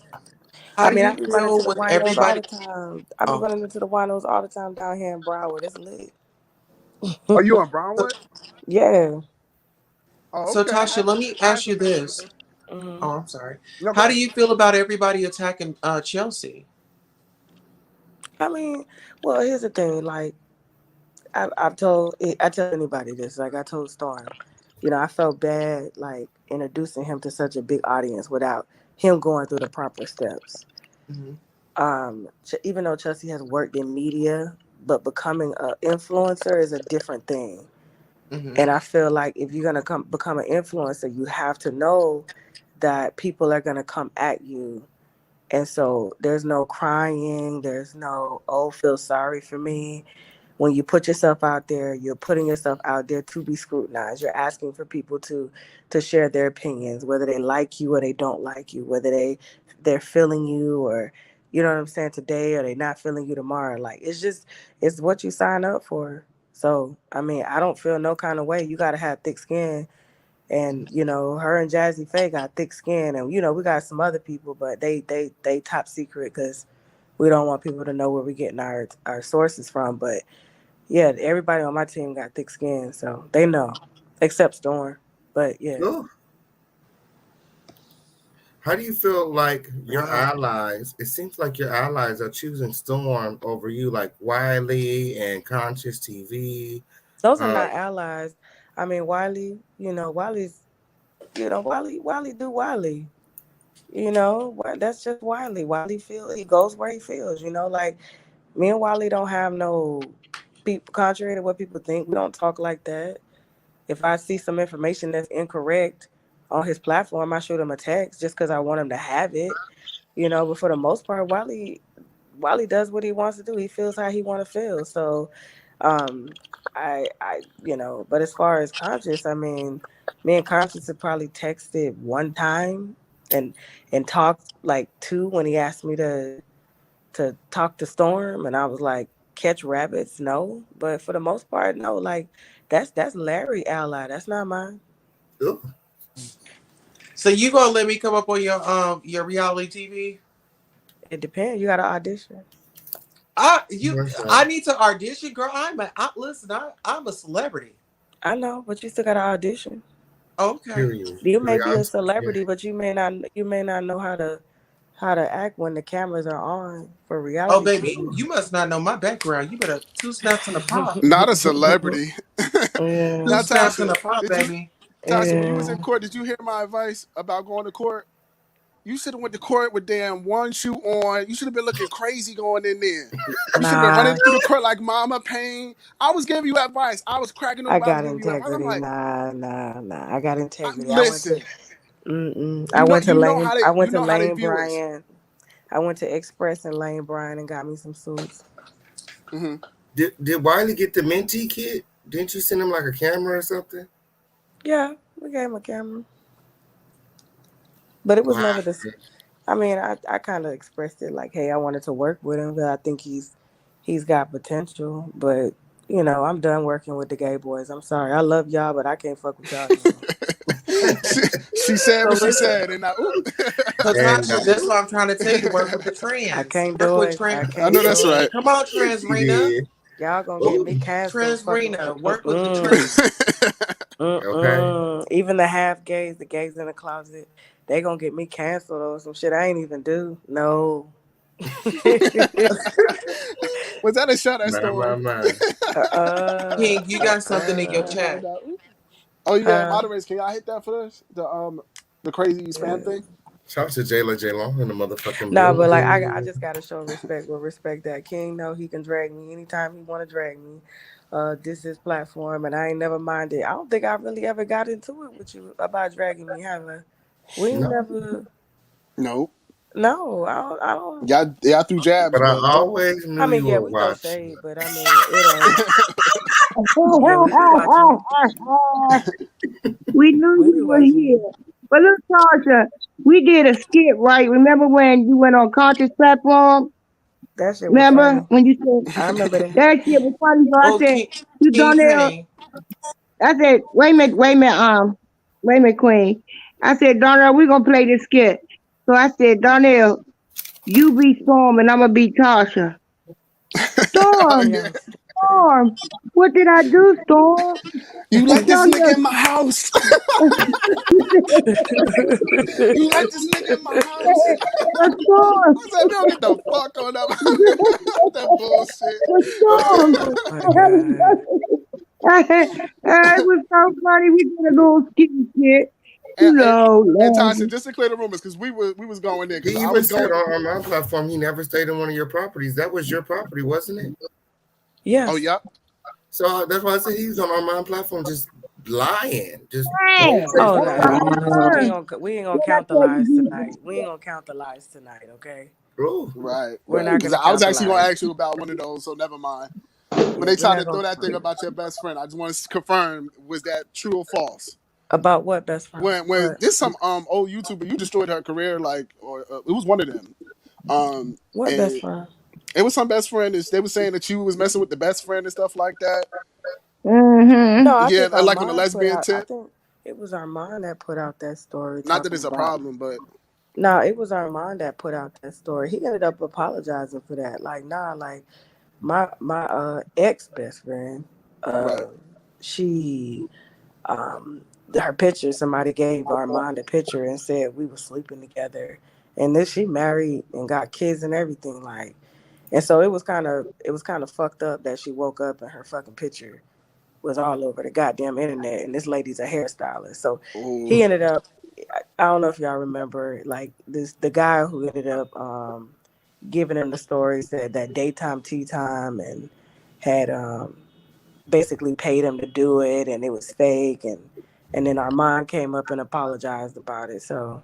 How do you I be running to feel the with winos all everybody? the time. I be Oh, running into the winos all the time down here in Broward. It's lit. Are you on Brownwood? Yeah. Oh, so okay. Tasha, let me I have ask you some family this. there. Mm-hmm. Oh, I'm sorry. No, go How do ahead. you feel about everybody attacking Chelsea? I mean, well, here's the thing. Like, I tell anybody this. Like, I told Storm, I felt bad like introducing him to such a big audience without him going through the proper steps. Mm-hmm. Even though Chelsea has worked in media, but becoming an influencer is a different thing. Mm-hmm. And I feel like if you're gonna become an influencer, you have to know that people are gonna come at you. And so there's no crying, there's no, oh, feel sorry for me. When you put yourself out there, you're putting yourself out there to be scrutinized. You're asking for people to share their opinions, whether they like you or they don't like you, whether they're feeling you or you know what I'm saying today or they not feeling you tomorrow. Like it's what you sign up for. So I mean, I don't feel no kind of way. You gotta have thick skin. And her and Jazzy Faye got thick skin, and we got some other people, but they top secret because we don't want people to know where we're getting our sources from. But yeah, everybody on my team got thick skin, so they know, except Storm. But yeah. Ooh. How do you feel like your Wow. allies? It seems like your allies are choosing Storm over you, like Wiley and Conscious TV. Those are not allies. I mean, Wiley, Wiley's, Wiley do Wiley. That's just Wiley. He goes where he feels. Like me and Wiley don't have no people. Contrary to what people think, we don't talk like that. If I see some information that's incorrect on his platform, I shoot him a text just because I want him to have it. But for the most part, Wiley does what he wants to do. He feels how he want to feel. So, but as far as Conscious, I mean, me and Conscious have probably texted one time and talked like two when he asked me to talk to Storm, and I was like, catch rabbits, no. But for the most part, no. Like that's Larry ally. That's not mine. Ooh. So you gonna let me come up on your reality TV? It depends. You got to audition. I need to audition, girl. I'm a celebrity. I know, but you still got to audition. Okay. Period. You may be a celebrity, but you may not know how to act when the cameras are on for reality. Oh, baby, you must not know my background. You better 2 snaps in a pop. Not a celebrity. Yeah. 2 snaps in a pop, baby. Tasha, when you was in court, did you hear my advice about going to court? You should have went to court with damn one shoe on. You should have been looking crazy going in there. You should have been running through the court like Mama Pain. I was giving you advice. I was cracking up. I got integrity. Like, nah. I got integrity. Listen. I went to Lane. I went to Lane Bryant. I went to Express and Lane Bryant and got me some suits. Mm-hmm. Did Wiley get the Minty kit? Didn't you send him like a camera or something? Yeah, we gave him a camera. But it was never the. I mean, I kind of expressed it like, hey, I wanted to work with him because I think he's got potential. But I'm done working with the gay boys. I'm sorry, I love y'all, but I can't fuck with y'all anymore. she said what she said, and that's what I'm trying to tell you. Work with the trans. I can't do it. I know that's right. Come on, Trans Rena. Y'all gonna get me canceled. Trans Rena, work with the trans. Okay. Even the half gays, the gays in the closet, they gonna get me canceled or some shit I ain't even do. No. Was that a shot at Storm? King, you got something in your chat. Oh, you got moderators. Can y'all hit that for us? The crazy spam thing? Shout out to J-Lo in the motherfucking No, but like I just gotta show respect where respect that King know he can drag me anytime he wanna drag me. This is platform and I ain't never minded. I don't think I really ever got into it with you about dragging me, have I? We never. Nope. No, I don't. Y'all through jabs. But I always knew we were throw watching. shade, but I mean, it ain't. We knew you were here. But look, Tasha, we did a skit, right? Remember when you went on Conscious platform? That shit was Remember funny. when you said I remember that. That shit was funny. So I said, you done there? I said, wait a minute, Queen. I said, Darnell, we're gonna play this skit. So I said, Darnell, You be Storm and I'ma be Tasha. Storm, Yes. Storm. What did I do, Storm? You let this Tell nigga your in my house. You let this nigga in my house. Storm. I said, don't get the fuck on that, that bullshit. Storm. Oh my God. It was so funny. We did a little skinny shit. And, and Lord. Tasha, just to clear the rumors, because we was going there. Because He I even was said going on my platform he never stayed in one of your properties. That was your property, wasn't it? Yes. Oh, yep. So that's why I said he was on my platform just lying. Just Oh, no. We ain't gonna count the lies tonight. We ain't gonna count the lies tonight, okay? Right. We're not Because gonna I was count the actually going lies. to ask you about one of those, so never mind. Yeah, When they tried to throw that thing about your best friend, I just want to confirm, was that true or false? About what best friend? When this some old YouTuber, you destroyed her career, like, or it was one of them. What best friend? It was some best friend. They were saying that you was messing with the best friend and stuff like that. No, I Yeah, think like on the Armand put lesbian out. I tip. think it was Armand that put out that story. Not that Talking it's a about. problem, but No, it was Armand that put out that story. He ended up apologizing for that. Like, nah, like my ex best friend, right. she her picture, somebody gave Armand a picture and said we were sleeping together, and then she married and got kids and everything, like, and so it was kind of fucked up that she woke up and her fucking picture was all over the goddamn internet, and this lady's a hairstylist. So he ended up, I don't know if y'all remember, like the guy who ended up giving him the story said that daytime tea time and had basically paid him to do it, and it was fake, and then Armand came up and apologized about it. So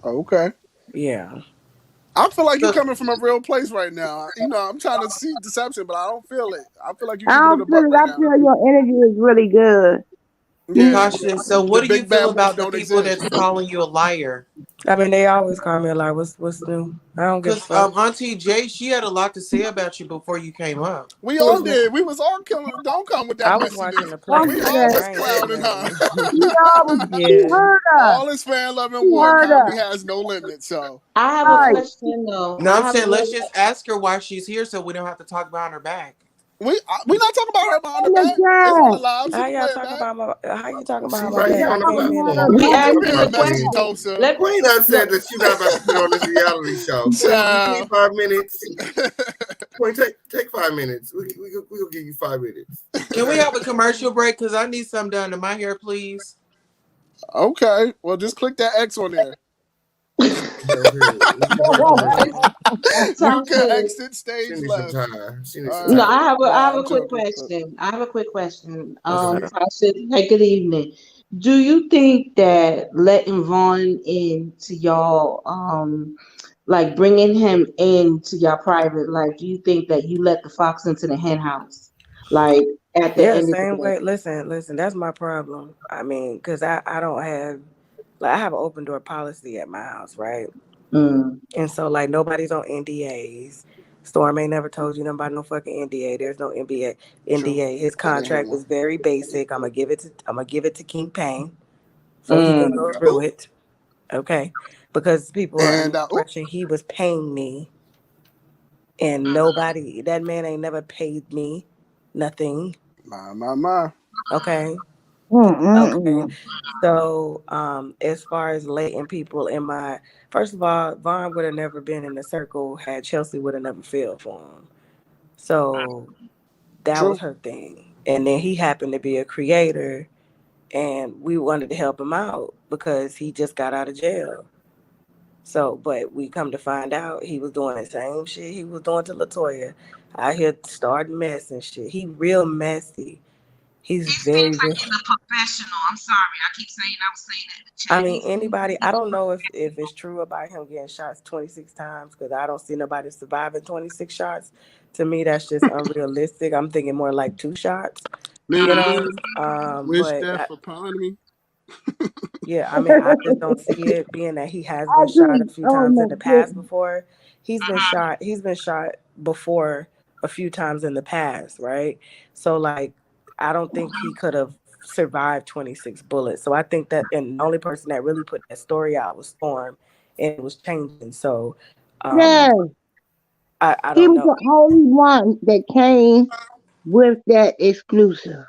okay. yeah. I feel like you're coming from a real place right now. You know, I'm trying to see deception, but I don't feel it. I feel like you're I keeping it don't a feel buck it. right I now. feel your energy is really good. Yeah, Tasha, so the what do you big feel bad wolf about the don't people exist. that's calling you a liar? I mean, they always call me a lie. What's new? I don't give a Because fuck. Auntie Jay, she had a lot to say about you before you came up. We Who all is that? did. We was all killing. Don't come with that I was watching messiness. the Don't play We do back, all so that. was I ain't say clowning her. nothing. She Yeah. heard her. All this fan loving She war. heard Comedy her. has no limit. So I have a Right. question though. No, I'm saying let's just ask her why she's here so we don't have to talk behind her back. we not talking about her behind the In the back. It's on the chat. live. She How can y'all play it talking back. about how you talking she about my right back? here I on the came in platform. and We Don't you asking being the messy, question. Tosa? Let Queen done no. said that she's not about to sit on this reality show. Queen, you need Child. 5 minutes. Queen, take 5 minutes. We'll give you 5 minutes. Can we have a commercial break? Because I need something done to my hair, please. Okay. Well, just click that X on there. You can Tasha, exit She stage needs some left. time. She needs some All no, right. time. I have I'm a quick joking. question. I have a quick question. What's up? Tasha, hey, good evening. Do you think that letting Vaughn into y'all, like bringing him into your private life, do you think that you let the fox into the hen house? Like at the yeah, end of the same day. way. Listen. That's my problem. I mean, because I don't have like I have an open door policy at my house, right? Mm. And so like nobody's on NDAs. Storm ain't never told you nothing about no fucking NDA. There's no NBA True. NDA. His That ain't contract one. was very basic. I'm gonna give it to King Payne so he can Mm. go through it. Okay. Because people are under And the impression he was paying me and nobody that man ain't never paid me nothing. my. Okay. Okay. Mm-mm-mm. So, as far as letting people in my, first of all, Vaughn would have never been in the circle had Chelsea would have never fell for him. So that was True. her thing. And then he happened to be a creator, and we wanted to help him out because he just got out of jail. So, but we come to find out he was doing the same shit he was doing to Latoya. Out here starting mess and shit. He real messy. He He's seems very, like very. he's a professional. I'm sorry. I keep saying I was saying that in the I chat. He mean, seems like anybody. I he's a don't know if it's true about him getting shots 26 times because I don't see nobody surviving 26 shots. To me, that's just unrealistic. I'm thinking more like 2 shots, you Me know. too. Wish But death upon me. yeah, I mean, I just don't see it being that he has I been shot a do. few Oh times my in the past goodness. before. He's been shot. He's been shot before a few times in the past, right? So like, I don't think he could have survived 26 bullets. So I think that, and the only person that really put that story out was Storm, and it was changing. So Yes. I He don't was know. the only one that came with that exclusive.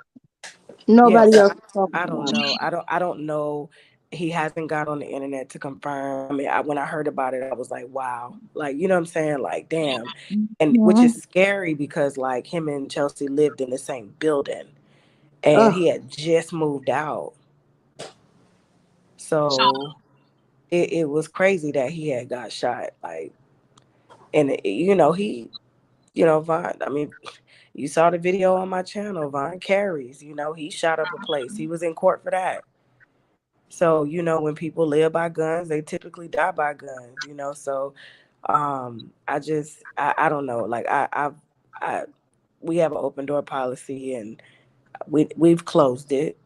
Yeah, Nobody so else talked I don't about it. know. I don't know. He hasn't got on the internet to confirm. I mean, when I heard about it, I was like, wow. Like, you know what I'm saying? Like, damn. And which is Mhm. scary because like him and Chelsea lived in the same building and Ugh. he had just moved out. So it was crazy that he had got shot. Like, and Vaughn, I mean, you saw the video on my channel, Vaughn carries, he shot up a place. He was in court for that. So, when people live by guns, they typically die by guns. So I don't know. Like I we have an open door policy and we've closed it.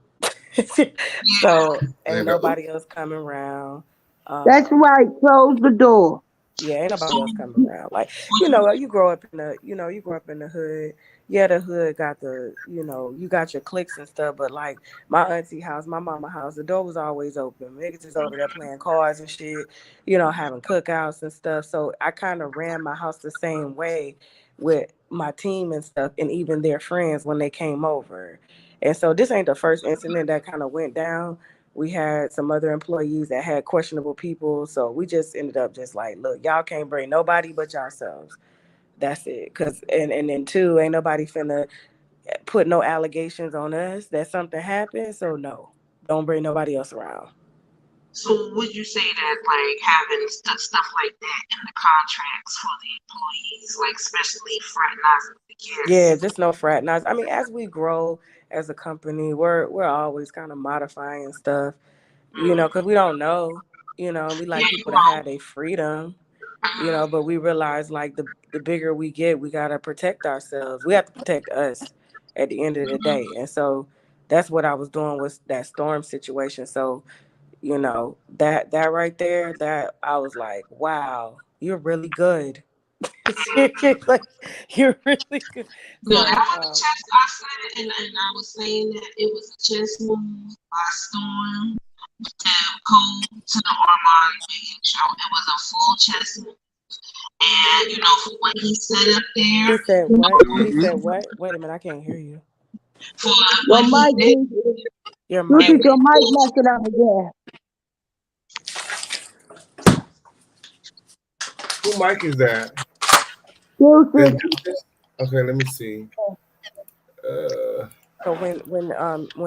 So ain't nobody else coming around. That's right. Close the door. Yeah, ain't nobody else coming around. Like, you grow up in the hood. Yeah, the hood got you got your cliques and stuff, but like my auntie house, my mama house, the door was always open. Niggas just over there playing cards and shit, having cookouts and stuff. So I kind of ran my house the same way with my team and stuff, and even their friends when they came over. And so this ain't the first incident that kind of went down. We had some other employees that had questionable people. So we just ended up just like, look, y'all can't bring nobody but yourselves. That's it. And then two, ain't nobody finna put no allegations on us that something happened. So no, don't bring nobody else around. So would you say that like having stuff like that in the contracts for the employees, like especially fraternizing with the kids? Yeah, just no fraternize. I mean, as we grow as a company, we're always kind of modifying stuff, because we don't know, we like people to have their freedom. But we realize like the bigger we get, we gotta protect ourselves. We have to protect us at the end of the day. And so that's what I was doing with that storm situation. So, that right there, that I was like, wow, you're really good. Like, you're really good. No, So that was a chess. I said, and I was saying that it was a chess move by Storm to go to the Armand Megan show. It was a full chess move. And for what he said up there. He said what? He said what? Wait a minute, I can't hear you. For what he did. Your You mic. think your mic messing up again? Who mic is that? Okay, let me see. So when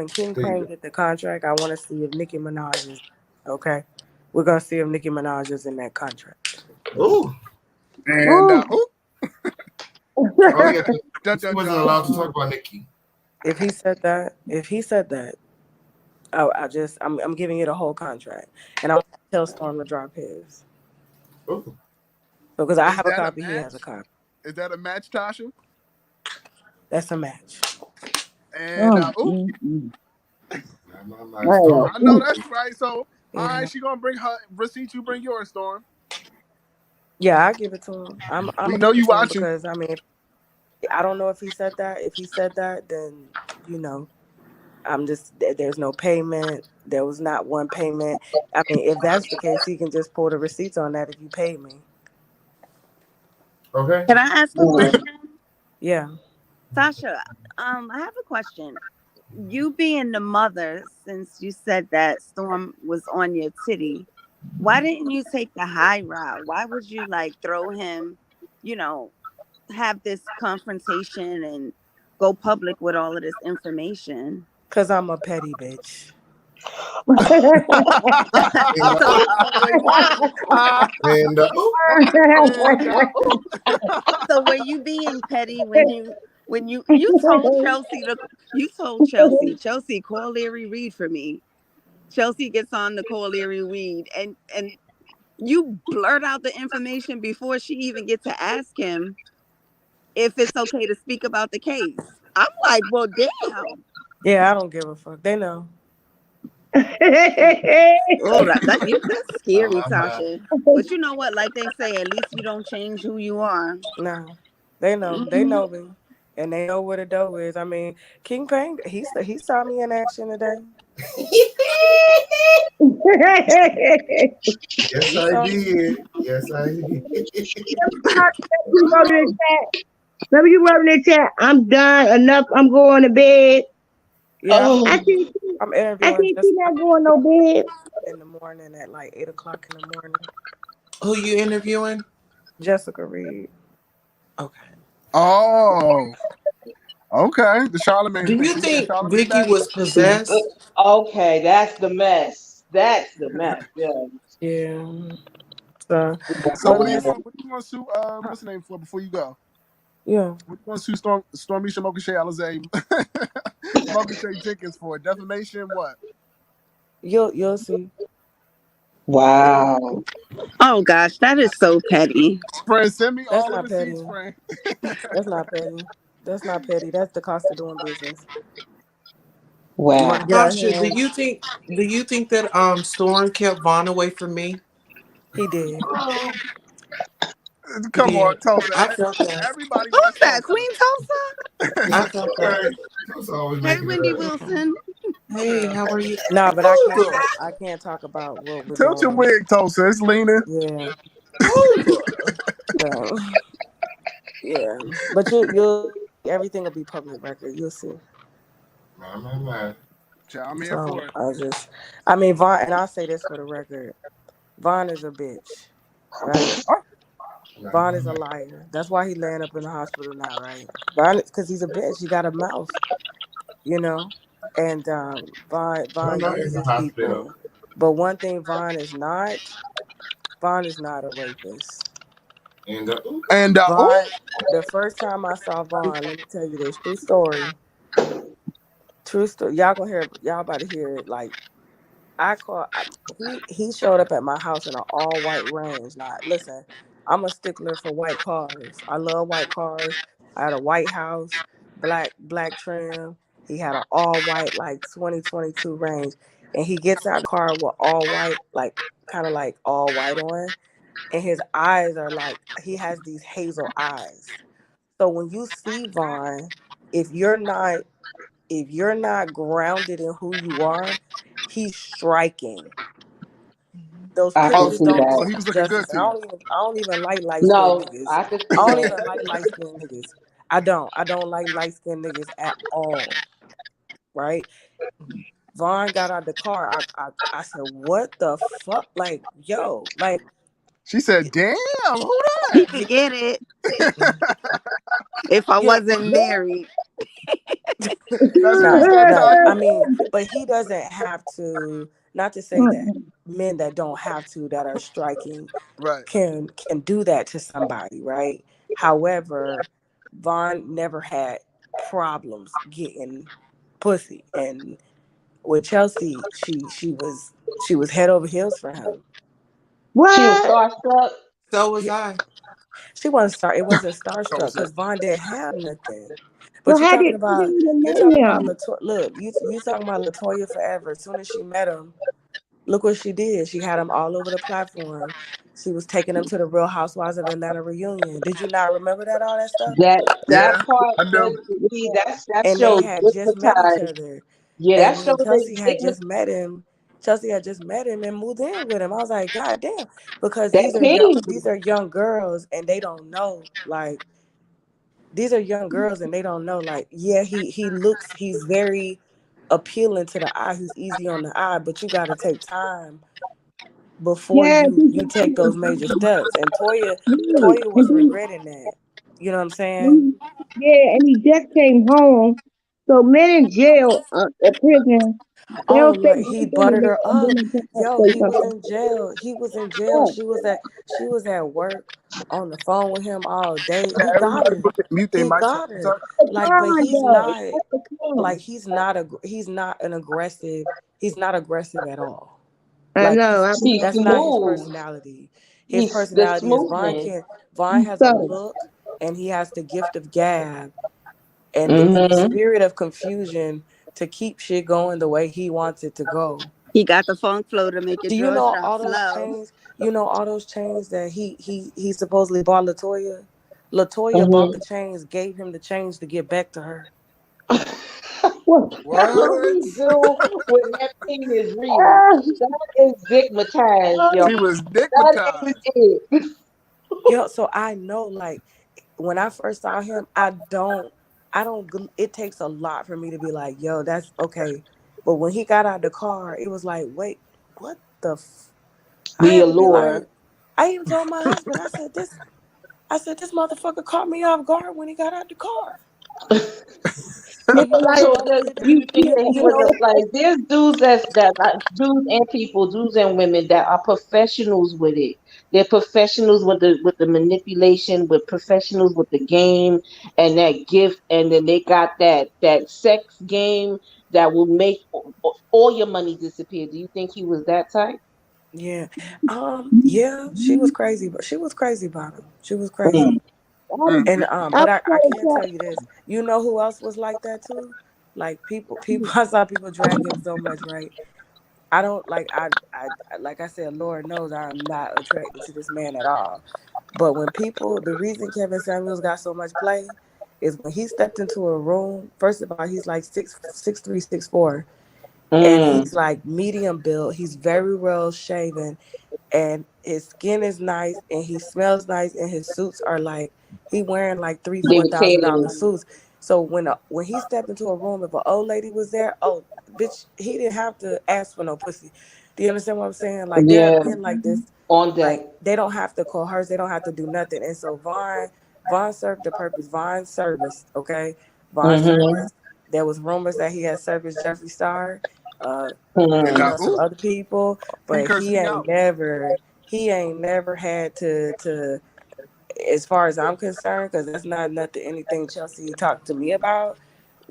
King Payne get the contract, I want to see if Nicki Minaj is okay. We're gonna see if Nicki Minaj is in that contract. Ooh. And oh yeah, he wasn't allowed to talk about Nicki. If he said that, I'm giving you the whole contract, and I'll tell Storm to drop his. Ooh. Because I have a copy, he has a copy. Is that a match, Tasha? That's a match. And I know that's right. So all right, she gonna bring her receipt. You bring yours, Storm. Yeah, I give it to him. I'm we know you watching because I mean, I don't know if he said that. If he said that, then I'm just there's no payment. There was not one payment. I mean, if that's the case, he can just pull the receipts on that if you pay me. Okay. Can I ask a question? Yeah. Tasha, I have a question. You being the mother, since you said that Storm was on your titty, why didn't you take the high route? Why would you throw him, have this confrontation and go public with all of this information? Because I'm a petty bitch. So were you being petty when you told Chelsea call Larry Reed for me? Chelsea gets on to call Larry Reed and you blurt out the information before she even get to ask him if it's okay to speak about the case. I'm like, well, damn. Yeah, I don't give a fuck. They know. Oh, that's scary, Tasha. But you know what? Like they say, at least you don't change who you are. No, they know. They know me, and they know where the dough is. I mean, King Payne, he saw me in action today. Yes, I did. Yes, I did. Maybe you wrote in the chat, I'm done, enough, I'm going to bed. Yeah, I'm I interviewing can't just see that going no bed. in the morning at like 8:00 in the morning. Who you interviewing? Jessica Reed. Okay. Oh, okay. The Charlemagne Do thing. you Can we get think Charlemagne Vicky back? was possessed? Okay, that's the mess. That's the mess. Yeah. Yeah. So, So but what do you listen, want? What do you want to sue? What's the name for before you go? yeah, What do you want to sue Stormisha Mokashay Alizé, Mokashay Jenkins for defamation? What? you'll see. Wow. Oh gosh, that is so petty. Friend, send me That's all the not receipts, petty. friend. That's not petty. That's not petty. That's the cost of doing business. You Wow. want to get out Tasha, here? do you think that Storm kept Vaughn away from me? He did. He Come on, did. Tulsa. I felt that. Everybody Who's wants that? Tulsa. Queen Tulsa? I felt that. Right. Tulsa always Hey, making it Wendy up. Wilson. Hey, how are you? No, but I can't talk about what was Tilt your on. wig, Tulsa. It's leaning. Yeah. Over. So, yeah. But you'll everything will be public record. You'll see. My. I'm here So for it. I mean Vaughn, and I'll say this for the record. Vaughn is a bitch, right? Vaughn is a liar. That's why he laying up in the hospital now, right? Vaughn, because he's a bitch. He got a mouth, you know. And Vaughn Not in the uses hospital. people. But one thing Vaughn is not a rapist. And Vaughn, the first time I saw Vaughn, let me tell you this true story. True story. Y'all about to hear it. Like he showed up at my house in an all white Range. Now listen, I'm a stickler for white cars. I love white cars. I had a white house, black trim. He had an all white like 2022 Range, and he gets out of the car with all white, like kind of like all white on, and his eyes are like he has these hazel eyes. So when you see Vaughn, if you're not grounded in who you are, he's striking. Those I can pictures see don't do that. so he him was looking good justice. to you. I don't even like light skinned No, niggas. I can I see don't that. even like light skinned niggas. I don't like light skinned niggas at all. Right? Vaughn got out the car. I said, what the fuck? Like, yo, like She said, "Damn, who He that?" could get it if I yeah, wasn't married. That's what you no, said, no. I Tasha. mean, but he doesn't have to. Not to say that men that don't have to, that are striking, Right. can do that to somebody, right? However, Vaughn never had problems getting pussy, and with Chelsea, she was head over heels for him. What? She was starstruck. So was Yeah, I. she wasn't it wasn't starstruck Tulsa. because Vaughn didn't have nothing. But Well, how did you you're even talking know about him? Latoya. Look, you talking about Latoya forever. As soon as she met him, look what she did. She had him all over the platform. She was taking him to the Real Housewives of Atlanta reunion. Did you not remember all that stuff? That Yeah, part, I know. see, that And they shows had just just the met each time. other. Yeah, And that then shows Chelsea had they just met him. Chelsea had just met him and moved in with him. I was like, God damn. Because that these king. are young girls and they don't know, like, these are young girls and they don't know, like, yeah, he's very appealing to the eye. He's easy on the eye, but you gotta take time before Yeah, you take those major steps. And Toya and was regretting that. You know what I'm saying? yeah, and he just came home. So men in jail, or prison, they Oh, don't say like he one thing buttered and her up. then they Yo, say he was something. in jail. He was in jail. Yeah. She was at work on the phone with him all day. He got Everybody her. mute their He mics. got her. The Like, but con he's though. not That's the con. he's not aggressive at all. I Like know. I be He's that's not his smooth. personality. His He's the personality is smoothness. Vaughn has a subtle. look and he has the gift of gab and the Mm-hmm. spirit of confusion to keep shit going the way he wants it to go. He got the funk flow to make your Do you drawers know drop all those slow. chains? You know all those chains that he supposedly bought Latoya? Latoya bought Mm-hmm. the chains, gave him the chains to get back to her. Whatever we do with Neptune is real. That is dickmatized, yo. She was That is dickmatized. it. Yo, so I know, like, when I first saw him, it takes a lot for me to be like, yo, that's okay. But when he got out of the car, it was like, wait, what the I The had to be like, allure. I even told my husband, I said, this motherfucker caught me off guard when he got out the car. And you know So who else do did that? you think that he You was know, like there's dudes that dudes and people, dudes and women that are professionals with it. They're professionals with the manipulation, with professionals with the game and that gift, and then they got that sex game that will make all your money disappear. Do you think he was that type? yeah. Yeah, she was crazy, but she was crazy about him. She was crazy. And but I can tell you this. You know who else was like that too? Like people I saw people drag him so much, right? I don't like like I said, Lord knows I'm not attracted to this man at all. But when the reason Kevin Samuels got so much play is when he stepped into a room. First of all, he's like 6'3", 6'4", and he's like medium built. He's very well shaven, and his skin is nice, and he smells nice, and his suits are like he wearing like $3,000-$4,000 suits. So when he stepped into a room, if an old lady was there, oh bitch, he didn't have to ask for no pussy. Do you understand what I'm saying? Like there are men like this, On deck. like they don't have to coerce, they don't have to do nothing. And so Vaughn served the purpose. Vaughn serviced, okay? Vaughn serviced. There was rumors that he had serviced Jeffree Star, some other people, but he ain't never had to as far as I'm concerned, because that's not nothing anything Chelsea talked to me about,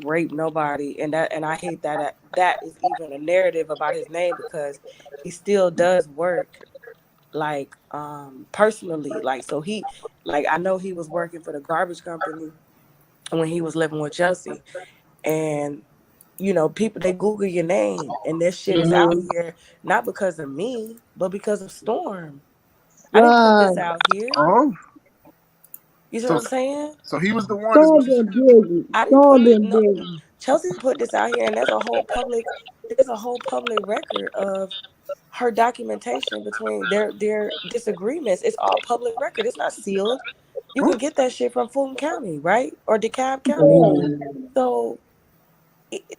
rape nobody. And I hate that is even a narrative about his name, because he still does work like personally, like, so he, like, I know he was working for the garbage company when he was living with Chelsea, and people, they Google your name, and this shit is out here not because of me, but because of Storm. I didn't put this out here. You see what I'm saying? So he was the one. I didn't put it. No, Chelsea put this out here, and there's a whole public record of her documentation between their disagreements. It's all public record. It's not sealed. You can get that shit from Fulton County, right, or DeKalb County. So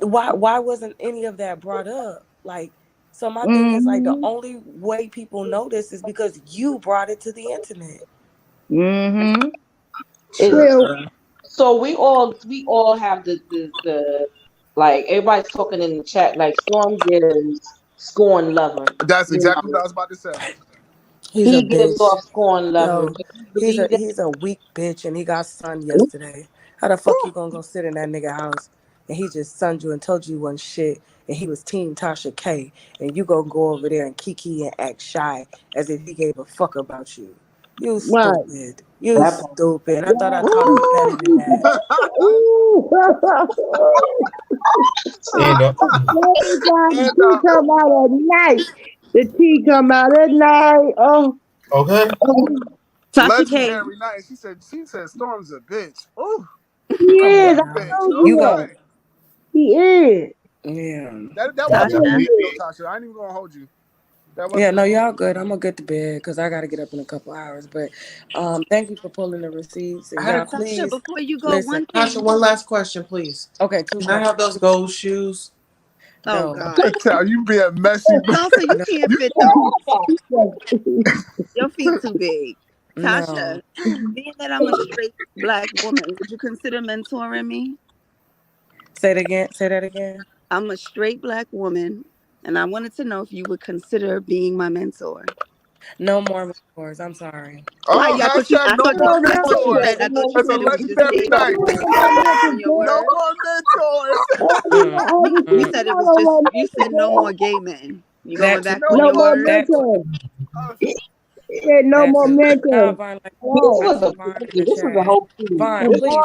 why wasn't any of that brought up? Like, so my thing is, like, the only way people know this is because you brought it to the internet. So we all have the like everybody's talking in the chat like Storm gives Scorn lover. That's exactly what I was about to say. He's a He gives bitch. off Scorn lover. Yo, he's a weak bitch, and he got sunned yesterday. How the fuck you gonna go sit in that nigga house and he just sunned you and told you one shit, and he was Team Tasha K, and you gonna go over there and kiki and act shy as if he gave a fuck about you? You stupid. You stupid. I thought I taught him better than that. Stand up. The tea come out at night. The tea come out at night. Oh. Okay. Legendary night. She said Storm's a bitch. Ooh. He is. You go. He is. Yeah. That was definitely it, though, Tasha. I ain't even gonna hold you. Yeah, no, y'all good. I'm gonna get to bed because I gotta get up in a couple hours. But thank you for pulling the receipts. And y'all, please, Tasha, before you go, listen. one thing. Tasha, one last question, please. Okay, Can I have those gold shoes? Oh God. You being messy. Tasha, you can't fit those. Your feet too big. Tasha, being that I'm a straight black woman, would you consider mentoring me? Say that again. I'm a straight black woman, and I wanted to know if you would consider being my mentor. No more mentors. I'm sorry. Why? I thought you no more mentors. said It's a it was just legendary night. on your No word. more mentors. You said it was just. You said no more gay men. You going back on your more word? mentors. No more mentors. Vaughn, like, This was a whole Vaughn, please.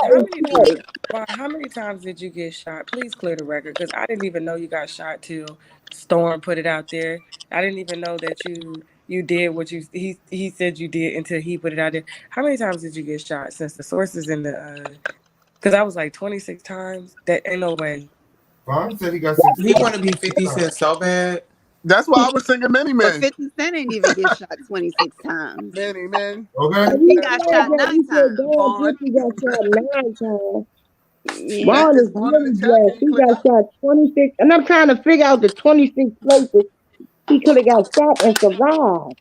How many times did you get shot? Please clear the record, because I didn't even know you got shot till Storm put it out there. I didn't even know that you did what he said you did until he put it out there. How many times did you get shot? Since the sources in the because I was like 26 times. That ain't no way. Vaughn said he got He want to be 50 Cent so bad. That's why I was singing Many But Men. 50 Cent ain't even get shot 26 times. Many Men. Okay. He got shot 9 times. Vaughn got shot 9 times. Yeah. Vaughn is Vaughn in really the chat. blessed. Can you He click got up? shot 26, and I'm trying to figure out the 26 places he could have got shot and survived.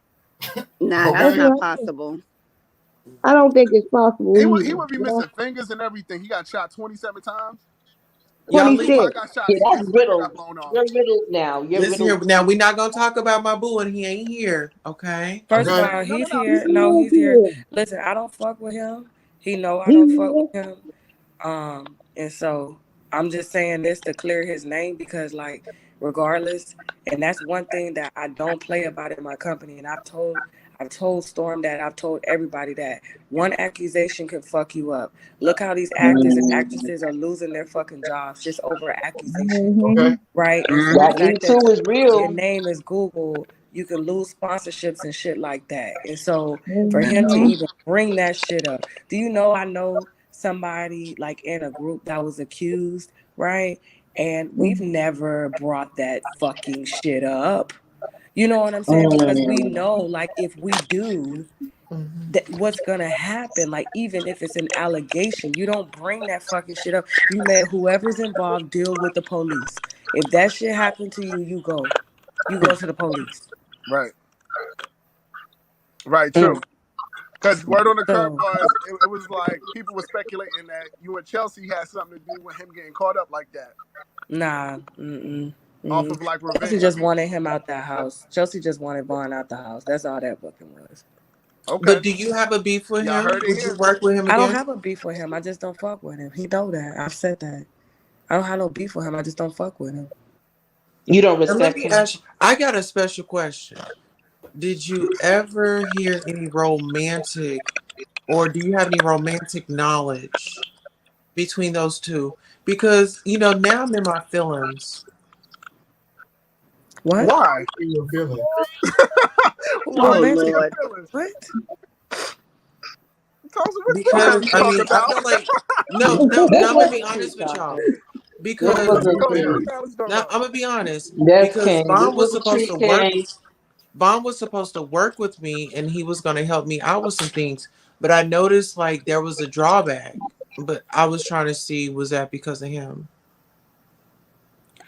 Nah, Okay. that's not possible. I don't think it's possible He either. would be missing fingers and everything. He got shot 27 times. Y'all He probably 26. got shot Yeah, in that's his finger riddled. got blown off. You're riddled now. You're Listen here. riddled. Now, we're not going to talk about my boo and he ain't here. Okay? First of Okay. all, he's No. here. No, he's here. Listen, I don't fuck with him. He know I He don't fuck here. with him. And so I'm just saying this to clear his name because, like, regardless, and that's one thing that I don't play about in my company. And I've told Storm that, I've told everybody that one accusation can fuck you up. Look how these actors and actresses are losing their fucking jobs just over an accusation, Okay. right? And so That the Me fact that Too is your real. name is Google, you can lose sponsorships and shit like that. And so for him to even bring that shit up, do you know I know somebody like in a group that was accused, right? And we've never brought that fucking shit up. You know what I'm saying? Because we know, like, if we do, that what's gonna happen, like, even if it's an allegation, you don't bring that fucking shit up. You let whoever's involved deal with the police. If that shit happened to you, you go to the police. Right. Right. True. Because word on the curb So was it was like people were speculating that you and Chelsea had something to do with him getting caught up like that. nah, Off of like Chelsea revenge. just wanted him out that house. Chelsea just wanted Vaughn out the house. That's all that fucking was. Okay. But do you have a beef with Y'all him? heard it Would here. you work with him I don't again? have a beef with him. I just don't fuck with him. He know that. I've said that. I don't have no beef with him. I just don't fuck with him. You don't And let respect me him. ask you, I got a special question. Did you ever hear any romantic, or do you have any romantic knowledge between those two? Because, now I'm in my feelings. What? Why? Your feelings. Why are you in your Lord. feelings? What? Because, I mean, I feel like, no, I'm going to be honest with y'all. Because, now, I'm going to be honest. That's Because King. Vaughn was This was supposed to work. King. Vaughn was supposed to work with me and he was going to help me out with some things. But I noticed like there was a drawback. But I was trying to see, was that because of him?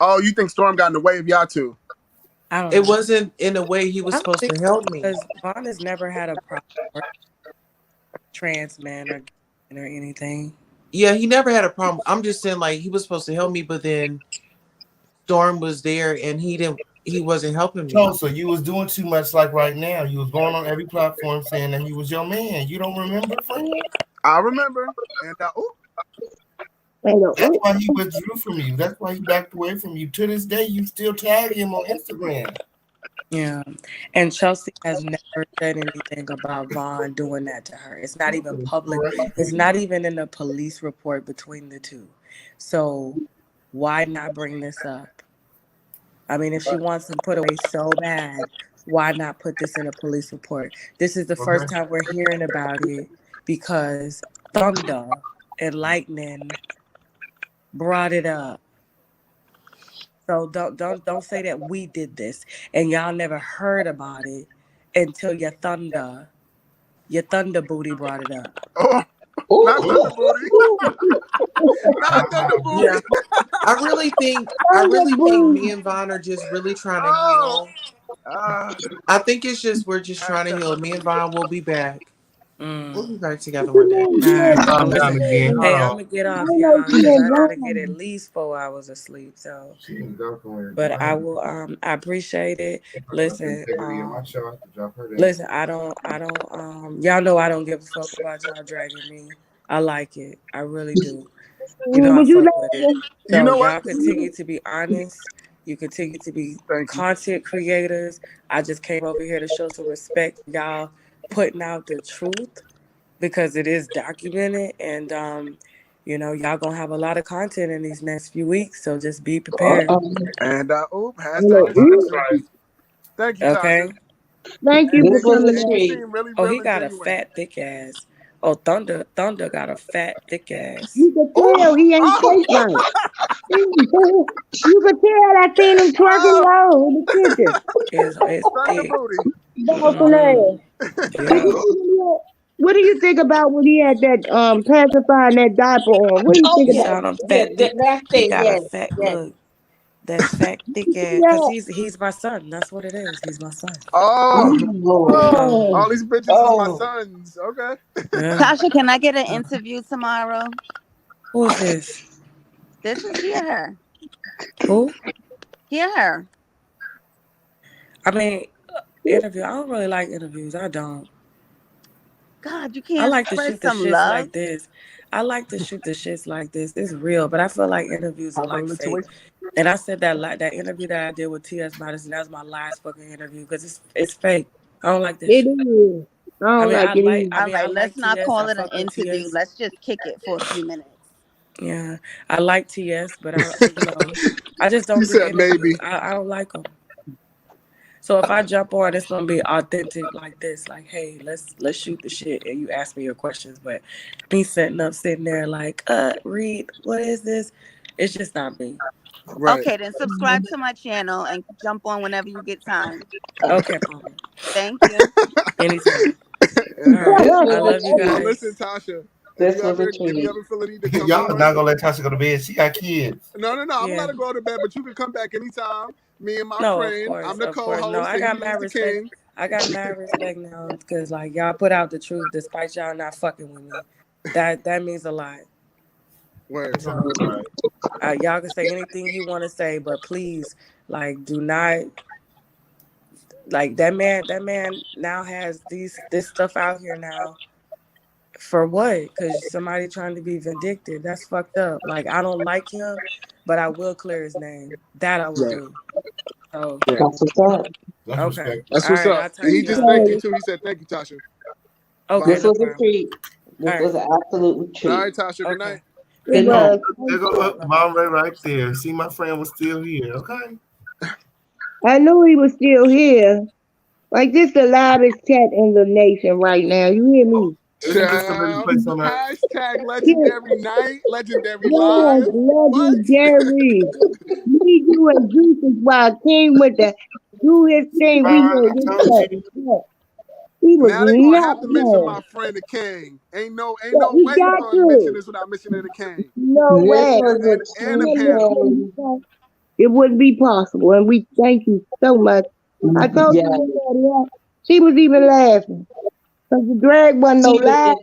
Oh, you think Storm got in the way of y'all two? I don't It know. wasn't in a way he was supposed to help me. Because Vaughn has never had a problem with trans man or anything. Yeah, he never had a problem. I'm just saying like he was supposed to help me, but then Storm was there and he wasn't helping me. So you was doing too much like right now. You was going on every platform saying that he was your man. You don't remember, friend? I remember. And that's why he withdrew from you. That's why he backed away from you. To this day, you still tag him on Instagram. Yeah. And Chelsea has never said anything about Vaughn doing that to her. It's not even public. It's not even in the police report between the two. So why not bring this up? I mean, if she wants to put away so bad, why not put this in a police report? This is the first time we're hearing about it because Thunder and Lightning brought it up. So don't say that we did this and y'all never heard about it until your thunder booty brought it up. Not Thunder Booty. Not Thunder Booty. Yeah. I really think me and Vaughn are just really trying to heal. I think it's just we're just trying to heal. Me and Vaughn will be back. We'll be back together one day. Calm down again. Hey, I'm gonna get off, y'all, because I gotta get at least 4 hours of sleep. So, but I will. I appreciate it. Listen, listen. I don't. Y'all know I don't give a fuck about y'all dragging me. I like it. I really do. You know, I fuck with it. So y'all continue to be honest. You continue to be content creators. I just came over here to show some respect. Y'all putting out the truth because it is documented, and y'all gonna have a lot of content in these next few weeks. So just be prepared. And hashtag. Thank you, okay. Tasha. Thank you This for was a coming. treat. Really, Oh, really he got genuine. a fat, thick ass. Oh, Thunder got a fat, thick ass. You can tell he ain't shaped right. You could tell I seen him twerking low in the kitchen. It's thick. Yeah. What do you think about when he had that pacifying that diaper on? What do you think about He got a fat look. That fat, thick ass. Because he's my son. That's what it is. He's my son. All these bitches is my sons. Okay. Yeah. Tasha, can I get an interview tomorrow? Who is this? This is her. Who? Her. I mean, interview. I don't really like interviews. I don't. God, you can't. I like to shoot the shits love? like this. I like to shoot the shits like this. It's real, but I feel like interviews are like fake. And I said that that interview that I did with T.S. Madison, that was my last fucking interview because it's fake. I don't like this. It is. All right, let's not call it an interview. Let's just kick it for a few minutes. Yeah, I like TS, but I just don't. You said maybe. I don't like them. So if I jump on, it's gonna be authentic like this. Like, hey, let's shoot the shit, and you ask me your questions. But me sitting there like, read, what is this? It's just not me. Right. Okay, then subscribe to my channel and jump on whenever you get time. Okay, Mama. Thank you. Anytime. Right. I love you guys. Listen, Tasha. This was a treat. Y'all not gonna let Tasha go to bed. She got kids. No. I'm not to go to bed, but you can come back anytime. Me and my friend. Of course, I'm the co-host. No, I got mad respect. I got mad respect now because like y'all put out the truth despite y'all not fucking with me. That means a lot. Word. Y'all can say anything you want to say, but please, like, do not. Like that man now has this stuff out here now. For what? Because somebody trying to be vindictive. That's fucked up. Like, I don't like him, but I will clear his name. That I will do. So, that's what's up. Okay. That's what's up. And he just thanked you too. He said, "Thank you, Tasha." Okay. This was a treat. This was an absolute treat. All right, Tasha. Good night. Good night. There go MONROE right there. See, my friend was still here. Okay. I knew he was still here. Like, this the loudest chat in the nation right now. You hear me? Hashtag legendary night, legendary live. Legendary. Me, you, and Juice while King went to do his thing. He was now they gonna have to mention my friend the King. Ain't no way you gonna mention this without mentioning the King. No way. And the panel. It wouldn't be possible, and we thank you so much. I told you, she was even laughing. Because the drag wasn't no laugh.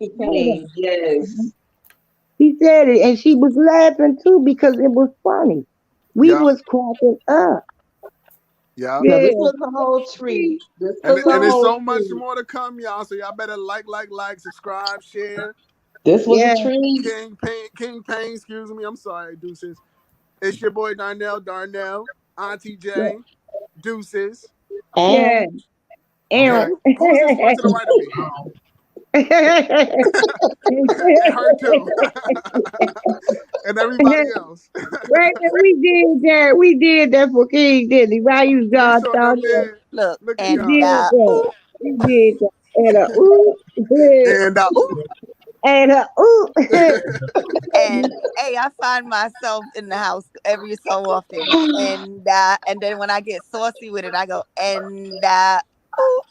Yes. He said it, and she was laughing too because it was funny. We was cracking up. Yeah. This was a whole treat. And there's so much more to come, y'all. So y'all better like, subscribe, share. This was a treat. King Payne, excuse me. I'm sorry, Deuces. It's your boy Darnell, Auntie Jane, Deuces. And Aaron. Who's this one to the right of me? And her too. And everybody else. Right, we did that for King, didn't he? Right, you John Thompson. Look, and we did that. And ooh. And ooh. And hey, I find myself in the house every so often, and then when I get saucy with it, I go ooh.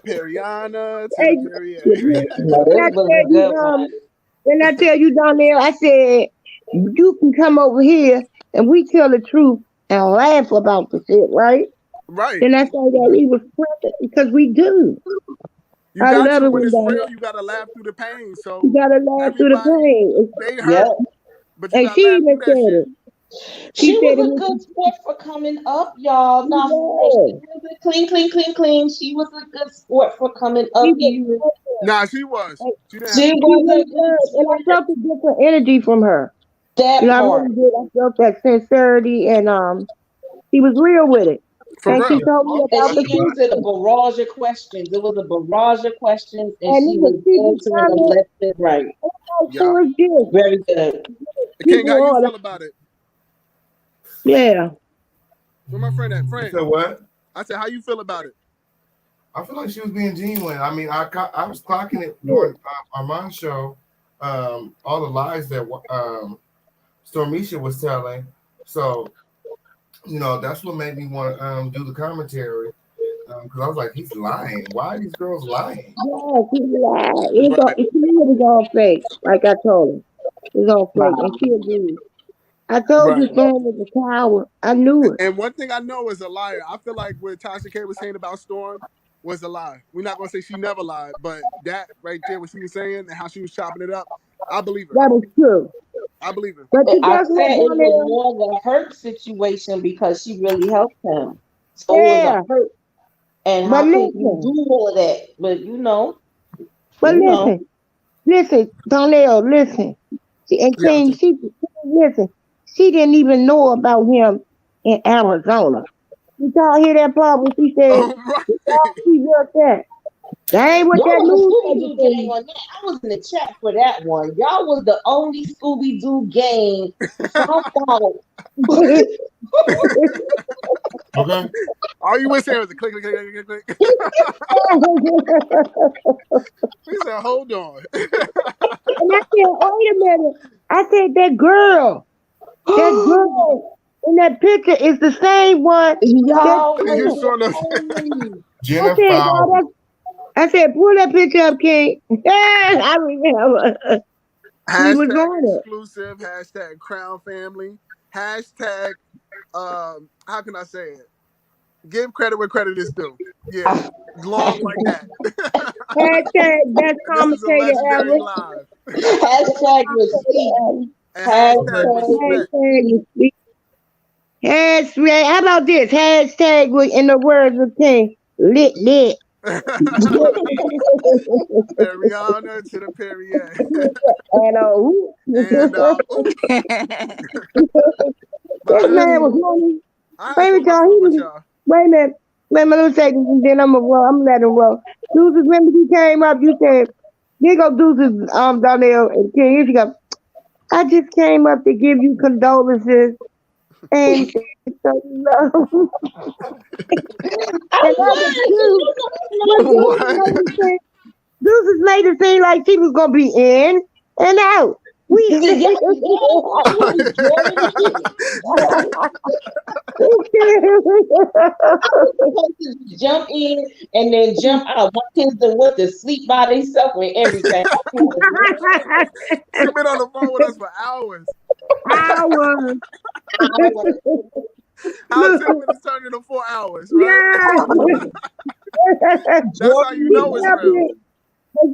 Periana, When I tell you down there, I said you can come over here and we tell the truth and laugh about the shit, right? Right. And that's why that we was present because we do. You got to, when it's real, you gotta laugh through the pain. So you gotta laugh through the pain. They hurt, but you and she even said it. She was a good sport for coming up, y'all. Now, clean. She was a good sport for coming up. Nah, she was. She was, and I felt a different energy from her. That part. I felt that sincerity, and she was real with it. And she told me about the answered a barrage of questions. It was a barrage of questions, and she was answering them left and right. Very good. King, how you feel about it? Yeah. Where my friend at? Friend. You said what? I said, how you feel about it? I feel like she was being genuine. I mean, I was clocking it during Armand's show, all the lies that Stormisha was telling. So, that's what made me want to do the commentary. Because I was like, he's lying. Why are these girls lying? Yeah, he's lying. It's all fake, like I told him. It's all fake, and she agreed. I told you Storm was a coward. I knew it. And one thing I know is a liar. I feel like what Tasha K was saying about Storm was a lie. We're not gonna say she never lied, but that right there, what she was saying and how she was chopping it up, I believe her. That is true. I believe her. But I said it was more of a hurt situation because she really helped him. So it was a hurt. And how can you do all of that? But listen, Donnell, listen. And King, listen. She didn't even know about him in Arizona. Did y'all hear that part when she said, she worked that? That ain't what that news on that. I was in the chat for that one. Y'all was the only Scooby-Doo gang found out. Okay. All you were saying was a click, click, click, click, click. He said, hold on. And I said, wait a minute. I said, that girl in that picture is the same one. I said, pull that picture up, King. I remember. Hashtag exclusive, hashtag Crown Family, hashtag, how can I say it? Give credit where credit is due. Yeah, long like that. Hashtag best commentator ever. Live. Hashtag receipt. Hashtag respect. Hashtag, how about this? Hashtag in the words of King, lit. Rihanna to the Perrier. This man was money. Wait a minute. Let me say this and then I'm letting him roll. Deuces, remember he came up, you said, here go Deuces, Donnell and King. Here she go. I just came up to give you condolences and so love. Deuces made it seem like she was gonna be in and out. Jump in and then jump out. One kids that went to sleep by themselves and everything. She's been on the phone with us for hours. How 10 minutes turned into 4 hours, right? That's how you know it's real.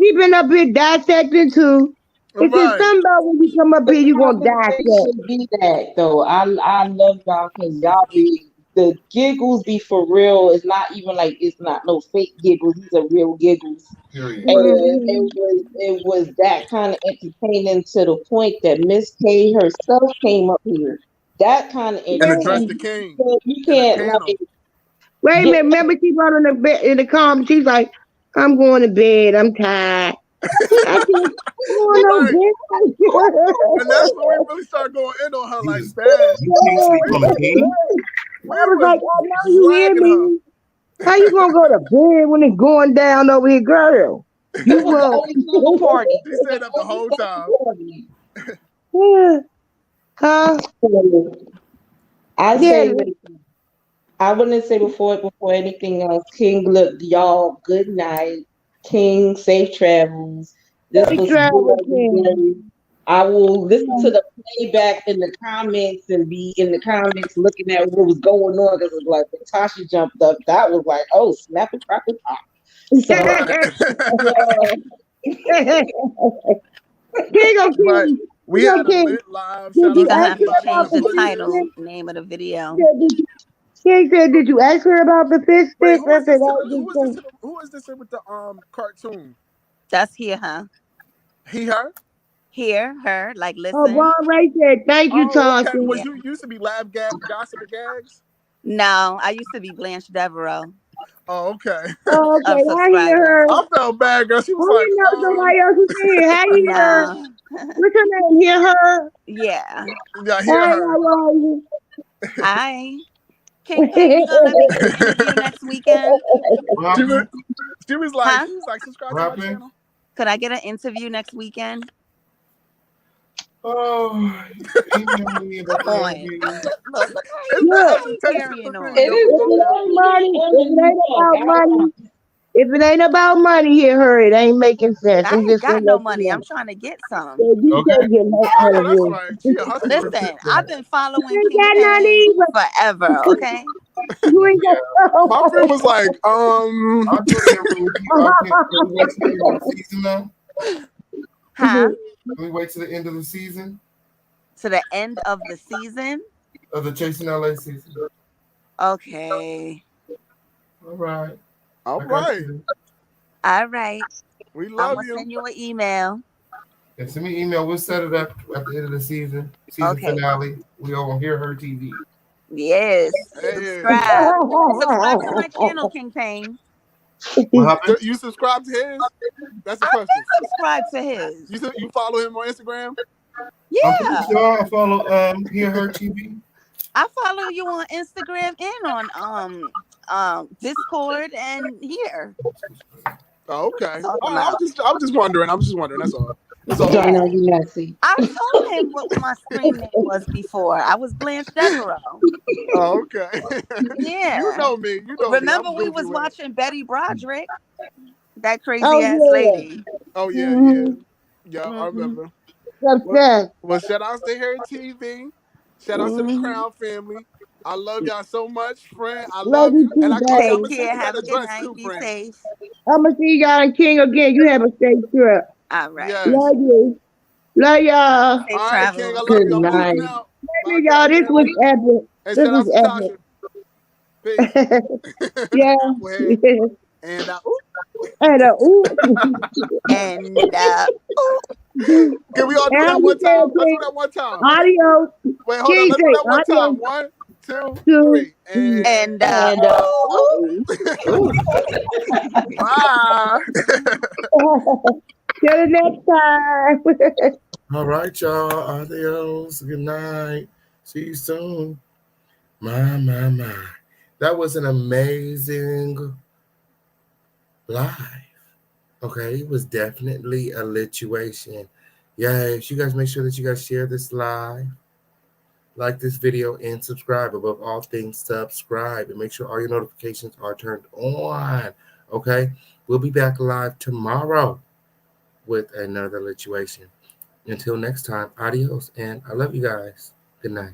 She been up here dissecting too. It's just something about when you come up here, you gonna dissect. Be that though. I love y'all because y'all be the giggles be for real. It's not even like it's not no fake giggles. These are real giggles. And it was that kind of entertaining to the point that Miss K herself came up here. That kind of and addressed the King. You can't. Wait a minute. Remember, she brought on the bed in the comment. She's like, "I'm going to bed. I'm tired." And that's when we really started going in on her like that. I was like, I know you hear me. How you gonna go to bed when it's going down over here, girl? You will party. She stayed up the whole time. Huh? I wouldn't say before anything else. King, look, y'all, good night. King, safe travels. This was good. I will listen to the playback in the comments and be in the comments looking at what was going on because it was like when Tasha jumped up, that was like, oh, snap and crack and pop. We had a lit live. You have to change the title, name of the video. She said, "Did you ask her about the fish stick?" Who is this with the cartoon? That's here, huh? He, her? Here, her, like listen. Oh, Ron Ray said, "Thank you, Tasha." Okay. Was you used to be Lab Gossip and Gags? No, I used to be Blanche Devereaux. Oh, okay. Oh, okay, I hear her. I felt bad, girl. She was like, somebody else was saying, "How you hear her?" What's her name? Hear her? Yeah. Yeah, hear her. Hi. King, you gonna let me do the interview next weekend? She was like, subscribe to my channel. Could I get an interview next weekend? Oh, email me about the interview. Look if it ain't about money, hear her. It ain't making sense. I ain't got no money. I'm trying to get some. Listen, I've been following King Payne forever. Okay. My friend was like, I'll do the season now. Huh? Can we wait to the end of the season? To the end of the season? Of the Chasing LA season. Okay. All right. All right. We love I'm gonna send you an email. Yeah, send me an email. We'll set it up at the end of the season finale. We all hear her TV. Yes. Subscribe. Subscribe to my channel, King Payne. What happened? You subscribe to his? That's the question. I subscribe to his. You follow him on Instagram? Yeah. I'm pretty sure I follow Hear Her TV. I follow you on Instagram and on Discord and here. Oh, okay. I'm just wondering. That's all. I told him what my screen name was before. I was Blanche Devereaux. Oh, okay. Yeah. You know me. Remember we was watching Betty Broderick? That crazy ass lady. Oh, yeah. Yeah, I remember. Well, shout outs to Hair TV. Shout outs to the Crown family. I love y'all so much, friend. I love you. Too, and I'm going to send you Have that a good address night. too, Be friend. safe. I'm going to see y'all in King again. You have a safe trip. All right. Yes. Love you. Love y'all. Safe All right, travel. King. I love Good you. I'm night. leaving out. Baby, y'all, this was epic. And This shout out was to epic. Tasha. Peace. Yeah. And can we all do that one time? Let's do that one time. Adios. Wait, hold on. Let's do that one time. 1, 2, 3. And bye. Till the next time. All right, y'all. Adios. Good night. See you soon. My. That was an amazing live. Okay, it was definitely a lituation. Yes, you guys make sure that you guys share this live, like this video, and subscribe. Above all things, subscribe and make sure all your notifications are turned on. Okay, we'll be back live tomorrow with another lituation. Until next time, adios, and I love you guys. Good night.